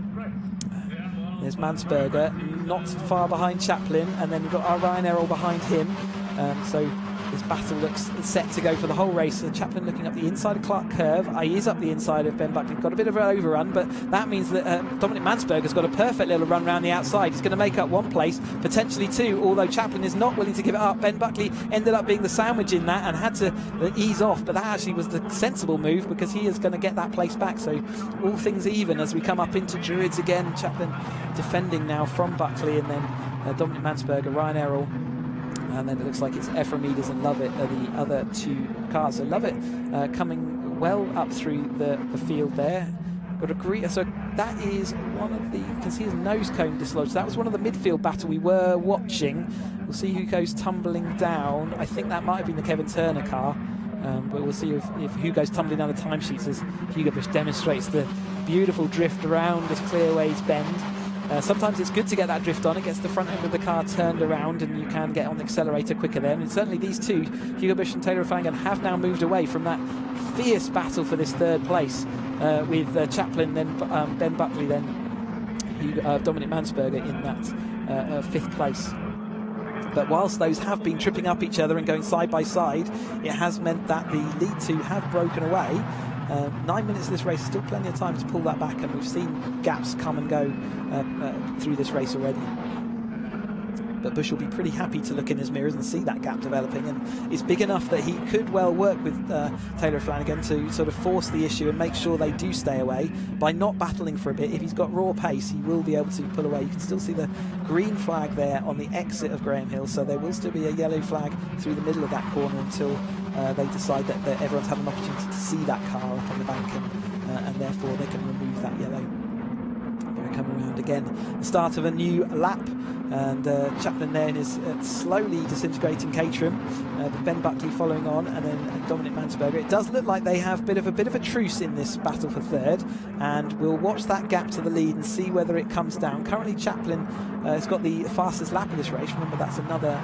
There's Mansberger, not far behind Chaplin, and then we've got our Ryan Errol behind him. So this battle looks set to go for the whole race. So Chaplin looking up the inside of Clark Curve. He is up the inside of Ben Buckley. Got a bit of an overrun, but that means that Dominic Mansberger's got a perfect little run around the outside. He's going to make up 1 place, potentially 2, although Chaplin is not willing to give it up. Ben Buckley ended up being the sandwich in that and had to ease off, but that actually was the sensible move, because he is going to get that place back. So all things even as we come up into Druids again. Chaplin defending now from Buckley, and then Dominic Mansberger, Ryan Errol, and then it looks like it's Ephraimides and Lovett are the other 2 cars. So Lovett coming well up through the field there. Got a great, so that is one of the, you can see his nose cone dislodged. That was one of the midfield battle we were watching. We'll see who goes tumbling down. I think that might have been the Kevin Turner car, but we'll see if Hugo's tumbling down the timesheets as Hugo Busch demonstrates the beautiful drift around this Clearways bend. Sometimes it's good to get that drift on. It gets the front end of the car turned around, and you can get on the accelerator quicker then. And certainly these 2, Hugo Busch and Taylor O'Flanagan, have now moved away from that fierce battle for this 3rd place, with Chaplin, then Ben Buckley, then Dominic Mansberger in that 5th place. But whilst those have been tripping up each other and going side by side, it has meant that the lead 2 have broken away. 9 minutes of this race, still plenty of time to pull that back, and we've seen gaps come and go through this race already. But Busch will be pretty happy to look in his mirrors and see that gap developing, and it's big enough that he could well work with Taylor Flanagan to sort of force the issue and make sure they do stay away by not battling for a bit. If he's got raw pace, he will be able to pull away. You can still see the green flag there on the exit of Graham Hill, so there will still be a yellow flag through the middle of that corner until they decide that everyone's had an opportunity to see that car up on the bank, and therefore they can remove that yellow. Going to come around again. The start of a new lap, and Chaplin there is slowly disintegrating Caterham, but Ben Buckley following on, and then Dominic Mansberger. It does look like they have a bit of a truce in this battle for 3rd, and we'll watch that gap to the lead and see whether it comes down. Currently Chaplin has got the fastest lap of this race. Remember, that's another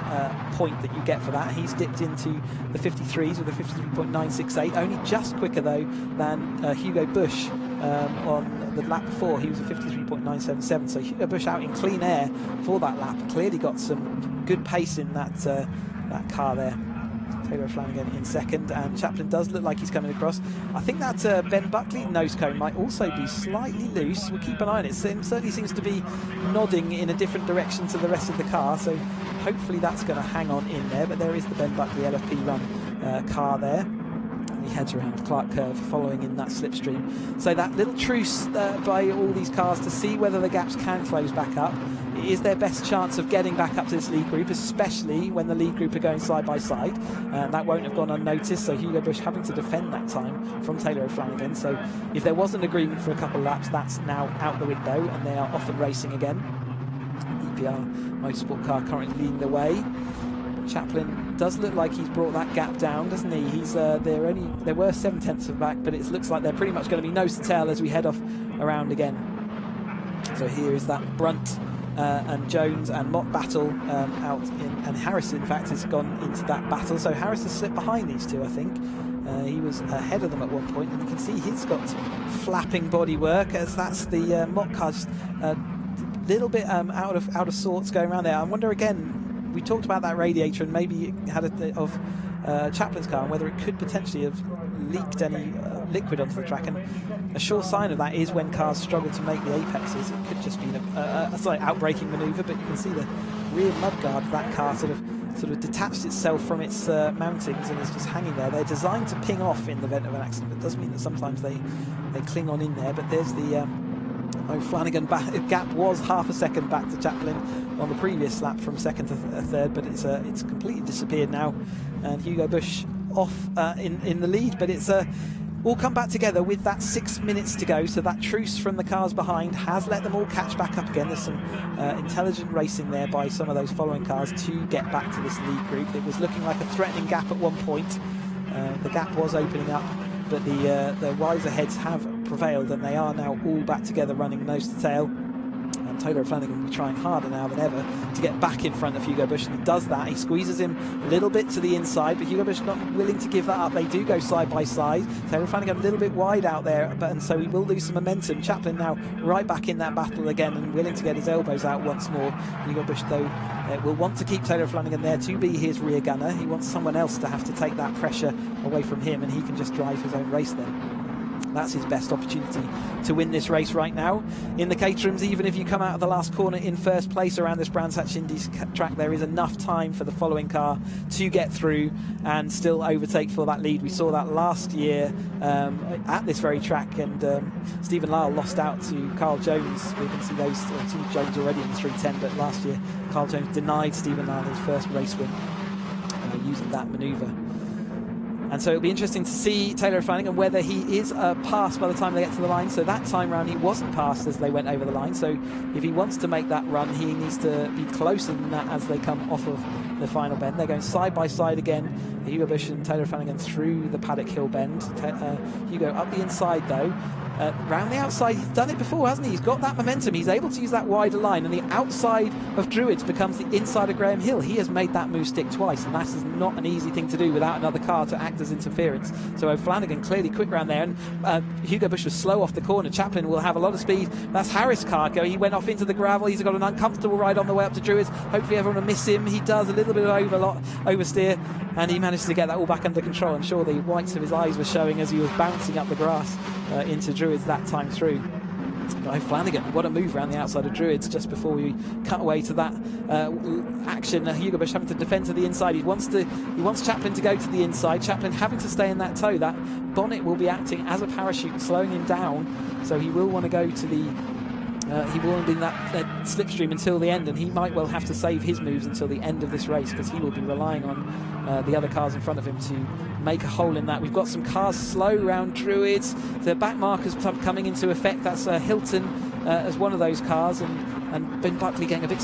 point that you get for that. He's dipped into the 53s with a 53.968, only just quicker though than Hugo Busch on the lap before. He was a 53.977, so Hugo Busch out in clean air for that lap. Clearly got some good pace in that that car there. Taylor Flanagan in second, and Chaplin does look like he's coming across. I think that Ben Buckley nose cone might also be slightly loose. We'll keep an eye on it. It certainly seems to be nodding in a different direction to the rest of the car, so hopefully that's going to hang on in there. But there is the Ben Buckley LFP run car there. He heads around Clark Curve following in that slipstream. So that little truce by all these cars to see whether the gaps can close back up. It is their best chance of getting back up to this lead group, especially when the lead group are going side by side. That won't have gone unnoticed, so Hugo Bush having to defend that time from Taylor O'Flanagan. So if there was an agreement for a couple of laps, that's now out the window, and they are off and racing again. EPR Motorsport car currently leading the way. Chaplin does look like he's brought that gap down, doesn't he? He's they were 7/10 of back, but it looks like they're pretty much going to be nose to tail as we head off around again. So here is that Brunt and Jones and Mott battle out in, and Harris in fact has gone into that battle. So Harris has slipped behind these two, I think. He was ahead of them at one point, and you can see he's got flapping bodywork, as that's the Mott car just a little bit out of sorts going around there. I wonder again. We talked about that radiator and maybe it had of Chaplin's car and whether it could potentially have leaked any liquid onto the track. And a sure sign of that is when cars struggle to make the apexes. It could just be a slight outbraking manoeuvre, but you can see the rear mudguard of that car sort of detached itself from its mountings and is just hanging there. They're designed to ping off in the event of an accident. It does mean that sometimes they cling on in there, but there's the Flanagan gap was half a second back to Chaplin on the previous lap from second to third, but it's completely disappeared now, and Hugo Bush off in the lead. But it's all come back together with that 6 minutes to go, so that truce from the cars behind has let them all catch back up again. There's some intelligent racing there by some of those following cars to get back to this lead group. It was looking like a threatening gap at one point. The gap was opening up, but the wiser heads have prevailed, and they are now all back together running nose to tail. And Taylor Flanagan will be trying harder now than ever to get back in front of Hugo Bush, and he does that. He squeezes him a little bit to the inside, but Hugo Bush not willing to give that up. They do go side by side. Taylor Flanagan a little bit wide out there, and so he will lose some momentum. Chaplin now right back in that battle again and willing to get his elbows out once more. Hugo Bush, though, will want to keep Taylor Flanagan there to be his rear gunner. He wants someone else to have to take that pressure away from him, and he can just drive his own race then. That's his best opportunity to win this race right now. In the Caterhams, even if you come out of the last corner in first place around this Brands Hatch Indies track, there is enough time for the following car to get through and still overtake for that lead. We saw that last year at this very track, and Stephen Lyle lost out to Carl Jones. We can see those two Jones already in the 310, but last year Carl Jones denied Stephen Lyle his first race win using that manoeuvre. And so it'll be interesting to see Taylor Flanagan whether he is passed by the time they get to the line. So that time round he wasn't passed as they went over the line. So if he wants to make that run, he needs to be closer than that as they come off of the final bend. They're going side by side again. Hugo Bush and Taylor Flanagan through the Paddock Hill bend. Hugo up the inside though. Round the outside, he's done it before, hasn't he? He's got that momentum. He's able to use that wider line, and the outside of Druids becomes the inside of Graham Hill. He has made that move stick twice, and that is not an easy thing to do without another car to act as interference. So O'Flanagan clearly quick round there, and Hugo Bush was slow off the corner. Chaplin will have a lot of speed. That's Harris' car going. He went off into the gravel. He's got an uncomfortable ride on the way up to Druids. Hopefully everyone will miss him. He does a little bit of oversteer, and he managed to get that all back under control. I'm sure the whites of his eyes were showing as he was bouncing up the grass into Druids that time through. But Flanagan, what a move around the outside of Druids just before we cut away to that action. Hugo Bush having to defend to the inside. He wants Chaplin to go to the inside. Chaplin having to stay in that toe. That bonnet will be acting as a parachute, slowing him down. So he will want to go to the he will want to be in that slipstream until the end, and he might well have to save his moves until the end of this race, because he will be relying on the other cars in front of him to make a hole in that. We've got some cars slow round Druids. The back markers coming into effect. That's Hilton as one of those cars, and Ben Buckley getting a bit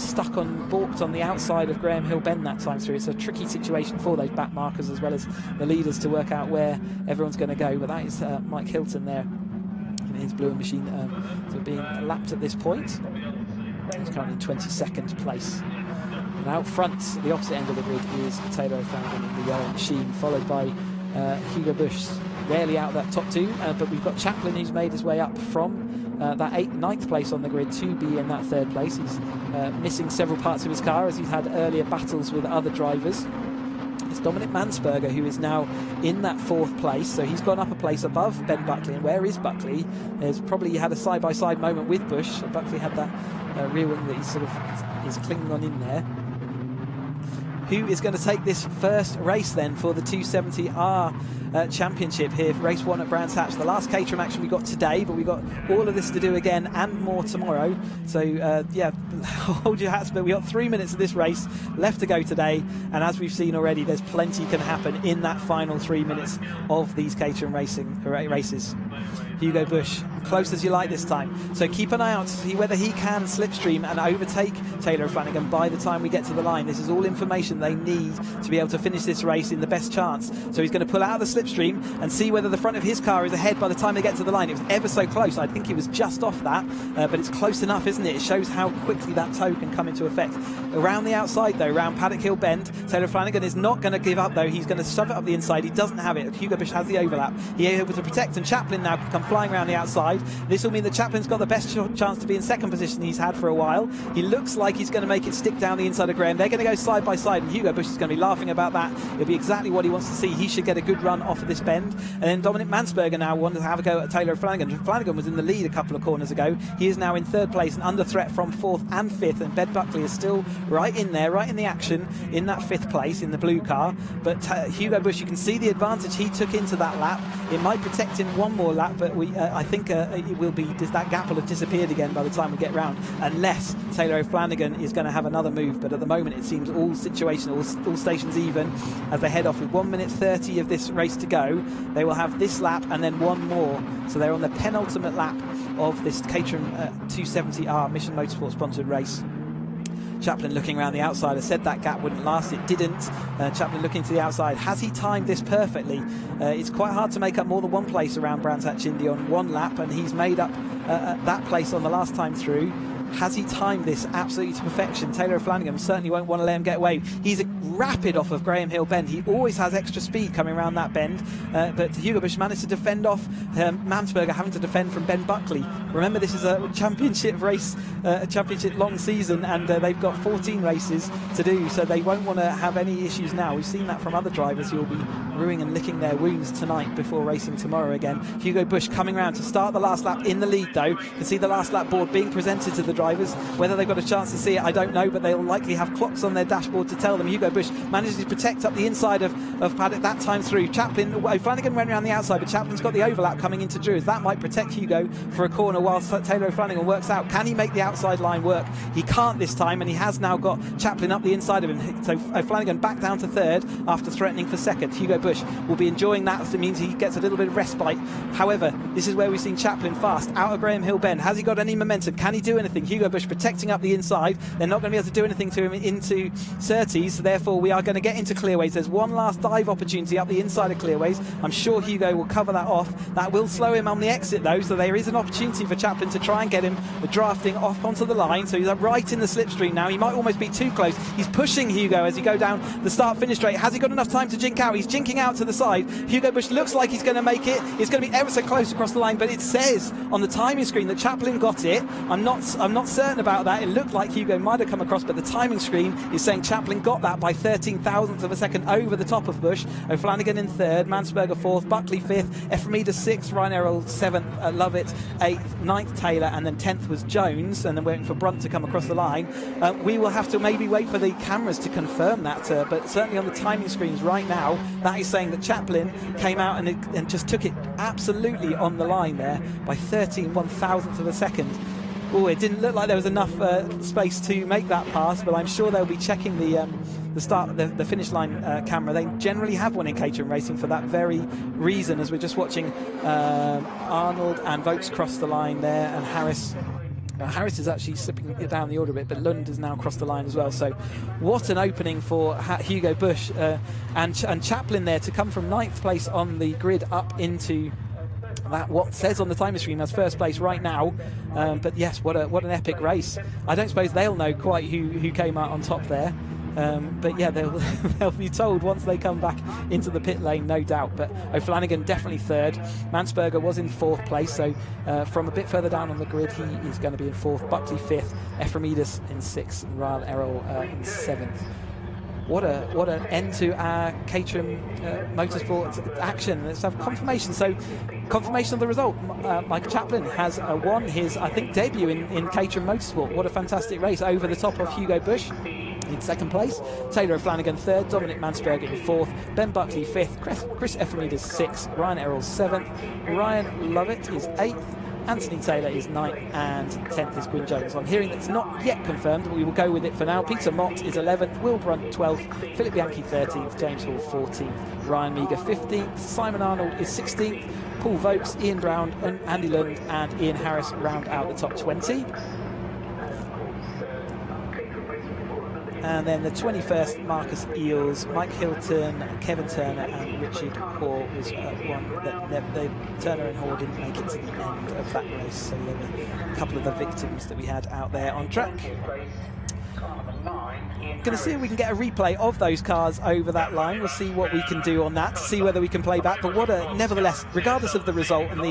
balked on the outside of Graham Hill bend that time through. It's a tricky situation for those back markers as well as the leaders to work out where everyone's going to go. But that is Mike Hilton there in his blue machine being lapped at this point. He's currently in 22nd place. And out front, the opposite end of the grid, is Taylor O'Flanagan in the yellow machine, followed by Hugo Bush, rarely out of that top two. But we've got Chaplin, who's made his way up from that 9th place on the grid to be in that 3rd place. He's missing several parts of his car as he's had earlier battles with other drivers. It's Dominic Mansberger who is now in that 4th place, so he's gone up a place above Ben Buckley. And where is Buckley? There's probably had a side-by-side moment with Bush. Buckley had that rear wing that he sort of is clinging on in there. Who is going to take this first race then for the 270R Championship here, race 1 at Brands Hatch? The last Caterham action we got today, but we got all of this to do again and more tomorrow. So yeah, hold your hats, but we got 3 minutes of this race left to go today, and as we've seen already, there's plenty can happen in that final 3 minutes of these Caterham races. Hugo Bush, close as you like this time. So keep an eye out to see whether he can slipstream and overtake Taylor O'Flanagan by the time we get to the line. This is all information they need to be able to finish this race in the best chance. So he's going to pull out of the slipstream and see whether the front of his car is ahead by the time they get to the line. It was ever so close. I think he was just off that, but it's close enough, isn't it? It shows how quickly that toe can come into effect. Around the outside, though, around Paddock Hill Bend, Taylor O'Flanagan is not going to give up, though. He's going to shove it up the inside. He doesn't have it. Hugo Bush has the overlap. He's able to protect, and Chaplin now can come flying around the outside. This will mean that Chaplin's got the best chance to be in second position he's had for a while. He looks like he's going to make it stick down the inside of Graham. They're going to go side by side, and Hugo Bush is going to be laughing about that. It'll be exactly what he wants to see. He should get a good run off of this bend. And then Dominic Mansberger now wants to have a go at Taylor O'Flanagan. Flanagan was in the lead a couple of corners ago. He is now in 3rd place and under threat from 4th and 5th, and Ben Buckley is still right in there, right in the action in that 5th place in the blue car. But Hugo Bush, you can see the advantage he took into that lap. It might protect him one more lap, but I think it will be, that gap will have disappeared again by the time we get round, unless Taylor O'Flanagan is going to have another move. But at the moment it seems all situational, all stations even as they head off with 1 minute 30 of this race to go. They will have this lap and then one more, so they're on the penultimate lap of this Caterham 270R Mission Motorsport sponsored race. Chaplin looking around the outside. I said that gap wouldn't last. It didn't. Chaplin looking to the outside. Has he timed this perfectly? It's quite hard to make up more than one place around Brands Hatch Indy on one lap, and he's made up that place on the last time through. Has he timed this absolutely to perfection? Taylor O'Flanagan certainly won't want to let him get away. He's rapid off of Graham Hill Bend. He always has extra speed coming around that bend, but Hugo Bush managed to defend off Mansberger having to defend from Ben Buckley. Remember, this is a championship race, a championship long season, and they've got 14 races to do, so they won't want to have any issues now. We've seen that from other drivers who will be ruining and licking their wounds tonight before racing tomorrow again. Hugo Bush coming round to start the last lap in the lead, though. You can see the last lap board being presented to the drivers. Whether they've got a chance to see it, I don't know, but they'll likely have clocks on their dashboard to tell them. Hugo Bush manages to protect up the inside of Paddock that time through. O'Flanagan went around the outside, but Chaplin's got the overlap coming into Drews. That might protect Hugo for a corner whilst Taylor O'Flanagan works out. Can he make the outside line work? He can't this time, and he has now got Chaplin up the inside of him. So O'Flanagan back down to 3rd after threatening for 2nd. Hugo Bush will be enjoying that, as it means he gets a little bit of respite. However, this is where we've seen Chaplin fast out of Graham Hill Bend. Has he got any momentum? Can he do anything? Hugo Bush protecting up the inside. They're not going to be able to do anything to him into Surtees, so therefore we are going to get into Clearways. There's one last dive opportunity up the inside of Clearways. I'm sure Hugo will cover that off. That will slow him on the exit, though, so there is an opportunity for Chaplin to try and get him drafting off onto the line. So he's right in the slipstream now. He might almost be too close. He's pushing Hugo as he go down the start-finish straight. Has he got enough time to jink out? He's jinking out to the side. Hugo Bush looks like he's going to make it. It's going to be ever so close across the line, but it says on the timing screen that Chaplin got it. I'm not certain about that. It looked like Hugo might have come across, but the timing screen is saying Chaplin got that by 13,000ths of a second over the top of Bush. O'Flanagan in 3rd, Mansberger 4th, Buckley 5th, Ephraimidis 6th, Ryan Errol 7th, Lovett 8th, 9th Taylor, and then 10th was Jones, and then waiting for Brunt to come across the line. We will have to maybe wait for the cameras to confirm that, but certainly on the timing screens right now, that is saying that Chaplin came out and just took it absolutely on the line there by 13/1000th of a second. Oh, it didn't look like there was enough space to make that pass, but I'm sure they'll be checking the finish line camera. They generally have one in Caterham Racing for that very reason, as we're just watching Arnold and Vokes cross the line there, and Harris. Harris is actually slipping down the order a bit, but Lund has now crossed the line as well. So what an opening for Hugo Bush and Chaplin there to come from 9th place on the grid up into that what says on the timer screen as 1st place right now. But yes, what an epic race. I don't suppose they'll know quite who came out on top there. But yeah, they'll be told once they come back into the pit lane, no doubt. But O'Flanagan definitely 3rd. Mansberger was in 4th place, so from a bit further down on the grid, he is going to be in 4th. Buckley 5th, Ephraimidis in 6th, and Ryan Errol in 7th. what an end to our Caterham Motorsport action. Let's have confirmation. So, confirmation of the result. Michael Chaplin has won his, I think, debut in Caterham Motorsport. What a fantastic race over the top of Hugo Bush in second place, Taylor O'Flanagan third, Dominic Mansberg in fourth, Ben Buckley fifth, Chris Ephemidis sixth, Ryan Errol seventh, Ryan Lovett is eighth, Anthony Taylor is 9th, and 10th is Gwyn Jones. I'm hearing that's not yet confirmed, but we will go with it for now. Peter Mott is 11th, Will Brunt 12th, Philip Bianchi 13th, James Hall 14th, Ryan Meager 15th, Simon Arnold is 16th, Paul Vokes, Ian Brown, Andy Lund and Ian Harris round out the top 20. And then the 21st, Marcus Eels, Mike Hilton, Kevin Turner and Richard Hall was one that Turner and Hall didn't make it to the end of that race, so there were a couple of the victims that we had out there on track. Going to see if we can get a replay of those cars over that line. We'll see what we can do on that to see whether we can play back. But what a, nevertheless, regardless of the result, and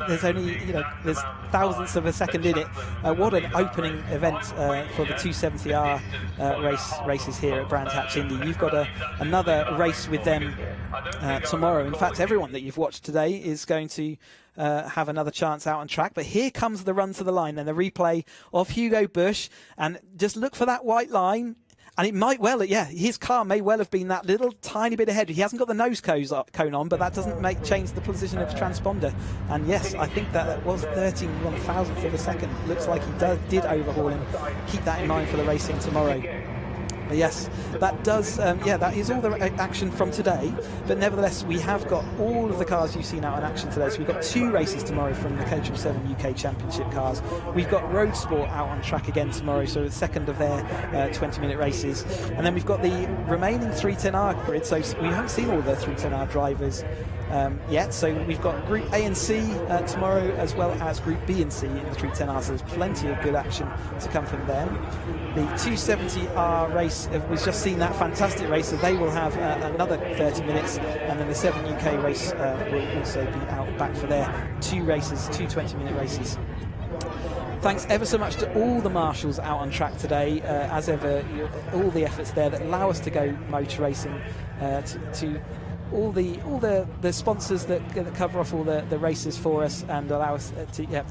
there's only, there's thousandths of a second in it. What an opening event for the 270R races here at Brands Hatch Indy. You've got another race with them tomorrow. In fact, everyone that you've watched today is going to have another chance out on track. But here comes the run to the line and the replay of Hugo Bush. And just look for that white line. And it might well, his car may well have been that little tiny bit ahead. He hasn't got the nose cone on, but that doesn't change the position of the transponder. And yes, I think that was 13/1000th of a second. Looks like he did overhaul him. Keep that in mind for the racing tomorrow. But yes, that does, that is all the action from today. But nevertheless, we have got all of the cars you've seen out in action today. So we've got 2 races tomorrow from the Caterham 7 UK Championship cars. We've got Roadsport out on track again tomorrow, so the second of their 20-minute races. And then we've got the remaining 310R grid, so we haven't seen all the 310R drivers yet. So we've got Group A and C tomorrow, as well as Group B and C in the 310R, so there's plenty of good action to come from them. The 270R race, we've just seen that fantastic race, so they will have another 30 minutes, and then the 7 UK race will also be out back for their 2 races, 2 20-minute races. Thanks ever so much to all the marshals out on track today. As ever, all the efforts there that allow us to go motor racing, to all the sponsors that cover off all the races for us and allow us to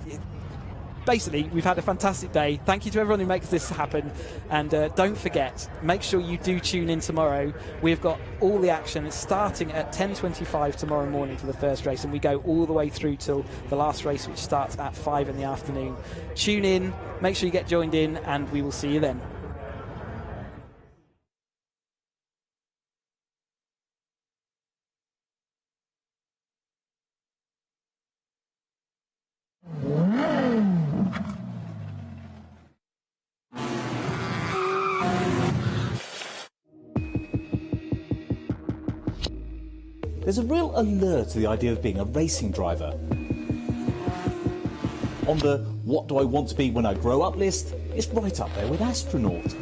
basically, we've had a fantastic day. Thank you to everyone who makes this happen. And don't forget, make sure you do tune in tomorrow. We've got all the action. It's starting at 10:25 tomorrow morning for the first race, and we go all the way through till the last race, which starts at 5 in the afternoon. Tune in, make sure you get joined in, and we will see you then. There's a real allure to the idea of being a racing driver. On the what do I want to be when I grow up list, it's right up there with astronaut.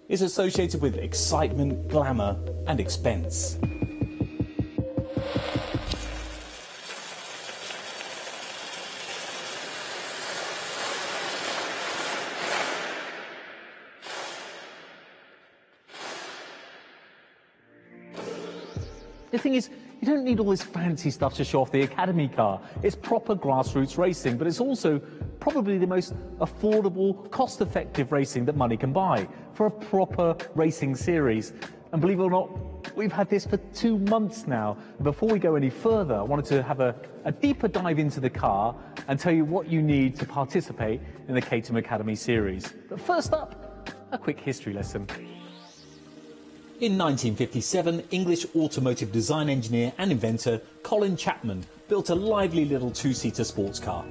It's associated with excitement, glamour and expense. The thing is, you don't need all this fancy stuff to show off the Academy car. It's proper grassroots racing, but it's also probably the most affordable, cost-effective racing that money can buy for a proper racing series. And believe it or not, we've had this for 2 months now. Before we go any further, I wanted to have a deeper dive into the car and tell you what you need to participate in the Caterham Academy series. But first up, a quick history lesson. In 1957, English automotive design engineer and inventor Colin Chapman built a lively little 2-seater sports car.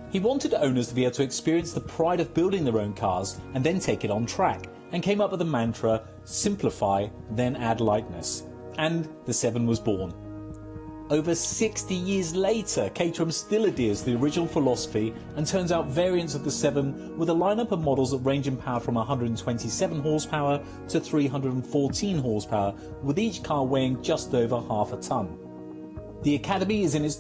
He wanted owners to be able to experience the pride of building their own cars and then take it on track, and came up with the mantra, simplify, then add lightness. And the 7 was born. Over 60 years later, Caterham still adheres to the original philosophy and turns out variants of the 7 with a lineup of models that range in power from 127 horsepower to 314 horsepower, with each car weighing just over half a tonne. The Academy is in its